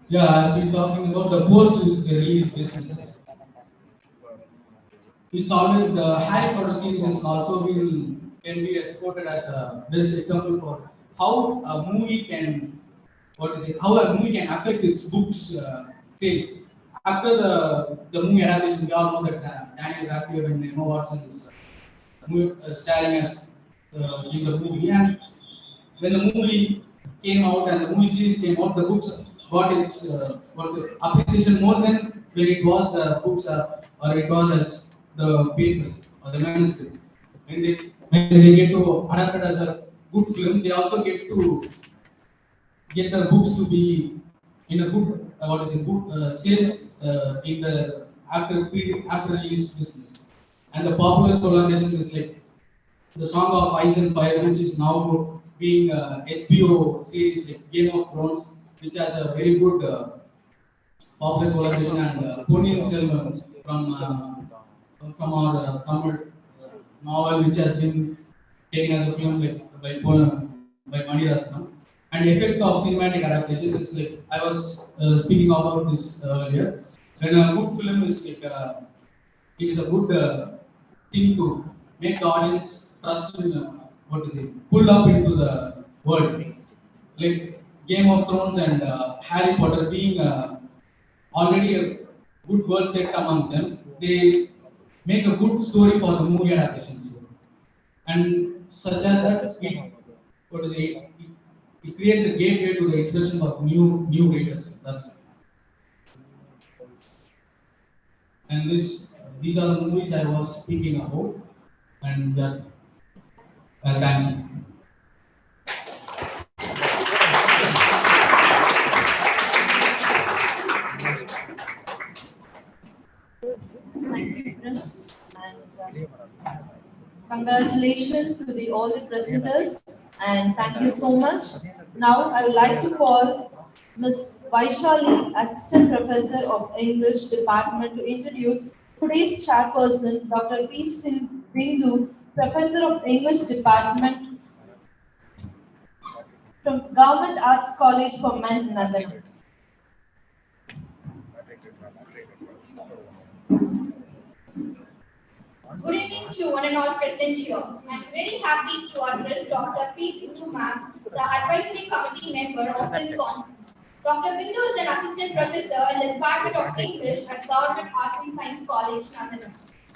Yeah, as we're talking about the post-release business, it's always the Harry Potter series is also can be exported as a best example for how a movie can how a movie can affect its books sales. After the movie adaptation, we all know that Daniel Radcliffe and Emma Watson is starring as in the movie, and when the movie came out and the movie series came out, the books got its appreciation more than when it was the books or it was as the papers or the manuscript. When they get to adapt it as a good film, they also get to get the books to be in a good good sales in the after release business. And the popular collaboration is like the Song of Ice and Fire, which is now being HBO series like Game of Thrones, which has a very good popular collaboration, and Ponniyin Selvan from our Tamil novel, which has been taken as a film by Mani Ratnam. And effect of cinematic adaptation is like I was speaking about this earlier. When a good film is like it is a good thing to make the audience trust in pulled up into the world. Like Game of Thrones and Harry Potter being already a good world set among them, they make a good story for the movie adaptation. And such as that, it creates a gateway to the introduction of new readers. And these are the movies I was speaking about, and thank you. Thank you, Prince. And congratulations to all the presenters, and thank you so much. Now I would like to call Ms. Vaishali, Assistant Professor of English Department, to introduce today's chairperson, Dr. P. Bindu, Professor of English Department from Government Arts College for Men, London. Good evening to one and all present here. I am very happy to address Dr. P. Bindu ma'am, the advisory committee member of this conference. Dr. Bindu is an assistant professor in the Department of English at Government Arts and Science College, London.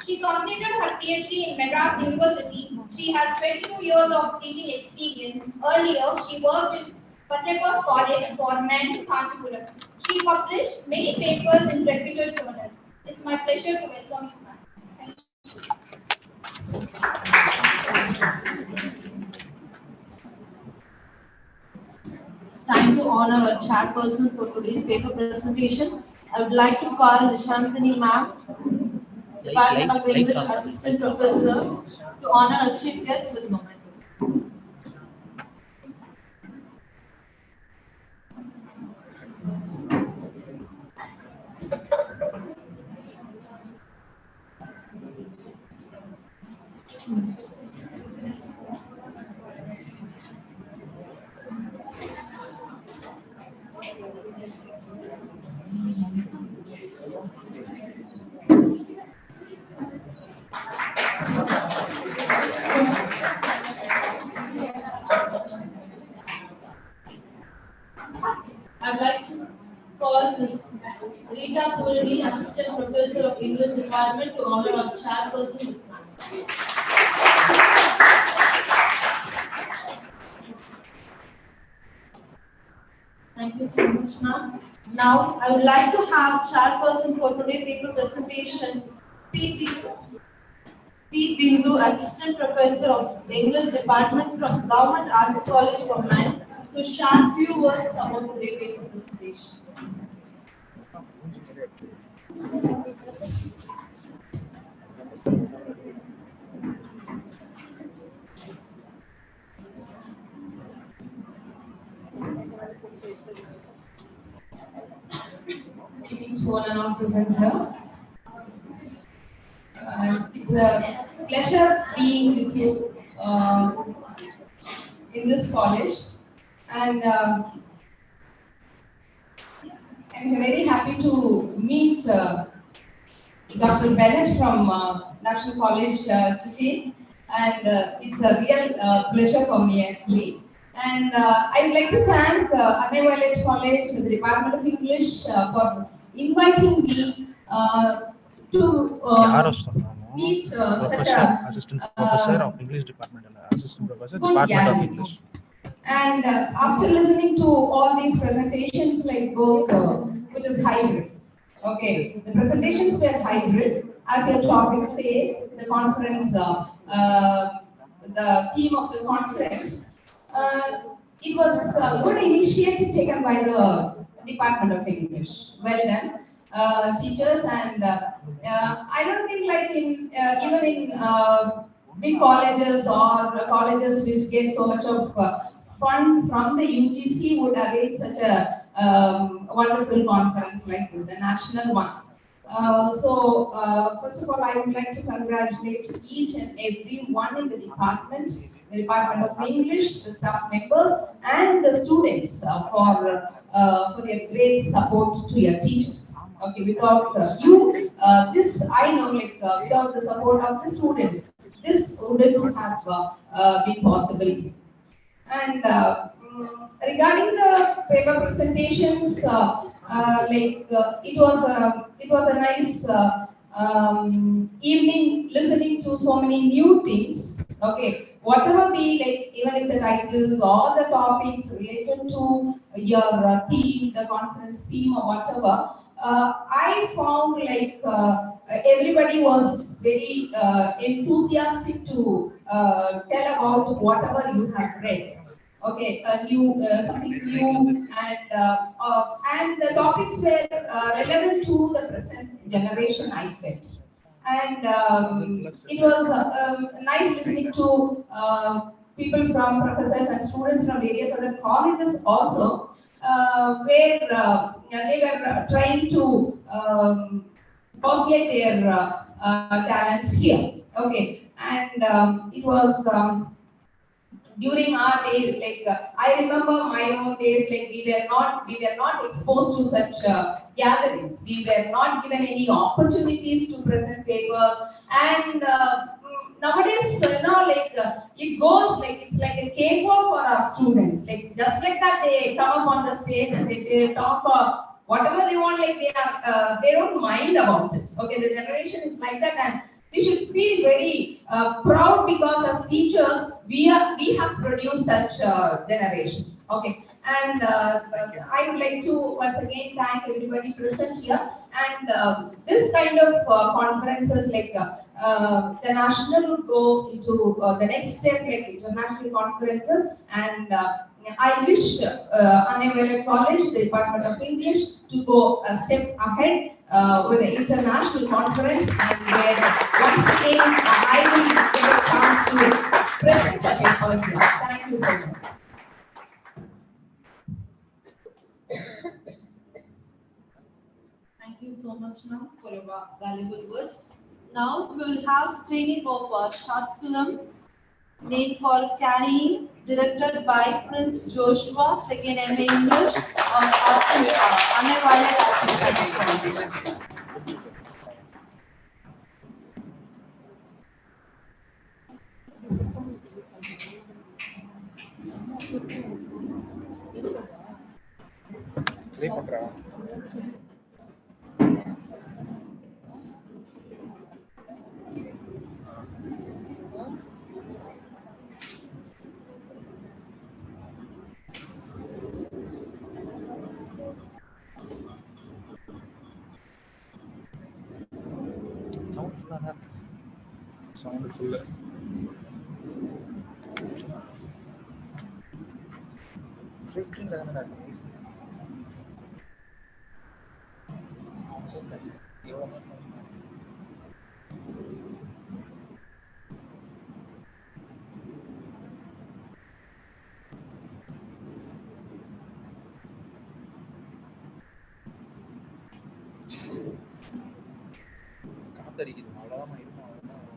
She completed her PhD in Madras University. She has 22 years of teaching experience. Earlier, she worked in Patrick's College for Men, Kanchipuram. She published many papers in reputed journals. It's my pleasure to welcome you, ma'am. It's time to honor our chairperson for today's paper presentation. I would like to call Nishantini ma'am, Department of English Assistant Professor, to honor our chief guest with momentum. I'd like to call Ms. Rita Purani, Assistant Professor of English Department, to honor our chairperson. Thank you so much, ma'am. Now, I would like to have chairperson for today's paper presentation, P. Bindu, Assistant Professor of English Department from Government Arts College for Men, to share few words about today's paper presentation. To one and all present here. It's a pleasure being with you in this college, and I'm very happy to meet Dr. Bennett from National College today, and it's a real pleasure for me actually. And I would like to thank Anna Violet College, the Department of English, for inviting me to meet such a Assistant Professor of English Department, Assistant Professor, good Department of gathering. English. And after listening to all these presentations, like both, which is hybrid. Okay, the presentations were hybrid, as your topic says, the conference, the theme of the conference. It was a good initiative taken by the Department of English. Well done, teachers, and I don't think like in even in big colleges or colleges which get so much of fund from the UGC would arrange such a wonderful conference like this, a national one. First of all, I would like to congratulate each and every one in the Department of English, the staff members, and the students for their great support to your teachers. Okay, without you, this I know, like without the support of the students, this wouldn't have been possible. And regarding the paper presentations, it was a nice evening listening to so many new things. Okay, whatever be like, even if the titles or the topics related to your theme, the conference theme or whatever, I found everybody was very enthusiastic to tell about whatever you have read. Okay, something new, and the topics were relevant to the present generation, I felt. And it was nice listening to people from professors and students from various other colleges also, where they were trying to postulate their talents here. Okay, and it was during our days, I remember my own days, like we were not exposed to such gatherings. We were not given any opportunities to present papers, and nowadays, it goes like it's like a cakewalk for our students. Like just like that, they come up on the stage and they talk whatever they want. Like they don't mind about it. Okay, the generation is like that, and we should feel very proud because as teachers, we have produced such generations. Okay, and I would like to once again thank everybody present here. And this kind of conferences, the national would go into the next step, like international conferences, and I wish Anna College, the Department of English, to go a step ahead with the international conference, and where once again I will get a chance to present the papers here. Thank you so much. Thank you so much, ma'am, for your valuable words. Now we will have screening of a short film name called Carrying, directed by Prince Joshua, second MA English, of Undivided African. Play பண்றா sound ஃபுல்லா தான் இருக்கு sound ஃபுல்லா full ஸ்கிரீன்ல தானடா இருக்கு காத்தடிக்குது அவ்வளோதான் இருக்கும் அவ்வளோதான்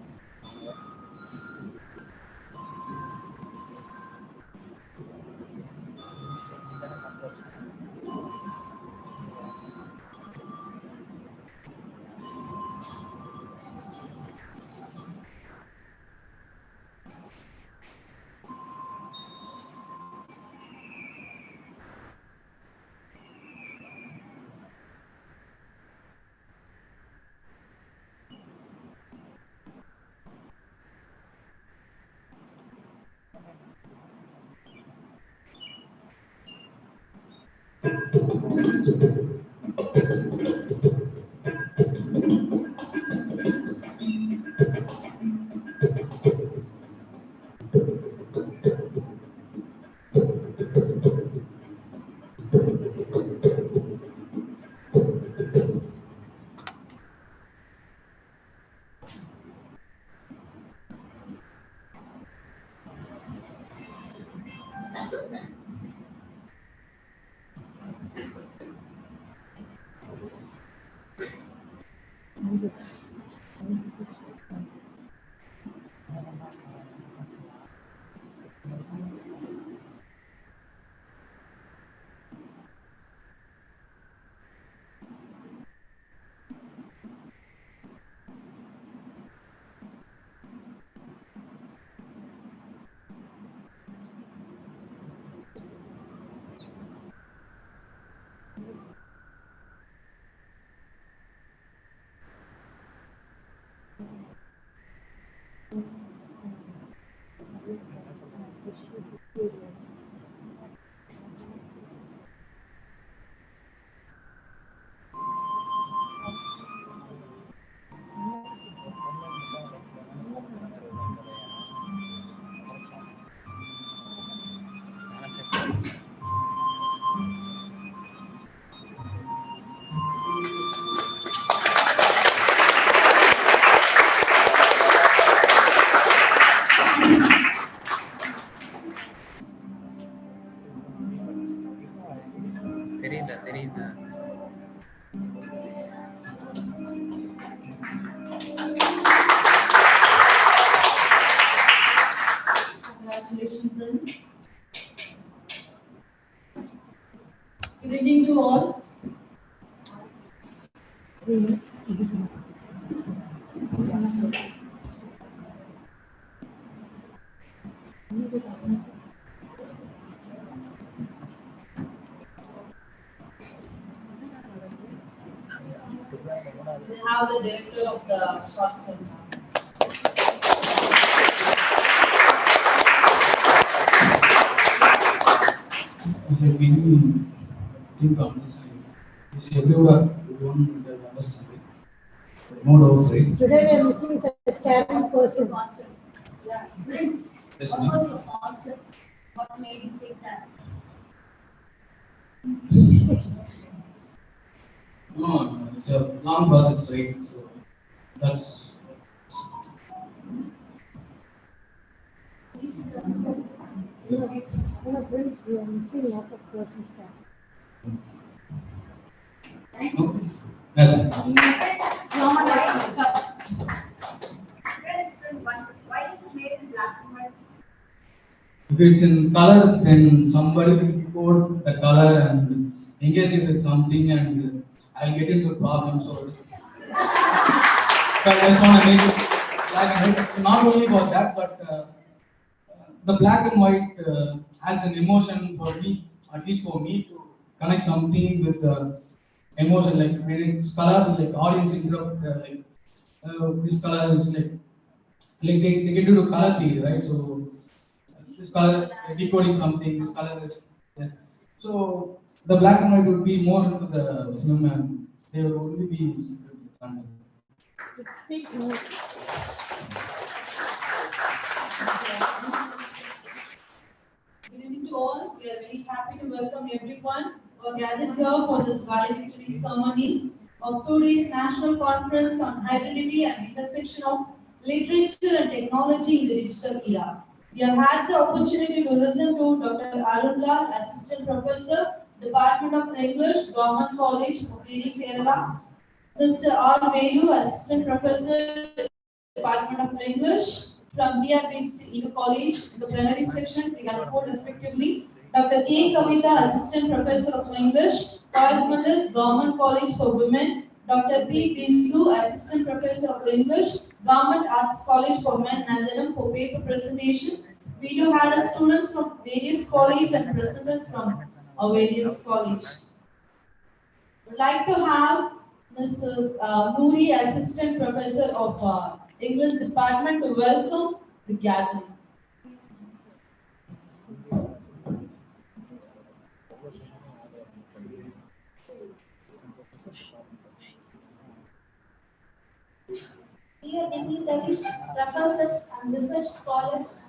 you all. We have the director of the short film. If we think on this, everyone will understand it. No doubt, right? Today we are missing such caring person. Yes, What was the concept? What made you think that? no, it's a long process, right? So that's No, friends, we are missing lot of persons. Why is it made in black and white? if it's in color, then somebody will put the color and engage it with something, and I'll get into a problem. So I just want to make it black and white. Not only for that, but the black and white has an emotion for me, at least for me, to connect something with emotion. Like when it's color, like audience interrupt, this color is like they get into color theory, right? So this color decoding something, this color is yes. So the black and white would be more into the film, and they would only be Speak more. Good evening to all. We are very happy to welcome everyone who are gathered here for this valedictory ceremony of today's national conference on hybridity and intersection of literature and technology in the digital era. We have had the opportunity to listen to Dr. Arun Lal, Assistant Professor, Department of English, Government College, Mukeri, Kerala, Mr. R. Velu, Assistant Professor, Department of English, from BRPC College, the plenary section, we can report respectively. Dr. A. Kavita, Assistant Professor of English, Correspondence, Government College for Women. Dr. B. Bindu, Assistant Professor of English, Government Arts College for Men, Nandalam, for paper presentation. We do have students from various colleges and presenters from various colleges. Would like to have Mrs. Noori, Assistant Professor of English Department, to welcome the gathering. Dear dignitaries, professors, and research scholars,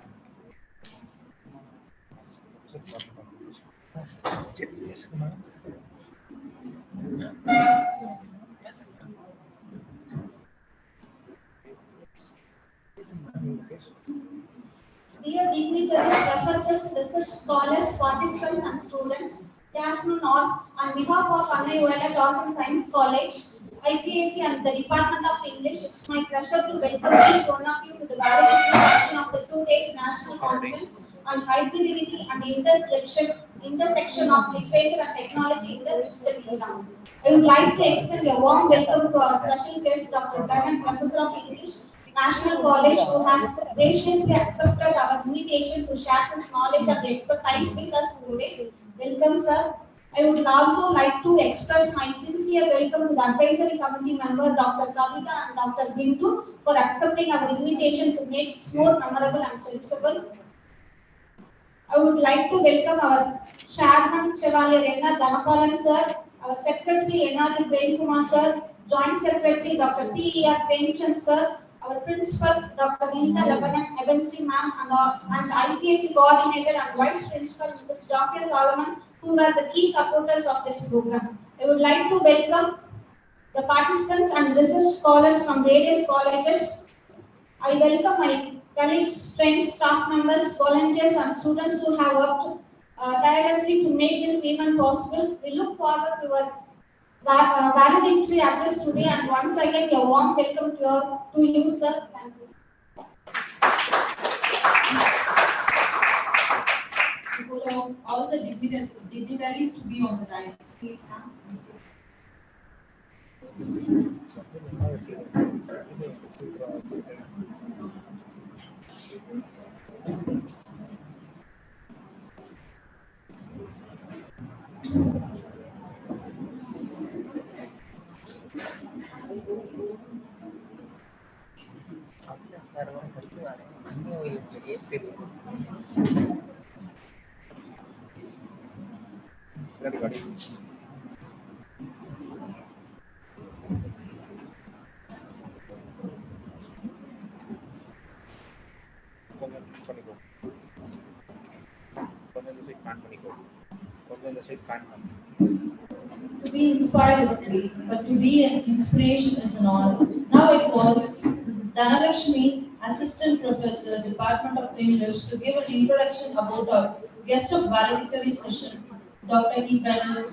dear dignitaries, professors, research scholars, participants, and students, good afternoon all. On behalf of Anna Uella Arts and Science College, IPAC, and the Department of English, it's my pleasure to welcome each one of you to the valedictory function of the 2 days national conference on hybridity and intersection of literature and technology in the digital era. I would like to extend a warm welcome to our special guest, Dr. Brennan, Professor of English, National College, who has graciously accepted our invitation to share his knowledge and expertise with us today. Welcome, sir. I would also like to express my sincere welcome to the advisory committee member, Dr. Kavita and Dr. Bindu, for accepting our invitation to make it more memorable and sensible. I would like to welcome our Chairman Chevalier N.R. Dhanapalan sir, our Secretary N.R. Brain Kumar sir, Joint Secretary Dr. P.E.R. Premchand sir, our Principal Dr. Nita Lebanon Evansi ma'am, and IPSC Coordinator and Vice Principal Mrs. Dr. Solomon, who are the key supporters of this program. I would like to welcome the participants and research scholars from various colleges. I welcome my colleagues, friends, staff members, volunteers, and students who have worked tirelessly to make this event possible. We look forward to your valedictory address today, and once again, a warm welcome to you, sir. Thank you. Before all the dignitaries to be on the dais. Please stand. To be inspired is great, but to be an inspiration is an honor. Now I call Mrs. Dhanalakshmi, Assistant Professor, Department of English, to give an introduction about our guest of valedictory session, Dr. E. Bennett.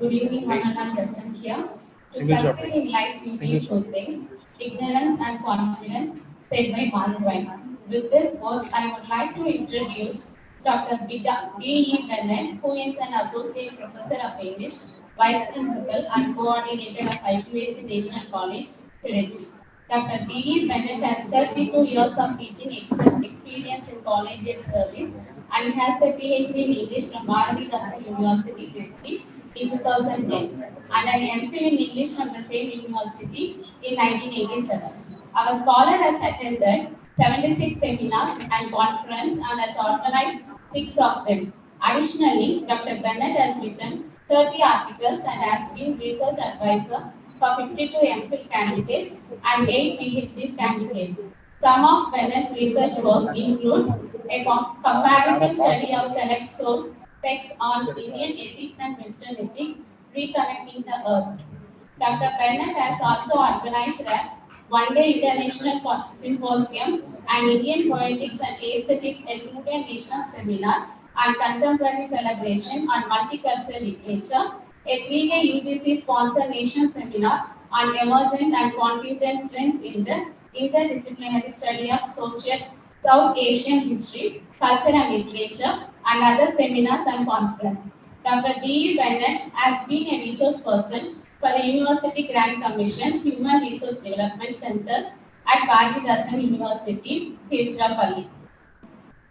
Good evening, one and all present here. To succeed in life, you need two things: ignorance and confidence, said by Mark Twain. With this words, I would like to introduce Dr. B.E. Bennett, who is an Associate Professor of English, Vice Principal and Coordinator of IQAC National College, Trichy. Dr. B.E. Bennett has 32 years of teaching experience in collegiate service and has a PhD in English from Bharathidasan University, Trichy in 2010 and an MPhil in English from the same university in 1987. Our scholar has attended 76 seminars and conferences and has organized 6 of them. Additionally, Dr. Bennett has written 30 articles and has been research advisor for 52 MPhil candidates and 8 PhD candidates. Some of Bennett's research work include a comparative study of select source texts on Indian ethics and Western ethics, reconnecting the earth. Dr. Bennett has also organized a one-day international symposium and Indian poetics and aesthetics included national seminar and contemporary celebration on multicultural literature, a 3-day UGC-sponsored national seminar on emergent and contingent trends in the interdisciplinary study of South Asian history, culture and literature, and other seminars and conferences. Dr. D. Bennett has been a resource person for the University Grant Commission Human Resource Development Centers at Bharathidasan University, Tiruchirappalli.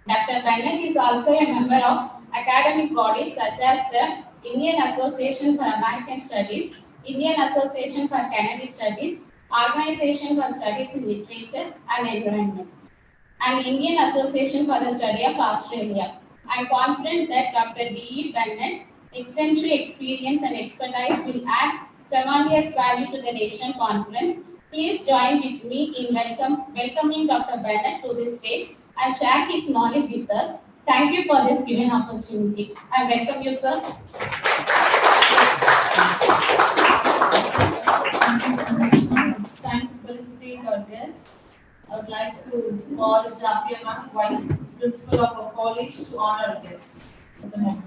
Dr. Bennett is also a member of academic bodies such as the Indian Association for American Studies, Indian Association for Canadian Studies, Organization for Studies in Literature and Environment, and Indian Association for the Study of Australia. I am confident that Dr. D. Bennett, extensive experience and expertise will add tremendous value to the national conference. Please join with me in welcoming Dr. Bennett to this stage and share his knowledge with us. Thank you for this given opportunity. I welcome you, sir. It's time to felicitate our guests. I would like to call Jafiana, Vice Principal of our college, to honor our guests at the moment.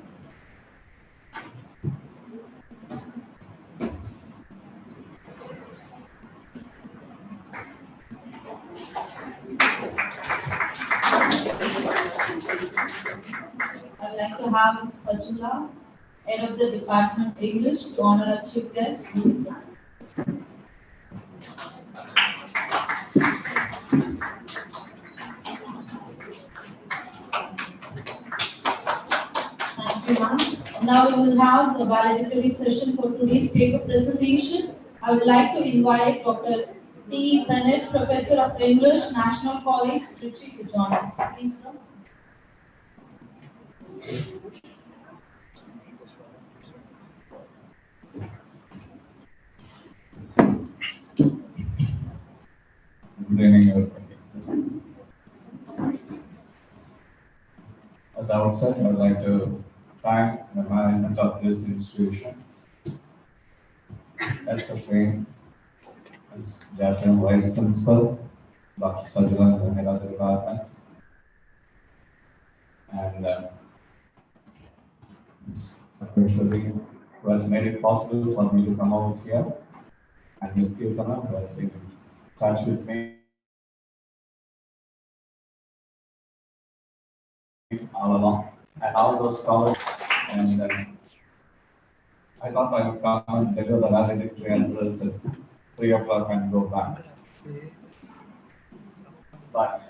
I would like to have Ms. Sajula, Head of the Department of English, to honor our chief guest. Now we will have the valedictory session for today's paper presentation. I would like to invite Dr. T. Bennett, Professor of English, National College, Trichy, to join us. Please, sir. Good evening, everybody. At the outset, I would like to thank the management of this institution, especially as the acting Vice Principal, Dr. Sajalan, the head of the department, and Secretary, who has made it possible for me to come out here, and Ms. Kirtana, who has been in touch with me all along, and all those scholars, and I thought I would come and deliver the valedictory address at 3 o'clock and go back. But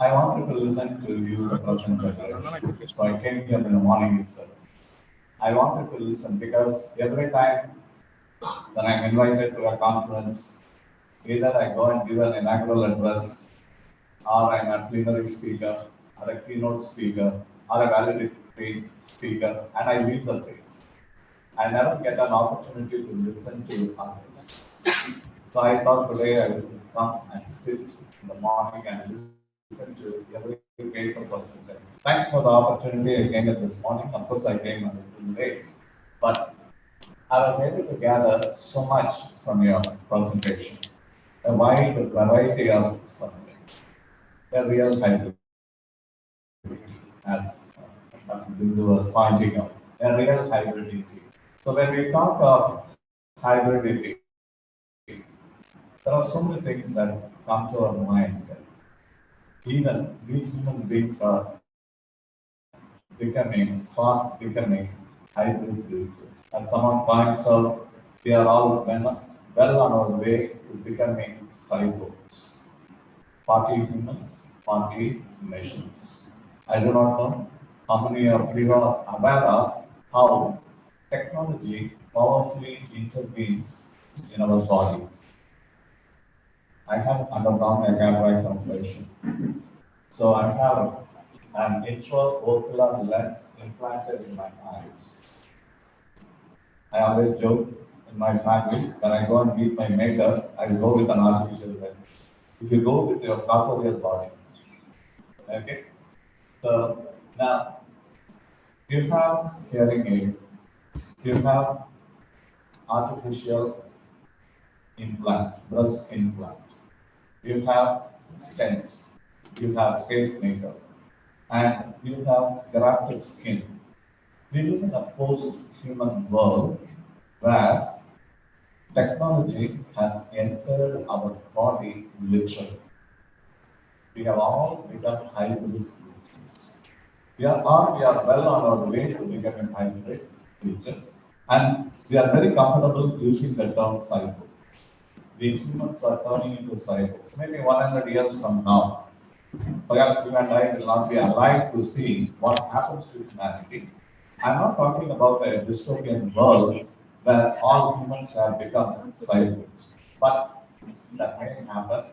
I wanted to listen to you, the present generation. So I came here in the morning itself. I wanted to listen because every time when I'm invited to a conference, either I go and give an inaugural address, or I'm a plenary speaker, or a keynote speaker, or a valedictory speaker, and I leave the place. I never get an opportunity to listen to others. So I thought today I would come and sit in the morning and listen to every paper person. Thanks for the opportunity. I came in this morning. Of course, I came a little late, but I was able to gather so much from your presentation. A wide variety of subjects. A real hybrid, as Dr. Bindu was pointing out. A real hybridity. So when we talk of hybridity, there are so many things that come to our mind. Even we human beings are fast becoming hybrid creatures. As someone points out, we are all well on our way to becoming cyborgs. Partly humans, partly machines. I do not know how many of you are aware of how technology powerfully intervenes in our body. I have undergone a cataract operation. So I have an intraocular lens implanted in my eyes. I always joke in my family, when I go and meet my maker, I go with an artificial lens. If you go with your corporeal body, okay? So now, you have hearing aid, you have artificial implants, breast implants, you have stent, you have pacemaker, and you have grafted skin. We live in a post-human world where technology has entered our body literally. We have all become hybrid creatures. We are well on our way to becoming hybrid creatures, and we are very comfortable using the term cyborg. We humans are turning into cyborgs. Maybe 100 years from now, perhaps you and I will not be alive to see what happens to humanity. I'm not talking about a dystopian world where all humans have become cyborgs, but that may happen.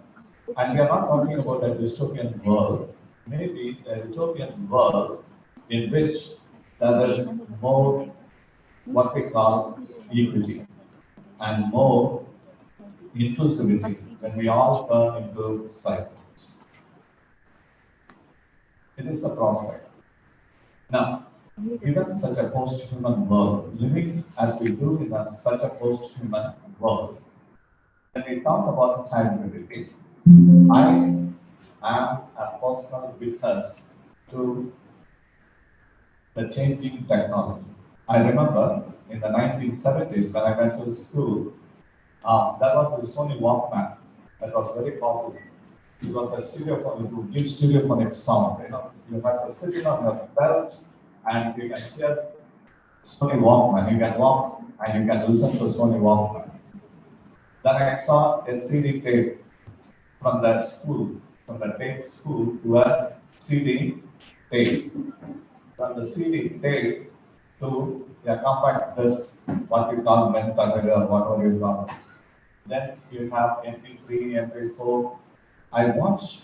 And we are not talking about a dystopian world, maybe a utopian world in which there is more what we call equity and more inclusivity when we all turn into cyborgs. It is a prospect. Now, given such a post-human world, living as we do in such a post-human world, when we talk about hybridity, I am a personal witness to the changing technology. I remember in the 1970s when I went to school, there was the Sony Walkman that was very popular. It was a stereophone, it would give stereophonic sound. You have to sit it on your belt and you can hear Sony Walkman. You can walk and you can listen to Sony Walkman. Then I saw a CD tape from that school, from the tape school to a CD tape. From the CD tape to a compact disc, what we call Mentameter or whatever you call it. Then you have MP3, MP4. I watch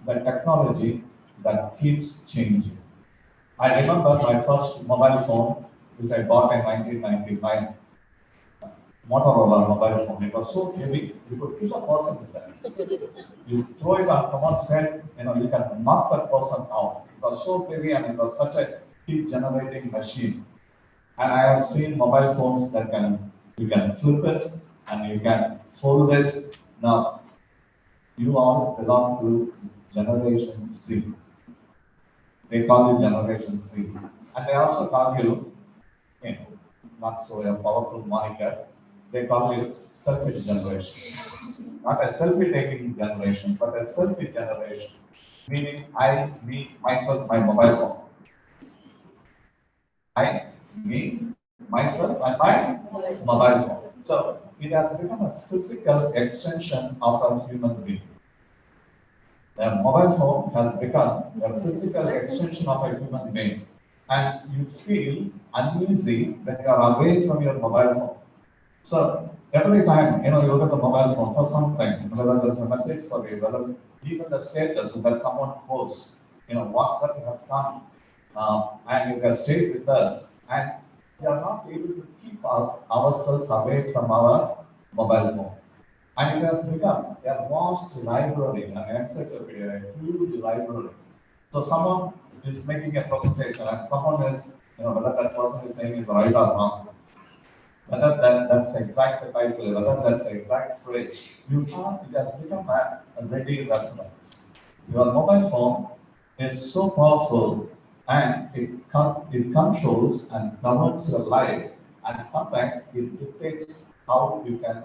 the technology that keeps changing. I remember my first mobile phone, which I bought in 1999, Motorola mobile phone. It was so heavy, you could kill a person with that. You throw it on someone's head, you can knock that person out. It was so heavy and it was such a heat generating machine. And I have seen mobile phones that you can flip it and you can fold it. Now, you all belong to Generation Z. They call you Generation Z. And they also call you, not so a powerful moniker, they call you selfish generation. Not a selfie taking generation, but a selfie generation. meaning I, me, myself, my mobile phone. I, me, myself, and my mobile phone. So it has become a physical extension of a human being. The mobile phone has become a physical extension of a human being. And you feel uneasy when you are away from your mobile phone. So every time you look at the mobile phone for something, whether there's a message for you, whether even the status that someone posts, WhatsApp has come, and you have stayed with us, and we are not able to keep ourselves away from our mobile phone. And it has become a vast library, an encyclopedia, a huge library. So someone is making a presentation and someone is, whether that person is saying is right or wrong, whether that's the exact title, whether that's the exact phrase, it has become a ready reference. Your mobile phone is so powerful and it controls and governs your life, and sometimes it dictates how you can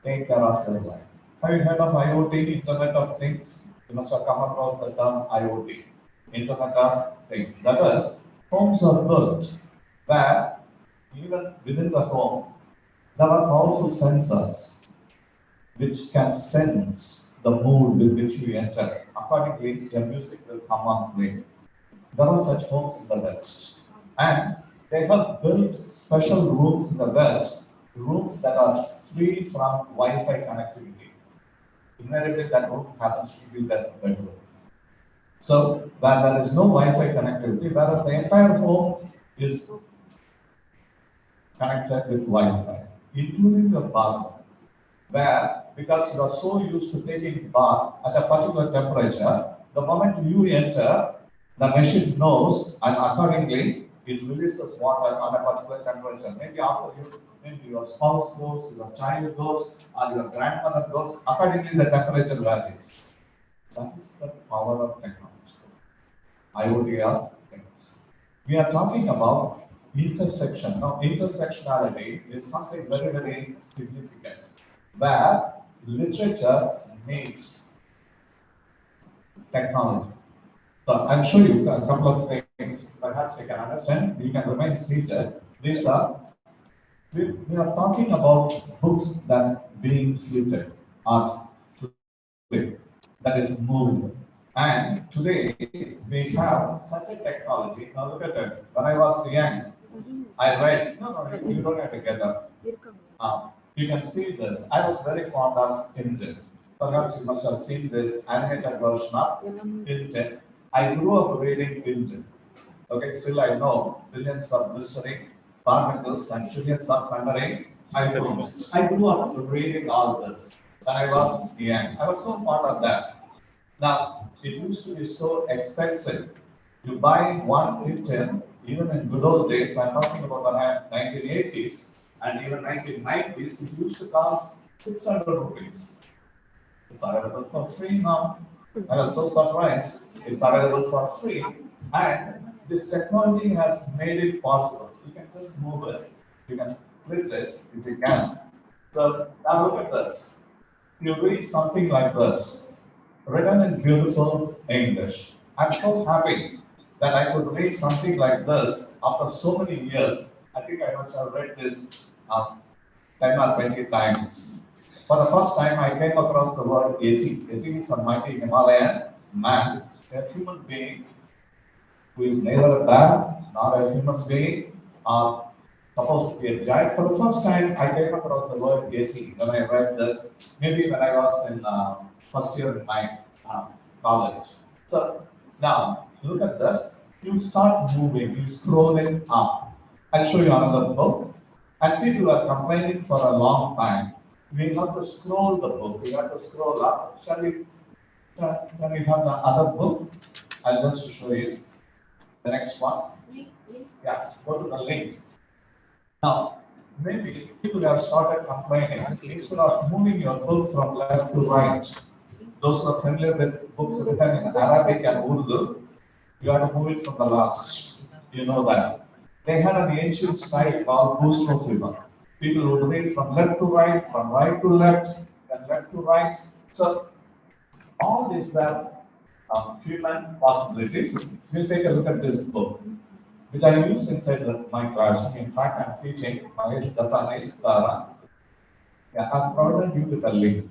take care of your life. Have you heard of IoT, Internet of Things? You must have come across the term IoT, Internet of Things. That is, homes are built where even within the home, there are powerful sensors which can sense the mood with which you enter. Accordingly, your music will come on play. There are such homes in the West. And they have built special rooms in the West, rooms that are free from Wi-Fi connectivity. Invariably, that room happens to be that bedroom. So, where there is no Wi-Fi connectivity, whereas the entire home is connected with Wi-Fi, including the bathroom, where, because you are so used to taking bath at a particular temperature, the moment you enter, the machine knows, and accordingly, it releases water on a particular temperature. Maybe after you, maybe your spouse goes, your child goes, or your grandmother goes, accordingly the temperature varies. That is the power of technology. IoT of things. We are talking about intersection. Now, intersectionality is something very, very significant, where literature meets technology. So I'll show you a couple of things, perhaps you can understand. You can remain seated. We are talking about books that being flipped or flipped, that is moving. And today we have such a technology. Now look at it. When I was young, I read, no, you don't have to get up. You can see this. I was very fond of Tintin. Perhaps you must have seen this animated version of Tintin. I grew up reading Tintin. Okay, still I know billions of blistering particles and trillions of thundering items. I grew up reading all this when I was young. I was so fond of that. Now, it used to be so expensive. You buy one Tintin, even in good old days, I'm talking about the 1980s and even 1990s, it used to cost 600 rupees. It's available for free now. I was so surprised. It's available for free. And this technology has made it possible. You can just move it. You can flip it if you can. So now look at this. You read something like this, written in beautiful English. I'm so happy that I could read something like this after so many years. I think I must have read this 10 or 20 times. For the first time, I came across the word Yeti. Yeti is a mighty Himalayan man, a human being who is neither a bear nor a human being, supposed to be a giant. For the first time, I came across the word Yeti when I read this, maybe when I was in first year in my college. So now, look at this. You start moving, you scrolling up. I'll show you another book. And people are complaining for a long time. We have to scroll the book. We have to scroll up. Shall we? Can we have the other book? I'll just show you the next one. Yeah, go to the link. Now, maybe people have started complaining. Instead of moving your book from left to right, those who are familiar with books written in Arabic and Urdu, you have to move it from the last. You know that. They had an ancient style called Busro. People would read from left to right, from right to left, then left to right. So all these were human possibilities. We'll take a look at this book, which I use inside my class. In fact, I'm teaching my Japanese Tara. Yeah, I've provided you with a link.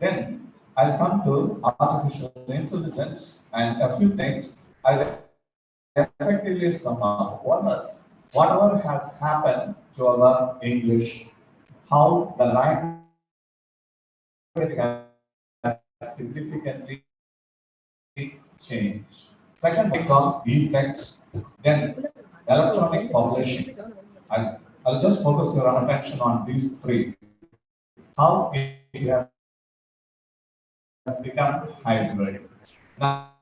Then I'll come to artificial intelligence and a few things I'll effectively sum up. One is whatever has happened to our English, how the language has significantly changed. Second, we call e-text, then electronic publishing. I'll just focus your attention on these three. How it has become hybrid. Now,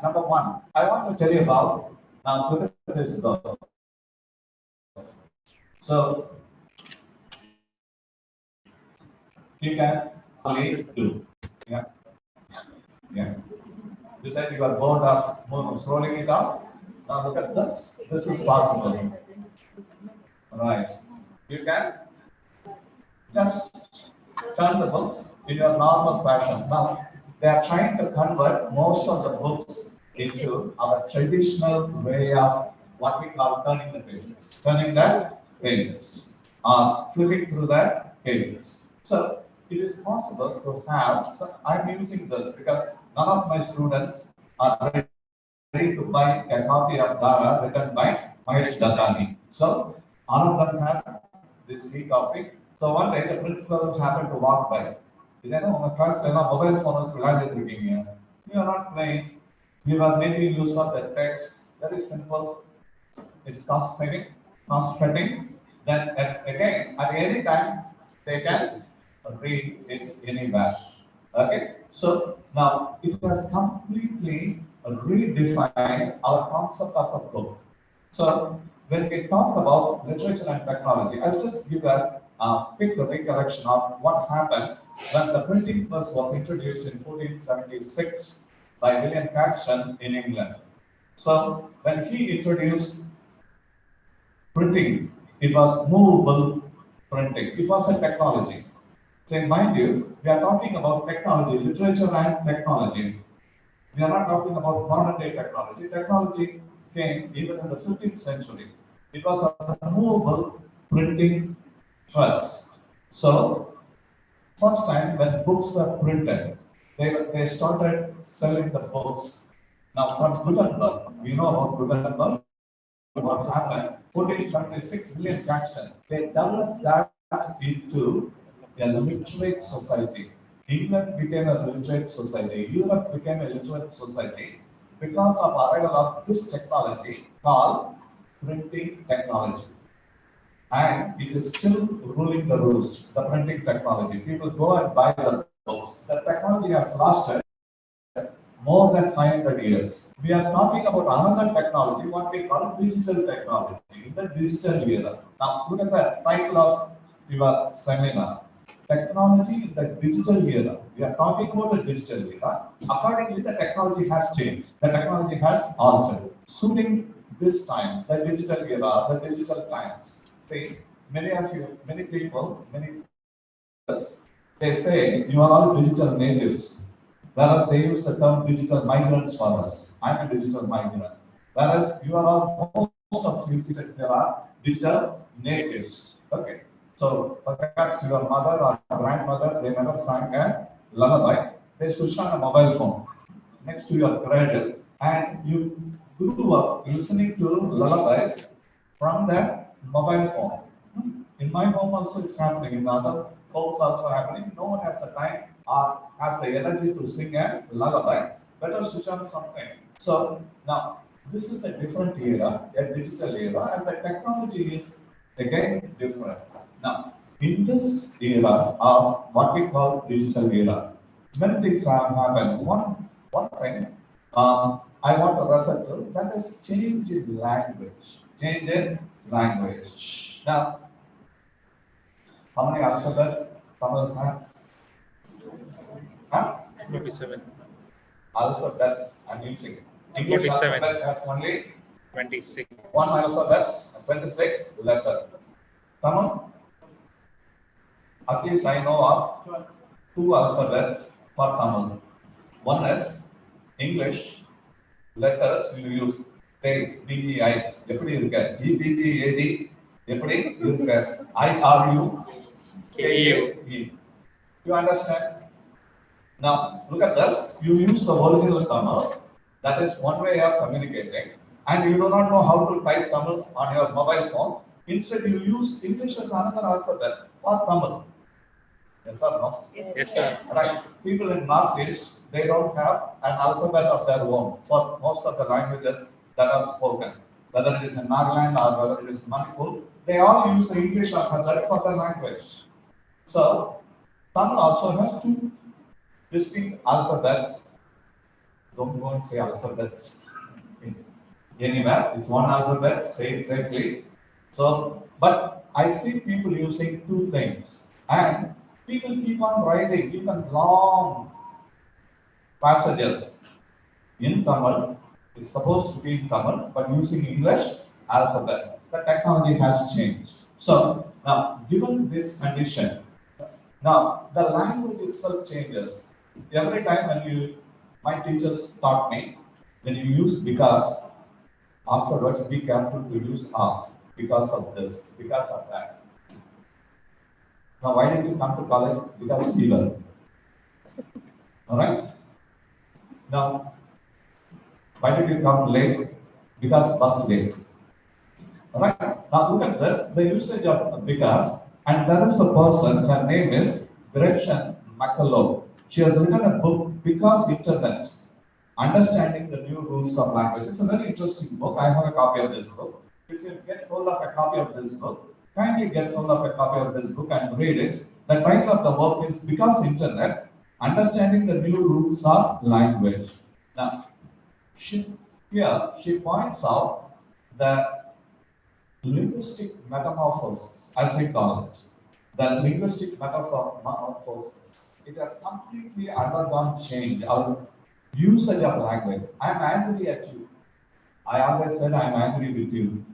number one, I want to tell you about, now look at this though. So, you can only do. Yeah. Yeah. You said you are bored of scrolling it out. Now look at this. This is possible. Right. You can just turn the books in your normal fashion. Now, they are trying to convert most of the books into our traditional way of what we call turning the pages. Turning the pages or flipping through the pages. So, it is possible to have, so I'm using this because none of my students are ready to buy a copy of Dara written by Mahesh Dadani. So, all of them have this e-copy. So one day the principal happened to walk by. You know, class mobile phone you are not playing. You are making use of the text. Very simple. It's cost saving, cost cutting. Then again, at any time, they can read it anywhere. Okay. So now it has completely redefined our concept of a book. So when we talk about literature and technology, I'll just give a quick recollection of what happened when the printing press was introduced in 1476 by William Caxton in England. So when he introduced printing, it was movable printing. It was a technology. So mind you, we are talking about technology, literature and technology. We are not talking about modern day technology. Technology came even in the 15th century. It was a movable printing press. So, first time when books were printed, they started selling the books. Now, from Gutenberg, we know about Gutenberg, what happened, 1476 William Caxton, they developed that into a literate society. England became a literate society. Europe became a literate society because of arrival of this technology called printing technology. And it is still ruling the roost, the printing technology. People go and buy the books. The technology has lasted more than 500 years. We are talking about another technology, what we call digital technology, in the digital era. Now, look at the title of your seminar. Technology in the digital era. We are talking about the digital era. Accordingly, the technology has changed. The technology has altered. Suiting this time, the digital era, the digital times. See, many of you, many people, they say you are all digital natives. Whereas they use the term digital migrants for us. I'm a digital migrant. Whereas you are all, most of you, there are digital natives. Okay. So perhaps your mother or grandmother, they never sang a lullaby. They switched on a mobile phone next to your cradle. And you grew up listening to lullabies from the mobile phone. In my home also it's happening. In other homes also happening. No one has the time or has the energy to sing a lullaby. Better switch on something. So now this is a different era, a digital era, and the technology is again different. Now, in this era of what we call digital era, many things have happened. One thing I want to refer to, that is change in language. Change in language. Now, how many alphabets Tamil has? Huh? 27. Alphabets, I'm using. English 27. alphabet has only 26. one alphabet, 26 letters. Tamil? At least I know of 2 alphabets for Tamil. One is English letters you use. Take BEI, எப்படி இருக்க? EBBAD, எப்படி இருக்க? IRUKAE. You understand? Now, look at this. You use the original Tamil. That is one way of communicating. And you do not know how to type Tamil on your mobile phone. Instead, you use English as another alphabet for Tamil. Yes or no? Yes, sir. Right. People in Northeast, they don't have an alphabet of their own for most of the languages that are spoken. Whether it is in Nagaland or whether it is Manipur, they all use the English alphabet for their language. So, Tamil also has 2 distinct alphabets. Don't go and say alphabets anywhere. It's one alphabet, say it safely. So, but I see people using 2 things. And people keep on writing even long passages in Tamil. It's supposed to be in Tamil, but using English alphabet. The technology has changed. So, now, given this condition, now the language itself changes. Every time my teachers taught me, when you use because, afterwards be careful to use of, because of this, because of that. Now, why did you come to college? Because fever. All right. Now, why did you come late? Because bus late. All right. Now, look at this. The usage of because, and there is a person. Her name is Gretchen McCullough. She has written a book, Because Internet: Understanding the New Rules of Language. It's a very interesting book. I have a copy of this book. If you get hold of a copy of this book, kindly get hold of a copy of this book and read it. The title of the book is Because Internet: Understanding the New Rules of Language. Now, she points out the linguistic metamorphosis, as we call it. The linguistic metamorphosis. It has completely undergone change. Our usage of language. I'm angry at you. I always said I'm angry with you.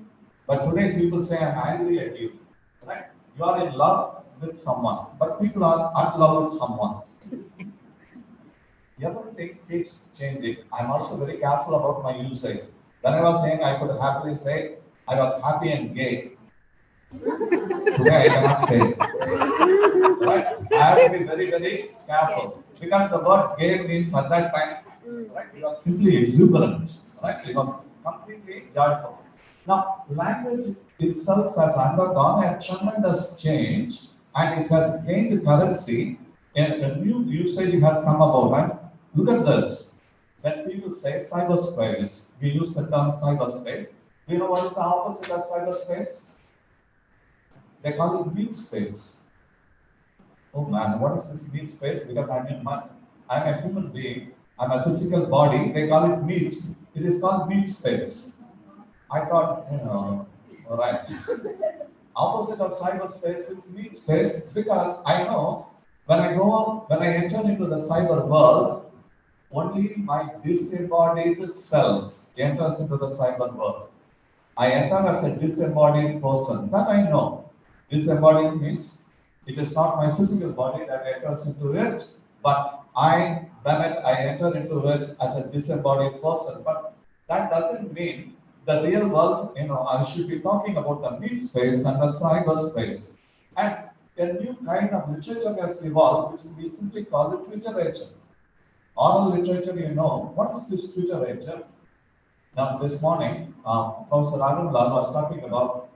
But today people say I'm angry at you. Right? You are in love with someone, but people are in love with someone. Everything keeps changing. I'm also very careful about my usage. When I was saying, I could happily say I was happy and gay. Today I cannot say it. Right? I have to be very, very careful because the word gay means at that time, right? You are simply exuberant, right? You are completely joyful. Now, language itself has undergone a tremendous change and it has gained currency and a new usage has come about. And look at this. When people say cyberspace, we use the term cyberspace. Do you know what is the opposite of cyberspace? They call it meat space. Oh man, what is this meat space? Because I'm a human being, I'm a physical body, they call it meat. It is called meat space. I thought, all right. Opposite of cyberspace is meat space because I know when I enter into the cyber world, only my disembodied self enters into the cyber world. I enter as a disembodied person. That I know. Disembodied means it is not my physical body that enters into it, but I enter into it as a disembodied person. But that doesn't mean the real world, I should be talking about the meat space and the cyberspace. And a new kind of literature has evolved, which we simply call it literature. Oral literature, what is this literature? Now, this morning, Professor Arun Lal was talking about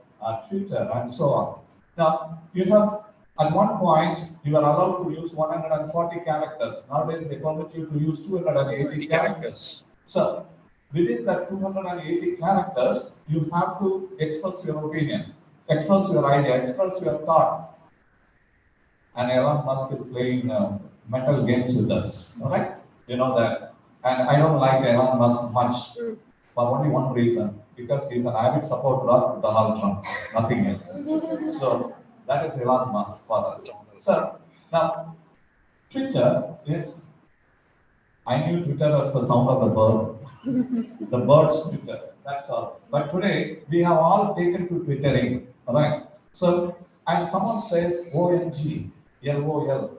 Twitter and so on. Now, you have, at one point, you are allowed to use 140 characters. Nowadays, they permit you to use 280 characters. So, within that 280 characters, you have to express your opinion, express your idea, express your thought. And Elon Musk is playing mental games with us, all right? You know that. And I don't like Elon Musk much for only one reason, because he's an avid supporter of Donald Trump, nothing else. So that is Elon Musk for us. So now, Twitter is, I knew Twitter as the sound of the bird, the bird's Twitter, that's all. But today, we have all taken to Twittering, all right? So, and someone says OMG, LOL.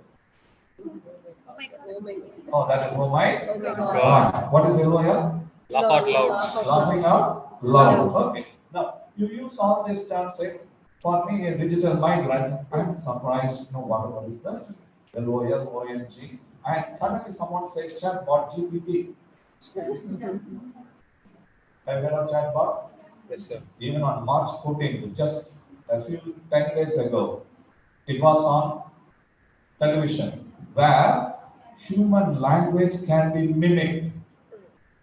Oh my God. Oh, that is oh my Oh my God. God. What is LOL? Laugh out loud. Laughing out loud. Okay. Now, you use all these terms, say, for me, a digital migrant, I'm surprised, no, what is that? LOLONG. And suddenly someone says chatbot GPT. Have you heard of chatbot? Yes, sir. Even on March 14th, just a few 10 days ago, it was on television where human language can be mimicked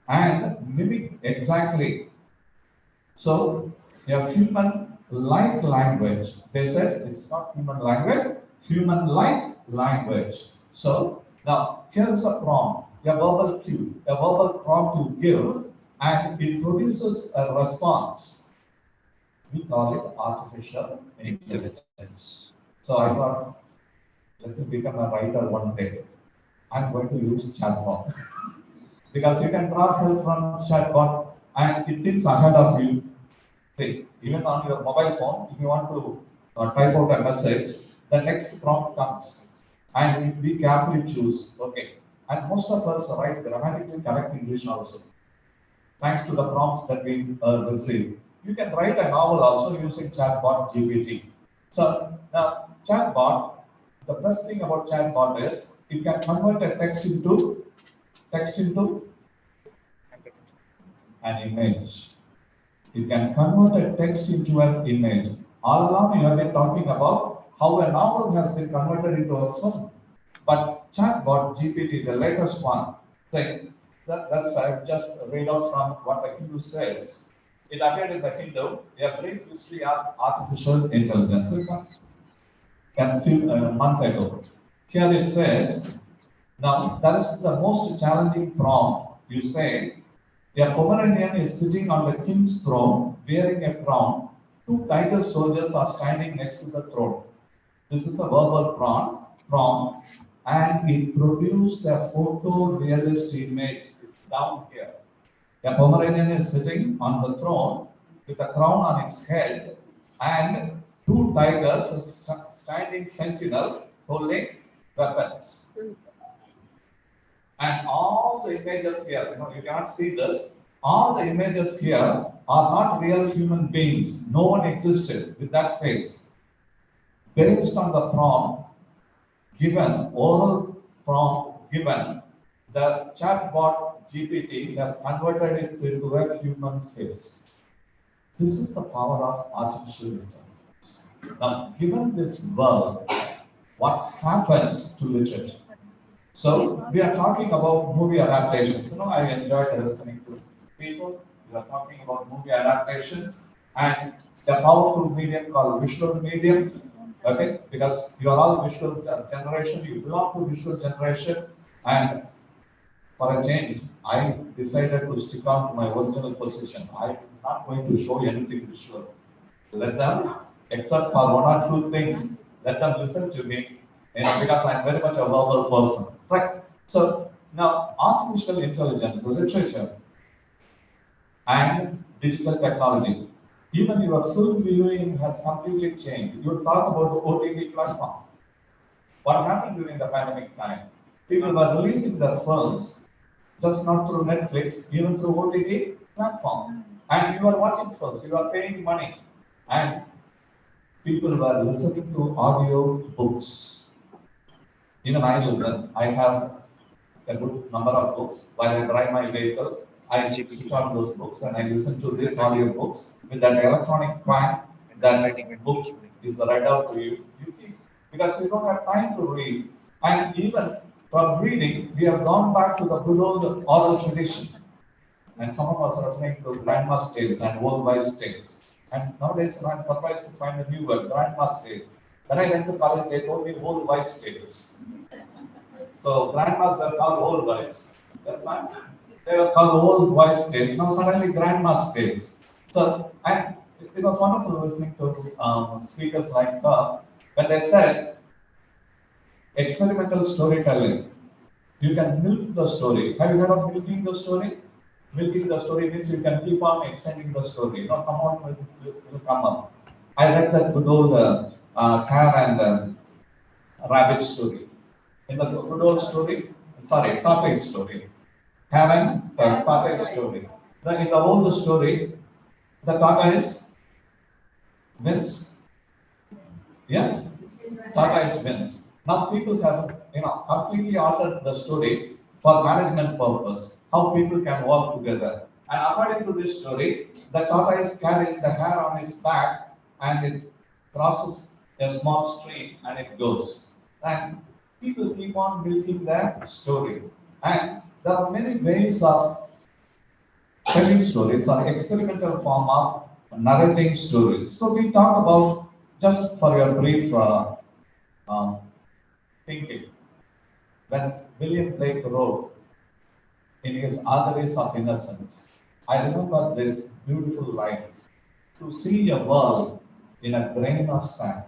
and mimicked exactly. So, a human-like language. They said it's not human language, human-like language. So, now here's the prompt, a verbal cue, a verbal prompt you give, and it produces a response. We call it artificial intelligence. So I thought, let me become a writer one day. I'm going to use chatbot. Because you can draw help from chatbot and it thinks ahead of you. See, even on your mobile phone, if you want to type out a message, the next prompt comes and we carefully choose. Okay. And most of us write grammatically correct English also, thanks to the prompts that we receive. You can write a novel also using chatbot GPT. So now chatbot, the best thing about chatbot is it can convert a text into an image. You can convert a text into an image. All along you have been talking about how a novel has been converted into a film. But chatbot GPT, the latest one, that's I've just read out from what the Hindu says. It appeared in the Hindu, a brief history of artificial intelligence. A month ago. Here it says, now that is the most challenging prompt. You say, a Pomeranian is sitting on the king's throne wearing a crown. Two tiger soldiers are standing next to the throne. This is the verbal prompt, and it produced a photorealist image. It's down here. A Pomeranian is sitting on the throne with a crown on its head, and two tigers standing sentinel holding weapons. And all the images here, you cannot see this. All the images here are not real human beings. No one existed with that face. Based on the prompt given, oral prompt given, the chatbot GPT has converted it into a human face. This is the power of artificial intelligence. Now, given this world, what happens to literature? So, we are talking about movie adaptations. I enjoyed listening to people. We are talking about movie adaptations and a powerful medium called visual medium. Okay, because you are all visual generation, you belong to visual generation, and for a change, I decided to stick on to my original position. I'm not going to show anything visual. Let them, except for one or two things, let them listen to me, because I'm very much a verbal person. Right? So now, artificial intelligence, literature, and digital technology. Even your film viewing has completely changed. You talk about the OTT platform. What happened during the pandemic time? People were releasing their films just not through Netflix, even through OTT platform. And you are watching films, you are paying money. And people were listening to audio books. Even I listen. I have a good number of books. While I drive my vehicle, I switch on those books and I listen to these audio books with that electronic fan. That book is read out to you. Because you don't have time to read. And even from reading, we have gone back to the good old oral tradition. And someone was referring to grandma's tales and old wives' tales. And nowadays, I'm surprised to find a new word, grandma's tales. When I went to college, they told me old wives' tales. So grandmas were called old wives. That's fine. They were called old wives' tales. Now suddenly grandma's tales. So, and it was wonderful listening to speakers like her when they said experimental storytelling. You can milk the story. Have you heard of milking the story? Milking the story means you can keep on extending the story. Someone will come up. I read that good old Hare and rabbit story. In the Rudolph story, sorry, tortoise story. Heaven, the tortoise story. Then in the whole story, the tortoise wins. Yes, tortoise wins. Now people have, completely altered the story for management purpose. How people can work together. And according to this story, the tortoise carries the hare on its back and it crosses a small stream and it goes. And people keep on milking that story. And there are many ways of telling stories or experimental form of narrating stories. So we talk about, just for your brief thinking, when William Blake wrote in his Arteries of Innocence, I remember these beautiful lines: to see a world in a grain of sand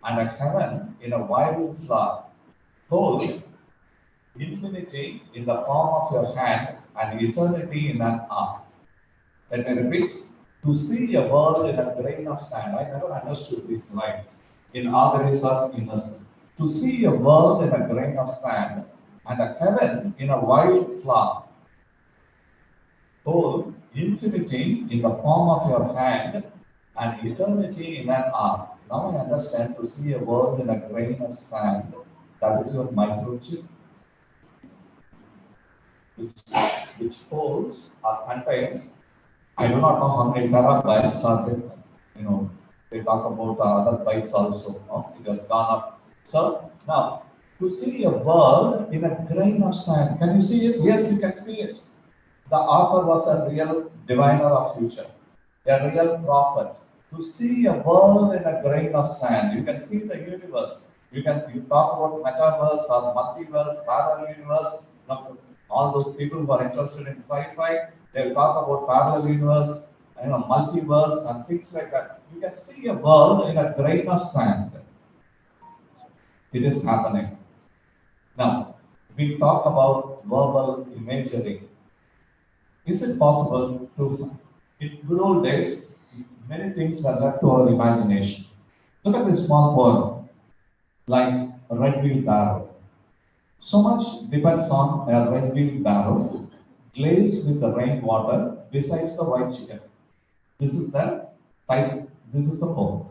and a heaven in a wild flower, hold infinity in the palm of your hand and eternity in an arm. Let me repeat: to see a world in a grain of sand. I never understood these lines in Arteries of Innocence. To see a world in a grain of sand and a heaven in a wild flower. Hold infinity in the palm of your hand and eternity in an arm. Now I understand: to see a world in a grain of sand, that is your microchip, which holds or contains, I do not know how many terabytes are there. They talk about other bytes also. It has gone up. So now, to see a world in a grain of sand, can you see it? Yes, you can see it. The author was a real diviner of future, a real prophet. To see a world in a grain of sand, you can see the universe. You talk about metaverse or multiverse, parallel universe. All those people who are interested in sci-fi, they will talk about parallel universe, multiverse and things like that. You can see a world in a grain of sand. It is happening. Now, we talk about verbal imagery. Is it possible to, in good old days, many things were left to our imagination. Look at this small poem, like a red wheel barrow. So much depends on a red wheel barrow glazed with the rainwater besides the white chicken. This is the title. This is the poem.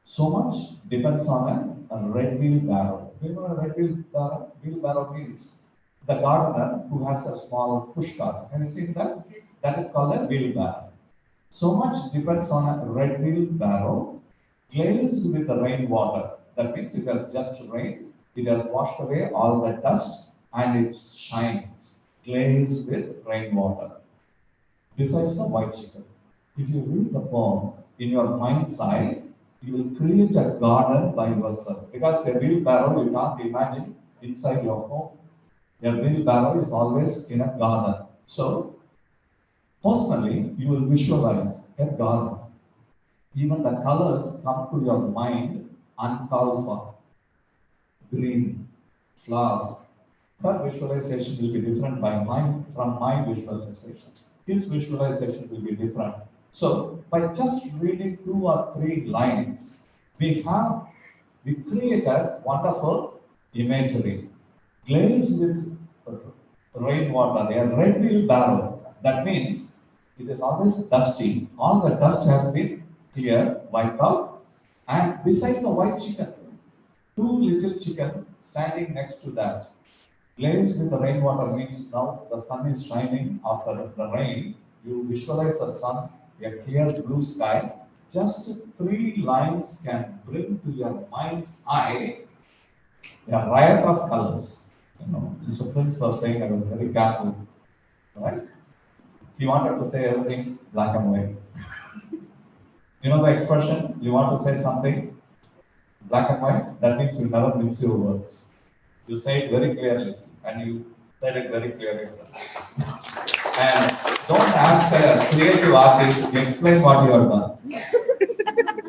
So much depends on a red wheel barrow. You know what a red wheel barrow? Wheel barrow means the gardener who has a small push cart. Have you seen that? Yes. That is called a wheelbarrow. So much depends on a red wheelbarrow glazed with the rainwater. That means it has just rained. It has washed away all the dust and it shines, glazed with rainwater. Besides the white chicken. If you read the poem in your mind's eye, you will create a garden by yourself. Because a wheelbarrow you can't imagine inside your home. A wheelbarrow is always in a garden. So, personally, you will visualize a garden. Even the colors come to your mind uncalled for. Green, flowers. Her visualization will be different from my visualization. His visualization will be different. So, by just reading 2 or 3 lines, we created wonderful imagery. Glazed with rainwater, a red wheelbarrow. That means it is always dusty. All the dust has been cleared, wiped out. And besides the white chicken, 2 little chicken standing next to that. Glazed with the rainwater means now the sun is shining after the rain. You visualize the sun, a clear blue sky. Just 3 lines can bring to your mind's eye a riot of colors. The Prince was saying I was very careful, right? He wanted to say everything black and white. You know the expression, you want to say something black and white? That means you never mix your words. You say it very clearly, and you said it very clearly. And don't ask a creative artist to explain what you have done.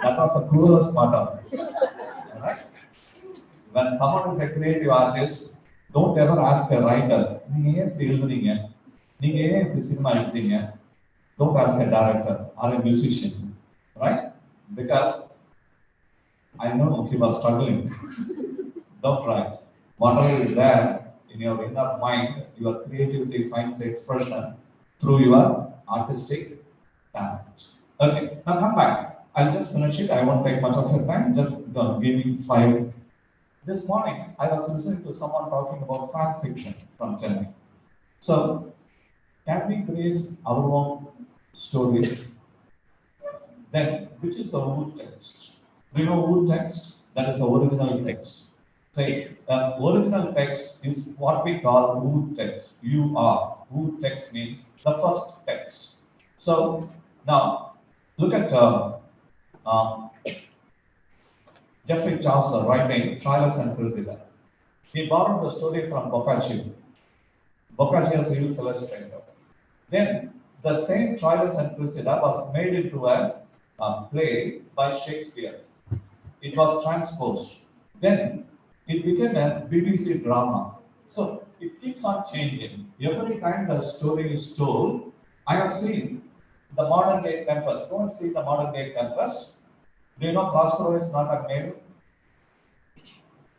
That was the cruelest part of it. Right? When someone is a creative artist, don't ever ask a writer, don't ask a director or a musician, right? Because I know he was struggling. Don't write. Whatever is there in your inner mind, your creativity finds expression through your artistic talent. Okay, now come back. I'll just finish it. I won't take much of your time. Just give me 5. This morning, I was listening to someone talking about fan fiction from Chennai. So, can we create our own stories? Then, which is the root text? Do you know root text? That is the original text. Say, original text is what we call root text. Root text means the first text. So, now, look at Geoffrey Chaucer writing Troilus and Cressida. He borrowed the story from Boccaccio. Boccaccio's youth illustrator. Then the same Troilus and Cressida was made into a play by Shakespeare. It was transposed. Then it became a BBC drama. So it keeps on changing. Every time the story is told, I have seen the modern day Tempest. Go and see the modern day Tempest. Do you know Prospero is not a male?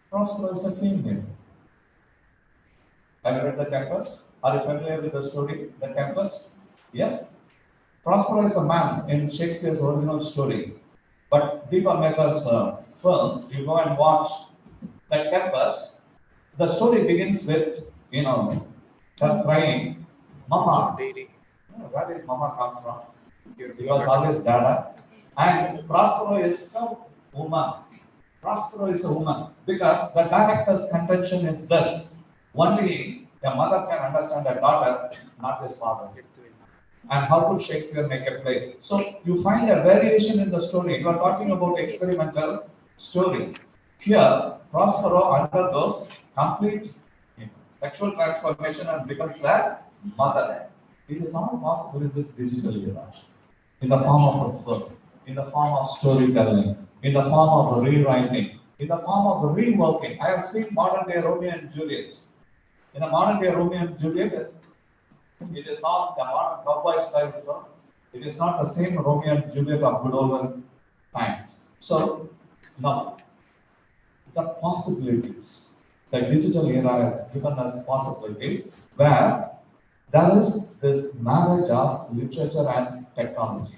Prospero is a female. Have you read The Tempest? Are you familiar with the story, The Tempest? Yes? Prospero is a man in Shakespeare's original story. But Deepa Mehta's film, you go and watch The Tempest, the story begins with, her crying, Mama. Where did Mama come from? He was always Dada. And Prospero is a woman. Prospero is a woman. Because the director's contention is this. Only a mother can understand a daughter, not his father. And how could Shakespeare make a play? So you find a variation in the story. You are talking about experimental story. Here, Prospero undergoes complete sexual transformation and becomes the mother. It is all possible in this digital era. In the form of a film, in the form of storytelling, in the form of rewriting, in the form of reworking. I have seen modern day Romeo and Juliet. In a modern day Romeo and Juliet, it is not the modern cowboy style film. It is not the same Romeo and Juliet of good old times. So, now, the possibilities, the digital era has given us possibilities where there is this marriage of literature and technology.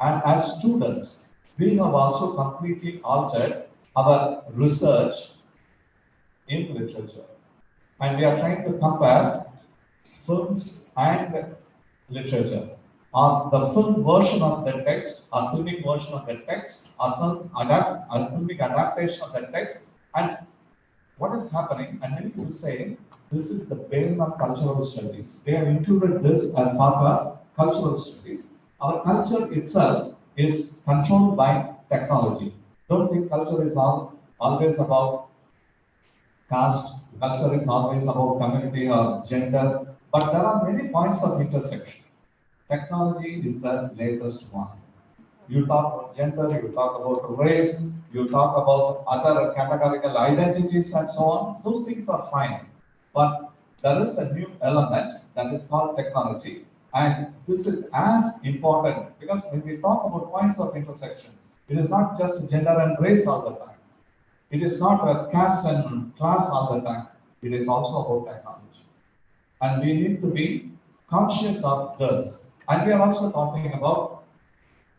And as students, we have also completely altered our research in literature. And we are trying to compare films and literature. Or the film version of the text, or filmic version of the text, or filmic adaptation of the text. And what is happening, and many people say, this is the bane of cultural studies. They have included this as part of cultural studies. Our culture itself is controlled by technology. Don't think culture is always about caste, culture is always about community or gender, but there are many points of intersection. Technology is the latest one. You talk about gender, you talk about race, you talk about other categorical identities and so on. Those things are fine. But there is a new element that is called technology. And this is as important because when we talk about points of intersection, it is not just gender and race all the time. It is not a caste and class all the time. It is also about technology. And we need to be conscious of this. And we are also talking about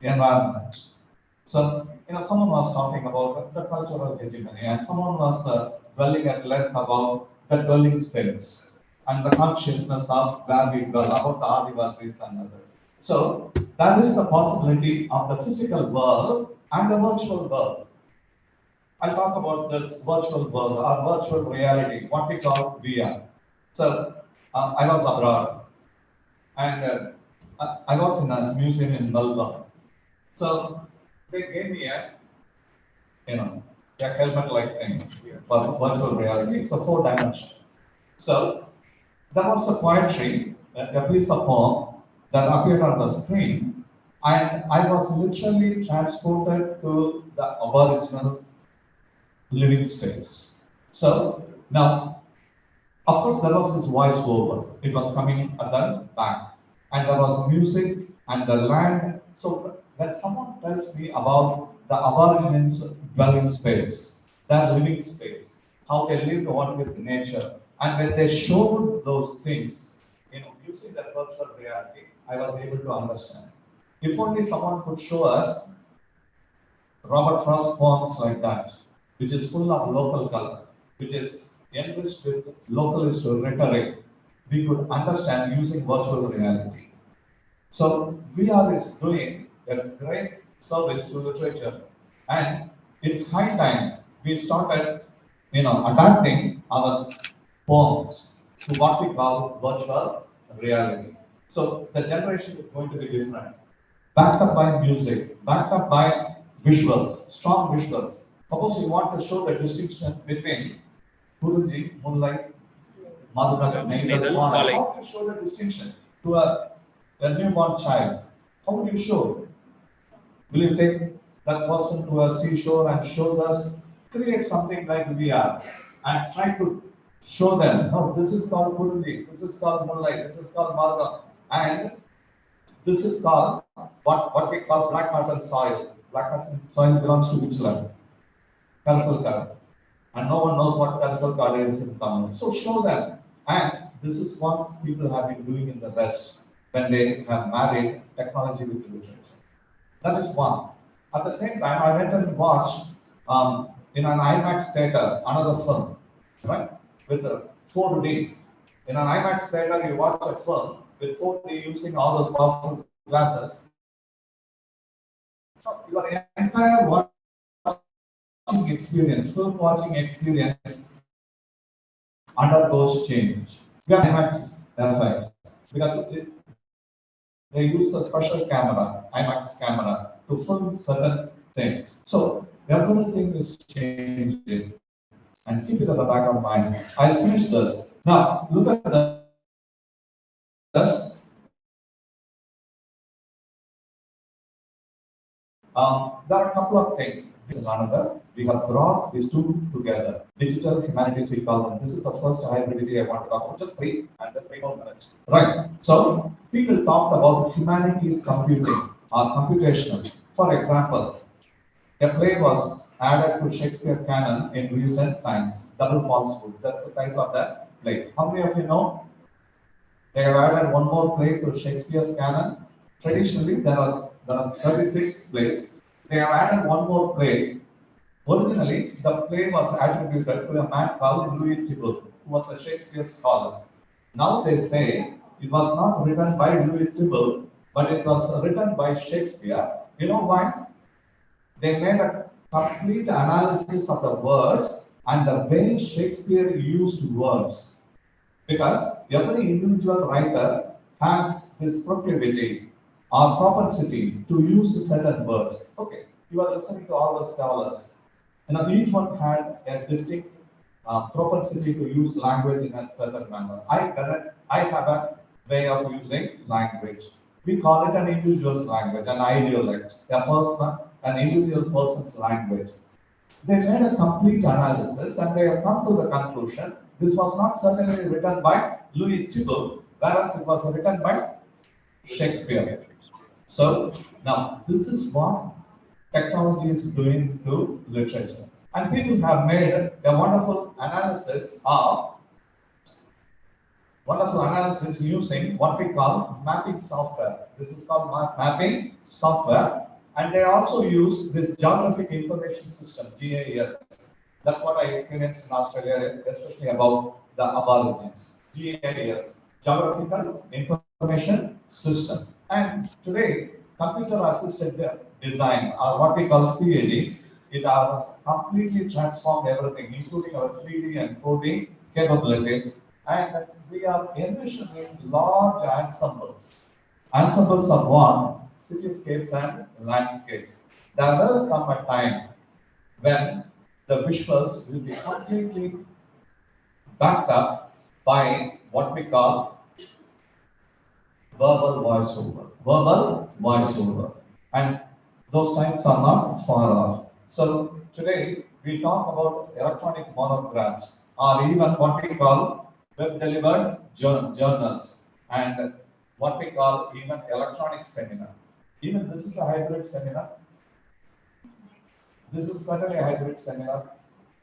environment. So, someone was talking about the cultural hegemony, and someone was dwelling at length about the dwelling space and the consciousness of where we dwell, about the Adivasis and others. So, that is the possibility of the physical world and the virtual world. I'll talk about this virtual world or virtual reality, what we call VR. So, I was abroad and I was in a museum in Melbourne. So they gave me a helmet-like thing for virtual reality. It's a 4-dimension. So there was a poetry, a piece of poem that appeared on the screen, and I was literally transported to the Aboriginal living space. So now, of course, there was this voice-over. It was coming at the back, and there was music and the land. So when someone tells me about the Aborigines dwelling space, their living space, how they lived on with nature. And when they showed those things, using that virtual reality, I was able to understand. If only someone could show us Robert Frost poems like that, which is full of local color, which is enriched with localist rhetoric, we could understand using virtual reality. So VR is doing a great service to literature, and it's high time we started, adapting our poems to what we call virtual reality. So the generation is going to be different, backed up by music, backed up by visuals, strong visuals. Suppose you want to show the distinction between Guruji, Moonlight, Madhukar, Neidal, how do you show the distinction to a newborn child? How would you show? Will you take that person to a seashore and show us, create something like VR and try to show them, no, this is called Guruji, this is called Moonlight, this is called Madhukar, and this is called what we call black cotton soil. Black cotton soil belongs to which land? Kalsalkar. And no one knows what Kalsalkar is in Tamil. So show them. And this is what people have been doing in the West when they have married technology with literature. That is one. At the same time, I went and watched in an IMAX theater another film, right? With a 4D. In an IMAX theater, you watch a film with 4D using all those powerful glasses. Your entire watching experience, film watching experience undergoes change. We have IMAX effect because they use a special camera, IMAX camera, to film certain things. So everything is changing. And keep it at the back of mind. I'll finish this. Now, look at this. There are a couple of things. This is another. We have brought these two together. Digital humanities, we call them. This is the first hybridity I want to talk about. Just 3 more minutes. Right. So, people talked about humanities computing or computational. For example, a play was added to Shakespeare canon in recent times. Double Falsehood. That's the title of that play. How many of you know? They have added one more play to Shakespeare canon. Traditionally, there are 36 plays. They have added one more play. Originally, the play was attributed to a man called Louis Thibault, who was a Shakespeare scholar. Now they say it was not written by Louis Thibault, but it was written by Shakespeare. You know why? They made a complete analysis of the words and the way Shakespeare used words. Because every individual writer has this proclivity or propensity to use certain words. Okay, you are listening to all the scholars. Each one had a distinct propensity to use language in a certain manner. I have a way of using language. We call it an individual's language, an ideolect, an individual person's language. They made a complete analysis and they have come to the conclusion this was not certainly written by Louis Thibault, whereas it was written by Shakespeare. So now this is what technology is doing to literature. And people have made a wonderful analysis using what we call mapping software. This is called mapping software. And they also use this geographic information system, GIS. That's what I experienced in Australia, especially about the Aborigines. GIS, Geographical Information System. And today, computer-assisted design, or what we call CAD, it has completely transformed everything, including our 3D and 4D capabilities. And we are envisioning large ensembles. Ensembles of what? Cityscapes and landscapes. There will come a time when the visuals will be completely backed up by what we call verbal voiceover. Verbal voiceover. And those times are not far off. So today we talk about electronic monographs or even what we call web-delivered journals and what we call even electronic seminar. Even this is a hybrid seminar. This is certainly a hybrid seminar.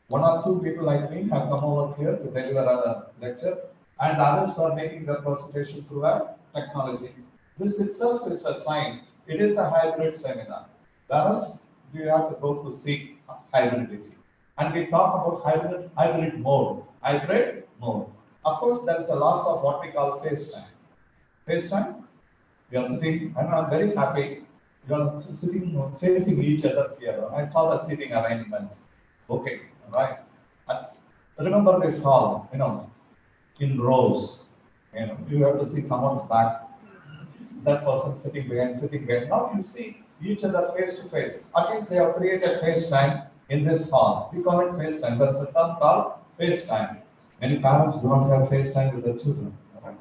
One or two people like me have come over here to deliver a lecture, and others are making their presentation through a technology. This itself is a sign. It is a hybrid seminar. Whereas you have to go to see hybridity. And we talk about hybrid mode. Hybrid mode. Of course, there is a loss of what we call face time. Face time, we are sitting, and I'm very happy. You are sitting facing each other here. I saw the seating arrangement. Okay, right. And remember this hall, in rows. You have to see someone's back. That person sitting behind. Now you see each other face to face. At least they have created FaceTime in this hall. We call it FaceTime. There's a term called FaceTime. Many parents don't have FaceTime with their children. Right?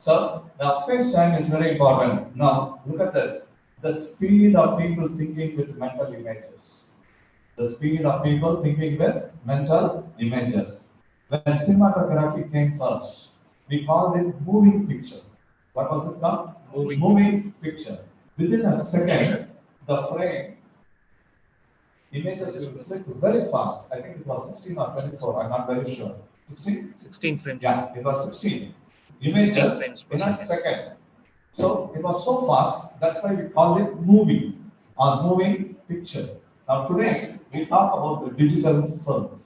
So now FaceTime is very important. Now look at this. The speed of people thinking with mental images. The speed of people thinking with mental images. When cinematography came first, we called it moving picture. What was it called? Moving picture. Within a second, the frame images will flip very fast. I think it was 16 or 24. I'm not very sure. 16? 16 frames. Yeah, it was 16. Images in a second. So it was so fast. That's why we call it movie or moving picture. Now today we talk about the digital films.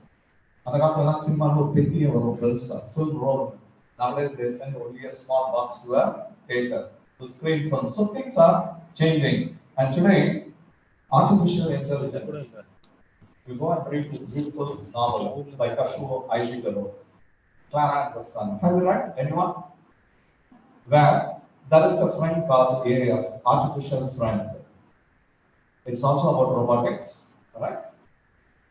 Film roll. Nowadays they send only a small box to a theater to screen film. So things are changing. And today, artificial intelligence. You go and read this beautiful novel by Kazuo Ishiguro, Clara and the Sun. Have you read? Anyone? Where there is a friend called AI, artificial friend. It's also about robotics, right?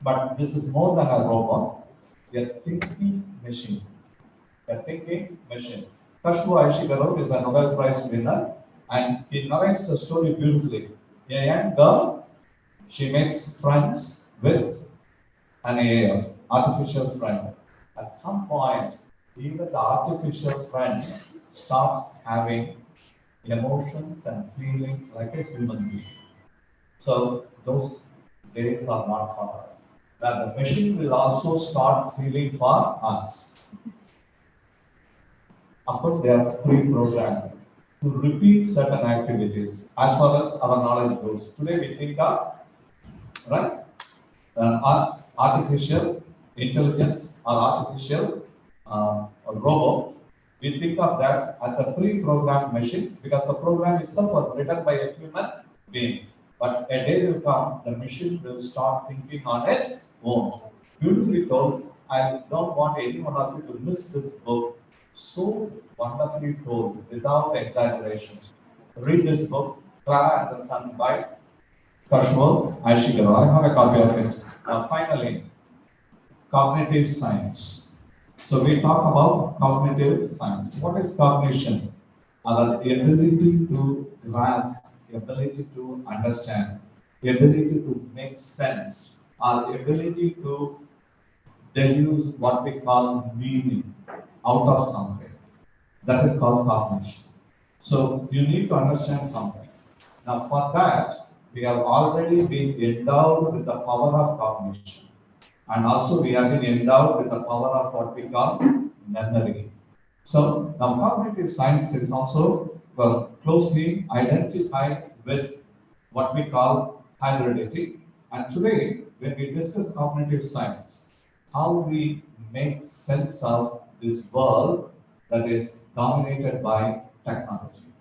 But this is more than a robot. A thinking machine. A thinking machine. Kazuo Ishiguro is a Nobel Prize winner, and he narrates the story beautifully. A young girl, she makes friends with an AI, artificial friend. At some point, even the artificial friend starts having emotions and feelings like a human being. So those days are not far off. That the machine will also start feeling for us. Of course, they are pre-programmed to repeat certain activities as far as our knowledge goes. Today we think of, right, artificial intelligence or artificial robot. We think of that as a pre-programmed machine because the program itself was written by a human being. But a day will come, the machine will start thinking on its own. Beautifully told. I don't want any one of you to miss this book. So wonderfully told, without exaggeration. Read this book, Clara and the Sun by Kazuo Ishiguro. I have a copy of it. Finally, cognitive science. So we talk about cognitive science. What is cognition? Our ability to grasp, the ability to understand, the ability to make sense, our ability to deduce what we call meaning out of something. That is called cognition. So you need to understand something. Now for that, we have already been endowed with the power of cognition. And also we have been endowed with the power of what we call memory. So now cognitive science is also closely identified with what we call hybridity. And today, when we discuss cognitive science, how we make sense of this world that is dominated by technology,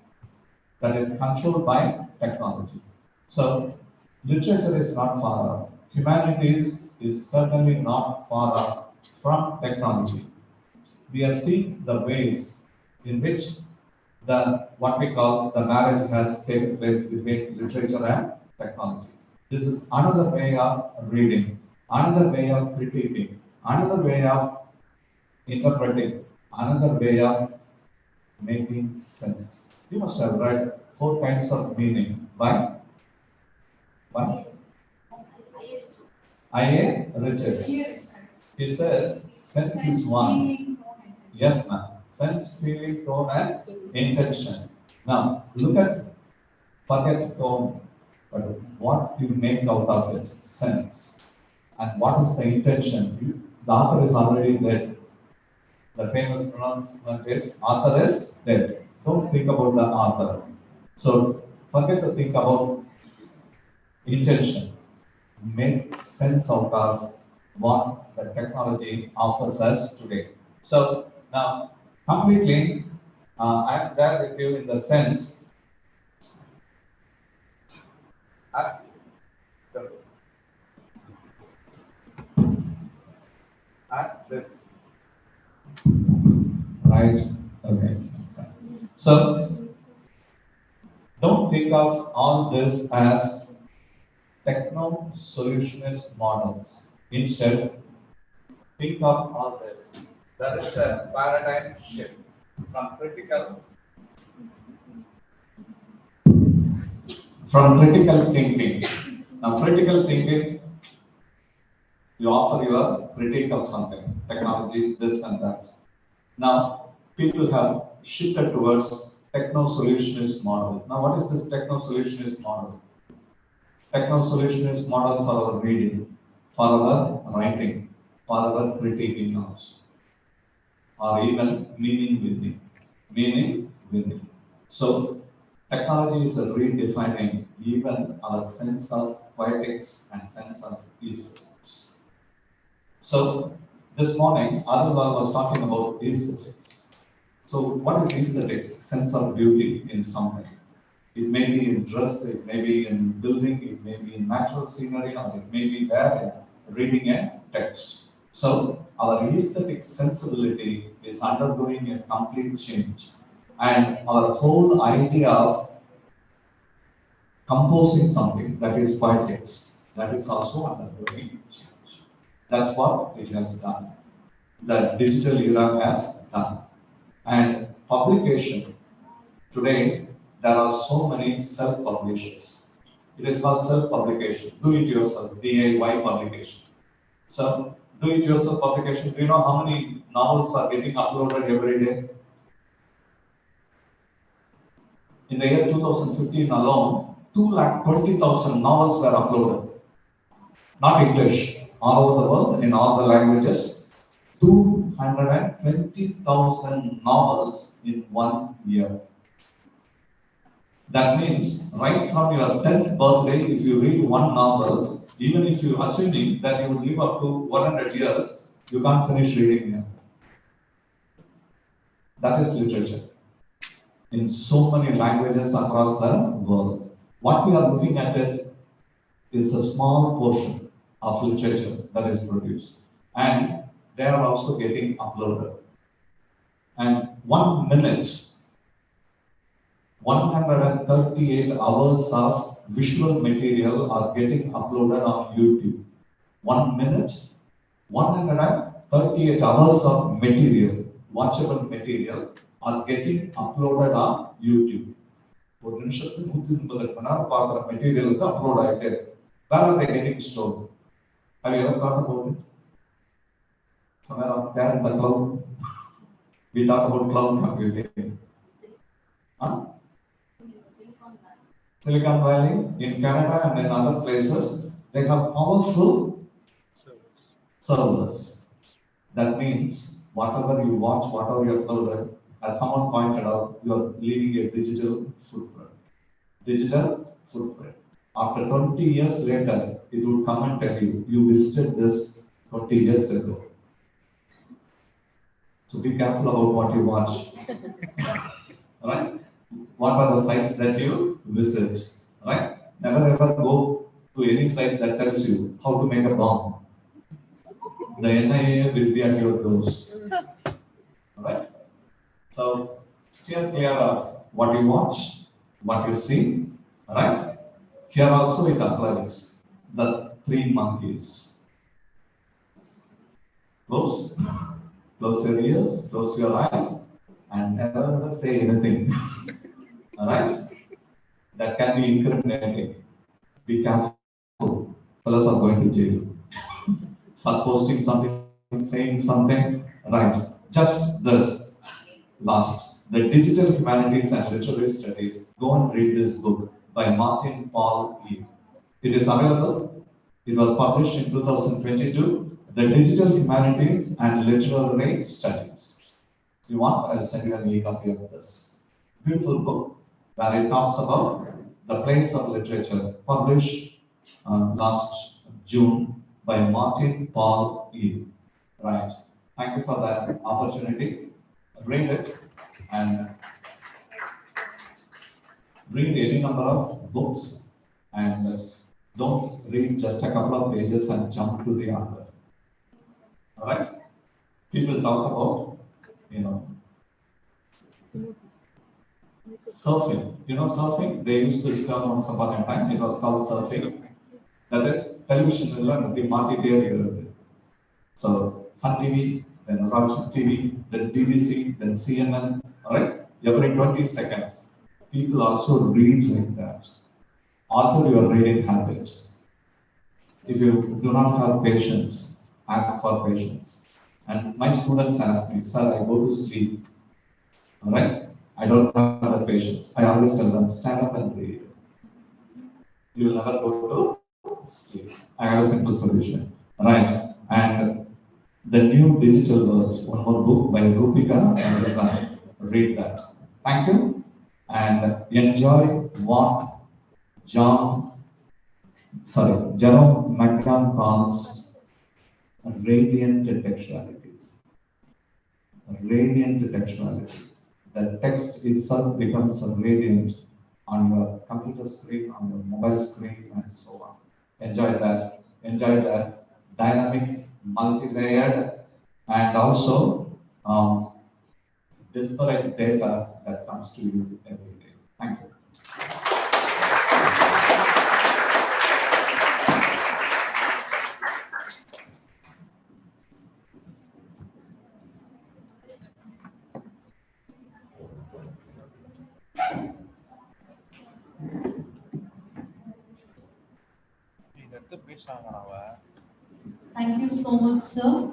that is controlled by technology. So literature is not far off. Humanities is certainly not far off from technology. We have seen the ways in which what we call the marriage has taken place between literature and technology. This is another way of reading, another way of critiquing, another way of interpreting, another way of making sense. You must have read 4 kinds of meaning by I.A. Richard. He says sense is one. Yes, ma'am. Sense, feeling, tone, and intention. Now, forget tone, but what you make out of it, sense. And what is the intention? The author is already dead. The famous pronouncement is author is dead. Don't think about the author. So forget to think about intention. Make sense out of what the technology offers us today. So now, completely, I'm there with you in the sense as this, right? Okay. So don't think of all this as techno-solutionist models. Instead, think of all this. That is the paradigm shift from critical thinking. Now, critical thinking, you offer your critique of something, technology, this and that. Now, people have shifted towards techno-solutionist model. Now, what is this techno-solutionist model? Techno-solutionist model for our reading, for our writing, for our critiquing also, or even meaning winning. So, technology is redefining even our sense of poetics and sense of aesthetics. So, this morning, Arulal was talking about aesthetics. So, what is aesthetics? Sense of beauty in something. It may be in dress, it may be in building, it may be in natural scenery, or it may be there in reading a text. So, our aesthetic sensibility is undergoing a complete change. And our whole idea of composing something, that is poetics, that is also undergoing change. That's what it has done. The digital era has done. And publication, today, there are so many self-publishers. It is called self-publication, do-it-yourself, DIY publication. So, do-it-yourself publication, do you know how many novels are getting uploaded every day? In the year 2015 alone, 220,000 novels were uploaded. Not English, all over the world, in all the languages. 220,000 novels in 1 year. That means, right from your 10th birthday, if you read one novel, even if you assuming that you will live up to 100 years, you can't finish reading it. That is literature. In so many languages across the world. What we are looking at it is a small portion of literature that is produced. And they are also getting uploaded. And 1 minute, 138 hours of visual material are getting uploaded on YouTube. 1 minute, 138 hours of material, watchable material, are getting uploaded on YouTube. ஒரு நிமிஷத்துக்கு 130 மணி நேரம் பார்க்குற மெட்டீரியலுக்கு upload ஆகிட்டே இருக்கு. Where are they getting stored? Have you ever thought about it? Somewhere out there in the cloud. We talk about cloud computing. Huh? Silicon Valley, in Canada and in other places, they have powerful servers. That means whatever you watch, whatever you upload, as someone pointed out, you are leaving a digital footprint. Digital footprint. After 20 years later, it will come and tell you, you visited this 20 years ago. So be careful about what you watch. Right? What are the sites that you visit? Right? Never ever go to any site that tells you how to make a bomb. The NIA will be at your doors. Right? So steer clear of what you watch, what you see. Right? Here also it applies. The 3 monkeys. Close your ears, close your eyes, and never say anything. Alright? That can be incriminating. Be careful. Fellows are going to jail. For posting something, saying something. Right. Just this. Last. The Digital Humanities and Literary Studies. Go and read this book by Martin Paul E. It is available It was published in 2022, The Digital Humanities and Literary Studies. If you want, I'll send you an e-copy of this beautiful book where it talks about the place of literature, published last June by Martin Paul Eve. Right. Thank you for that opportunity. Read it and read any number of books and don't read just a couple of pages and jump to the other. All right? People talk about, surfing. Surfing? They used this term once upon a time. It was called surfing. That is television. So Sun TV, then Rajat TV, then BBC, then CNN. All right? Every 20 seconds. People also read like that. Alter your reading habits. If you do not have patience, ask for patience. And my students ask me, sir, I go to sleep. All right? I don't have the patience. I always tell them, stand up and read. You will never go to sleep. I have a simple solution. Right? And the new digital words, one more book by Rupika and Rizan. Read that. Thank you. And enjoy what Jerome McGann calls radiant textuality. Radiant textuality. The text itself becomes radiant on your computer screen, on your mobile screen, and so on. Enjoy that. Enjoy that dynamic, multi-layered, and also disparate data that comes to you every day. Thank you. Thank you so much, sir.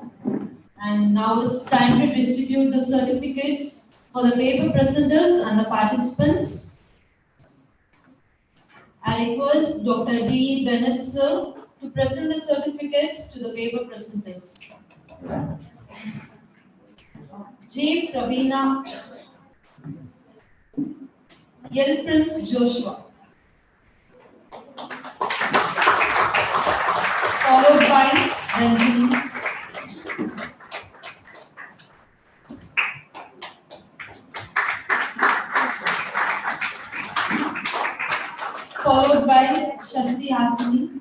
And now it's time to distribute the certificates for the paper presenters and the participants. I request Dr. D. Bennett, sir, to present the certificates to the paper presenters. J. Pravina, L. Prince Joshua, followed by Ranjini, followed by Shasti Hasini,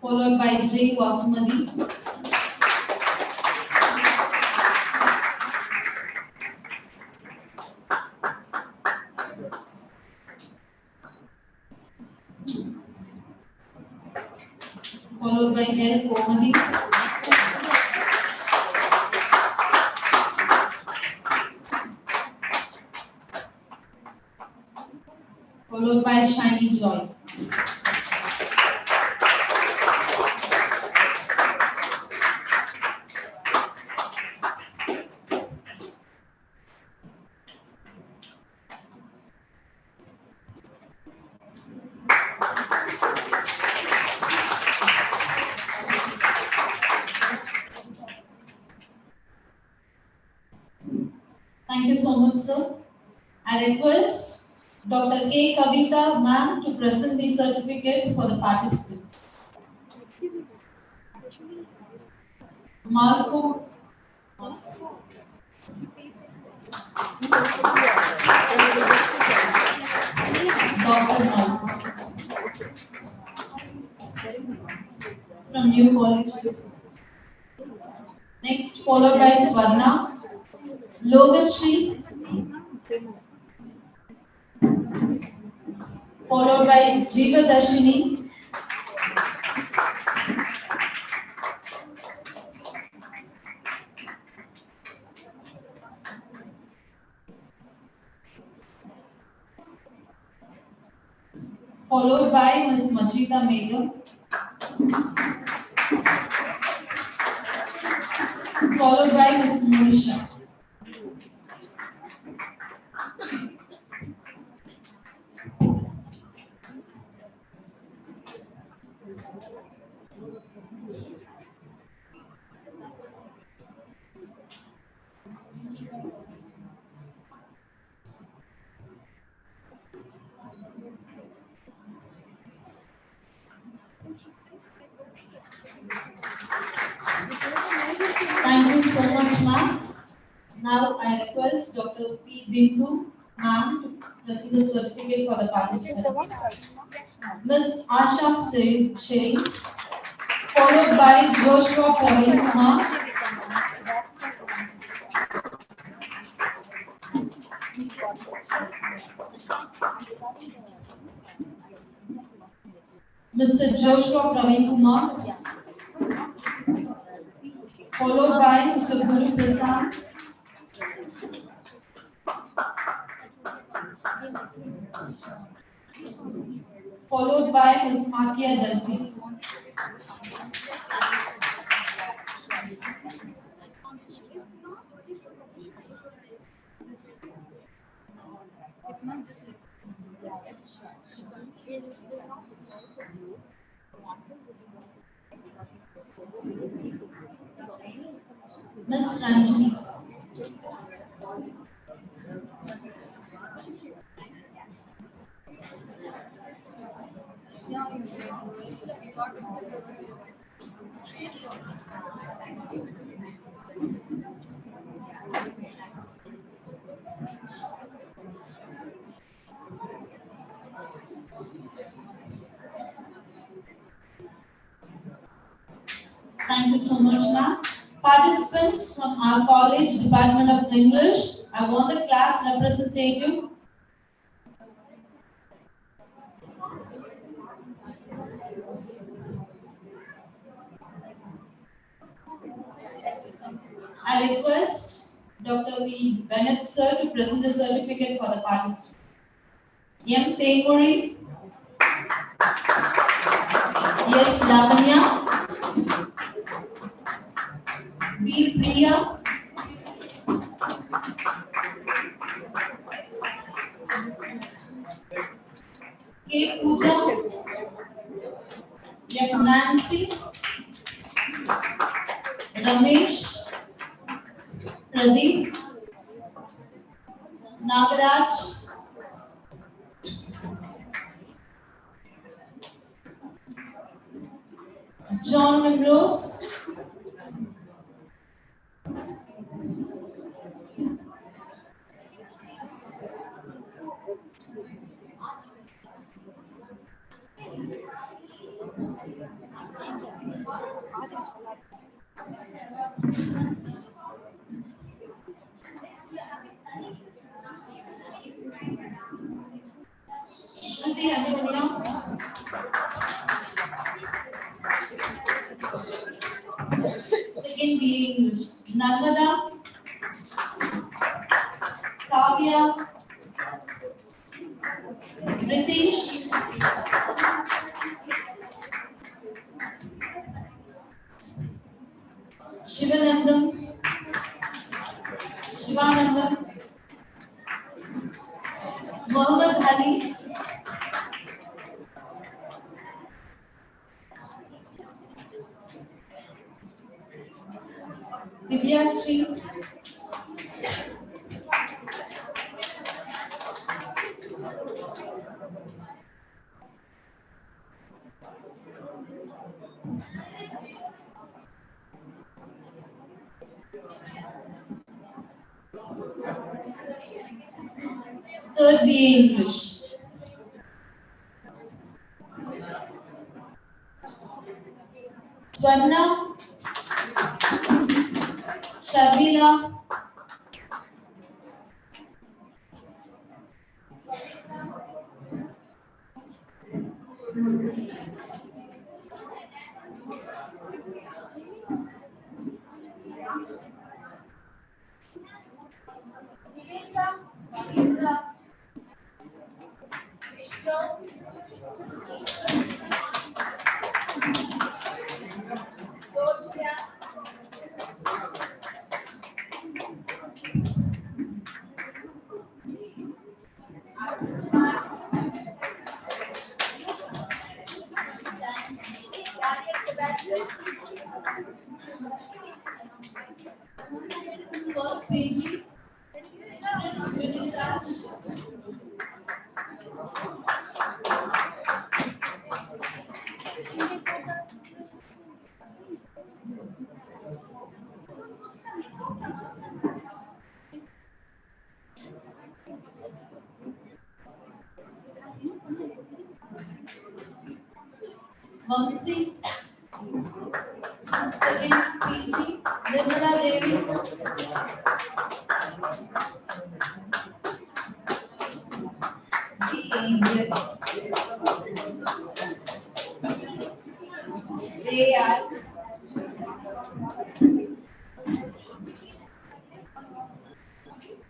followed by J. Wasmali, followed by L. Komali, followed by Shiny Joy. Thank you so much, sir. I request Dr. K. Kavita, ma'am, to present the certificate for the participants. Marco. Dr. Marco. From New College. Next, followed by Swarna, Logashri, followed by Jiva Darshini, followed by Ms. Majida Megam, followed by Ms. Monisha. Thank you so much, ma'am. Now I request Dr. P. Bindu, ma'am, to present the certificate for the participants. Ms. Asha Singh, followed by Joshua Praveen Kumar. Mr. Joshua Praveen Kumar, followed by Mr. Guru Prasad. Followed by Ms. Makia Delphi. Ms. Ranjini. Thank you so much, ma'am. Participants from our college Department of English, I want the class representative. I request Dr. V. Bennett sir to present the certificate for the participants. M. Teguri. Yes, Lavanya. B. Priya. K. Pooja. F. Nancy. Ramesh. Pradeep. Nagaraj. John Monrose. Shruti Antonia. Second BA English. Narmada. Kavya. Ritesh. Shivanandam. Shivanandam. Mohammed Ali. Divya Sri. Third BA English. Swarna. Shabila. Mansi, second PG, Nirmala Devi, AI,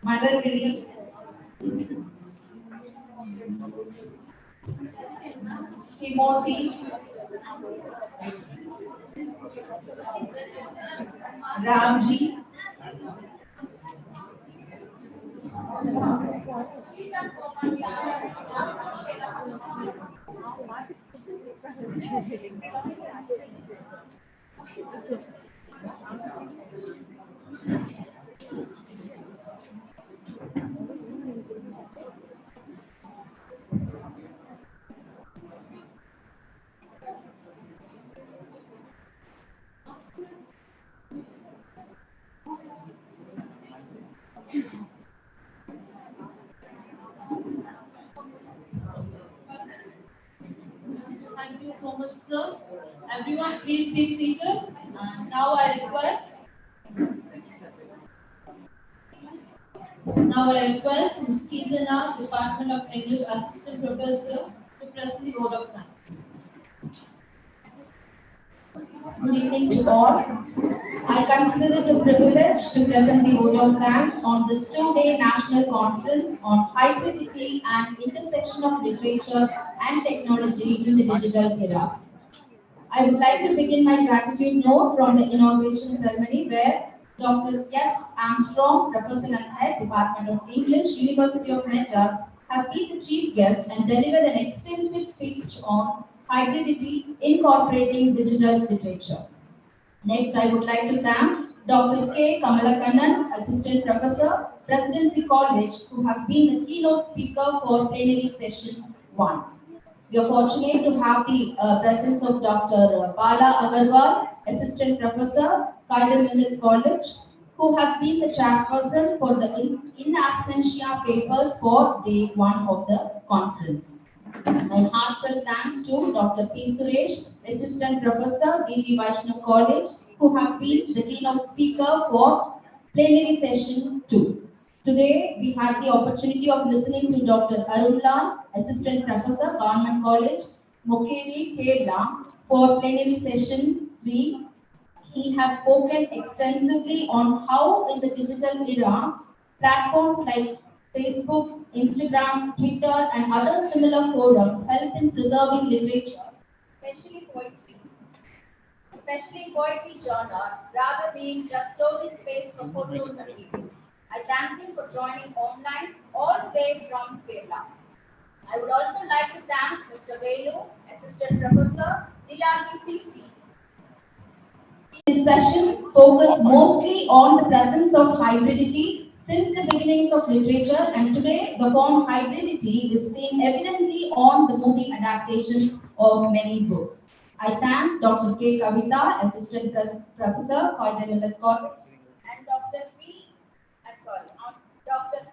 Madhaviri, Timothy, Ramji, Thank you so much, sir. Everyone, please be seated. Now I request Ms. Keertana, Department of English Assistant Professor, to present the vote of thanks. Good evening to all. I consider it a privilege to present the vote of thanks on this two-day national conference on hybridity and intersection of literature and technology in the digital era. I would like to begin my gratitude note from the inauguration ceremony where Dr. S. Armstrong, Professor and Head, Department of English, University of Madras, has been the chief guest and delivered an extensive speech on hybridity incorporating digital literature. Next, I would like to thank Dr. K. Kamalakannan, Assistant Professor, Presidency College, who has been the keynote speaker for plenary session 1. We are fortunate to have the presence of Dr. Bala Agarwal, Assistant Professor, Millet College, who has been the chairperson for the in absentia papers for day 1 of the conference. My heartfelt thanks to Dr. P. Suresh, Assistant Professor, B.G. Vaishnav College, who has been the keynote speaker for plenary session 2. Today, we had the opportunity of listening to Dr. Arun Lal, Assistant Professor, Government College, Mukeri, Kerala, for plenary session 3. He has spoken extensively on how in the digital era, platforms like Facebook, Instagram, Twitter, and other similar forums help in preserving literature, especially poetry genre, rather being just storing space for photos and videos. I thank him for joining online all the way from Kerala. I would also like to thank Mr. Velu, Assistant Professor, DRBCC. This session focused mostly on the presence of hybridity since the beginnings of literature, and today the form hybridity is seen evidently on the movie adaptations of many books. I thank Dr. K. Kavita, Assistant Professor, Millet College, and Dr.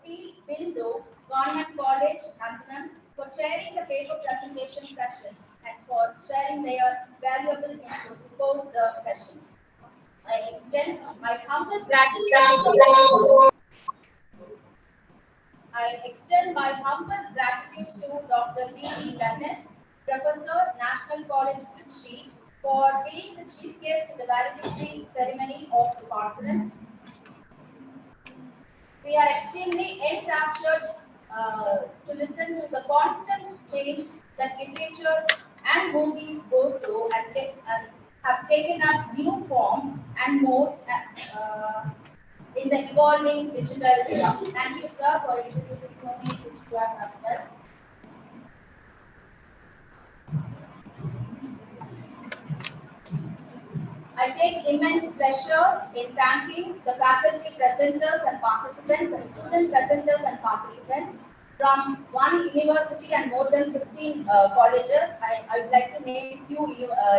P. Bindu, Government College, Nandanam, for chairing the paper presentation sessions and for sharing their valuable inputs post the sessions. I extend my humble gratitude to Dr. B.E. Bennett, Professor, National College, Trichy, for being the chief guest in the valedictory ceremony of the conference. We are extremely enraptured to listen to the constant change that literatures and movies go through and have taken up new forms and modes in the evolving digital era. Thank you, sir, for introducing so many books to us as well. I take immense pleasure in thanking the faculty presenters and participants and student presenters and participants from one university and more than 15 colleges. I would like to name a few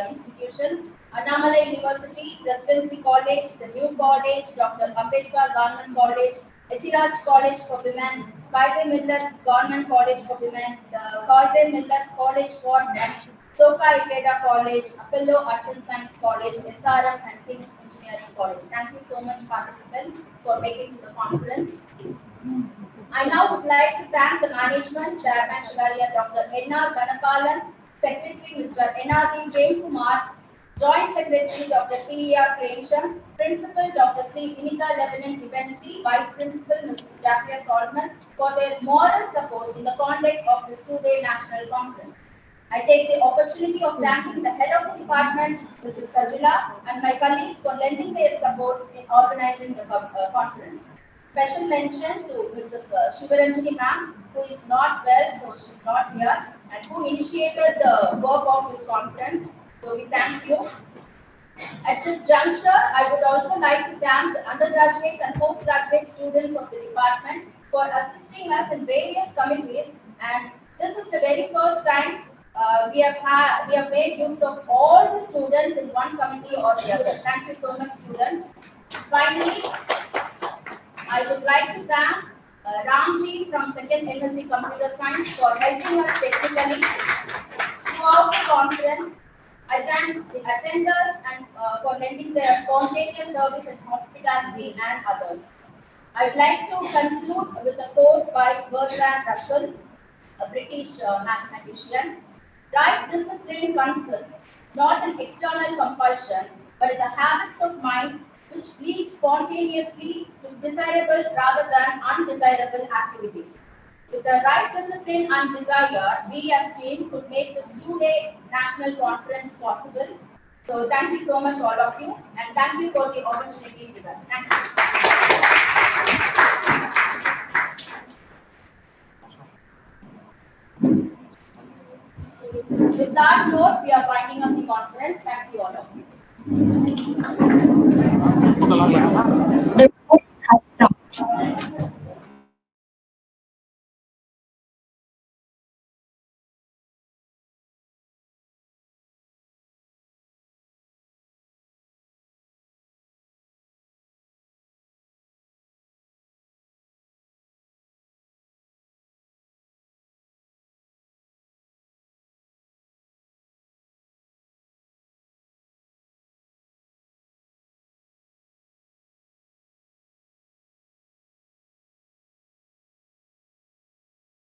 institutions. Annamalai University, Presidency College, the New College, Dr. Ambedkar Government College, Ethiraj College for Women, Millet Government College for Women, the Millet College for Men, Soka Ikeda College, Apollo Arts and Science College, SRM and King's Engineering College. Thank you so much, participants, for making the conference. I now would like to thank the management, Chairman Shivalia Dr. N.R. Ganapalan, Secretary Mr. N.R.D. Prem Kumar, Joint Secretary Dr. T.E.R. Premchand, Principal Dr. C. Inika Lebanon Evency, Vice Principal Mrs. Jacquia Solomon for their moral support in the conduct of this two-day national conference. I take the opportunity of thanking the head of the department, Mrs. Sajila, and my colleagues for lending their support in organizing the conference. Special mention to Mrs. Shivaranjani ma'am, who is not well, so she's not here, and who initiated the work of this conference. So we thank you. At this juncture, I would also like to thank the undergraduate and postgraduate students of the department for assisting us in various committees. And this is the very first time we have made use of all the students in one committee or the other. Thank you so much, students. Finally, I would like to thank Ramji from 2nd MSc Computer Science for helping us technically throughout the conference. I thank the attenders and for lending their spontaneous service and hospitality and others. I'd like to conclude with a quote by Bertrand Russell, a British mathematician. Right discipline consists not in external compulsion, but in the habits of mind which lead spontaneously to desirable rather than undesirable activities. With the right discipline and desire, we as team could make this two-day national conference possible. So thank you so much, all of you, and thank you for the opportunity given. Thank you. With that note, we are winding up the conference. Thank you, all of you.